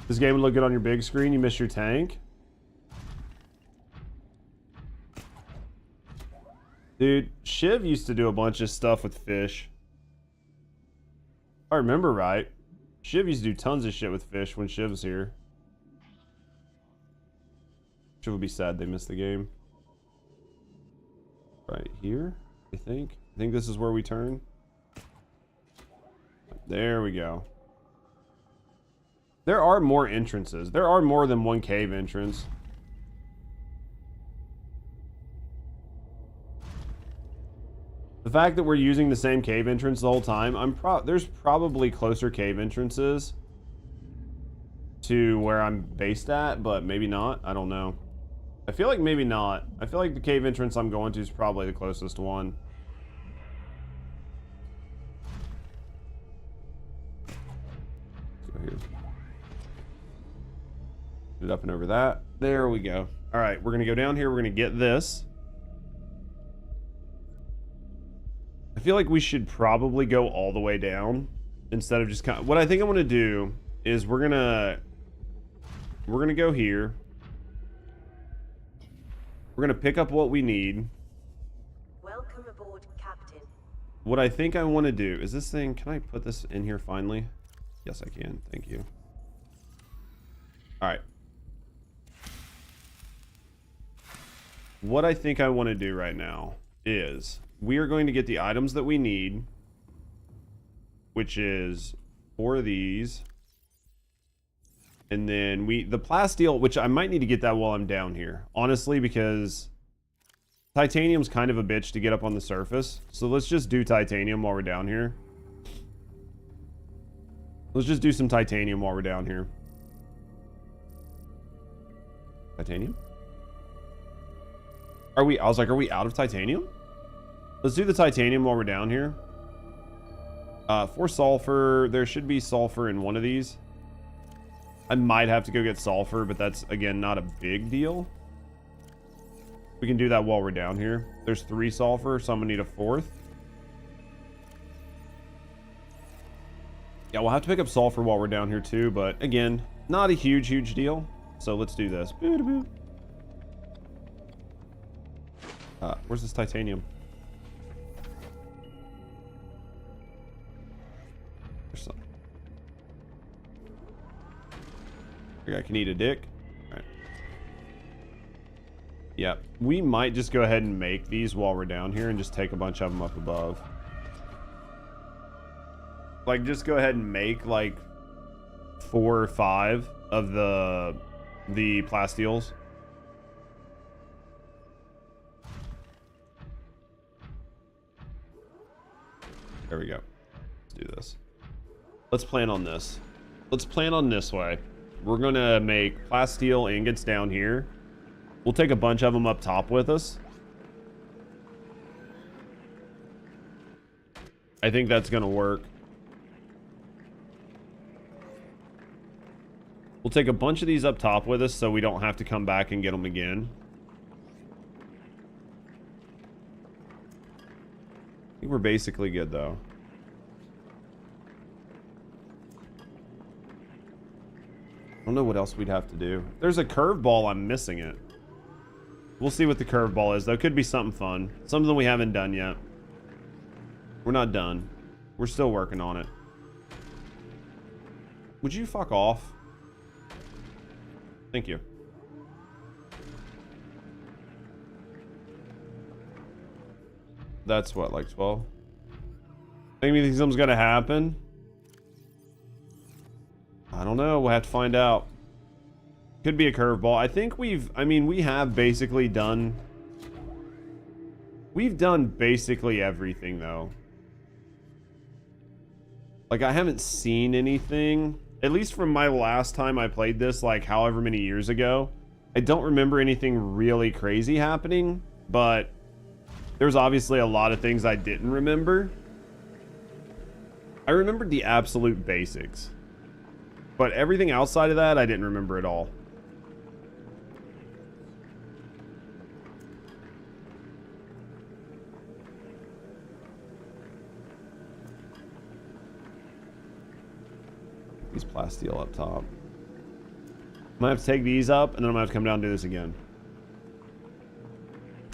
This game would look good on your big screen. You missed your tank. Dude, Shiv used to do a bunch of stuff with fish. If I remember right. Shiv used to do tons of shit with fish when Shiv was here. Shiv would be sad they missed the game. Right here, I think. I think this is where we turn. There we go. There are more entrances. There are more than one cave entrance. The fact that we're using the same cave entrance the whole time, there's probably closer cave entrances to where I'm based at, but maybe not. I don't know. I feel like maybe not. I feel like the cave entrance I'm going to is probably the closest one. Let's go here. Get it up and over that. There we go. All right, we're gonna go down here. We're gonna get this. I feel like we should probably go all the way down instead of just kind of... What I think I want to do is we're gonna go here. We're gonna pick up what we need. Welcome aboard, Captain. What I think I want to do is this thing... Can I put this in here finally? Yes, I can. Thank you. All right. What I think I want to do right now is... We are going to get the items that we need, which is 4 of these. And then the plasteel, which I might need to get that while I'm down here. Honestly, because titanium's kind of a bitch to get up on the surface. So let's just do titanium while we're down here. Let's just do some titanium while we're down here. Titanium? I was like, are we out of titanium? Let's do the titanium while we're down here. For sulfur, there should be sulfur in one of these. I might have to go get sulfur, but that's, again, not a big deal. We can do that while we're down here. There's 3 sulfur, so I'm gonna need a 4th. Yeah, we'll have to pick up sulfur while we're down here too, but again, not a huge deal. So let's do this. Where's this titanium? There's some. I can eat a dick. All right. Yeah, we might just go ahead and make these while we're down here and just take a bunch of them up above. Like, just go ahead and make like 4 or 5 of the plasteels. There we go. Let's do this. Let's plan on this. Let's plan on this way. We're gonna make plasteel ingots down here. We'll take a bunch of them up top with us. I think that's gonna work. We'll take a bunch of these up top with us so we don't have to come back and get them again. I think we're basically good though. I don't know what else we'd have to do. There's a curveball, I'm missing it. We'll see what the curveball is though. Could be something fun. Something we haven't done yet. We're not done. We're still working on it. Would you fuck off? Thank you. That's what, like 12? Think you think something's gonna happen? I don't know. We'll have to find out. Could be a curveball. I think we have basically done... We've done basically everything, though. Like, I haven't seen anything. At least from my last time I played this, like, however many years ago. I don't remember anything really crazy happening, but... There's obviously a lot of things I didn't remember. I remembered the absolute basics. But everything outside of that, I didn't remember at all. These plasteel up top. I'm gonna have to take these up, and then I'm gonna have to come down and do this again.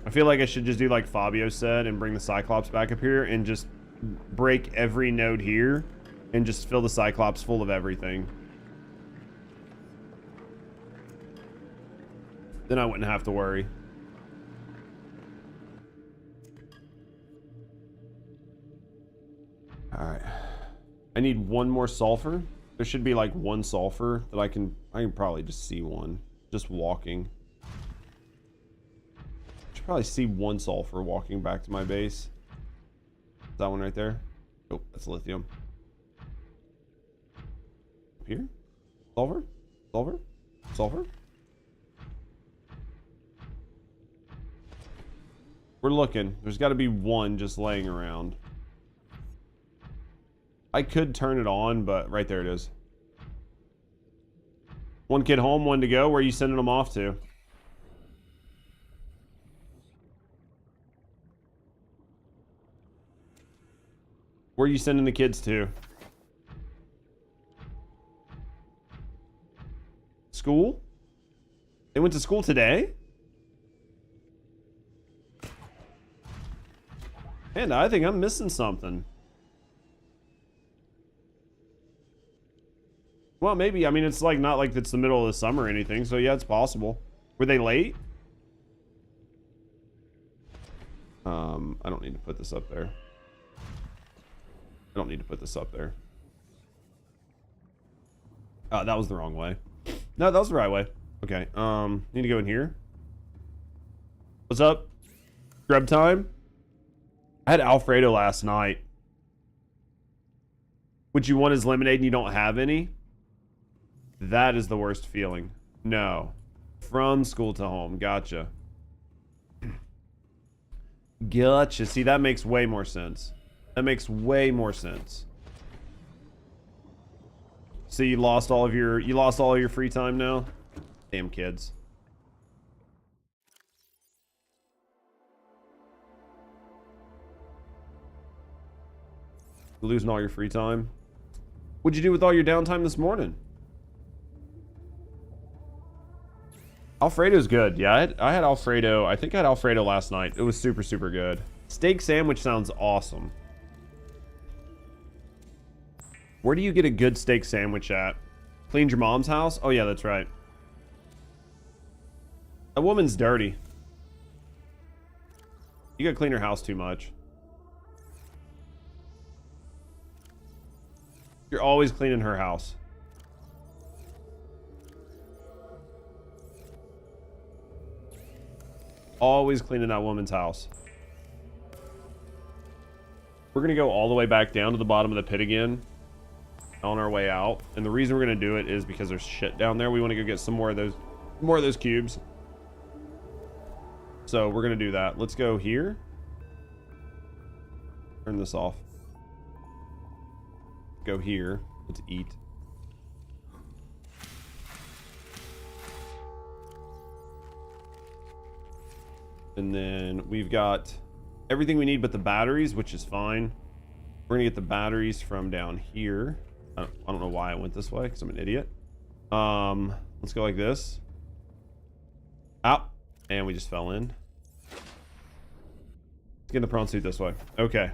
I feel like I should just do like Fabio said and bring the Cyclops back up here and just break every node here and just fill the Cyclops full of everything. Then I wouldn't have to worry. Alright. I need one more sulfur. There should be like one sulfur that I can probably just see one. Just walking. Should probably see one sulfur walking back to my base. Is that one right there? Nope, that's lithium. Up here? Sulfur? Sulfur? Sulfur? We're looking. There's got to be one just laying around. I could turn it on, but right there it is. One kid home, one to go. Where are you sending them off to? Where are you sending the kids to? School? They went to school today? And I think I'm missing something. Well, maybe. I mean, it's like not like it's the middle of the summer or anything, so yeah, it's possible. Were they late? I don't need to put this up there. I don't need to put this up there. Oh, that was the wrong way. No, that was the right way. Okay, need to go in here. What's up? Grub time? I had Alfredo last night. Would you want his lemonade and you don't have any? That is the worst feeling. No. From school to home. Gotcha. Gotcha. See, that makes way more sense. That makes way more sense. So you lost all of your free time now? Damn kids. You're losing all your free time? What'd you do with all your downtime this morning? Alfredo's good. Yeah, I had Alfredo. I think I had Alfredo last night. It was super, super good. Steak sandwich sounds awesome. Where do you get a good steak sandwich at? Cleaned your mom's house? Oh, yeah, that's right. That woman's dirty. You gotta clean her house too much. You're always cleaning her house. Always cleaning that woman's house. We're gonna go all the way back down to the bottom of the pit again on our way out, and the reason we're gonna do it is because there's shit down there. We want to go get some more of those cubes. So we're gonna do that. Let's go here. Turn this off. Go here. Let's eat. And then we've got everything we need but the batteries, which is fine. We're gonna get the batteries from down here. I don't know why I went this way, because I'm an idiot. Let's go like this. Out. And we just fell in. Let's get the prawn suit this way. Okay.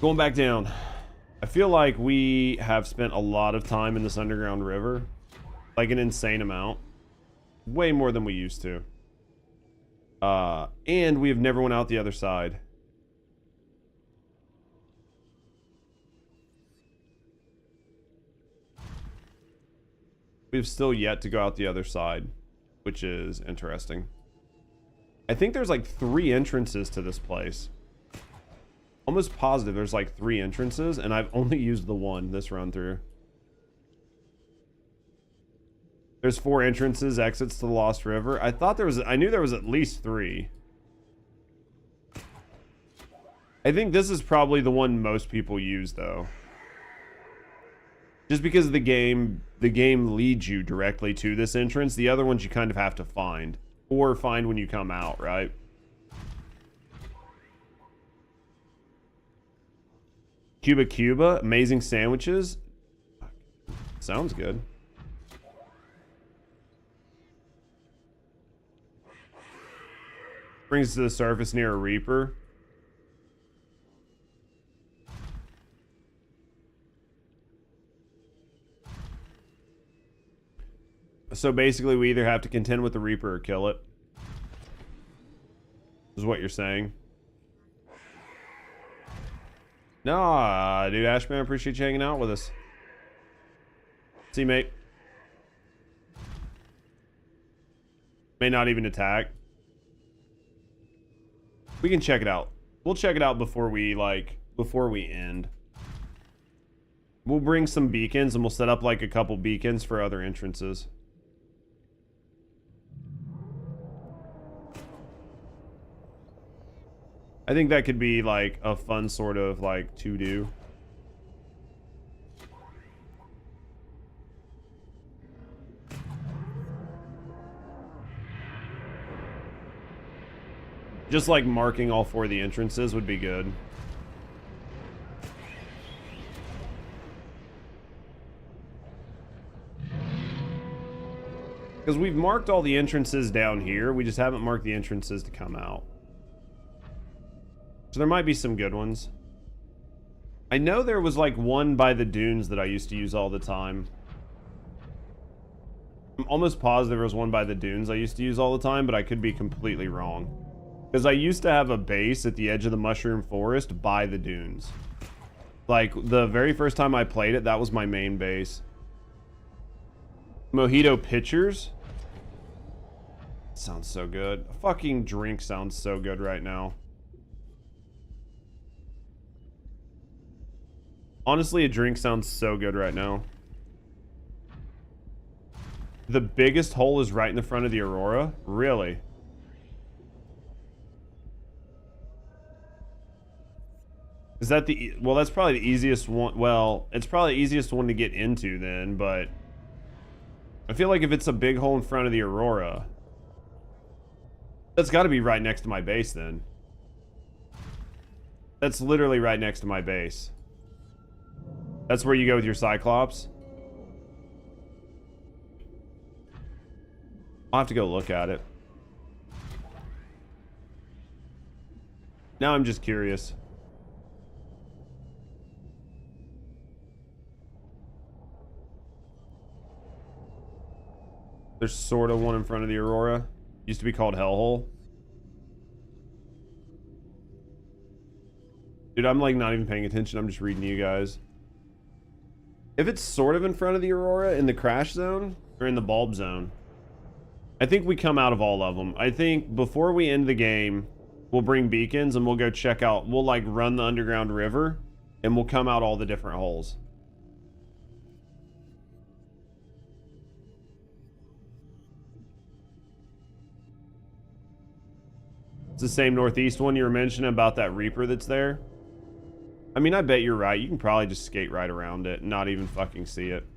Going back down. I feel like we have spent a lot of time in this underground river. Like an insane amount. Way more than we used to. And we have never went out the other side. We've still yet to go out the other side, which is interesting. I think there's like 3 entrances to this place. Almost positive there's like 3 entrances, and I've only used the one this run through. There's 4 entrances, exits to the Lost River. I knew there was at least 3. I think this is probably the one most people use, though. Just because the game leads you directly to this entrance. The other ones you kind of have to find. Or find when you come out, right? Cuba, amazing sandwiches. Sounds good. Brings us to the surface near a Reaper. So basically we either have to contend with the Reaper or kill it. Is what you're saying. Nah, dude, Ashman, I appreciate you hanging out with us. See, mate. May not even attack. We can check it out. We'll check it out before we end. We'll bring some beacons and we'll set up like a couple beacons for other entrances. I think that could be like a fun sort of like to do. Just like marking all 4 of the entrances would be good. Because we've marked all the entrances down here, we just haven't marked the entrances to come out. So there might be some good ones. I know there was like one by the dunes that I used to use all the time. I'm almost positive there was one by the dunes I used to use all the time, but I could be completely wrong. Because I used to have a base at the edge of the mushroom forest by the dunes. Like, the very first time I played it, that was my main base. Mojito pitchers? Sounds so good. A fucking drink sounds so good right now. Honestly, a drink sounds so good right now. The biggest hole is right in the front of the Aurora? Really? Is that the... Well, that's probably the easiest one. Well, it's probably the easiest one to get into then, but... I feel like if it's a big hole in front of the Aurora... That's got to be right next to my base then. That's literally right next to my base. That's where you go with your Cyclops? I'll have to go look at it. Now I'm just curious. There's sort of one in front of the Aurora. Used to be called Hellhole. Dude, I'm like not even paying attention. I'm just reading you guys. If it's sort of in front of the Aurora, in the crash zone, or in the bulb zone, I think we come out of all of them. I think before we end the game, we'll bring beacons and we'll go check out, we'll like run the underground river, and we'll come out all the different holes. It's the same northeast one you were mentioning about that Reaper that's there. I mean, I bet you're right. You can probably just skate right around it and not even fucking see it.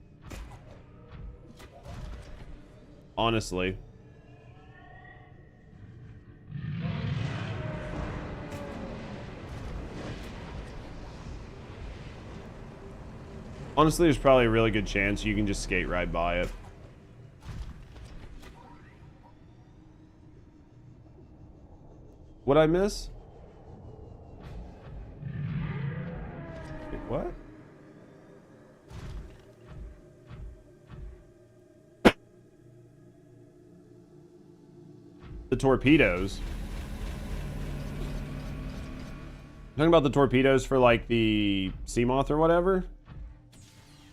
Honestly. Honestly, there's probably a really good chance you can just skate right by it. What'd I miss? Wait, what? The torpedoes. Talking about the torpedoes for like the Seamoth or whatever?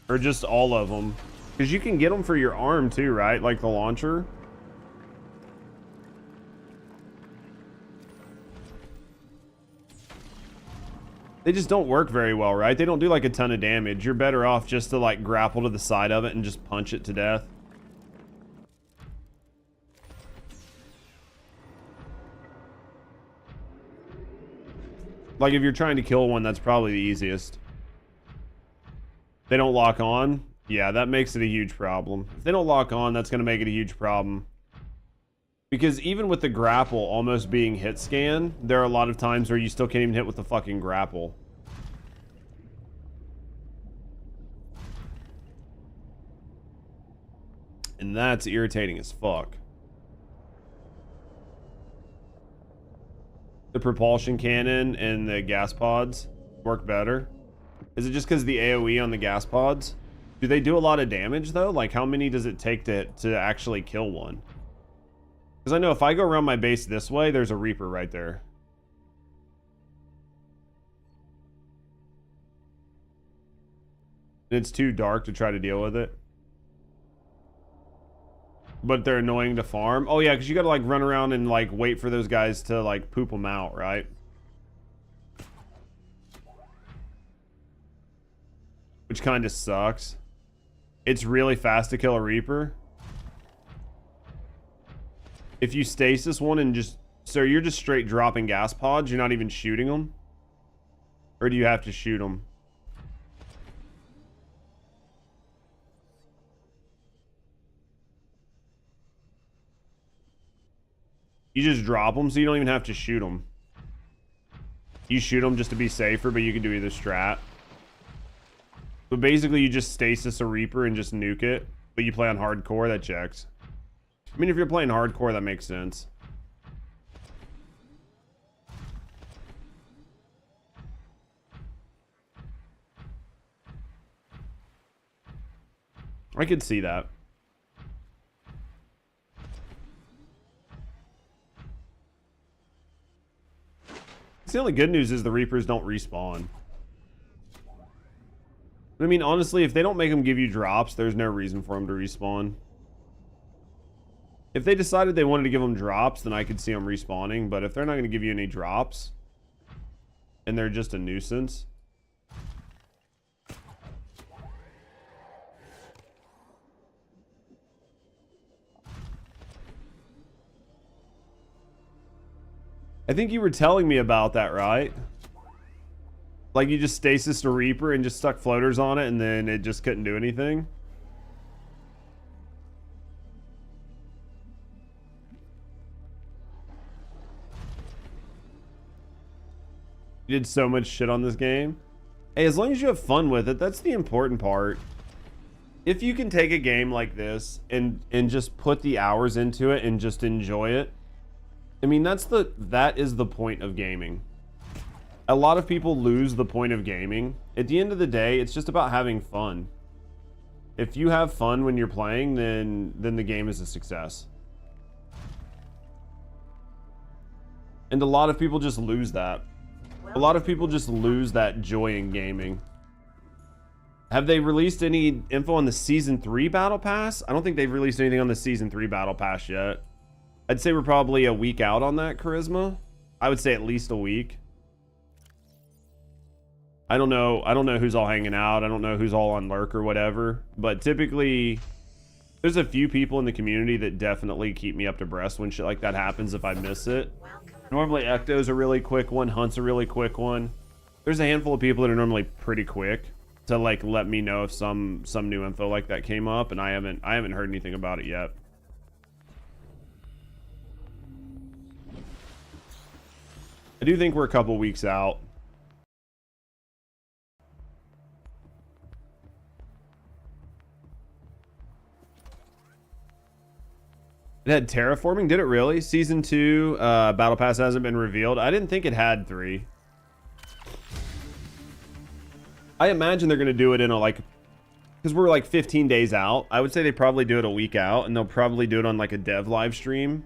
Or just all of them? Because you can get them for your arm too, right? Like the launcher. They just don't work very well, right? They don't do like a ton of damage. You're better off just to like grapple to the side of it and just punch it to death. Like if you're trying to kill one, that's probably the easiest. They don't lock on. Yeah, that makes it a huge problem. If they don't lock on, that's going to make it a huge problem. Because even with the grapple almost being hit scan, there are a lot of times where you still can't even hit with the fucking grapple. And that's irritating as fuck. The propulsion cannon and the gas pods work better. Is it just because the AoE on the gas pods? Do they do a lot of damage though? Like how many does it take to actually kill one? Because I know if I go around my base this way, there's a Reaper right there. And it's too dark to try to deal with it. But they're annoying to farm. Oh yeah, because you gotta like run around and like wait for those guys to like poop them out, right? Which kind of sucks. It's really fast to kill a Reaper. If you stasis one and just... So you're just straight dropping gas pods? You're not even shooting them? Or do you have to shoot them? You just drop them so you don't even have to shoot them. You shoot them just to be safer, but you can do either strat. But basically you just stasis a Reaper and just nuke it. But you play on hardcore, that checks. I mean, if you're playing hardcore, that makes sense. I could see that. The only good news is the Reapers don't respawn. I mean, honestly, if they don't make them give you drops, there's no reason for them to respawn. If they decided they wanted to give them drops, then I could see them respawning. But if they're not going to give you any drops, and they're just a nuisance... I think you were telling me about that, right? Like you just stasis a Reaper and just stuck floaters on it and then it just couldn't do anything? You did so much shit on this game. Hey, as long as you have fun with it, that's the important part. If you can take a game like this and just put the hours into it and just enjoy it, I mean, that is the point of gaming. A lot of people lose the point of gaming. At the end of the day, it's just about having fun. If you have fun when you're playing, then the game is a success. And a lot of people just lose that. A lot of people just lose that joy in gaming. Have they released any info on the Season 3 Battle Pass? I don't think they've released anything on the Season 3 Battle Pass yet. I'd say we're probably a week out on that, Charisma. I would say at least a week. I don't know who's all hanging out. I don't know who's all on lurk or whatever. But typically, there's a few people in the community that definitely keep me up to breast when shit like that happens if I miss it. Normally, Ecto's a really quick one. Hunt's a really quick one. There's a handful of people that are normally pretty quick to like let me know if some new info like that came up, and I haven't heard anything about it yet. I do think we're a couple weeks out. It had terraforming, did it really? Season 2 Battle Pass hasn't been revealed. I didn't think it had 3. I imagine they're going to do it in a like... Because we're like 15 days out. I would say they probably do it a week out. And they'll probably do it on like a dev live stream.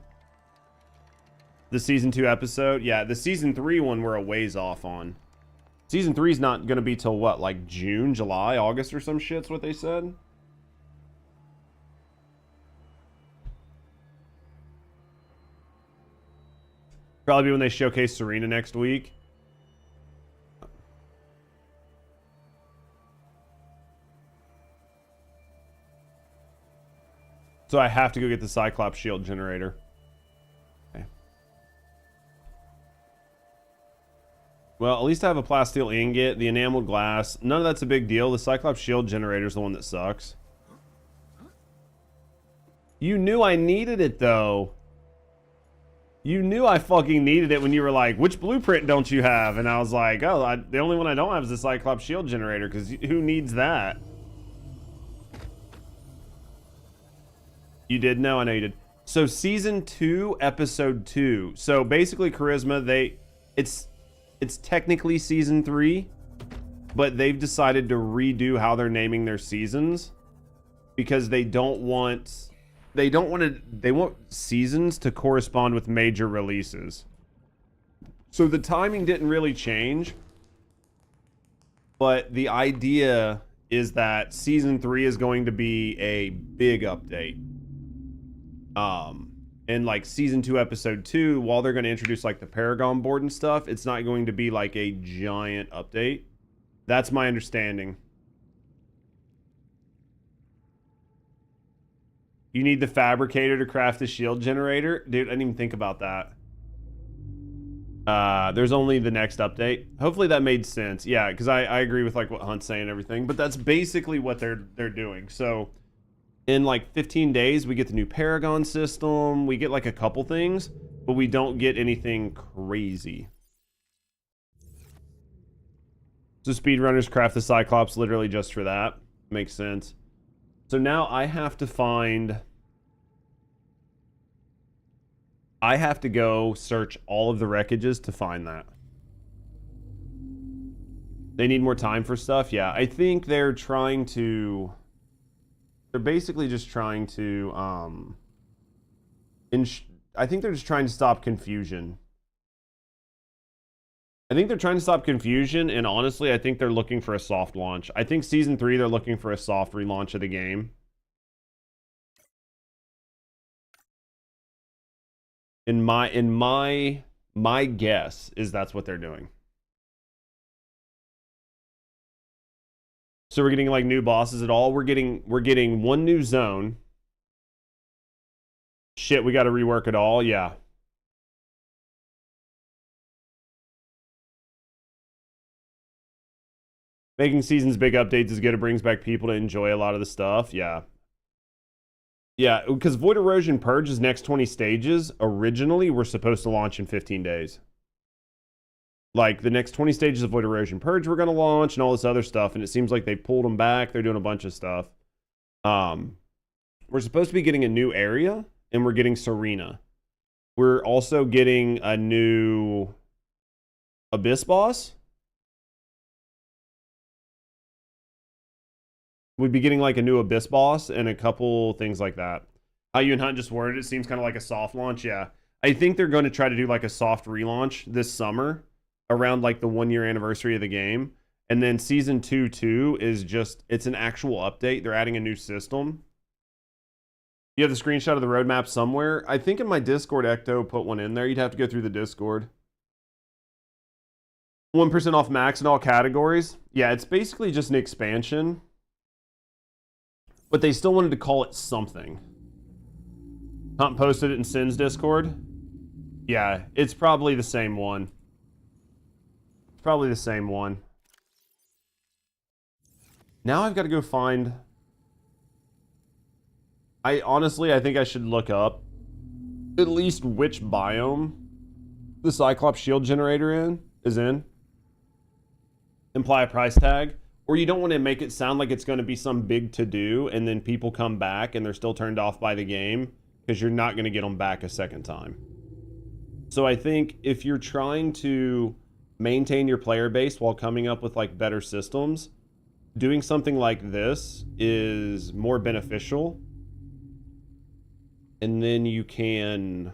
The Season 2 episode. Yeah, the Season 3 one we're a ways off on. Season 3 is not going to be till what? Like June, July, August or some shit's what they said? Probably when they showcase Serena next week. So I have to go get the Cyclops shield generator. Okay. Well, at least I have a plasteel ingot, the enameled glass. None of that's a big deal. The Cyclops shield generator is the one that sucks. You knew I needed it, though. You knew I fucking needed it when you were like, which blueprint don't you have? And I was like, oh, the only one I don't have is the Cyclops shield generator, because who needs that? You did? No, I know you did. So season 2, episode 2. So basically, Charisma, it's technically season 3, but they've decided to redo how they're naming their seasons because they want seasons to correspond with major releases. So the timing didn't really change, but the idea is that season 3 is going to be a big update. And like season 2, episode 2, while they're going to introduce like the Paragon board and stuff, it's not going to be like a giant update. That's my understanding. You need the fabricator to craft the shield generator? Dude, I didn't even think about that. There's only the next update. Hopefully that made sense. Yeah, because I agree with like what Hunt's saying and everything, but that's basically what they're doing. So in like 15 days, we get the new Paragon system. We get like a couple things, but we don't get anything crazy. So speedrunners craft the Cyclops literally just for that. Makes sense. So now I have to go search all of the wreckages to find that. They need more time for stuff? Yeah, I think they're basically just trying to, I think they're just trying to stop confusion. I think they're trying to stop confusion, and honestly, I think they're looking for a soft launch. I think season 3, they're looking for a soft relaunch of the game. In my guess is that's what they're doing. So we're getting like new bosses at all. We're getting one new zone. Shit, we got to rework it all. Yeah. Making seasons big updates is good. It brings back people to enjoy a lot of the stuff. Yeah. Yeah, because Void Erosion Purge's next 20 stages originally were supposed to launch in 15 days. Like, the next 20 stages of Void Erosion Purge were going to launch and all this other stuff, and it seems like they pulled them back. They're doing a bunch of stuff. We're supposed to be getting a new area, and we're getting Serena. We're also getting a new Abyss boss. We'd be getting like a new Abyss boss and a couple things like that. How you and Hunt just worded it seems kind of like a soft launch. Yeah. I think they're going to try to do like a soft relaunch this summer around like the 1-year anniversary of the game. And then season 2 is just, it's an actual update. They're adding a new system. You have the screenshot of the roadmap somewhere. I think in my Discord, Ecto put one in there. You'd have to go through the Discord. 1% off max in all categories. Yeah, it's basically just an expansion. But they still wanted to call it something. Hunt posted it in Sin's Discord. Yeah, it's probably the same one. It's probably the same one. Now I've got to go find... I think I should look up at least which biome the Cyclops shield generator is in. Imply a price tag. Or you don't want to make it sound like it's going to be some big to-do and then people come back and they're still turned off by the game because you're not going to get them back a second time. So I think if you're trying to maintain your player base while coming up with like better systems, doing something like this is more beneficial. And then you can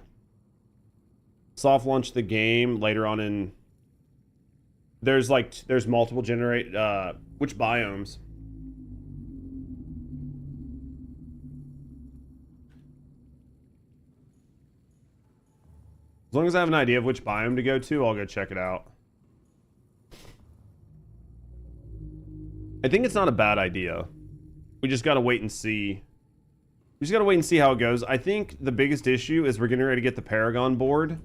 soft launch the game later on in... There's multiple which biomes? As long as I have an idea of which biome to go to, I'll go check it out. I think it's not a bad idea. We just gotta wait and see. We just gotta wait and see how it goes. I think the biggest issue is we're getting ready to get the Paragon board.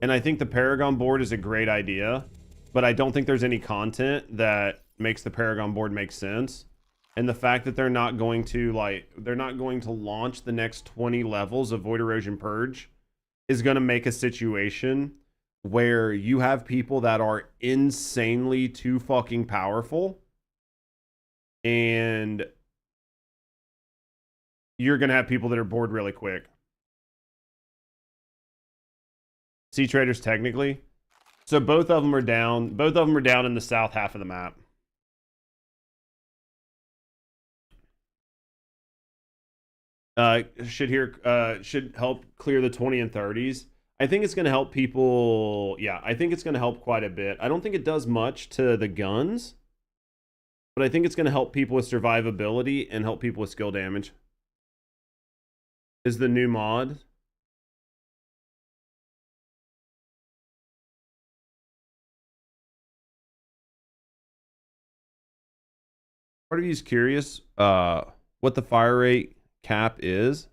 And I think the Paragon board is a great idea. but I don't think there's any content that makes the Paragon board make sense. And the fact that they're not going to launch the next 20 levels of Void Erosion Purge is going to make a situation where you have people that are insanely too fucking powerful, and you're going to have people that are bored really quick. Sea Traders technically. So both of them are down. Both of them are down in the south half of the map. Should help clear the 20 and 30s. I think it's going to help people. Yeah, I think it's going to help quite a bit. I don't think it does much to the guns, but I think it's going to help people with survivability and help people with skill damage. Is the new mod. Part of you is curious what the fire rate cap is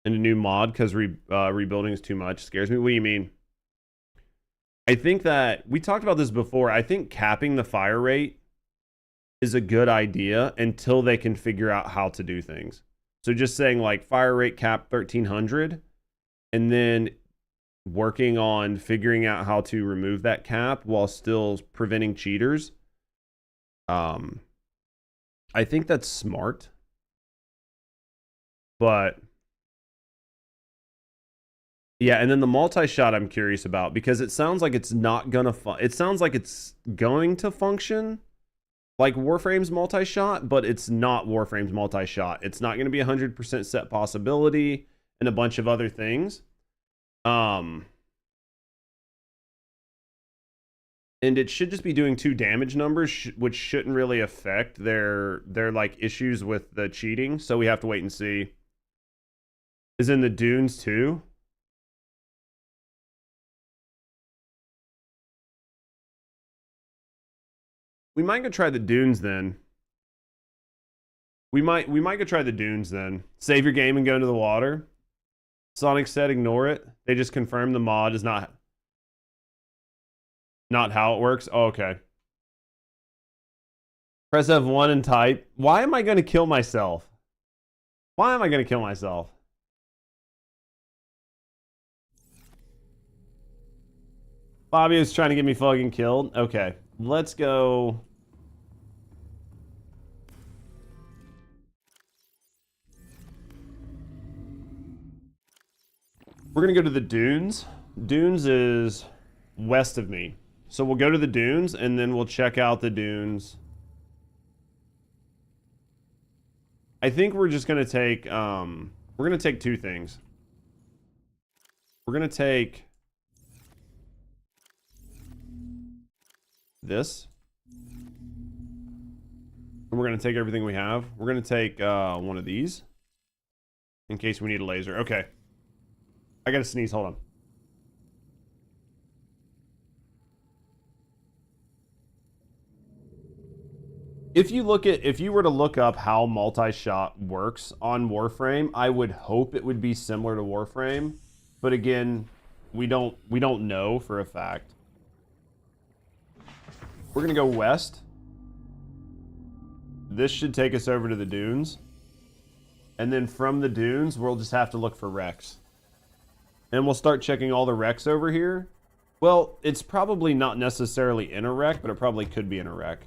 in a new mod, because rebuilding is too much. Scares me. What do you mean? I think that we talked about this before. I think capping the fire rate is a good idea until they can figure out how to do things. So just saying like fire rate cap 1300 and then working on figuring out how to remove that cap while still preventing cheaters. I think that's smart. But yeah, and then the multi-shot I'm curious about, because it sounds like it's not gonna it sounds like it's going to function like Warframe's multi-shot, but it's not Warframe's multi-shot. It's not going to be 100% set possibility and a bunch of other things. And it should just be doing 2 damage numbers, which shouldn't really affect their like issues with the cheating. So we have to wait and see. Is in the dunes too? We might go try the dunes then. We might go try the dunes then. Save your game and go into the water. Sonic said ignore it. They just confirmed the mod is not how it works. Oh, okay. Press F1 and type. Why am I going to kill myself? Why am I going to kill myself? Fabio's trying to get me fucking killed. Okay, let's go. We're going to go to the dunes. Dunes is west of me. So we'll go to the dunes and then we'll check out the dunes. I think we're just going to take, we're going to take 2 things. We're going to take this. And we're going to take everything we have. We're going to take one of these in case we need a laser. Okay. I got to sneeze. Hold on. If you were to look up how multi-shot works on Warframe, I would hope it would be similar to Warframe, but again, we don't know for a fact. We're gonna go west. This should take us over to the dunes, and then from the dunes, we'll just have to look for wrecks, and we'll start checking all the wrecks over here. Well, it's probably not necessarily in a wreck, but it probably could be in a wreck.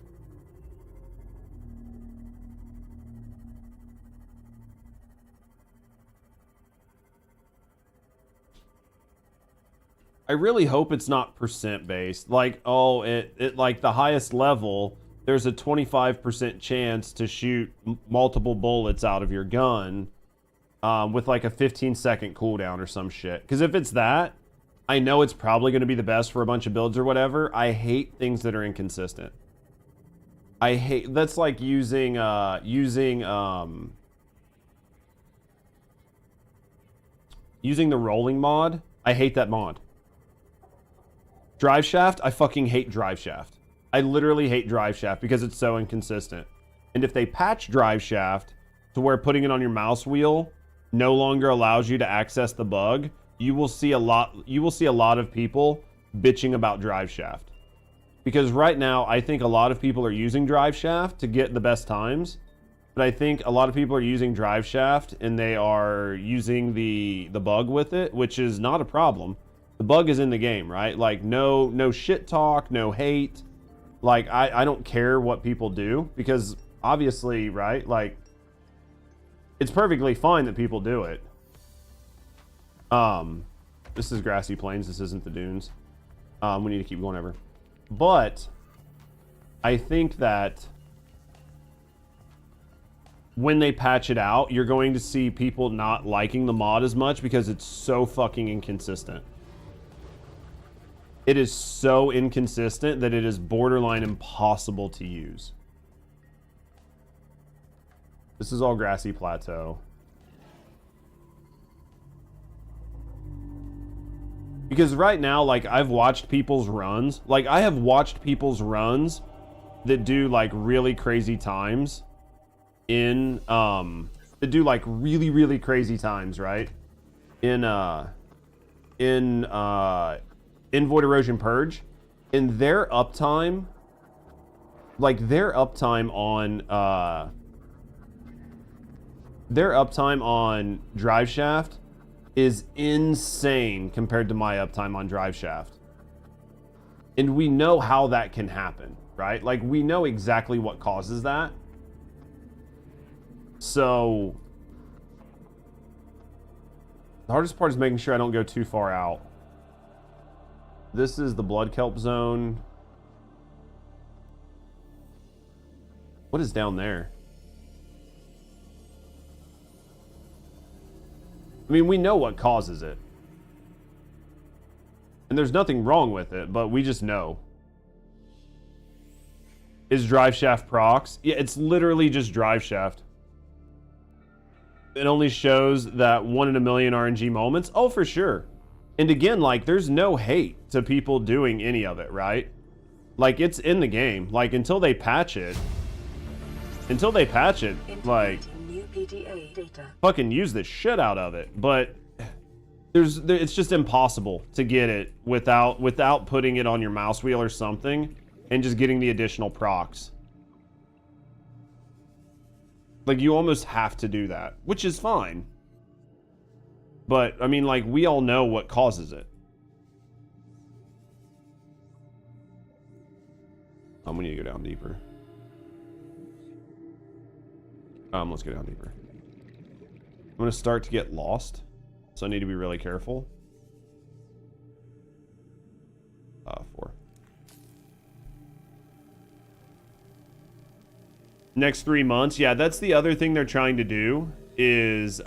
I really hope it's not percent based. Like, oh, it like the highest level, there's a 25% chance to shoot multiple bullets out of your gun with like a 15-second cooldown or some shit. Because if it's that, I know it's probably going to be the best for a bunch of builds or whatever. I hate things that are inconsistent. That's like using the rolling mod. I hate that mod. Drive shaft, I fucking hate drive shaft. I literally hate drive shaft because it's so inconsistent. And if they patch drive shaft to where putting it on your mouse wheel no longer allows you to access the bug, you will see a lot of people bitching about drive shaft. Because right now, I think a lot of people are using drive shaft to get the best times. But I think a lot of people are using drive shaft and they are using the bug with it, which is not a problem. The bug is in the game, right? Like no shit talk, no hate. Like I don't care what people do because obviously, right? Like it's perfectly fine that people do it. This is grassy plains. This isn't the dunes. We need to keep going over. But I think that when they patch it out, you're going to see people not liking the mod as much because it's so fucking inconsistent. It is so inconsistent that it is borderline impossible to use. This is all grassy plateau. Because right now, like, I've watched people's runs. Like, I have watched people's runs that do, like, really crazy times in, that do, like, really, really crazy times, right? In Void Erosion Purge. And their uptime, like, their uptime on Drive Shaft is insane compared to my uptime on Drive Shaft. And we know how that can happen, right? Like, we know exactly what causes that. So the hardest part is making sure I don't go too far out. This is the blood kelp zone. What is down there? I mean, we know what causes it. And there's nothing wrong with it, but we just know. Is drive shaft procs? Yeah, it's literally just drive shaft. It only shows that 1 in a million RNG moments. Oh, for sure. And again, like, there's no hate to people doing any of it, right? Like, it's in the game. Like, until they patch it, like, fucking use the shit out of it. But it's just impossible to get it without putting it on your mouse wheel or something and just getting the additional procs. Like, you almost have to do that, which is fine. But, I mean, like, we all know what causes it. We need to go down deeper. Let's go down deeper. I'm going to start to get lost, so I need to be really careful. 4. Next 3 months. Yeah, that's the other thing they're trying to do is,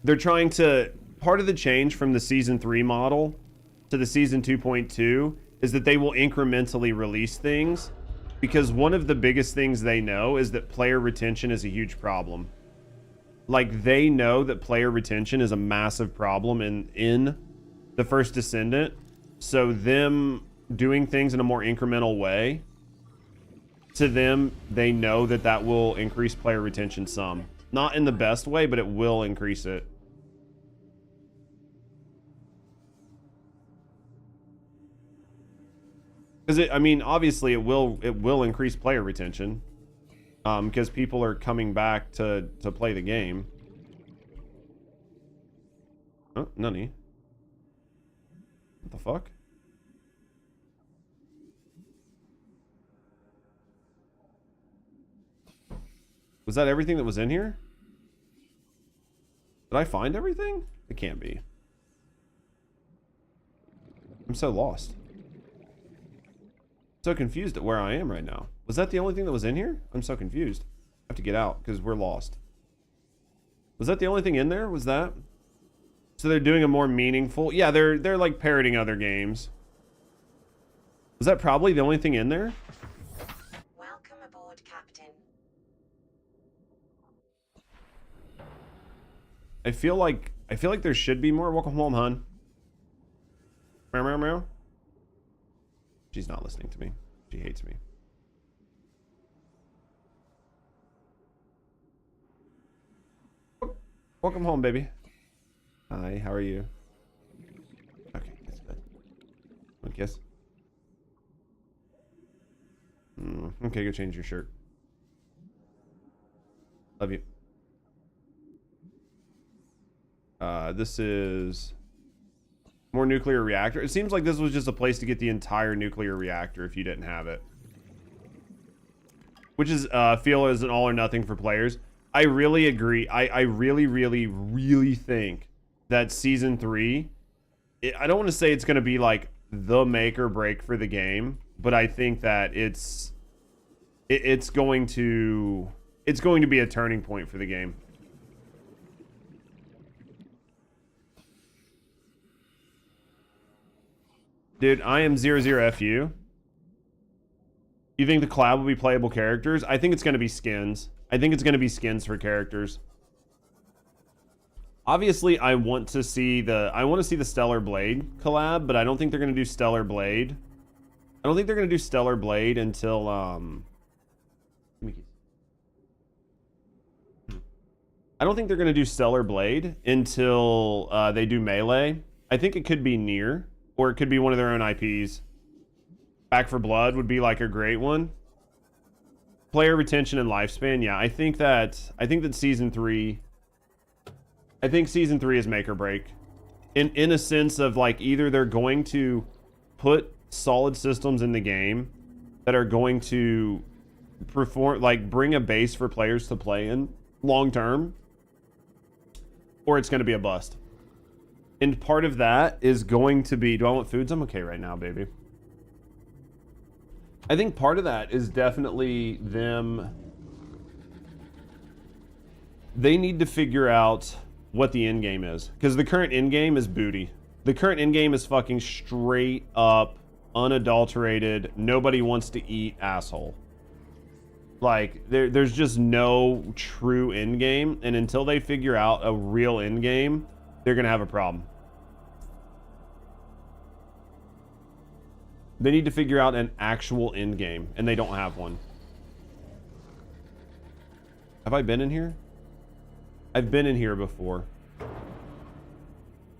they're trying to, part of the change from the Season 3 model to the Season 2.2 is that they will incrementally release things, because one of the biggest things they know is that player retention is a huge problem. Like, they know that player retention is a massive problem in the First Descendant, so them doing things in a more incremental way, to them, they know that that will increase player retention some. Not in the best way, but it will increase it. Because I mean, obviously, it will increase player retention, because people are coming back to play the game. Oh, nunny. What the fuck? Was that everything that was in here? Did I find everything? It can't be. I'm so lost. So confused at where I am right now. Was that the only thing that was in here? I'm so confused. I have to get out because we're lost. Was that the only thing in there? Was that? So they're doing a more meaningful... Yeah, they're like parroting other games. Was that probably the only thing in there? Welcome aboard, Captain. I feel like there should be more. Welcome home, hun. Meow, meow, meow. She's not listening to me. She hates me. Welcome home, baby. Hi, how are you? Okay, that's good. Want a kiss? Oh, okay, go change your shirt. Love you. This is more nuclear reactor. It seems like this was just a place to get the entire nuclear reactor if you didn't have it. Which is, feel is an all or nothing for players. I really agree. I really think that season 3, I don't want to say it's going to be like the make or break for the game, but I think that it's going to be a turning point for the game. Dude, I am 00FU. You think the collab will be playable characters? I think it's going to be skins. I think it's going to be skins for characters. Obviously, I want to see the Stellar Blade collab, but I don't think they're going to do Stellar Blade. I don't think they're going to do Stellar Blade until I don't think they're going to do Stellar Blade until they do Melee. I think it could be Nier, or it could be one of their own IPs. Back for Blood would be like a great one. Player retention and lifespan, yeah. I think that season 3. I think season 3 is make or break. In a sense of like either they're going to put solid systems in the game that are going to perform, like bring a base for players to play in long term, or it's going to be a bust. And part of that is going to be, do I want foods? I'm okay right now, baby. I think part of that is definitely them. They need to figure out what the end game is, because the current end game is booty. The current end game is fucking straight up, unadulterated, nobody wants to eat asshole. Like there's just no true end game, and until they figure out a real end game, they're gonna have a problem. They need to figure out an actual end game, and they don't have one. Have I been in here? I've been in here before.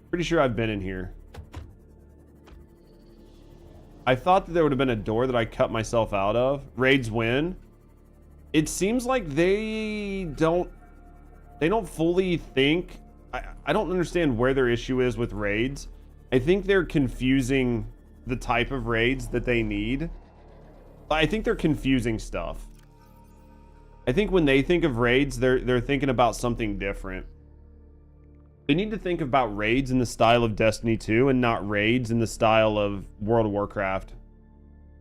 Pretty sure I've been in here. I thought that there would have been a door that I cut myself out of. Raids win. It seems like they don't fully think. I don't understand where their issue is with raids. I think they're confusing the type of raids that they need. I think they're confusing stuff. I think when they think of raids, they're thinking about something different. They need to think about raids in the style of Destiny 2 and not raids in the style of World of Warcraft.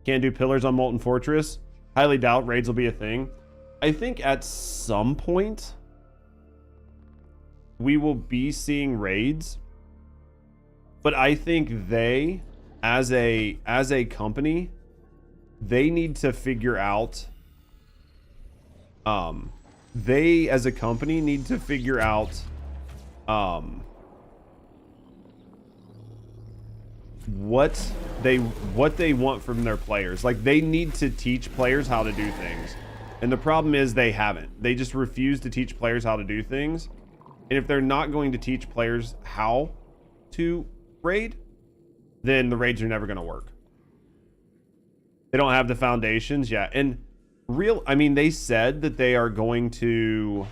Can't do pillars on Molten Fortress. Highly doubt raids will be a thing. I think at some point we will be seeing raids, but I think they, as a company, they need to figure out. They as a company need to figure out what they want from their players. Like, they need to teach players how to do things, and the problem is they haven't. They just refuse to teach players how to do things. And if they're not going to teach players how to raid, then the raids are never going to work. They don't have the foundations yet. And I mean, they said that they are going to,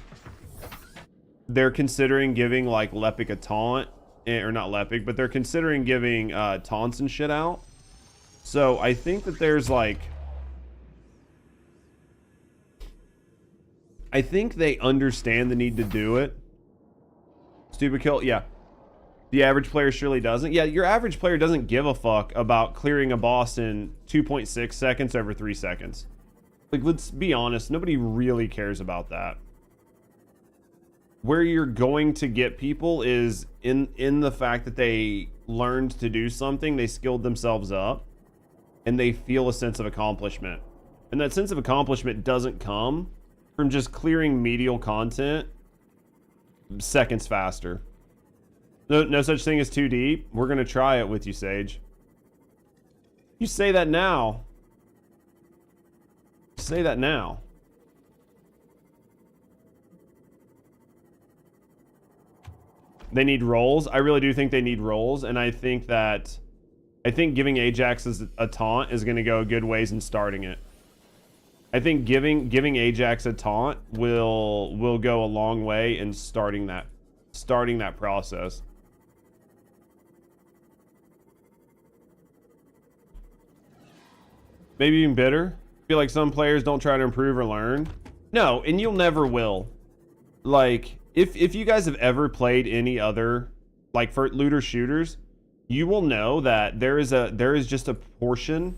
they're considering giving like Lepic a taunt, or not Lepic, but they're considering giving taunts and shit out. So I think that there's like, I think they understand the need to do it. Stupid kill, yeah. The average player surely doesn't. Yeah, your average player doesn't give a fuck about clearing a boss in 2.6 seconds over 3 seconds. Like, let's be honest, nobody really cares about that. Where you're going to get people is in the fact that they learned to do something, they skilled themselves up, and they feel a sense of accomplishment. And that sense of accomplishment doesn't come from just clearing medial content seconds faster. No such thing as too deep. We're gonna try it with you, Sage. You say that now. Say that now. They need roles. I really do think they need roles, and I think giving Ajax a taunt is gonna go a good ways in starting it. I think giving Ajax a taunt will go a long way in starting that process. Maybe even bitter. Feel like some players don't try to improve or learn. No, and you'll never will. Like, if you guys have ever played any other, like, for looter shooters, you will know that there is just a portion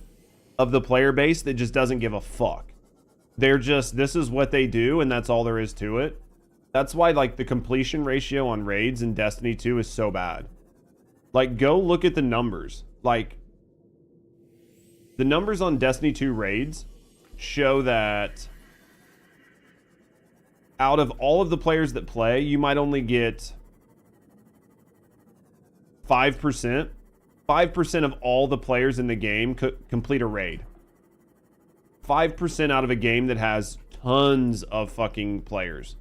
of the player base that just doesn't give a fuck. They're just, this is what they do, and that's all there is to it. That's why, like, the completion ratio on raids in Destiny 2 is so bad. Like, go look at the numbers. Like, the numbers on Destiny 2 raids show that out of all of the players that play, you might only get 5%. 5% of all the players in the game complete a raid. 5% out of a game that has tons of fucking players.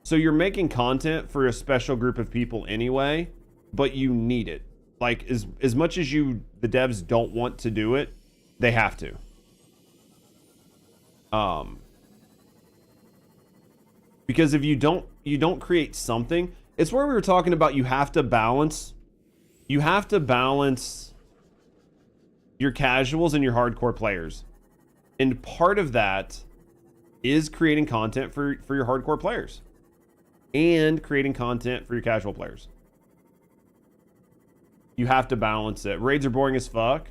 So you're making content for a special group of people anyway, but you need it. Like, as much as the devs don't want to do it, they have to. Because if you don't create something, it's where we were talking about you have to balance your casuals and your hardcore players. And part of that is creating content for your hardcore players and creating content for your casual players. You have to balance it. Raids are boring as fuck,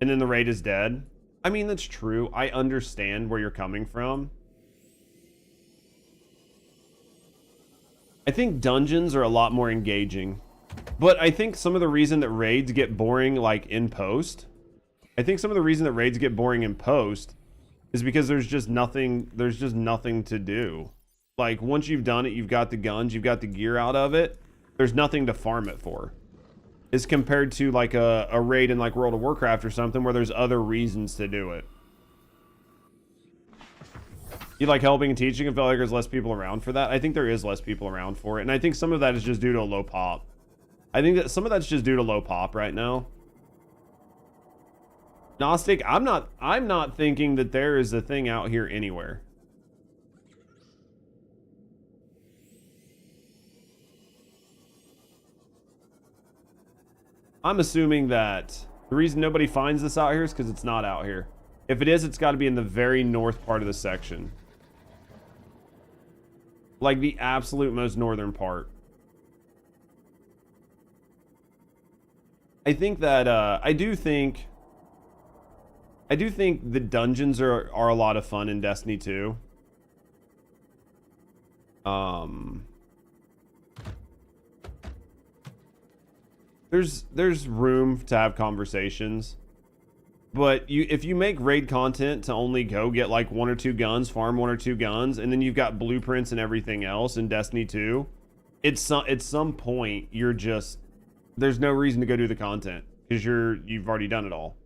and then the raid is dead. I mean, that's true. I understand where you're coming from. I think dungeons are a lot more engaging. But I think some of the reason that raids get boring, like, in post, is because there's just nothing to do. Like, once you've done it, you've got the guns, you've got the gear out of it, there's nothing to farm it for. As compared to, like, a raid in, like, World of Warcraft or something where there's other reasons to do it. You like helping and teaching and feel like there's less people around for that? I think there is less people around for it, and I think some of that is just due to a low pop. I think that some of that's just due to low pop right now. Gnostic, I'm not thinking that there is a thing out here anywhere. I'm assuming that the reason nobody finds this out here is because it's not out here. If it is, it's got to be in the very north part of the section. Like the absolute most northern part. I think that, I do think the dungeons are a lot of fun in Destiny 2. There's room to have conversations, but if you make raid content to only go get like 1 or 2 guns, farm 1 or 2 guns, and then you've got blueprints and everything else in Destiny 2, at some point there's no reason to go do the content because you've already done it all.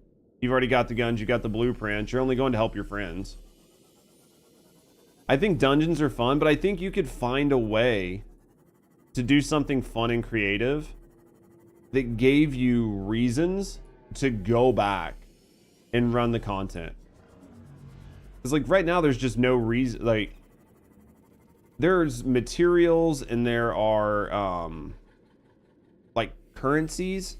You've already got the guns, you got the blueprints. You're only going to help your friends. I think dungeons are fun, but I think you could find a way to do something fun and creative that gave you reasons to go back and run the content. It's like right now there's just no reason. Like there's materials and there are like currencies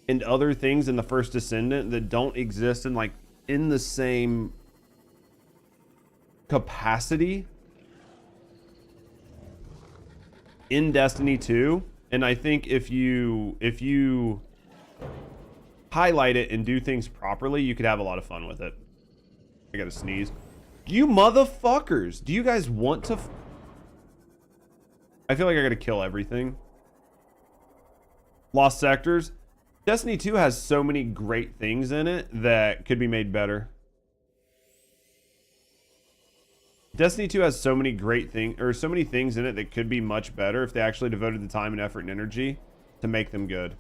and other things in the First Ascendant that don't exist in the same capacity in Destiny 2. And I think if you highlight it and do things properly, you could have a lot of fun with it. I gotta sneeze. You motherfuckers! Do you guys want to? I feel like I gotta kill everything. Lost Sectors. Destiny 2 has so many great things in it that could be made better. Destiny 2 has so many great things, or so many things in it that could be much better if they actually devoted the time and effort and energy to make them good.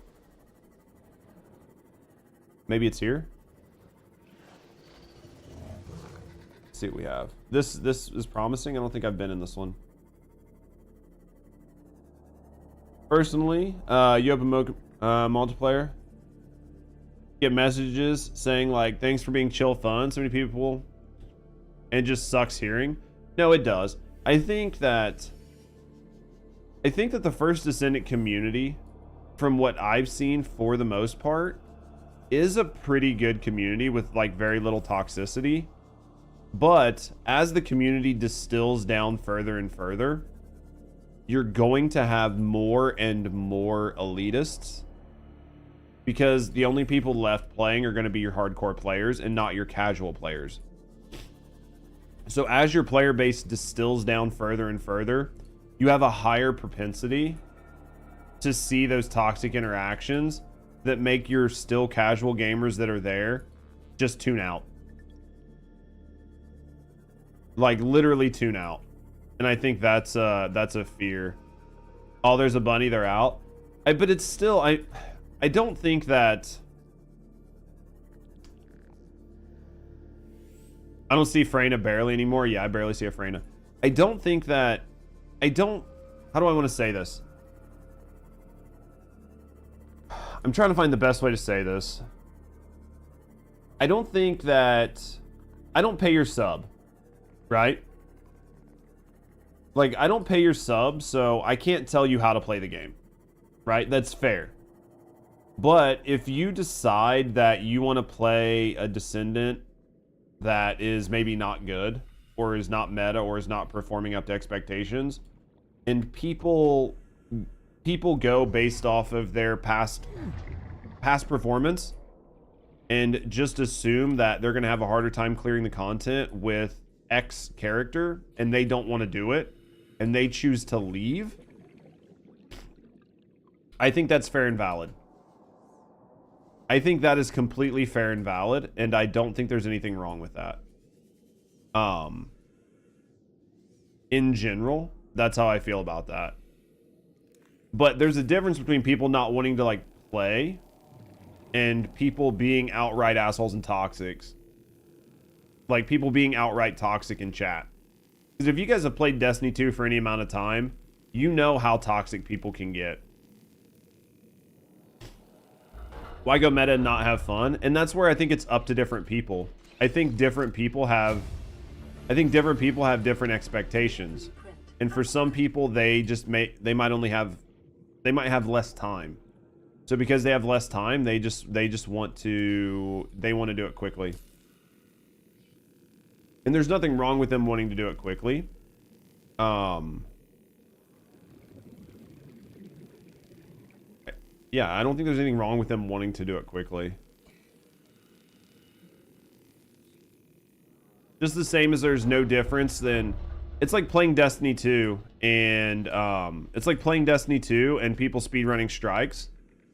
Maybe it's here. Let's see what we have. This is promising. I don't think I've been in this one. Personally, you open multiplayer, get messages saying like, thanks for being chill fun. So many people and just sucks hearing. No, it does. I think that the First Descendant community, from what I've seen for the most part, is a pretty good community with like very little toxicity. But as the community distills down further and further, you're going to have more and more elitists, because the only people left playing are going to be your hardcore players and not your casual players. So as your player base distills down further and further, you have a higher propensity to see those toxic interactions that make your still casual gamers that are there just tune out. Like literally tune out. And I think that's a fear. Oh, there's a bunny, they're out. But it's still, I don't think that... I don't see Freyna barely anymore. Yeah, I barely see a Freyna. I don't think that... how do I want to say this? I'm trying to find the best way to say this. I don't think that... I don't pay your sub, right? Like, I don't pay your sub, so I can't tell you how to play the game, right? That's fair. But if you decide that you want to play a Descendant that is maybe not good, or is not meta, or is not performing up to expectations, and people go based off of their past performance and just assume that they're going to have a harder time clearing the content with X character, and they don't want to do it, and they choose to leave, I think that's fair and valid. I think that is completely fair and valid, and I don't think there's anything wrong with that. In general, that's how I feel about that. But there's a difference between people not wanting to like play and people being outright assholes and toxics. Like people being outright toxic in chat. Because if you guys have played Destiny 2 for any amount of time, you know how toxic people can get. Why go meta and not have fun? And that's where I think it's up to different people. I think different people have different expectations. And for some people, they might have less time. So because they have less time, they want to do it quickly. And there's nothing wrong with them wanting to do it quickly. Yeah, I don't think there's anything wrong with them wanting to do it quickly. Just the same as there's no difference then. It's like playing Destiny 2 and people speedrunning strikes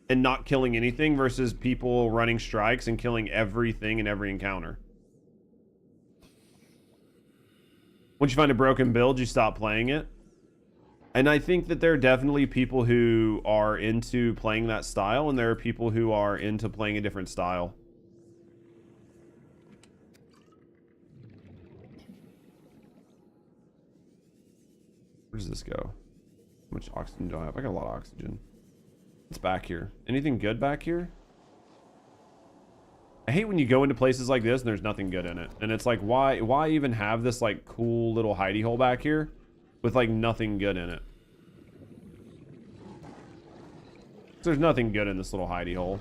and not killing anything versus people running strikes and killing everything in every encounter. Once you find a broken build, you stop playing it. And I think that there are definitely people who are into playing that style, and there are people who are into playing a different style. Where does this go? How much oxygen do I have? I got a lot of oxygen. What's back here? Anything good back here? I hate when you go into places like this and there's nothing good in it. And it's like, why even have this like cool little hidey hole back here with like nothing good in it? There's nothing good in this little hidey hole.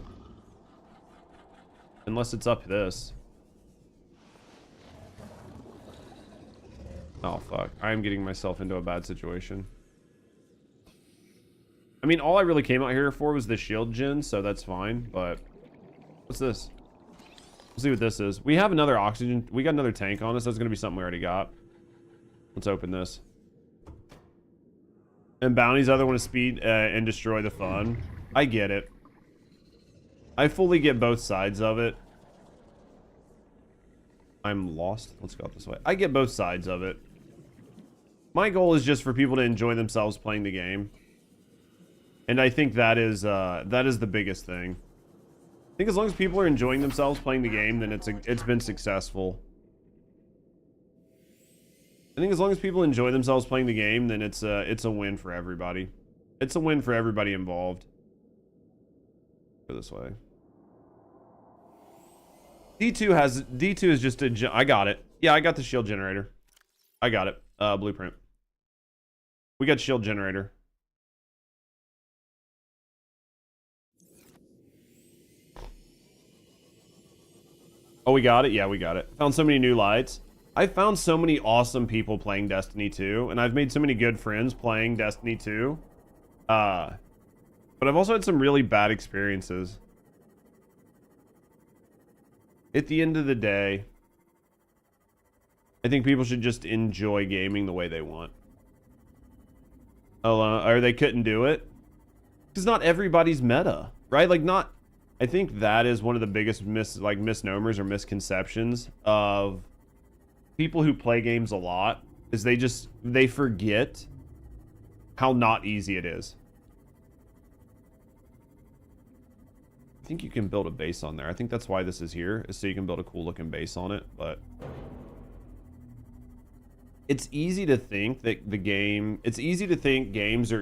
Unless it's up this. Oh, fuck. I am getting myself into a bad situation. I mean, all I really came out here for was the shield gen, so that's fine, but... What's this? Let's see what this is. We have another oxygen. We got another tank on us. That's going to be something we already got. Let's open this. And bounties either want to speed and destroy the fun. I get it. I fully get both sides of it. I'm lost. Let's go up this way. I get both sides of it. My goal is just for people to enjoy themselves playing the game. And I think that is the biggest thing. I think as long as people are enjoying themselves playing the game, then it's been successful. I think as long as people enjoy themselves playing the game, then it's a win for everybody. It's a win for everybody involved. Go this way. D2 is just a... I got it. Yeah, I got the shield generator. I got it. Blueprint. We got shield generator. Oh, we got it? Yeah, we got it. Found so many new lights. I found so many awesome people playing Destiny 2, and I've made so many good friends playing Destiny 2. But I've also had some really bad experiences. At the end of the day, I think people should just enjoy gaming the way they want. Or they couldn't do it. Because not everybody's meta, right? Like, not... I think that is one of the biggest misnomers or misconceptions of people who play games a lot, is they forget how not easy it is. I think you can build a base on there. I think that's why this is here, is so you can build a cool looking base on it, but it's easy to think that it's easy to think games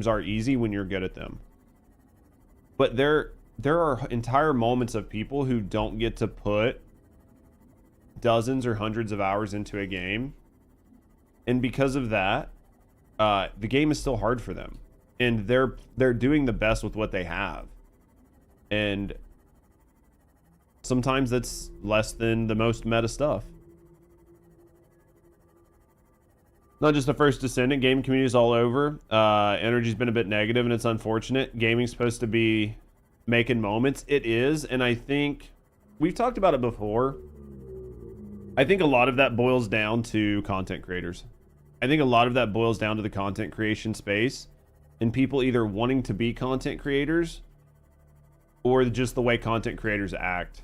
are easy when you're good at them. But there are entire moments of people who don't get to put dozens or hundreds of hours into a game. And because of that, the game is still hard for them. And they're doing the best with what they have. And sometimes that's less than the most meta stuff. Not just the first Descendant, game communities all over. Energy's been a bit negative, and it's unfortunate. Gaming's supposed to be making moments. It is, and I think we've talked about it before. I think a lot of that boils down to content creators. I think a lot of that boils down to the content creation space and people either wanting to be content creators or just the way content creators act.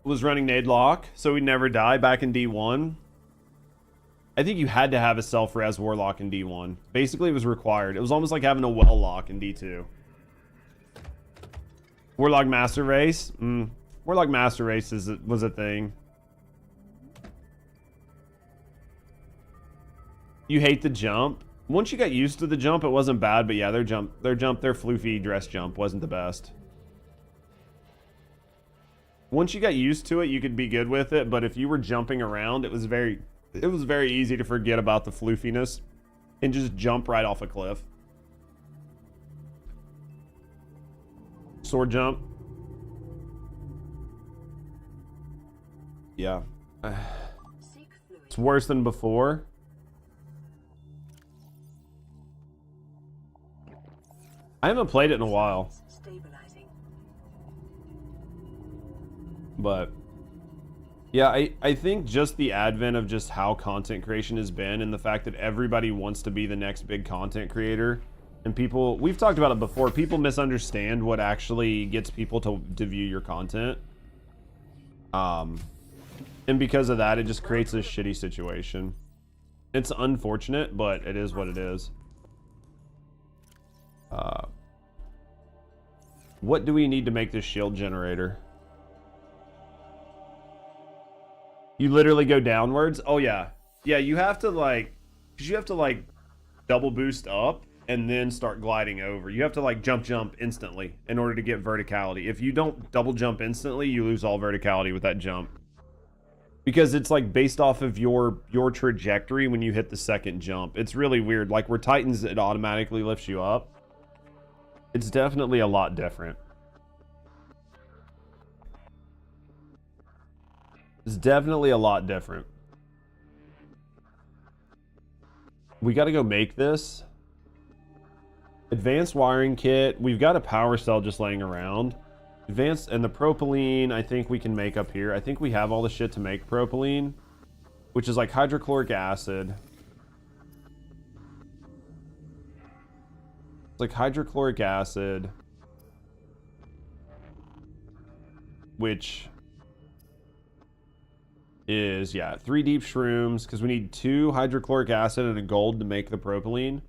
Was running nade lock so we'd never die back in D1. I think you had to have a self-res warlock in D1. Basically, it was required. It was almost like having a well lock in D2. Warlock master race. Warlock master race was a thing. You hate the jump. Once you got used to the jump, it wasn't bad, but yeah, their floofy dress jump wasn't the best. Once you got used to it, you could be good with it, but if you were jumping around, it was very easy to forget about the floofiness and just jump right off a cliff. Sword jump. Yeah. It's worse than before. I haven't played it in a while. But yeah, I think just the advent of just how content creation has been and the fact that everybody wants to be the next big content creator, and people, we've talked about it before, people misunderstand what actually gets people to view your content. And because of that, it just creates this shitty situation. It's unfortunate, but it is what it is. What do we need to make this shield generator? You literally go downwards? Oh yeah. Yeah, you have to double boost up and then start gliding over. You have to jump instantly in order to get verticality. If you don't double jump instantly, you lose all verticality with that jump. Because it's based off of your trajectory when you hit the second jump. It's really weird. Like where Titans, it automatically lifts you up. It's definitely a lot different. It's definitely a lot different. We got to go make this. Advanced wiring kit. We've got a power cell just laying around. Advanced, and the propylene I think we can make up here. I think we have all the shit to make propylene, which is like hydrochloric acid. It's like hydrochloric acid, which is, yeah, 3 deep shrooms, because we need 2 hydrochloric acid and a gold to make the propylene.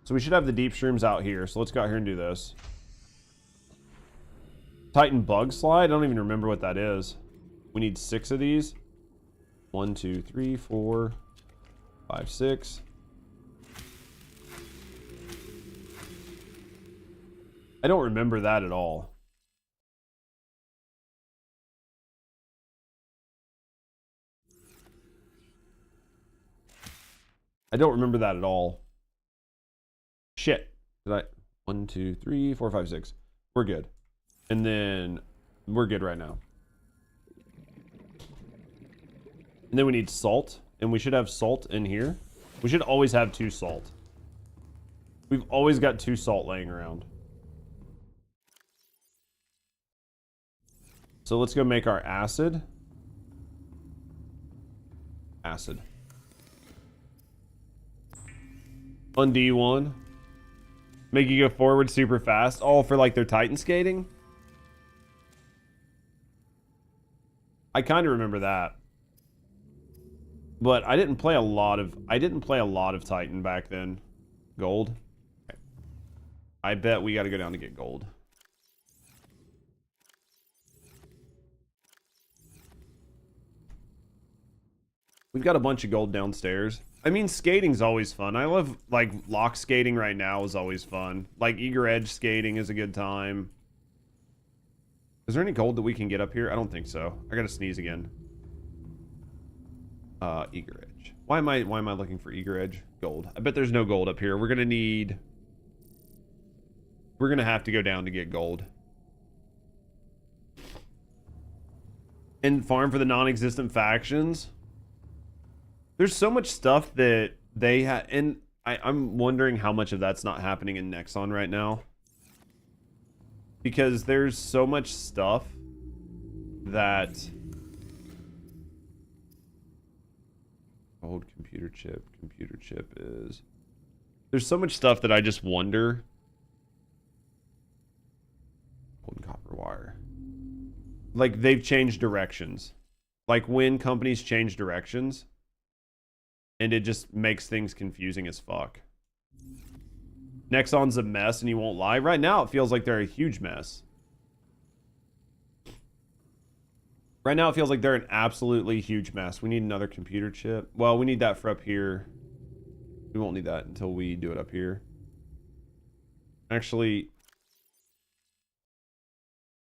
So we should have the deep shrooms out here. So let's go out here and do this. Titan bug slide? I don't even remember what that is. We need 6 of these. 1, 2, 3, 4, 5, 6. I don't remember that at all. I don't remember that at all. Shit. Did I? 1, 2, 3, 4, 5, 6. We're good. And then we're good right now. And then we need salt. And we should have salt in here. We should always have 2 salt. We've always got 2 salt laying around. So let's go make our acid. Acid. On D1. Make you go forward super fast. All for like their Titan skating. I kind of remember that. But I didn't play a lot of Titan back then. Gold. Okay. I bet we got to go down to get gold. We've got a bunch of gold downstairs. I mean, skating's always fun. I love, like, lock skating right now is always fun. Like, eager edge skating is a good time. Is there any gold that we can get up here? I don't think so. I gotta sneeze again. Eager edge. Why am I looking for eager edge? Gold. I bet there's no gold up here. We're gonna have to go down to get gold. And farm for the non-existent factions. There's so much stuff that they had, and I'm wondering how much of that's not happening in Nexon right now. Because there's so much stuff that... Old computer chip is... There's so much stuff that I just wonder. Gold and copper wire. Like, they've changed directions. Like, when companies change directions... And it just makes things confusing as fuck. Nexon's a mess, and you won't lie. Right now, it feels like they're a huge mess. Right now, it feels like they're an absolutely huge mess. We need another computer chip. Well, we need that for up here. We won't need that until we do it up here. Actually...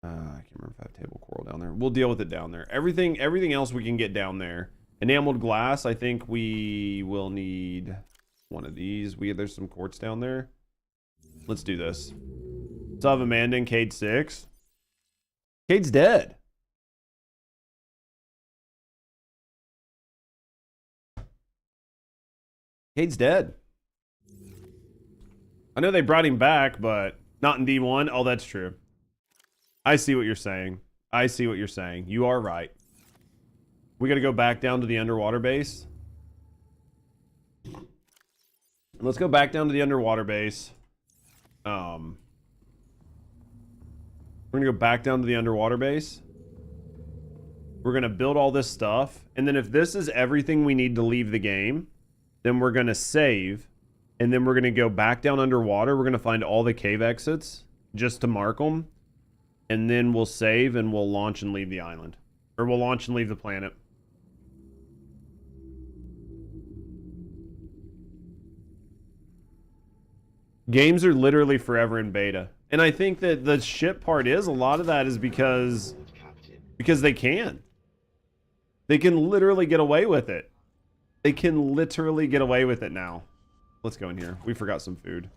I can't remember if I have table coral down there. We'll deal with it down there. Everything else we can get down there. Enameled glass, I think we will need one of these. There's some quartz down there. Let's do this. So I have Amanda and Cade 6. Cade's dead. Cade's dead. I know they brought him back, but not in D1. Oh, that's true. I see what you're saying. I see what you're saying. You are right. We gotta go back down to the underwater base. Let's go back down to the underwater base. We're gonna go back down to the underwater base. We're gonna build all this stuff. And then if this is everything we need to leave the game, then we're gonna save. And then we're gonna go back down underwater. We're gonna find all the cave exits just to mark them. And then we'll save and we'll launch and leave the island. Or we'll launch and leave the planet. Games are literally forever in beta. And I think that the shit part is, a lot of that is because they can. They can literally get away with it. They can literally get away with it now. Let's go in here. We forgot some food.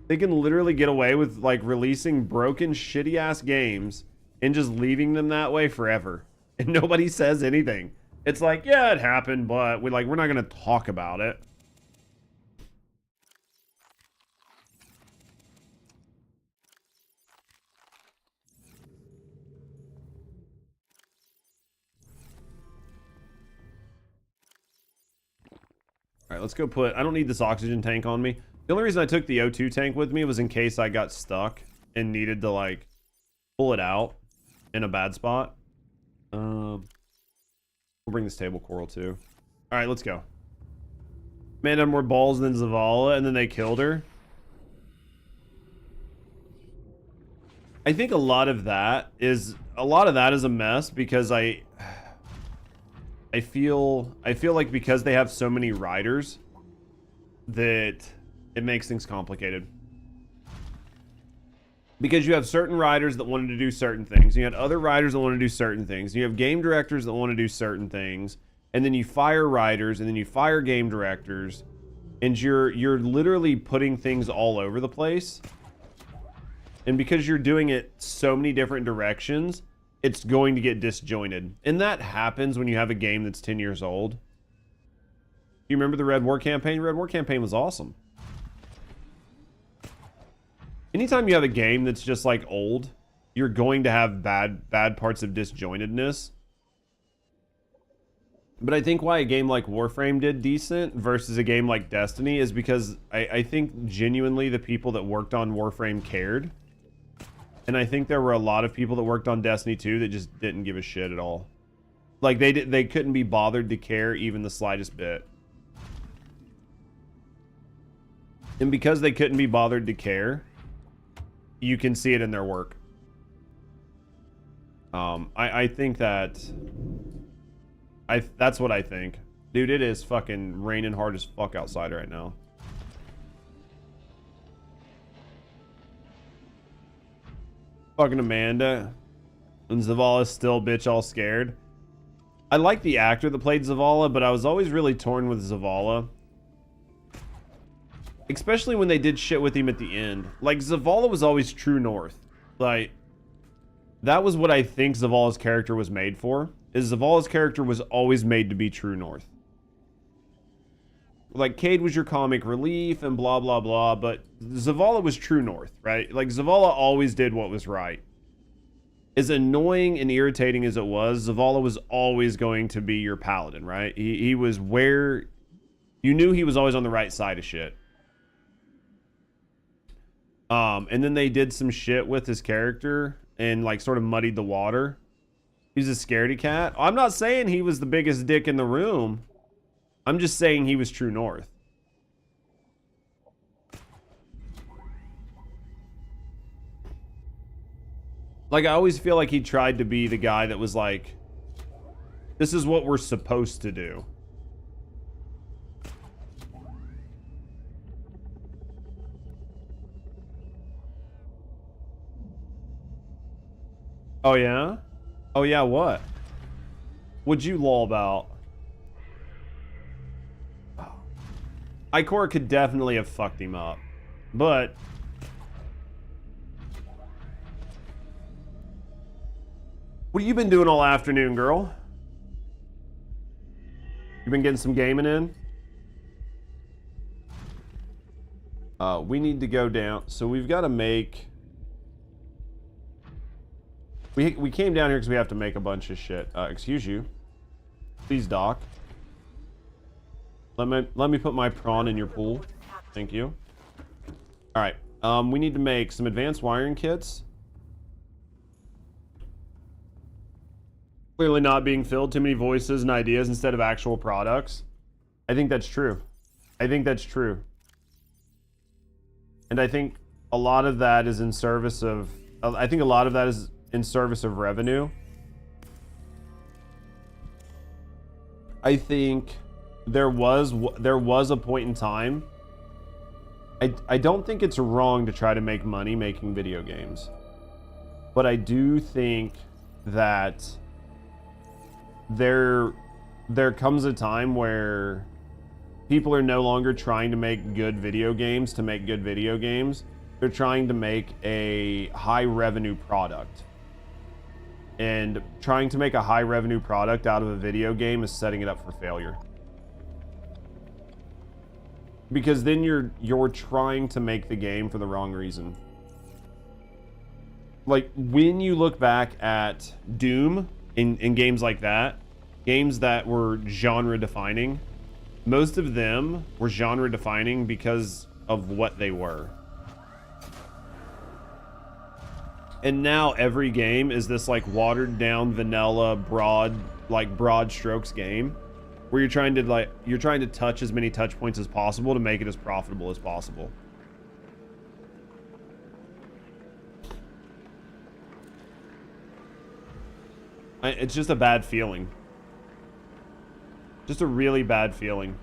They can literally get away with, like, releasing broken, shitty-ass games and just leaving them that way forever. And nobody says anything. It's like, yeah, it happened, but we're not going to talk about it. All right, let's go put... I don't need this oxygen tank on me. The only reason I took the O2 tank with me was in case I got stuck and needed to, like, pull it out in a bad spot. We'll bring this table coral, too. All right, let's go. Man had more balls than Zavala, and then they killed her. I think a lot of that is a mess because I feel like because they have so many riders that it makes things complicated. Because you have certain riders that wanted to do certain things. You had other riders that want to do certain things. You have game directors that want to do certain things. And then you fire riders, and then you fire game directors. and you're literally putting things all over the place. And because you're doing it so many different directions, it's going to get disjointed. And that happens when you have a game that's 10 years old. You remember the Red War campaign? Red War campaign was awesome. Anytime you have a game that's just like old, you're going to have bad parts of disjointedness. But I think why a game like Warframe did decent versus a game like Destiny is because I think genuinely the people that worked on Warframe cared. And I think there were a lot of people that worked on Destiny 2 that just didn't give a shit at all. Like they couldn't be bothered to care even the slightest bit. And because they couldn't be bothered to care, you can see it in their work. I think that that's what I think. Dude, it is fucking raining hard as fuck outside right now. Fucking Amanda. And Zavala's still bitch all scared. I like the actor that played Zavala, but I was always really torn with Zavala. Especially when they did shit with him at the end. Like, Zavala was always true north. Like, that was what I think Zavala's character was made for. Is Zavala's character was always made to be true north. Like, Cade was your comic relief and blah, blah, blah, but Zavala was true north, right? Like, Zavala always did what was right. As annoying and irritating as it was, Zavala was always going to be your paladin, right? He was where... You knew he was always on the right side of shit. And then they did some shit with his character and, like, sort of muddied the water. He's a scaredy cat. I'm not saying he was the biggest dick in the room. I'm just saying he was true north. Like, I always feel like he tried to be the guy that was like, this is what we're supposed to do. Oh, yeah? Oh, yeah, what? What'd you lull about? Ikora could definitely have fucked him up. But... What have you been doing all afternoon, girl? You been getting some gaming in? We need to go down. So we've got to make... We came down here because we have to make a bunch of shit. Excuse you. Please, Doc. Let me put my prawn in your pool. Thank you. All right. We need to make some advanced wiring kits. Clearly not being filled. Too many voices and ideas instead of actual products. I think that's true. I think that's true. And I think a lot of that is in service of... I think a lot of that is in service of revenue. I think there was a point in time. I don't think it's wrong to try to make money making video games. But I do think that there comes a time where people are no longer trying to make good video games to make good video games. They're trying to make a high revenue product. And trying to make a high revenue product out of a video game is setting it up for failure. Because then you're trying to make the game for the wrong reason. Like, when you look back at Doom in games like that, games that were genre defining, most of them were genre defining because of what they were. And now every game is this like watered down vanilla broad strokes game where you're trying to touch as many touch points as possible to make it as profitable as possible. It's just a bad feeling. Just a really bad feeling.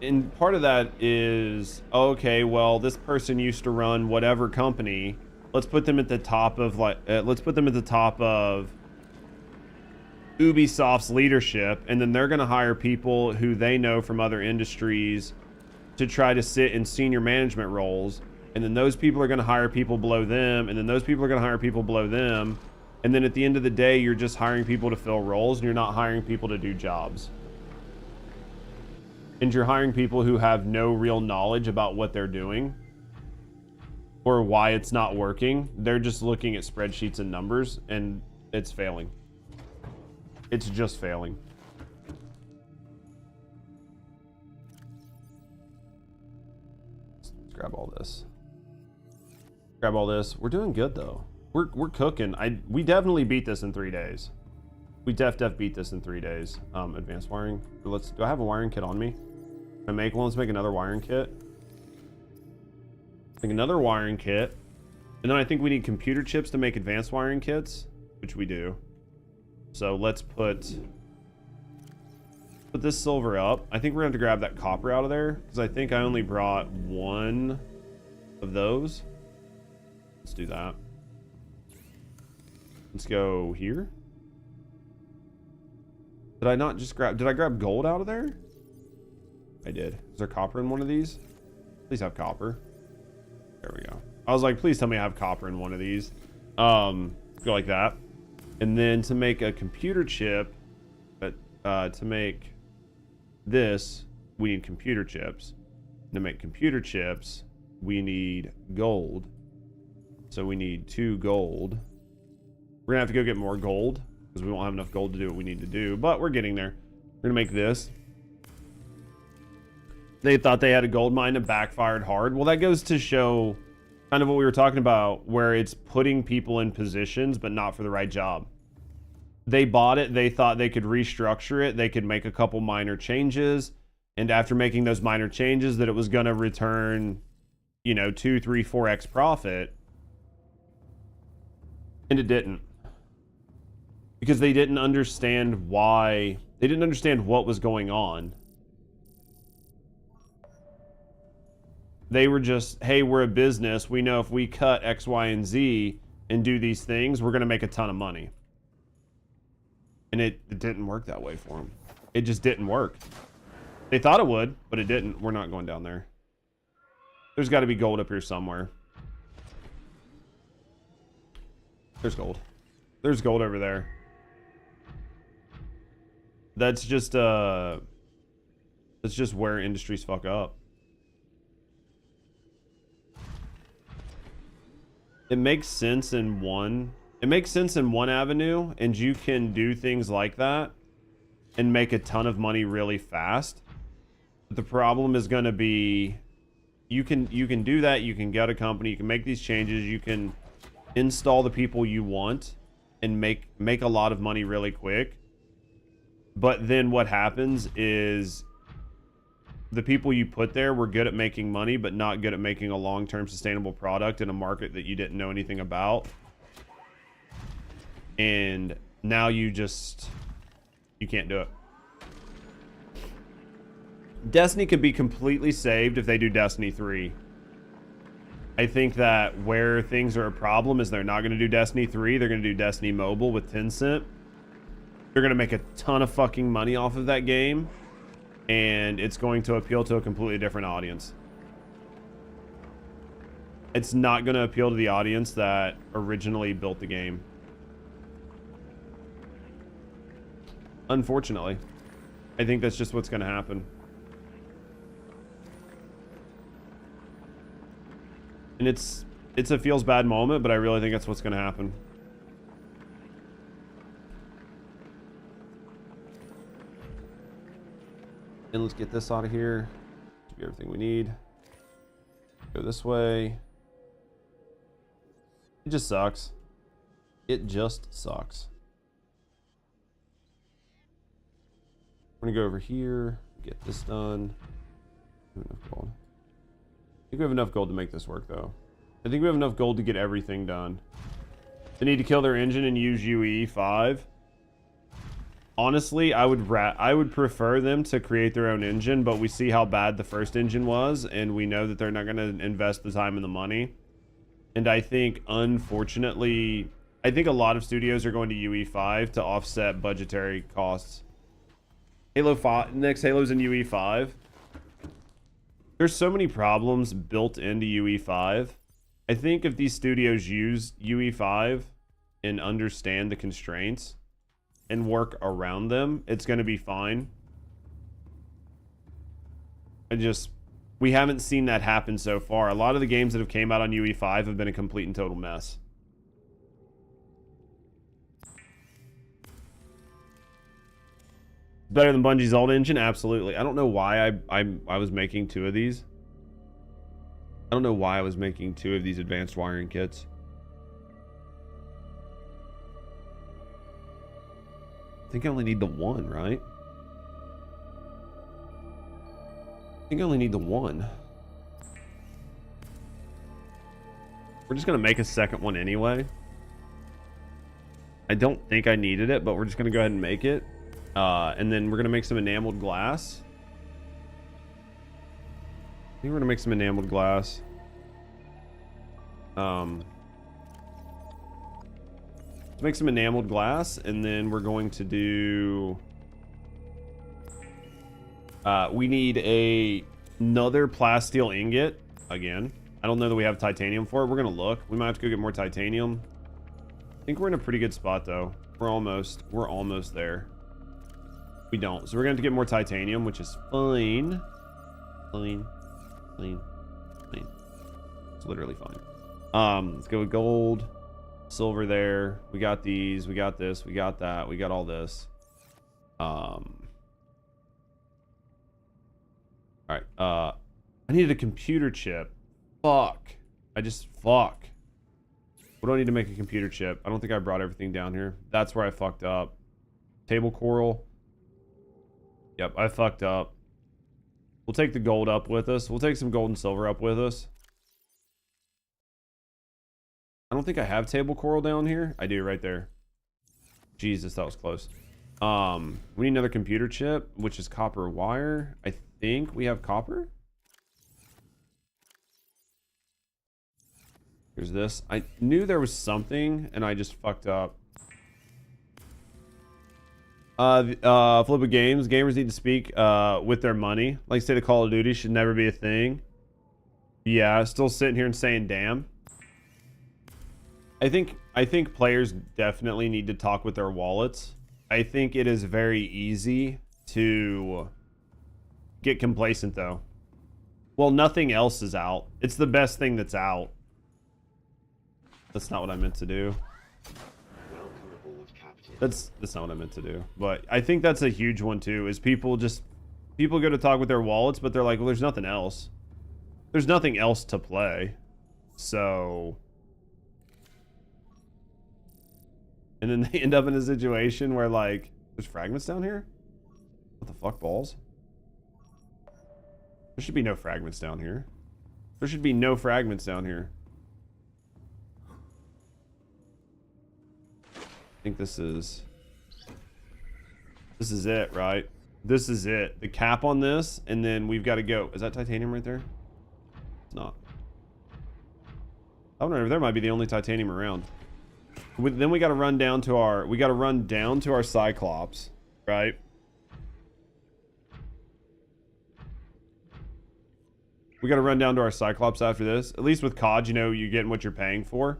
And part of that is, okay, well, this person used to run whatever company. Let's put them at the top of Ubisoft's leadership, and then they're going to hire people who they know from other industries to try to sit in senior management roles, and then those people are going to hire people below them, and then those people are going to hire people below them, and then at the end of the day, you're just hiring people to fill roles, and you're not hiring people to do jobs. And you're hiring people who have no real knowledge about what they're doing or why it's not working. They're just looking at spreadsheets and numbers, and it's failing. It's just failing. Let's grab all this. Grab all this. We're doing good though. We're cooking. We definitely beat this in 3 days. We def beat this in 3 days. Advanced wiring. Do I have a wiring kit on me? Can I make one? Let's make another wiring kit. Make another wiring kit. And then I think we need computer chips to make advanced wiring kits, which we do. So let's put this silver up. I think we're gonna have to grab that copper out of there because I think I only brought one of those. Let's do that. Let's go here. Did I not just grab, did I grab gold out of there? I did. Is there copper in one of these? Please have copper. There we go. I was like, please tell me I have copper in one of these. Go like that. And then to make a computer chip, to make this, we need computer chips. To make computer chips, we need gold. So we need 2 gold. We're gonna have to go get more gold because we won't have enough gold to do what we need to do, but we're getting there. We're gonna make this. They thought they had a gold mine that backfired hard. Well, that goes to show kind of what we were talking about, where it's putting people in positions, but not for the right job. They bought it. They thought they could restructure it. They could make a couple minor changes. And after making those minor changes, that it was going to return, you know, 2, 3, 4x profit. And it didn't. Because they didn't understand why. They didn't understand what was going on. They were just, hey, we're a business. We know if we cut X, Y, and Z and do these things, we're going to make a ton of money. And it didn't work that way for them. It just didn't work. They thought it would, but it didn't. We're not going down there. There's got to be gold up here somewhere. There's gold. There's gold over there. That's just where industries fuck up. It makes sense in one avenue, and you can do things like that and make a ton of money really fast. But the problem is going to be you can do that, you can get a company, you can make these changes, you can install the people you want and make a lot of money really quick. But then what happens is the people you put there were good at making money, but not good at making a long-term sustainable product in a market that you didn't know anything about. And now you can't do it. Destiny could be completely saved if they do Destiny 3. I think that where things are a problem is they're not going to do Destiny 3. They're going to do Destiny Mobile with Tencent. They're going to make a ton of fucking money off of that game. And it's going to appeal to a completely different audience. It's not going to appeal to the audience that originally built the game. Unfortunately. I think that's just what's going to happen. And it's a feels bad moment, but I really think that's what's going to happen. And let's get this out of here. Do everything we need. Go this way. It just sucks. It just sucks. I'm gonna go over here, get this done. Enough gold. I think we have enough gold to make this work, though. I think we have enough gold to get everything done. They need to kill their engine and use UE5. Honestly, I would prefer them to create their own engine, but we see how bad the first engine was, and we know that they're not going to invest the time and the money. And I think, unfortunately, I think a lot of studios are going to UE5 to offset budgetary costs. Halo 5, next Halo's in UE5. There's so many problems built into UE5. I think if these studios use UE5 and understand the constraints and work around them, it's going to be fine. We haven't seen that happen so far. A lot of the games that have came out on UE5 have been a complete and total mess. Better than Bungie's old engine? Absolutely. I don't know why I was making two of these. I don't know why I was making two of these advanced wiring kits. I think I only need the one, right? I think I only need the one. We're just going to make a second one anyway. I don't think I needed it, but we're just going to go ahead and make it. And then we're going to make some enameled glass. I think we're going to make some enameled glass. Let's make some enameled glass, and then we're going to do... we need another plasteel ingot again. I don't know that we have titanium for it. We're gonna look. We might have to go get more titanium. I think we're in a pretty good spot though. We're almost there. We don't. So we're gonna have to get more titanium, which is fine. Fine. It's literally fine. Let's go with gold, silver there. We got these. We got this. We got that. We got all this. Alright, I needed a computer chip. Fuck. Fuck. What do I need to make a computer chip? I don't think I brought everything down here. That's where I fucked up. Table coral. Yep, I fucked up. We'll take the gold up with us. We'll take some gold and silver up with us. I don't think I have table coral down here. I do, right there. Jesus, that was close. We need another computer chip, which is copper wire. I think we have copper. Here's this. I knew there was something, and I just fucked up. Flip of games. Gamers need to speak with their money. Like State of Call of Duty should never be a thing. Yeah, still sitting here and saying damn. I think players definitely need to talk with their wallets. I think it is very easy to get complacent though. Well, nothing else is out. It's the best thing that's out. That's not what I meant to do. That's not what I meant to do. But I think that's a huge one too, is people go to talk with their wallets, but they're like, well, there's nothing else. There's nothing else to play. So... And then they end up in a situation where, like, there's fragments down here? What the fuck, balls? There should be no fragments down here. There should be no fragments down here. I think this is it, right? This is it. The cap on this, and then we've got to go. Is that titanium right there? It's not. I don't know. There might be the only titanium around. Then we got to run down to our Cyclops, right? We got to run down to our Cyclops after this. At least with COD, you know, you're getting what you're paying for.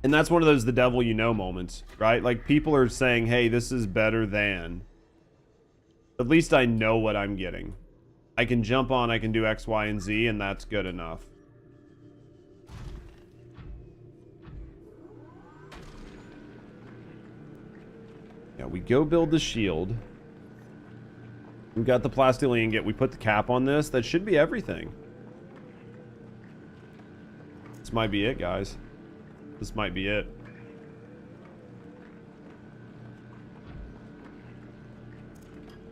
And that's one of those the devil you know moments, right? Like, people are saying, hey, this is better than. At least I know what I'm getting. I can jump on, I can do X, Y, and Z, and that's good enough. Yeah, we go build the shield. We got the plasteel ingot. We put the cap on this. That should be everything. This might be it, guys. This might be it.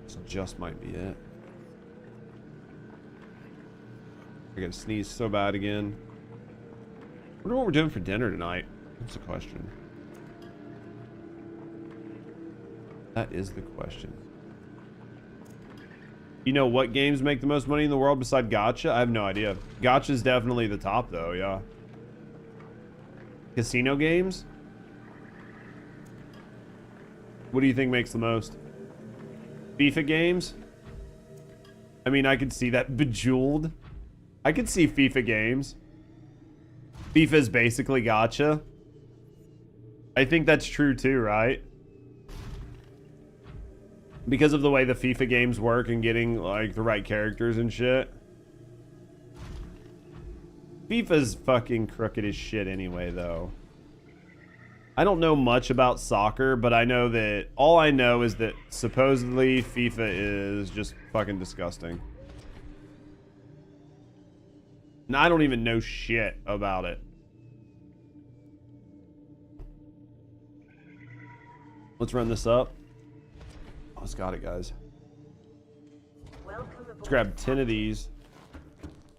This just might be it. I gotta sneeze so bad again. I wonder what we're doing for dinner tonight. That's the question. That is the question. You know what games make the most money in the world beside gacha? I have no idea. Gacha's definitely the top though, yeah. Casino games? What do you think makes the most? FIFA games? I mean, I could see that. Bejeweled. I could see FIFA games. FIFA's basically gacha. I think that's true too, right? Because of the way the FIFA games work and getting like the right characters and shit. FIFA's fucking crooked as shit anyway, though. I don't know much about soccer, but I know that all I know is that supposedly FIFA is just fucking disgusting. And I don't even know shit about it. Let's run this up. Oh, it's got it, guys. Let's grab 10 of these.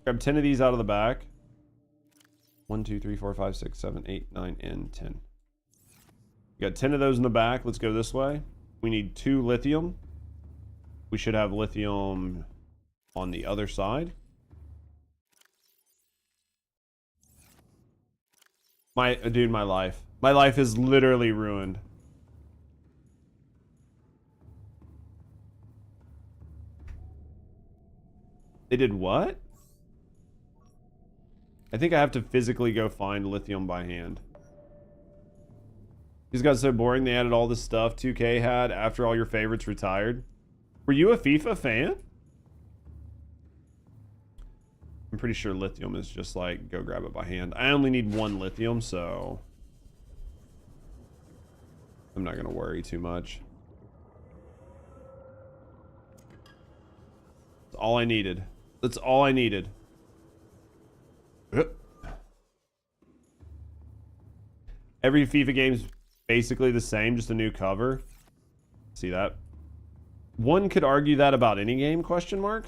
Grab 10 of these out of the back. 1, 2, 3, 4, 5, 6, 7, 8, 9, and 10. We got 10 of those in the back. Let's go this way. We need 2 lithium. We should have lithium on the other side. Dude, my life. My life is literally ruined. They did what? I think I have to physically go find lithium by hand. These got so boring they added all this stuff 2K had after all your favorites retired. Were you a FIFA fan? I'm pretty sure lithium is just like, go grab it by hand. I only need 1 lithium, so I'm not gonna worry too much. That's all I needed. That's all I needed. Every FIFA game's basically the same, just a new cover. See that? One could argue that about any game, question mark?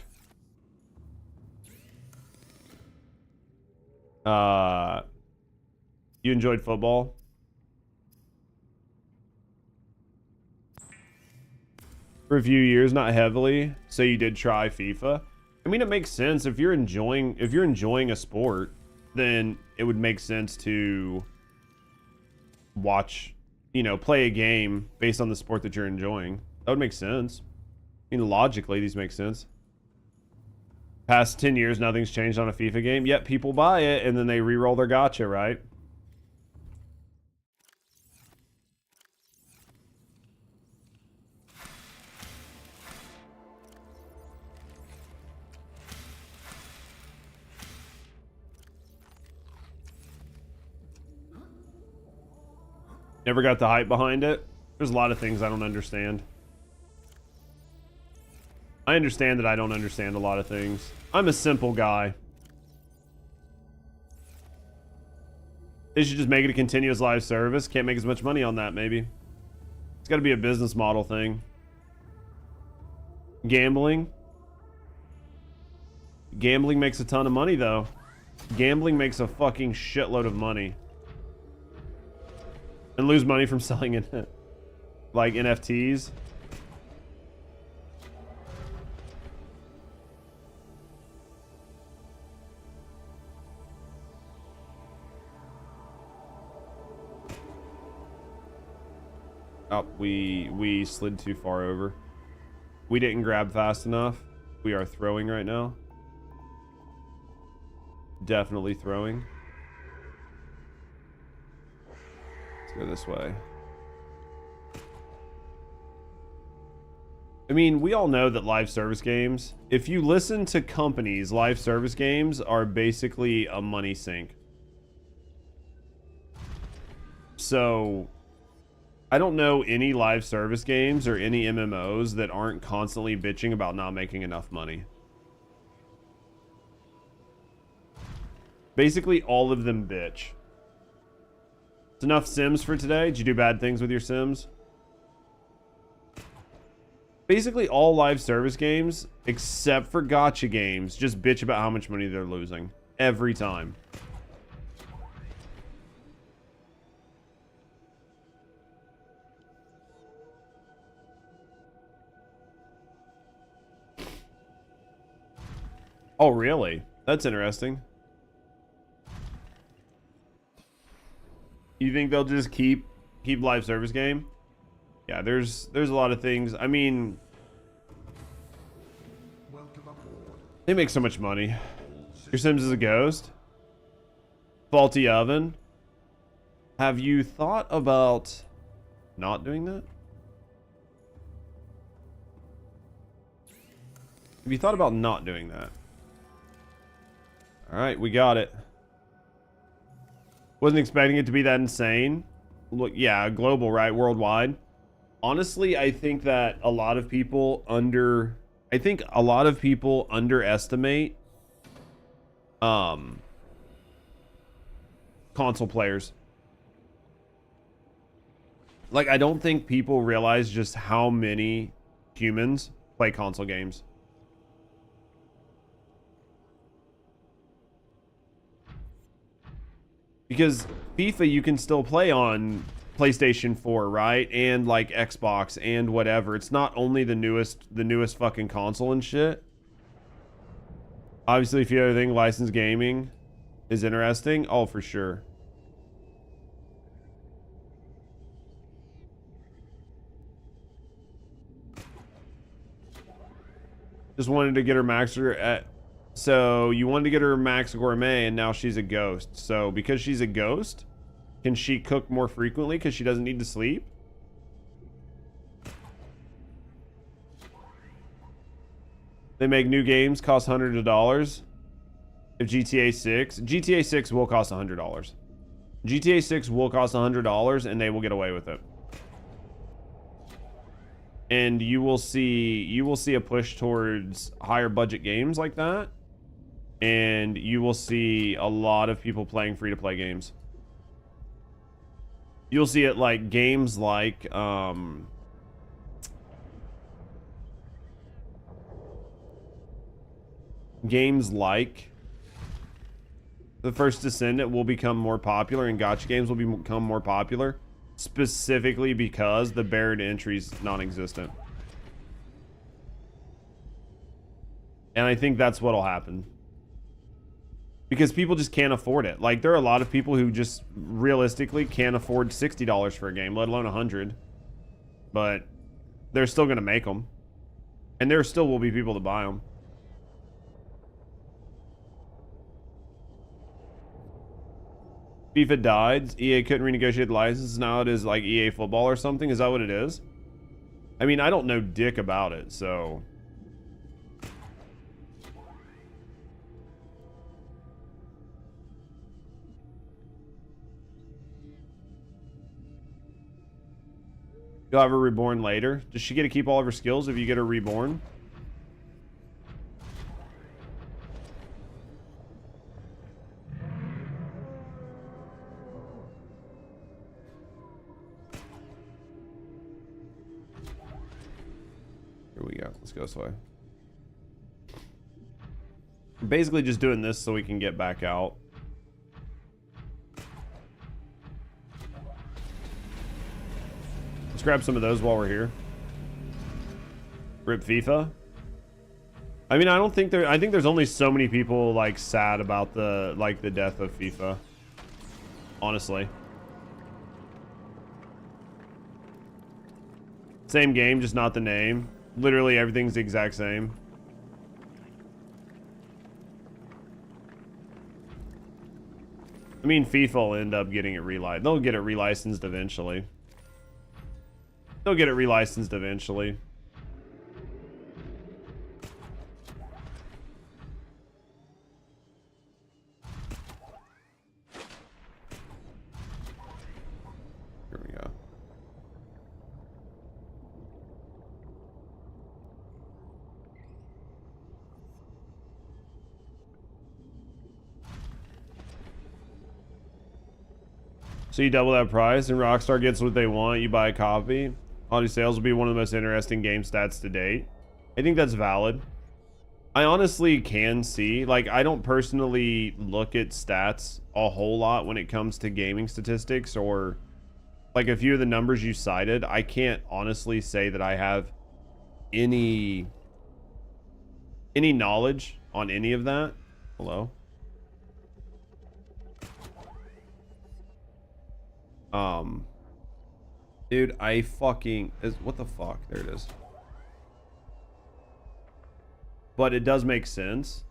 You enjoyed football? For a few years, not heavily, so you did try FIFA. I mean, it makes sense if you're enjoying a sport, then it would make sense to watch, you know, play a game based on the sport that you're enjoying. That would make sense. I mean, logically, these make sense. Past 10 years, nothing's changed on a FIFA game. Yet people buy it and then they re-roll their gacha, right? Never got the hype behind it. There's a lot of things I don't understand. I understand that I don't understand a lot of things. I'm a simple guy. They should just make it a continuous live service. Can't make as much money on that, maybe. It's got to be a business model thing. Gambling. Gambling makes a ton of money, though. Gambling makes a fucking shitload of money. And lose money from selling it, like NFTs. Oh, we slid too far over. We didn't grab fast enough. We are throwing right now. Definitely throwing. Let's go this way. I mean, we all know that live service games, if you listen to companies, live service games are basically a money sink. So I don't know any live service games or any MMOs that aren't constantly bitching about not making enough money. Basically, all of them bitch. It's enough Sims for today. Did you do bad things with your Sims? Basically, all live service games, except for gacha games, just bitch about how much money they're losing. Every time. Oh, really? That's interesting. You think they'll just keep live service game? Yeah, there's a lot of things. I mean, they make so much money. Your Sims is a ghost. Faulty oven. Have you thought about not doing that? Have you thought about not doing that? All right, we got it. Wasn't expecting it to be that insane. Look, yeah, global, right? Worldwide. Honestly, I think that a lot of people underestimate console players. Like, I don't think people realize just how many humans play console games. Because FIFA you can still play on PlayStation 4, right? And like Xbox and whatever. It's not only the newest fucking console and shit. Obviously, if you ever think licensed gaming is interesting, oh, for sure. Just wanted to get her maxer at... So, you wanted to get her max gourmet, and now she's a ghost. So, because she's a ghost, can she cook more frequently because she doesn't need to sleep? They make new games, cost hundreds of dollars. If GTA 6 will cost $100. GTA 6 will cost $100, and they will get away with it. And you will see a push towards higher budget games like that. And you will see a lot of people playing free-to-play games. You'll see it like games like The First Descendant will become more popular, and gacha games will become more popular, specifically because the barrier to entry is non-existent. And I think that's what'll happen. Because people just can't afford it. Like, there are a lot of people who just realistically can't afford $60 for a game, let alone $100. But they're still going to make them. And there still will be people to buy them. FIFA died. EA couldn't renegotiate the license. Now it is like EA football or something. Is that what it is? I mean, I don't know dick about it, so... You'll have her reborn later. Does she get to keep all of her skills if you get her reborn? Here we go. Let's go this way. We're basically just doing this so we can get back out. Let's grab some of those while we're here. Rip FIFA. I mean, I think there's only so many people like sad about the death of FIFA. Honestly. Same game, just not the name. Literally everything's the exact same. I mean, FIFA will end up getting it relicensed. They'll get it relicensed eventually. They'll get it relicensed eventually. Here we go. So you double that price and Rockstar gets what they want, you buy a copy. Audio sales will be one of the most interesting game stats to date. I think that's valid. I honestly can see, like, I don't personally look at stats a whole lot when it comes to gaming statistics, or like a few of the numbers you cited. I can't honestly say that I have any knowledge on any of that. Hello. Dude, I fucking what the fuck? There it is. But it does make sense.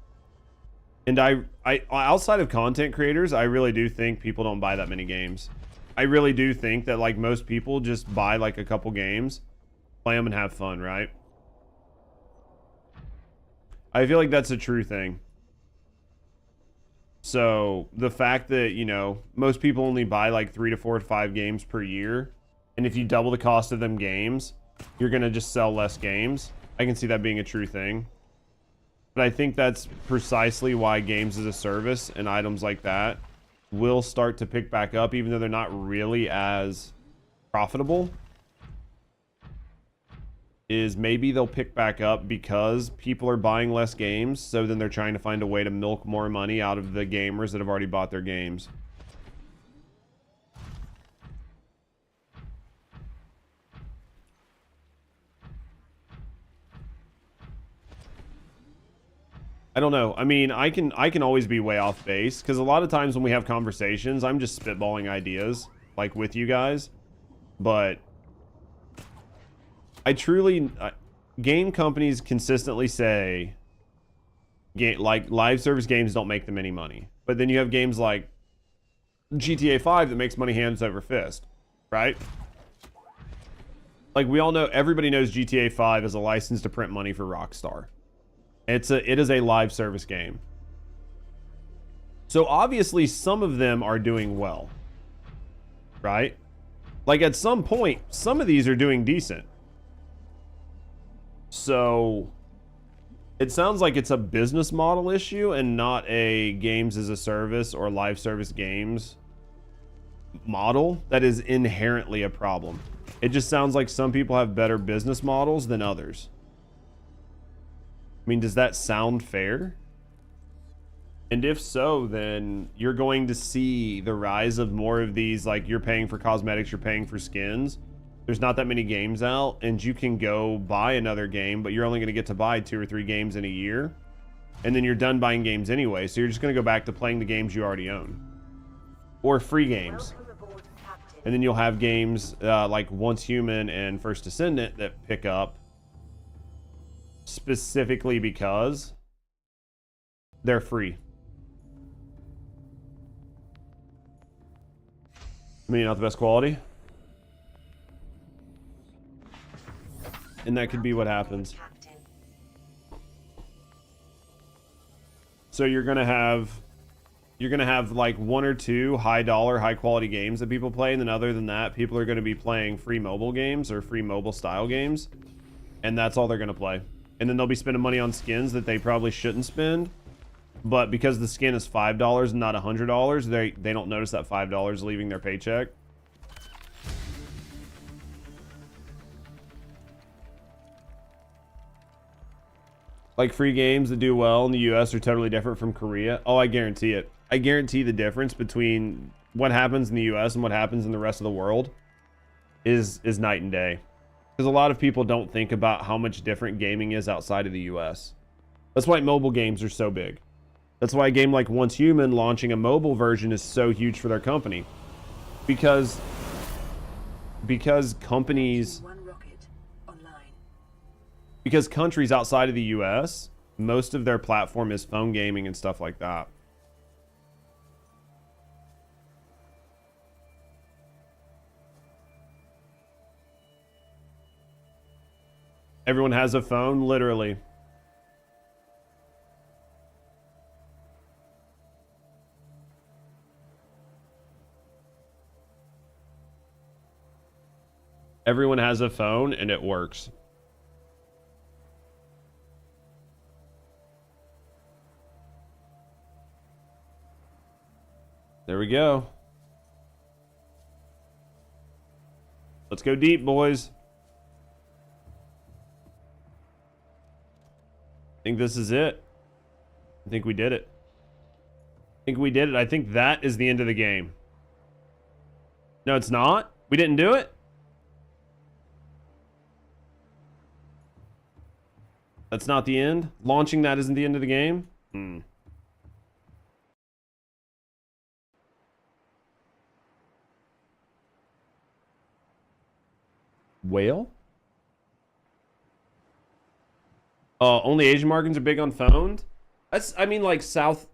And I outside of content creators, I really do think people don't buy that many games. I really do think that like most people just buy like a couple games, play them and have fun, right? I feel like that's a true thing. So the fact that, you know, most people only buy like 3 to 4 to 5 games per year, and if you double the cost of them games, you're gonna just sell less games. I can see that being a true thing. But I think that's precisely why games as a service and items like that will start to pick back up, even though they're not really as profitable. Is maybe they'll pick back up because people are buying less games, so then they're trying to find a way to milk more money out of the gamers that have already bought their games. I don't know. I mean, I can always be way off base, because a lot of times when we have conversations, I'm just spitballing ideas, like with you guys. But I truly, game companies consistently say, like live service games don't make them any money. But then you have games like GTA 5 that makes money hands over fist, right? Like we all know, everybody knows GTA 5 is a license to print money for Rockstar. It is a live service game. So obviously some of them are doing well, right? Like at some point, some of these are doing decent. So it sounds like it's a business model issue and not a games as a service or live service games model that is inherently a problem. It just sounds like some people have better business models than others. I mean, does that sound fair? And if so, then you're going to see the rise of more of these, like you're paying for cosmetics, you're paying for skins. There's not that many games out, and you can go buy another game, but you're only going to get to buy 2 or 3 games in a year. And then you're done buying games anyway, so you're just going to go back to playing the games you already own. Or free games. And then you'll have games like Once Human and First Descendant that pick up specifically because they're free. I mean, not the best quality. And that could be what happens. So you're gonna have like 1 or 2 high dollar, high quality games that people play, and then other than that, people are gonna be playing free mobile games or free mobile style games, and that's all they're gonna play. And then they'll be spending money on skins that they probably shouldn't spend, but because the skin is $5 and not $100, they don't notice that $5 leaving their paycheck. Like free games that do well in the US are totally different from Korea. Oh, I guarantee it. I guarantee the difference between what happens in the US and what happens in the rest of the world is night and day. Because a lot of people don't think about how much different gaming is outside of the US. That's why mobile games are so big. That's why a game like Once Human launching a mobile version is so huge for their company. Because companies... Because countries outside of the US, most of their platform is phone gaming and stuff like that. Everyone has a phone, literally. Everyone has a phone and it works. There we go. Let's go deep, boys. I think this is it. I think we did it. I think we did it. I think that is the end of the game. No, it's not. We didn't do it. That's not the end. Launching that isn't the end of the game. Whale? Only Asian markets are big on phones. That's, I mean, like South,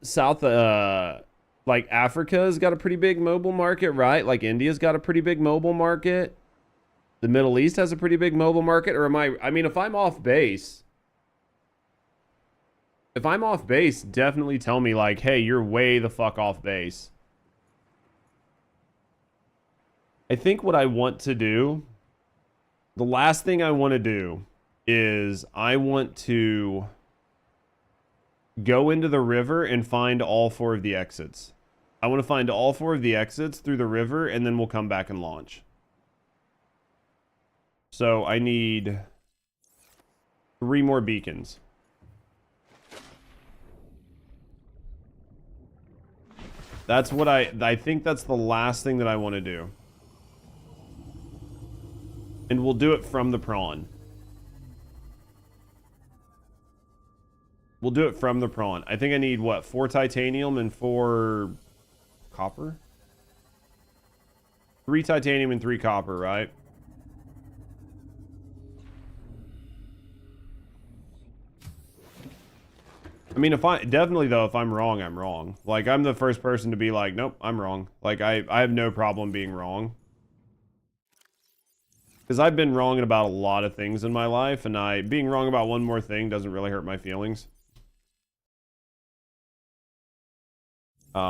like Africa's got a pretty big mobile market, right? Like India's got a pretty big mobile market. The Middle East has a pretty big mobile market. Or am I mean, if I'm off base, definitely tell me like, hey, you're way the fuck off base. I think what I want to do, the last thing I want to do is I want to go into the river and find all 4 of the exits. I want to find all 4 of the exits through the river, and then we'll come back and launch. So I need 3 more beacons. That's what I think that's the last thing that I want to do. And we'll do it from the prawn. We'll do it from the prawn. I think I need, what, 4 titanium and 4 copper? 3 titanium and 3 copper, right? I mean, if I'm wrong, I'm wrong. Like, I'm the first person to be like, nope, I'm wrong. Like, I have no problem being wrong. Because I've been wrong about a lot of things in my life, and being wrong about one more thing doesn't really hurt my feelings. Did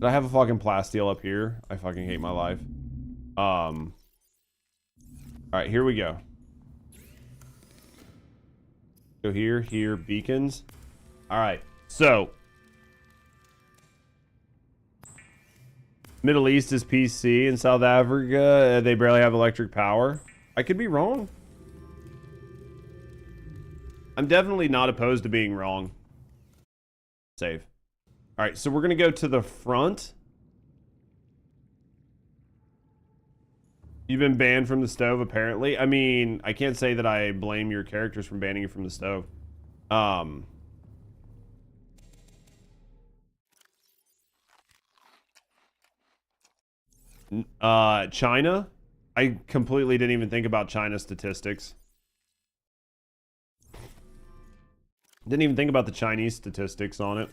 I have a fucking plasteel up here? I fucking hate my life. Alright, here we go. Go here, beacons. Alright, so. Middle East is PC. In South Africa, they barely have electric power. I could be wrong. I'm definitely not opposed to being wrong. Save. Alright, so we're going to go to the front. You've been banned from the stove, apparently. I mean, I can't say that I blame your characters from banning you from the stove. China? I completely didn't even think about China's statistics. Didn't even think about the Chinese statistics on it.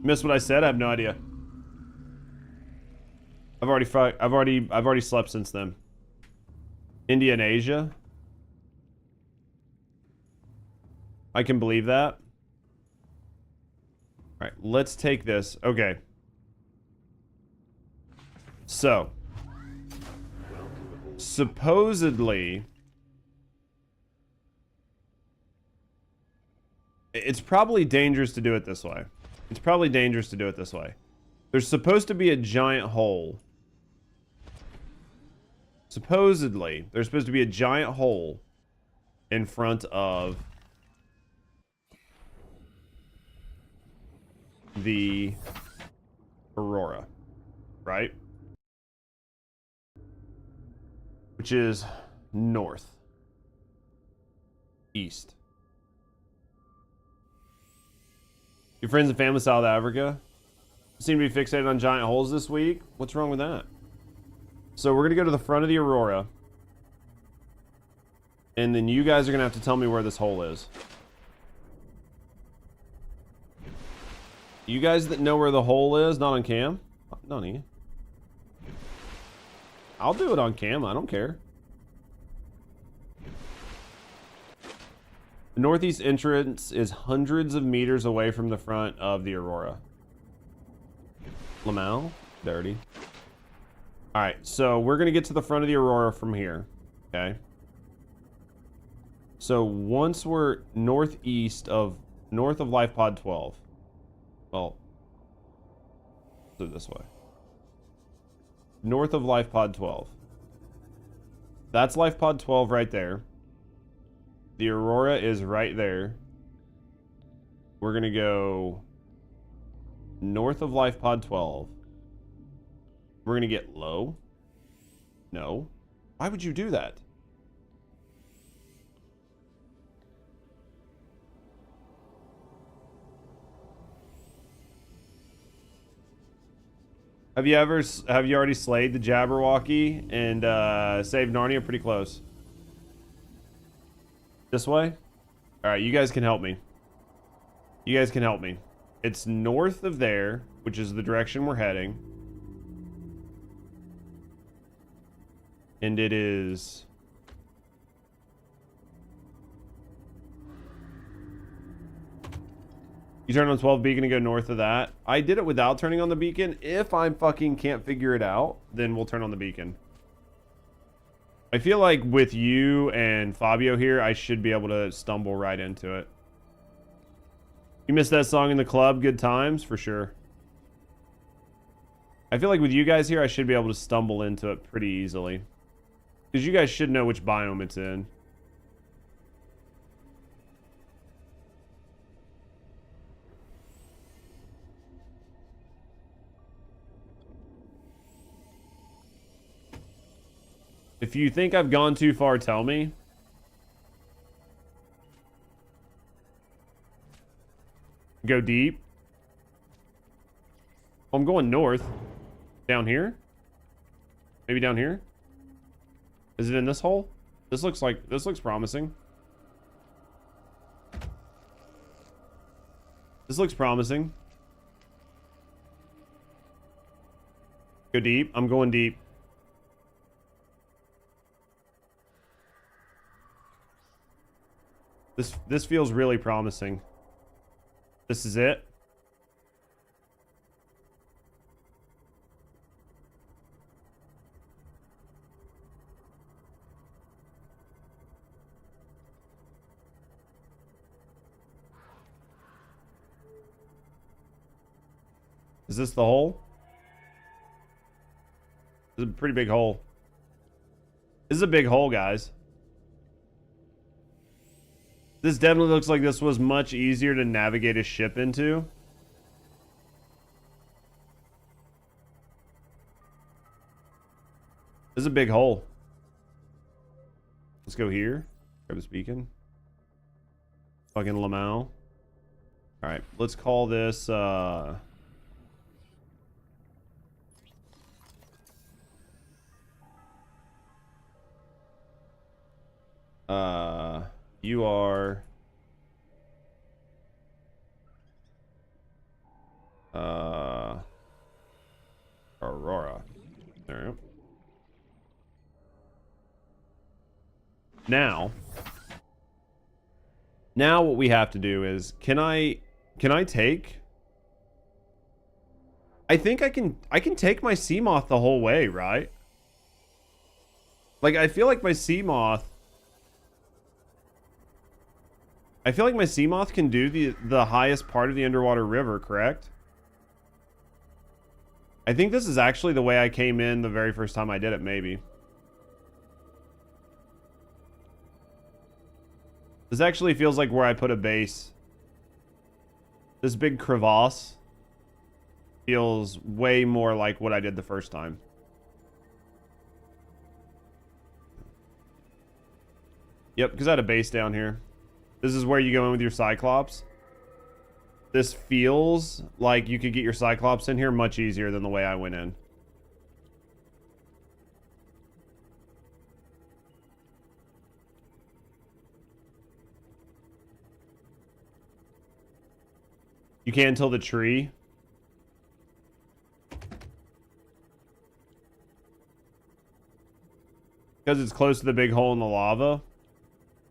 Missed what I said? I have no idea. I've already slept since then. India and Asia. I can believe that. All right, let's take this. Okay. So, supposedly, it's probably dangerous to do it this way. There's supposed to be a giant hole. Supposedly, there's supposed to be a giant hole in front of the Aurora, right? Which is north, east. Your friends and family South Africa seem to be fixated on giant holes this week. What's wrong with that? So we're gonna go to the front of the Aurora, and then you guys are gonna have to tell me where this hole is. You guys that know where the hole is, not on cam? None of you. I'll do it on cam, I don't care. The northeast entrance is hundreds of meters away from the front of the Aurora. Lamal? Dirty. Alright, so we're going to get to the front of the Aurora from here. Okay. So once we're north of Life Pod 12. Well, do it this way. North of Life Pod 12. That's Life Pod 12 right there. The Aurora is right there. We're going to go north of Life Pod 12. We're going to get low. No. Why would you do that? Have you already slayed the Jabberwocky and saved Narnia? Pretty close. This way? Alright, you guys can help me. You guys can help me. It's north of there, which is the direction we're heading. And it is... You turn on 12 beacon and go north of that. I did it without turning on the beacon. If I fucking can't figure it out, then we'll turn on the beacon. I feel like with you and Fabio here, I should be able to stumble right into it. You missed that song in the club, good times, for sure. I feel like with you guys here, I should be able to stumble into it pretty easily. Because you guys should know which biome it's in. If you think I've gone too far, tell me. Go deep. I'm going north. Down here? Maybe down here? Is it in this hole? This looks promising. This looks promising. Go deep. I'm going deep. This feels really promising. This is it. Is this the hole? This is a pretty big hole. This is a big hole, guys. This definitely looks like this was much easier to navigate a ship into. This is a big hole. Let's go here. Grab this beacon. Fucking Lamau. Alright, let's call this, you are Aurora. There we go. Now what we have to do is can I take, I think I can take my Seamoth the whole way, right? Like I feel like my Seamoth can do the highest part of the underwater river, correct? I think this is actually the way I came in the very first time I did it, maybe. This actually feels like where I put a base. This big crevasse feels way more like what I did the first time. Yep, because I had a base down here. This is where you go in with your Cyclops. This feels like you could get your Cyclops in here much easier than the way I went in. You can't until the tree. Because it's close to the big hole in the lava.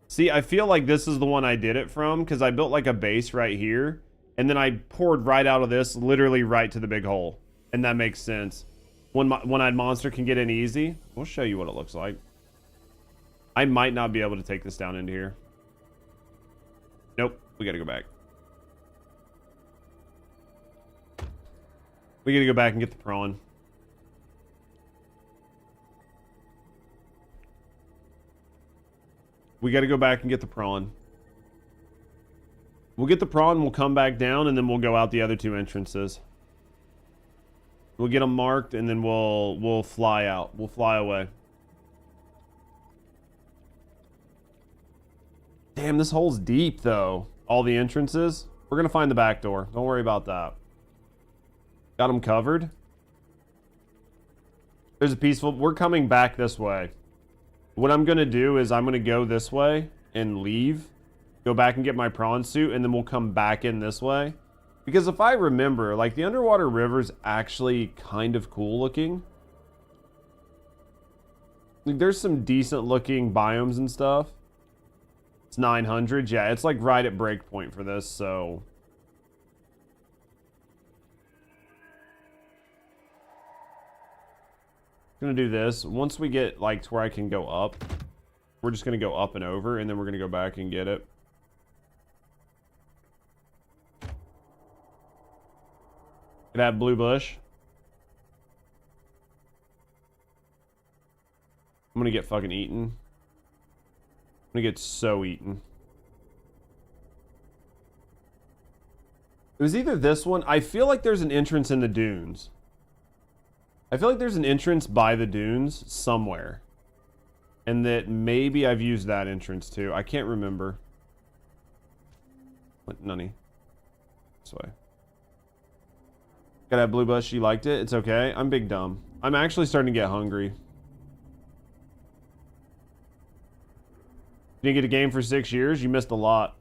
See, I feel like this is the one I did it from, because I built like a base right here, and then I poured right out of this, literally right to the big hole. And that makes sense. One-eyed monster can get in easy. We'll show you what it looks like. I might not be able to take this down into here. Nope, we gotta go back. We gotta go back and get the prawn. We gotta go back and get the prawn. We'll get the prawn, we'll come back down, and then we'll go out the other two entrances. We'll get them marked, and then we'll fly out. We'll fly away. Damn, this hole's deep, though. All the entrances. We're gonna find the back door. Don't worry about that. Got them covered. There's a peaceful... We're coming back this way. What I'm going to do is I'm going to go this way and leave. Go back and get my prawn suit, and then we'll come back in this way. Because if I remember, like, the underwater river's actually kind of cool looking. Like, there's some decent looking biomes and stuff. It's 900. Yeah, it's like right at breakpoint for this, so... Gonna do this. Once we get like to where I can go up, we're just gonna go up and over, and then we're gonna go back and get it. Could have blue bush. I'm gonna get fucking eaten. I'm gonna get so eaten. It was either this one. I feel like there's an entrance in the dunes. I feel like there's an entrance by the dunes somewhere. And that maybe I've used that entrance too. I can't remember. What, nunny? This way. Gotta have blue bush. She liked it. It's okay. I'm big dumb. I'm actually starting to get hungry. You didn't get a game for 6 years? You missed a lot.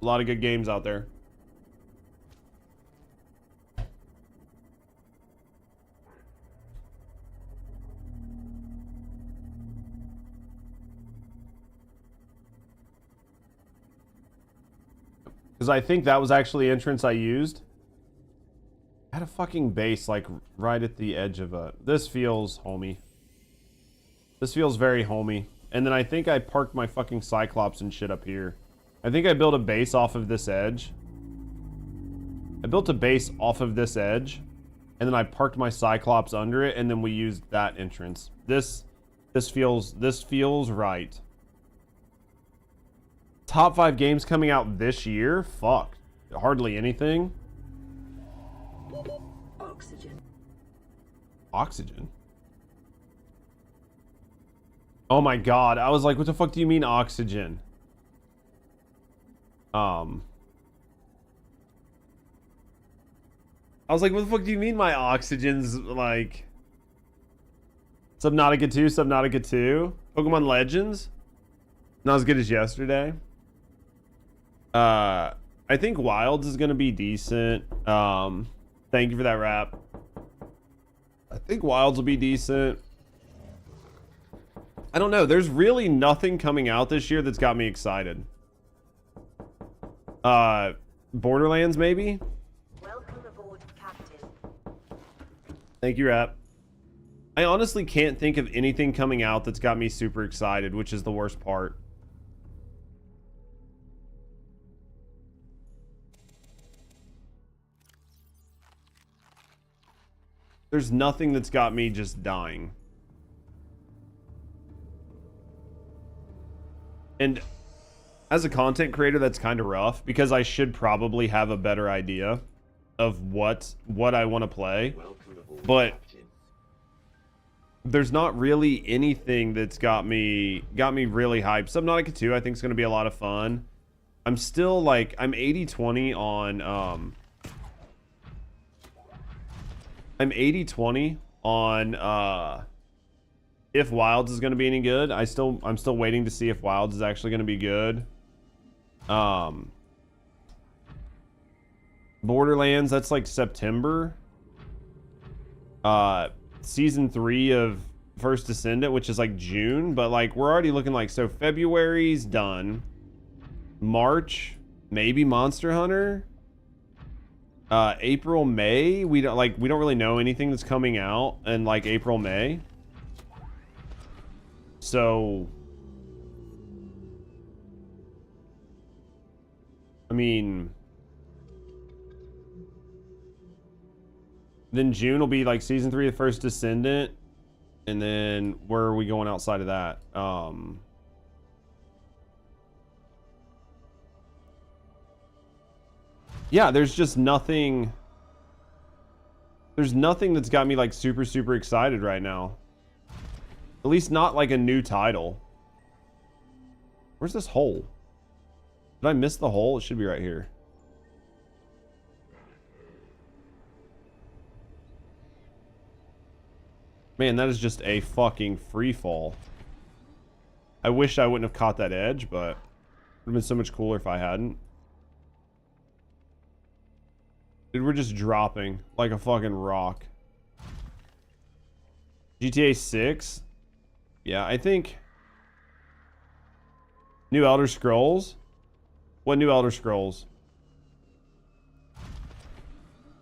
A lot of good games out there. Because I think that was actually the entrance I used. I had a fucking base like right at the edge of a... This feels homey. This feels very homey. And then I think I parked my fucking Cyclops and shit up here. I think I built a base off of this edge. I built a base off of this edge. And then I parked my Cyclops under it, and then we used that entrance. This feels right. Top 5 games coming out this year? Fuck. Hardly anything. Oxygen. Oxygen? Oh my god. I was like, what the fuck do you mean oxygen? I was like, what the fuck do you mean my oxygen's like... Subnautica 2, Subnautica 2? Pokemon Legends? Not as good as yesterday. I think Wilds is gonna be decent. Thank you for that wrap. I think Wilds will be decent. I don't know. There's really nothing coming out this year that's got me excited. Borderlands maybe? Welcome aboard, Captain. Thank you, Rap. I honestly can't think of anything coming out that's got me super excited, which is the worst part. There's nothing that's got me just dying. And as a content creator, that's kind of rough because I should probably have a better idea of what I want to play. But there's not really anything that's got me really hyped. Subnautica 2 I think is going to be a lot of fun. I'm still like, I'm 80-20 on I'm 80-20 on if Wilds is going to be any good. I'm still waiting to see if Wilds is actually going to be good. Borderlands, that's like September. Season 3 of First Descendant, which is like June, but like we're already looking like, so February's done. March, maybe Monster Hunter. April, May, we don't really know anything that's coming out in like April, May. So I mean, then June will be like season 3 of First Descendant, and then where are we going outside of that? Yeah, there's just nothing. There's nothing that's got me like super excited right now. At least not like a new title. Where's this hole? Did I miss the hole? It should be right here. Man, that is just a fucking free fall. I wish I wouldn't have caught that edge, but it would have been so much cooler if I hadn't. Dude, we're just dropping like a fucking rock. GTA 6? Yeah, I think... New Elder Scrolls? What new Elder Scrolls?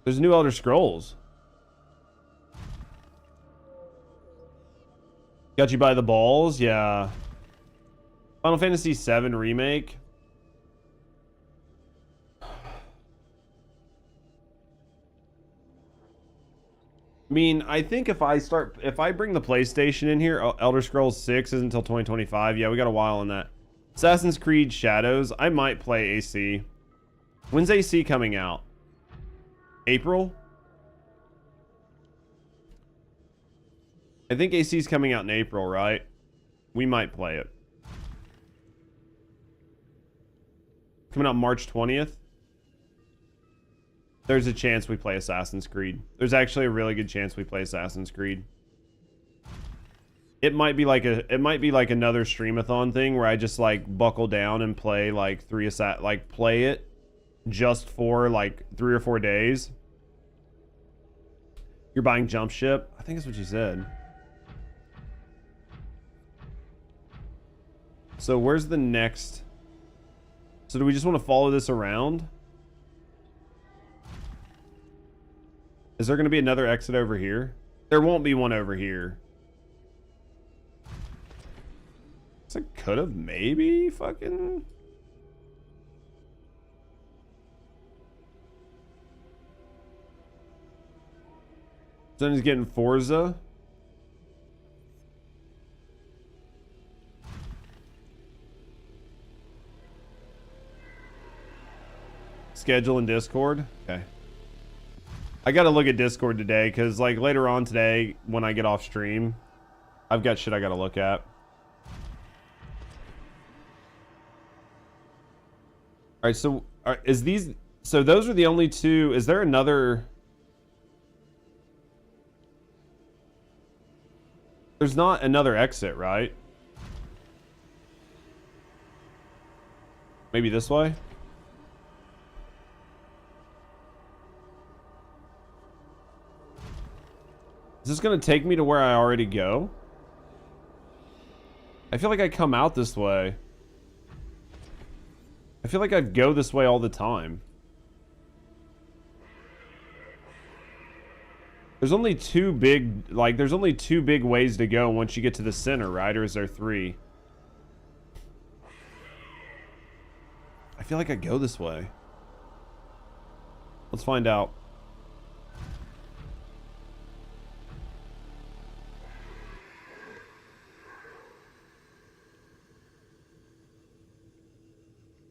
There's new Elder Scrolls. Got you by the balls? Yeah. Final Fantasy VII Remake? I mean, I think if I bring the PlayStation in here, Elder Scrolls 6 isn't until 2025. Yeah, we got a while on that. Assassin's Creed Shadows, I might play AC. When's AC coming out? April? I think AC is coming out in April, right? We might play it. Coming out March 20th. There's a chance we play Assassin's Creed. There's actually a really good chance we play Assassin's Creed. It might be like another Streamathon thing where I just like buckle down and play like play it just for like 3 or 4 days. You're buying Jump Ship? I think that's what you said. So where's the next? So do we just want to follow this around? Is there going to be another exit over here? There won't be one over here. So I could have maybe fucking... Then he's getting Forza. Schedule in Discord. Okay. I gotta look at Discord today because like later on today when I get off stream, I've got shit I gotta look at. All right, so so those are the only two. Is there another? There's not another exit, right? Maybe this way? Is this gonna take me to where I already go? I feel like I come out this way. I feel like I go this way all the time. There's only two big, there's only two big ways to go once you get to the center, right? Or is there three? I feel like I go this way. Let's find out.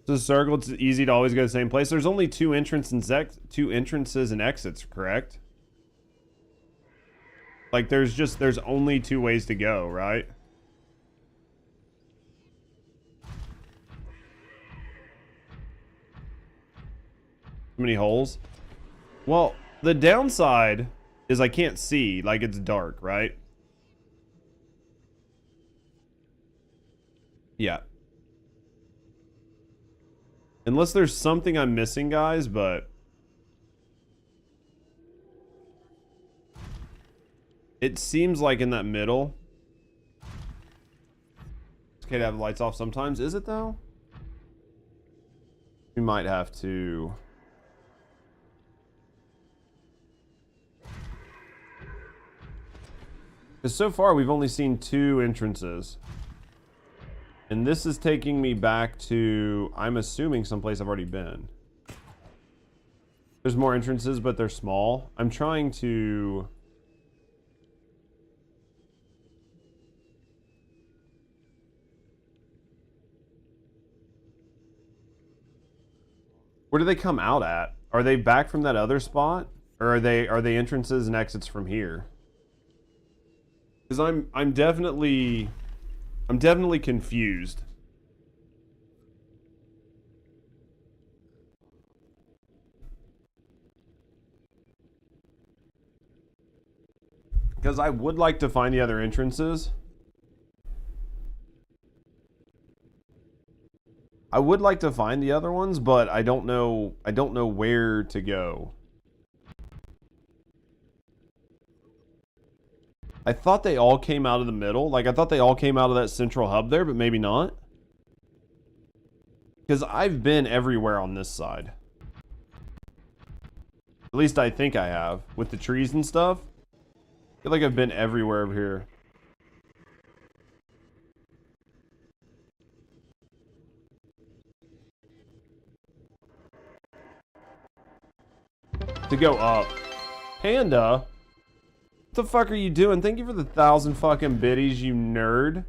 So the circle, it's easy to always go to the same place. There's only two entrances and exits, correct? Like there's only two ways to go, right? Too many holes? Well, the downside is I can't see, like it's dark, right? Yeah. Unless there's something I'm missing, guys, but... It seems like in that middle. It's okay to have the lights off sometimes. Is it, though? We might have to... Because so far, we've only seen two entrances. And this is taking me back to, I'm assuming, someplace I've already been. There's more entrances, but they're small. I'm trying to... Where do they come out at? Are they back from that other spot? Or are they entrances and exits from here? Because I'm definitely confused. Because I would like to find the other entrances. I would like to find the other ones, but I don't know where to go. I thought they all came out of the middle. Like, I thought they all came out of that central hub there, but maybe not. Because I've been everywhere on this side. At least I think I have. With the trees and stuff. I feel like I've been everywhere over here. To go up. Panda? What the fuck are you doing? Thank you for the 1,000 fucking biddies, you nerd.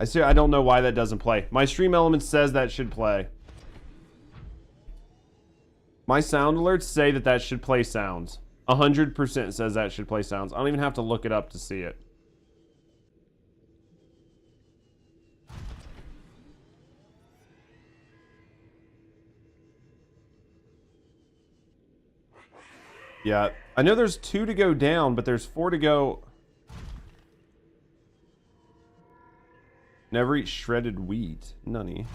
I don't know why that doesn't play. My stream element says that should play. My sound alerts say that that should play sounds. 100% says that should play sounds. I don't even have to look it up to see it. Yeah, I know there's 2 to go down, but there's 4 to go. Never eat shredded wheat. Nunny.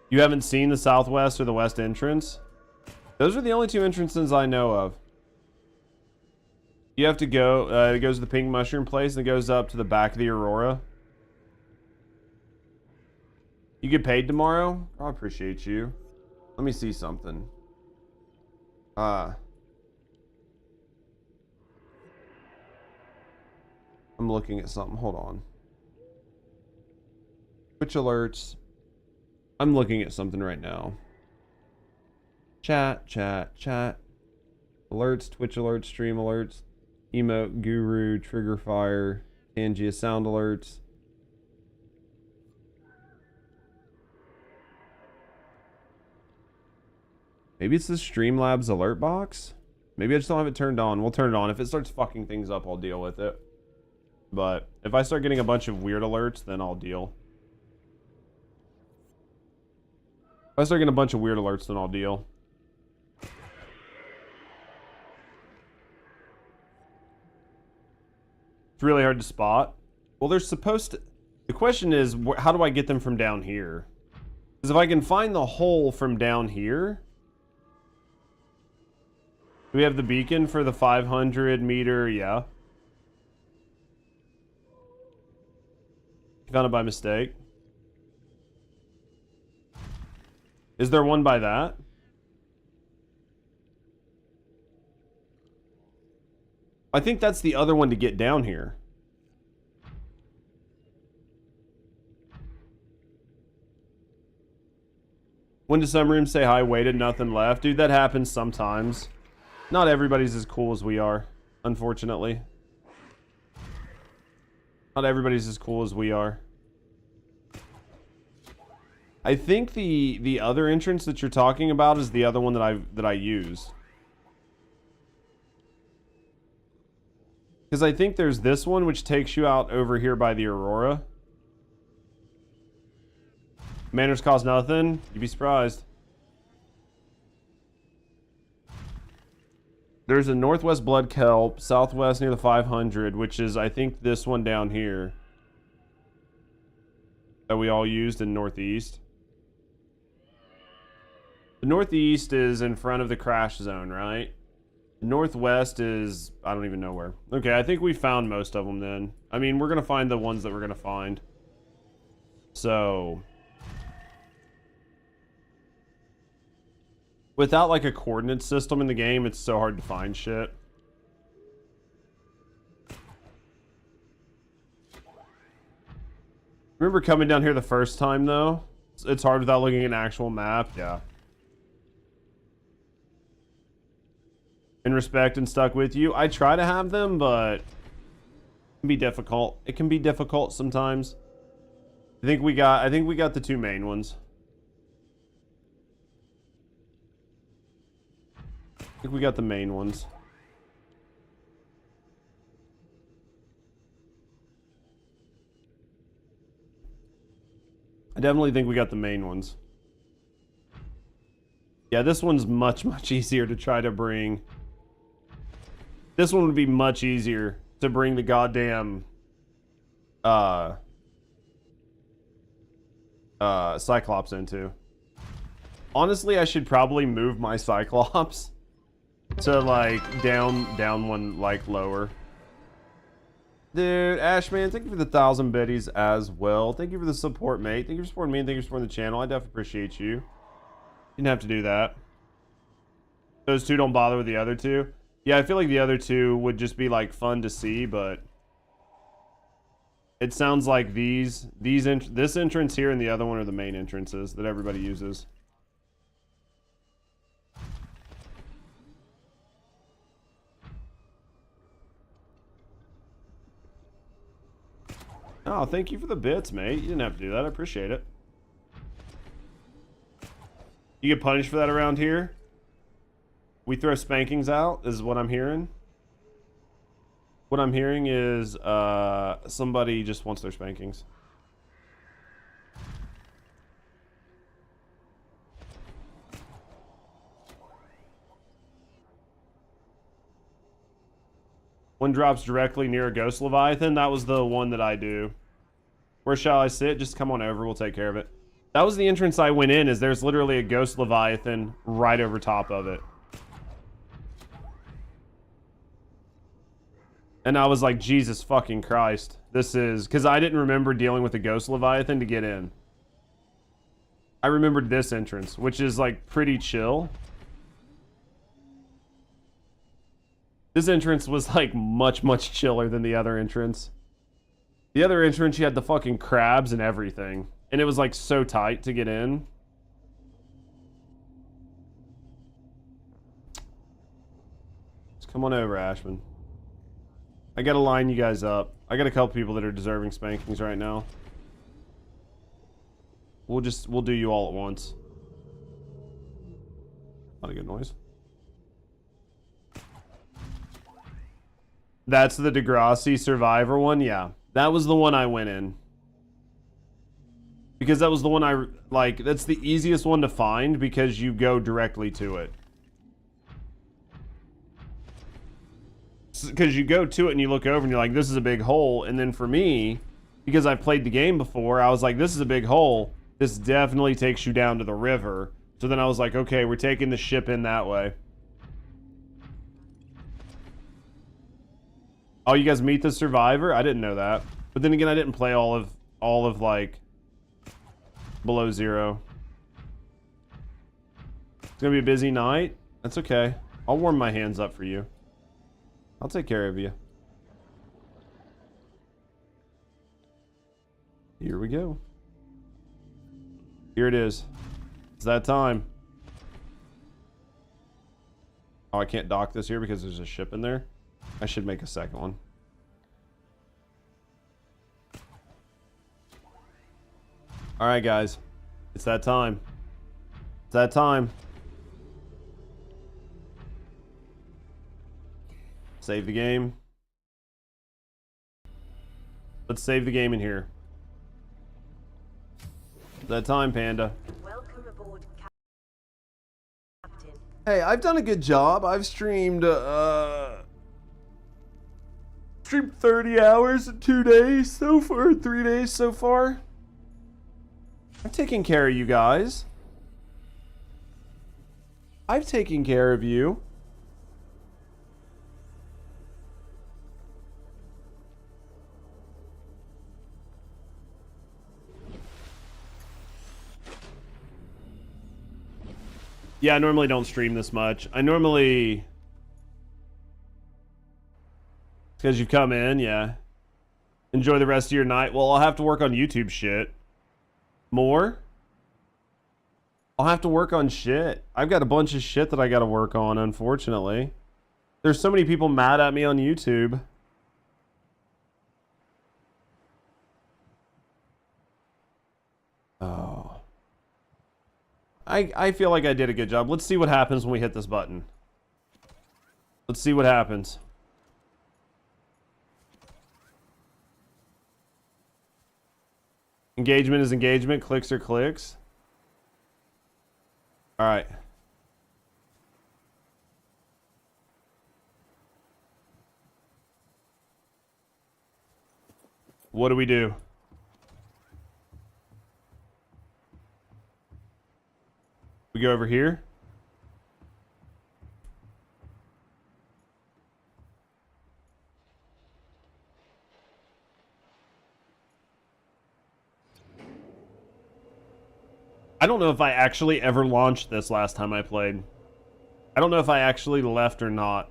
You haven't seen the southwest or the west entrance? Those are the only 2 entrances I know of. You have to go, it goes to the pink mushroom place and it goes up to the back of the Aurora. You get paid tomorrow? I appreciate you. Let me see something. I'm looking at something. Hold on. Twitch alerts. I'm looking at something right now. Chat. Alerts, Twitch alerts, stream alerts, emote, guru, trigger fire, Tangia sound alerts. Maybe it's the Streamlabs alert box? Maybe I just don't have it turned on. We'll turn it on. If it starts fucking things up, I'll deal with it. But if I start getting a bunch of weird alerts, then I'll deal. If I start getting a bunch of weird alerts, then I'll deal. It's really hard to spot. Well, they're supposed to... The question is, how do I get them from down here? Because if I can find the hole from down here... Do we have the beacon for the 500 meter? Yeah. Found it by mistake. Is there one by that? I think that's the other one to get down here. When does some rooms say hi, waited, nothing left? Dude, that happens sometimes. Not everybody's as cool as we are, unfortunately. Not everybody's as cool as we are. I think the other entrance that you're talking about is the other one that I use. Because I think there's this one which takes you out over here by the Aurora. Manners cost nothing. You'd be surprised. There's a northwest blood kelp, southwest near the 500, which is, I think, this one down here. That we all used in northeast. The northeast is in front of the crash zone, right? The northwest is, I don't even know where. Okay, I think we found most of them then. I mean, we're going to find the ones that we're going to find. So... Without, like, a coordinate system in the game, it's so hard to find shit. Remember coming down here the first time, though? It's hard without looking at an actual map. Yeah. In respect and stuck with you. I try to have them, but... It can be difficult. It can be difficult sometimes. I think we got the 2 main ones. I think we got the main ones. I definitely think we got the main ones. Yeah, this one's much easier to try to bring. This one would be much easier to bring the goddamn Cyclops into. Honestly, I should probably move my Cyclops to like down one like lower. Dude, Ashman, thank you for the 1,000 biddies as well. Thank you for the support, mate. Thank you for supporting me and thank you for supporting the channel. I definitely appreciate you. Didn't have to do that. Those two don't bother with the other two. Yeah, I feel like the other two would just be like fun to see, but it sounds like this entrance here and the other one are the main entrances that everybody uses. Oh, thank you for the bits, mate. You didn't have to do that. I appreciate it. You get punished for that around here? We throw spankings out, is what I'm hearing. What I'm hearing is somebody just wants their spankings. One drops directly near a ghost Leviathan. That was the one that I do. Where shall I sit? Just come on over. We'll take care of it. That was the entrance I went in, is there's literally a ghost Leviathan right over top of it. And I was like, Jesus fucking Christ. This is... Because I didn't remember dealing with a ghost Leviathan to get in. I remembered this entrance, which is like pretty chill. This entrance was like much chiller than the other entrance. The other entrance, you had the fucking crabs and everything. And it was like so tight to get in. Just come on over, Ashman. I gotta line you guys up. I got a couple people that are deserving spankings right now. We'll do you all at once. Not a good noise. That's the Degrassi Survivor one? Yeah. That was the one I went in. Because that was the one I... Like, that's the easiest one to find because you go directly to it. Because you go to it and you look over and you're like, this is a big hole. And then for me, because I've played the game before, I was like, this is a big hole. This definitely takes you down to the river. So then I was like, okay, we're taking the ship in that way. Oh, you guys meet the Survivor? I didn't know that. But then again, I didn't play all of like Below Zero. It's gonna be a busy night. That's okay. I'll warm my hands up for you. I'll take care of you. Here we go. Here it is. It's that time. Oh, I can't dock this here because there's a ship in there. I should make a second one. Alright, guys. It's that time. It's that time. Save the game. Let's save the game in here. It's that time, Panda. Welcome aboard, Captain. Hey, I've done a good job. I've streamed 30 hours in 2 days so far, 3 days so far. I've taken care of you guys. I've taken care of you. Yeah, I normally don't stream this much. I normally... Because you've come in, yeah. Enjoy the rest of your night. Well, I'll have to work on YouTube shit. More? I'll have to work on shit. I've got a bunch of shit that I gotta work on, unfortunately. There's so many people mad at me on YouTube. Oh. I feel like I did a good job. Let's see what happens when we hit this button. Let's see what happens. Engagement is engagement. Clicks are clicks. Alright. What do we do? We go over here. I don't know if I actually ever launched this last time I played. I don't know if I actually left or not.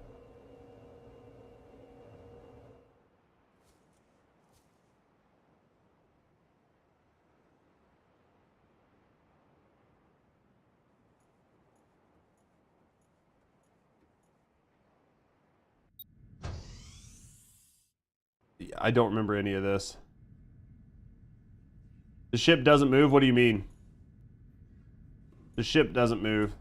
I don't remember any of this. The ship doesn't move? What do you mean? The ship doesn't move.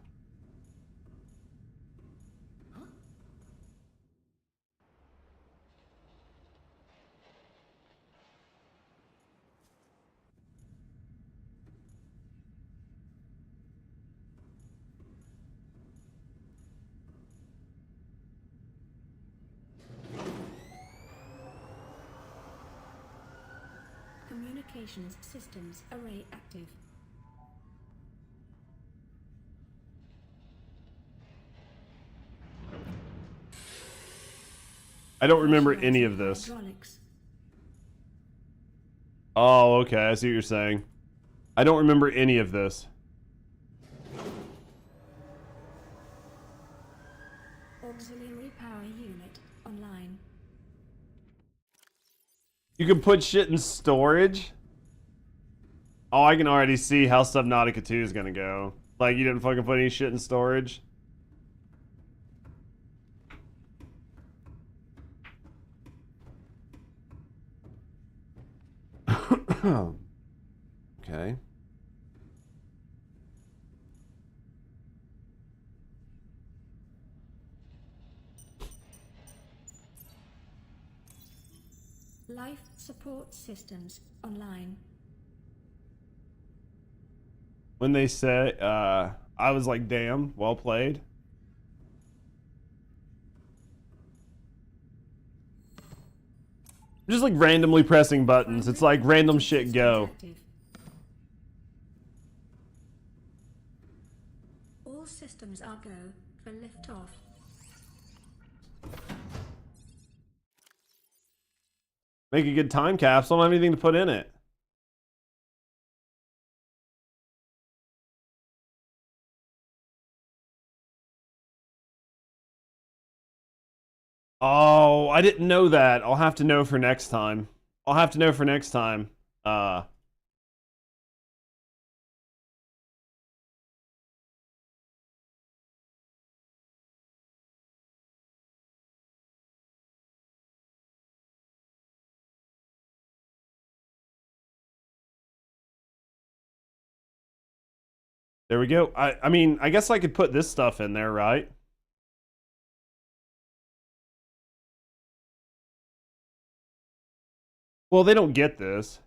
Communications systems array active. I don't remember any of this. Oh, okay. I see what you're saying. I don't remember any of this. Auxiliary power unit online. You can put shit in storage? Oh, I can already see how Subnautica 2 is gonna go. Like, you didn't fucking put any shit in storage? Okay. Life support systems online. When they say, I was like, damn, well played. Just like randomly pressing buttons. It's like random shit go. All systems are go for liftoff. Make a good time capsule. I don't have anything to put in it. Oh, I didn't know that. I'll have to know for next time. I'll have to know for next time. There we go. I mean, I guess I could put this stuff in there, right? Well, they don't get this.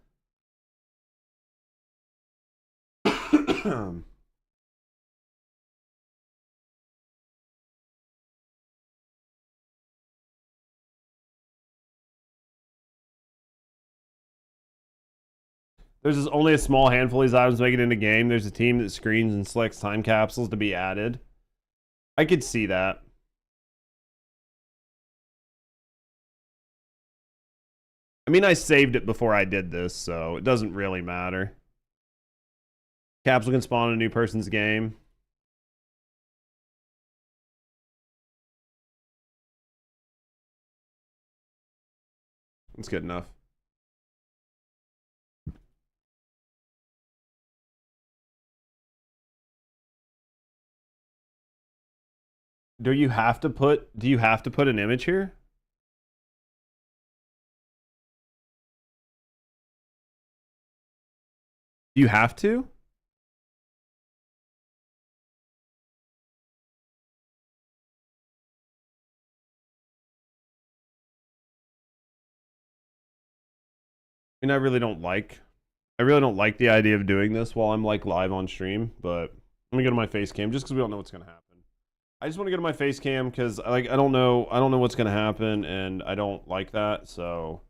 There's only a small handful of these items make it into game. There's a team that screens and selects time capsules to be added. I could see that. I mean, I saved it before I did this, so it doesn't really matter. Capsule can spawn in a new person's game. That's good enough. Do you have to put an image here? You have to? I mean, I really don't like the idea of doing this while I'm like live on stream, but let me go to my face cam just because we don't know what's gonna happen. I just want to go to my face cam because I don't know what's gonna happen and I don't like that, so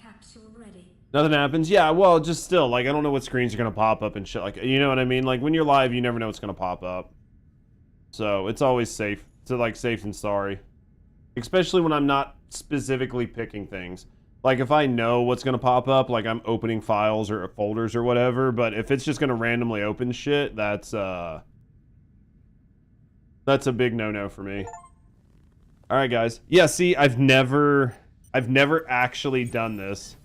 capsule ready. Nothing happens. Yeah, well, just still, like, I don't know what screens are gonna pop up and shit. Like, you know what I mean? Like, when you're live, you never know what's gonna pop up. So it's always safe to, like, safe than sorry. Especially when I'm not specifically picking things. Like, if I know what's gonna pop up, like, I'm opening files or folders or whatever, but if it's just gonna randomly open shit, that's a big no-no for me. Alright, guys. Yeah, see, I've never actually done this.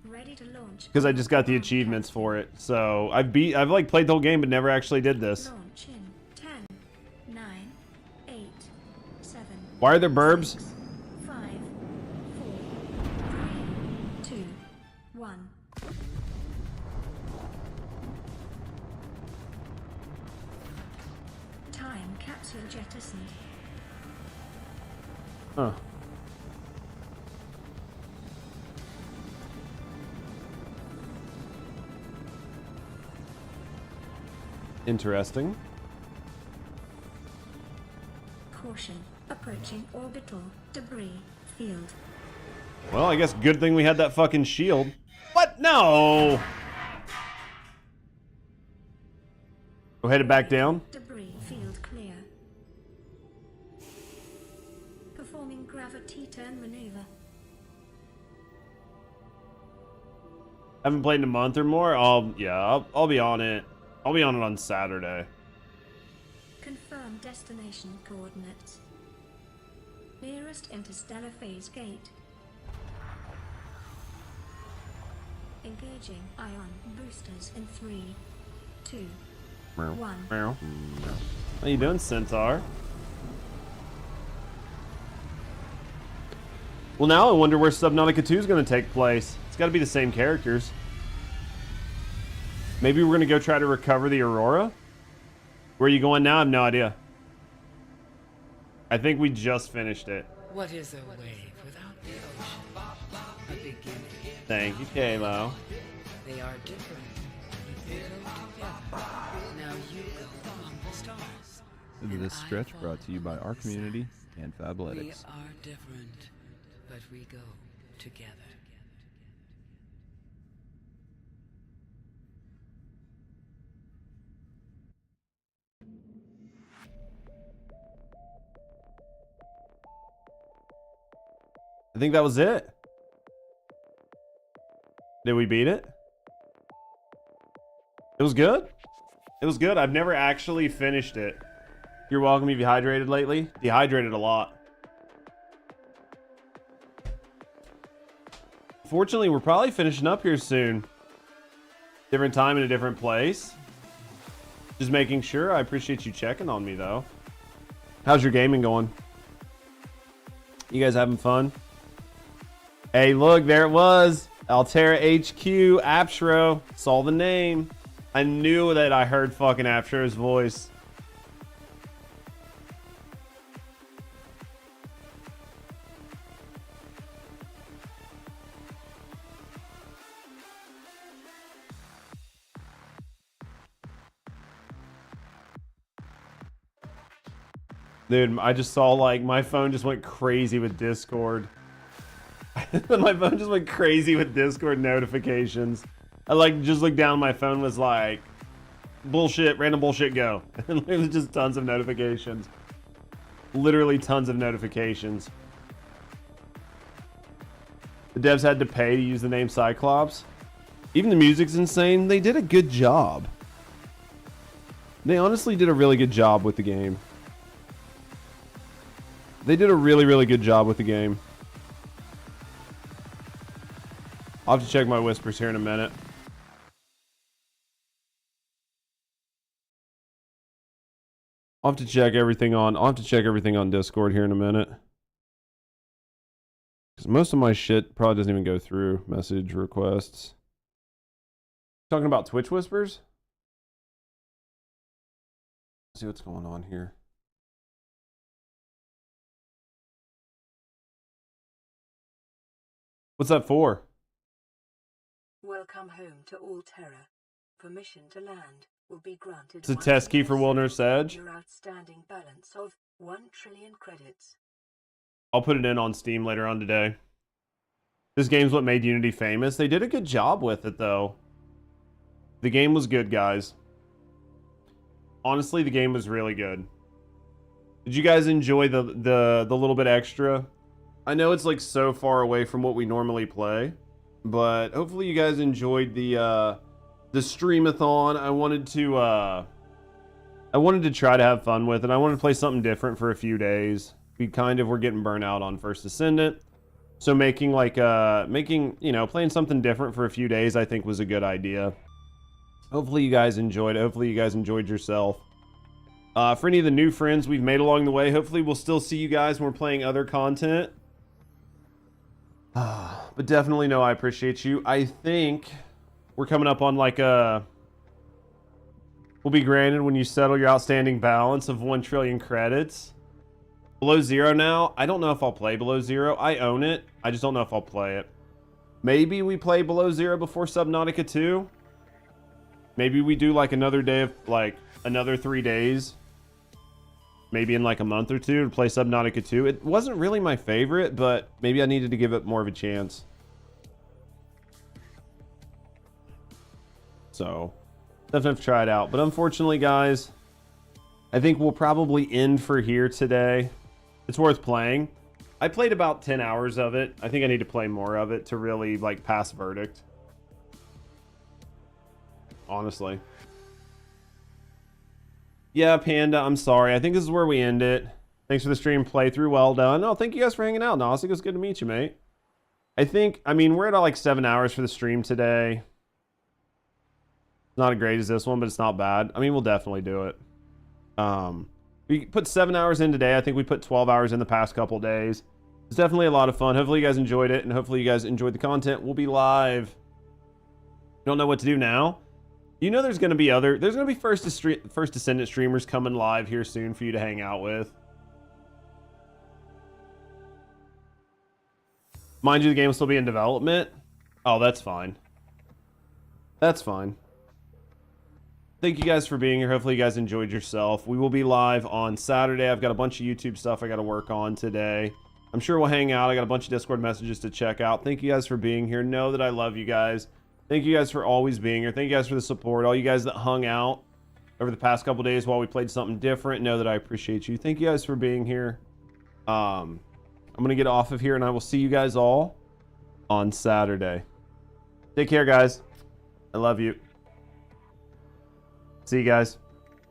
Ready to launch. Because I just got the achievements for it. So I've like played the whole game but never actually did this. Launch in 10, 9, 8, 7. Why are there burbs? 6, 5, 4, 3, 2, 1. Time capsule jettisoned. Huh. Interesting. Caution. Approaching orbital debris field. Well, I guess good thing we had that fucking shield. What? No! Go headed back down. Debris field clear. Performing gravity turn maneuver. Haven't played in a month or more. I'll be on it. I'll be on it on Saturday. Confirm destination coordinates. Nearest interstellar phase gate. Engaging ion boosters in 3, 2, 1. How you doing, Centaur? Well, now I wonder where Subnautica 2 is going to take place. It's got to be the same characters. Maybe we're going to go try to recover the Aurora? Where are you going now? I have no idea. I think we just finished it. What is a wave without the ocean? A beginning. Thank you, Kalo. They are different, but they go together. Now you go among the stars. This stretch brought to you by our community and We Fabletics. are different, but we go together. I think that was it. Did we beat it? It was good. It was good. I've never actually finished it. You're welcome. Have you hydrated lately? Dehydrated a lot. Fortunately, we're probably finishing up here soon. Different time in a different place. Just making sure. I appreciate you checking on me, though. How's your gaming going? You guys having fun? Hey, look, there it was. Altera HQ, Apshro. Saw the name. I knew that I heard fucking Apshro's voice. Dude, I just saw, like, my phone just went crazy with Discord. My phone just went crazy with Discord notifications. I, like, just looked down, my phone was like, bullshit, random bullshit, go. And it was just tons of notifications. Literally tons of notifications. The devs had to pay to use the name Cyclops. Even the music's insane. They did a good job. They honestly did a really good job with the game. They did a really, really good job with the game. I'll have to check my whispers here in a minute. I'll have to check everything on Discord here in a minute. Because most of my shit probably doesn't even go through message requests. Talking about Twitch whispers? Let's see what's going on here. What's that for? Welcome home to all terror. Permission to land will be granted. It's a test key for Wilderness Edge. Your outstanding balance of 1 trillion credits. I'll put it in on Steam later on today. This game's what made Unity famous. They did a good job with it, though. The game was good, guys. Honestly, the game was really good. Did you guys enjoy the little bit extra? I know it's like so far away from what we normally play, but hopefully you guys enjoyed the Streamathon. I wanted to try to have fun with it. I wanted to play something different for a few days. We kind of were getting burnt out on First Ascendant. So making playing something different for a few days, I think was a good idea. Hopefully you guys enjoyed it. Hopefully you guys enjoyed yourself. For any of the new friends we've made along the way, hopefully we'll still see you guys when we're playing other content. But definitely no, I appreciate you. I think we're coming up on like a... will be granted when you settle your outstanding balance of 1 trillion credits. Below Zero now. I don't know if I'll play Below Zero. I own it. I just don't know if I'll play it. Maybe we play Below Zero before Subnautica 2. Maybe we do like another day of like another 3 days. Maybe in like a month or two to play Subnautica 2. It wasn't really my favorite, but maybe I needed to give it more of a chance. So, definitely have to try it out. But unfortunately, guys, I think we'll probably end for here today. It's worth playing. I played about 10 hours of it. I think I need to play more of it to really like pass verdict. Honestly. Yeah, Panda, I'm sorry. I think this is where we end it. Thanks for the stream playthrough. Well done. Oh, thank you guys for hanging out. Nos, it was good to meet you, mate. I mean, we're at like 7 hours for the stream today. Not as great as this one, but it's not bad. I mean, we'll definitely do it. We put 7 hours in today. I think we put 12 hours in the past couple days. It's definitely a lot of fun. Hopefully you guys enjoyed it, and hopefully you guys enjoyed the content. We'll be live. Don't know what to do now. You know there's going to be First Ascendant streamers coming live here soon for you to hang out with. Mind you, the game will still be in development. Oh, that's fine. That's fine. Thank you guys for being here. Hopefully you guys enjoyed yourself. We will be live on Saturday. I've got a bunch of YouTube stuff I got to work on today. I'm sure we'll hang out. I got a bunch of Discord messages to check out. Thank you guys for being here. Know that I love you guys. Thank you guys for always being here. Thank you guys for the support. All you guys that hung out over the past couple days while we played something different, know that I appreciate you. Thank you guys for being here. I'm going to get off of here, and I will see you guys all on Saturday. Take care, guys. I love you. See you guys.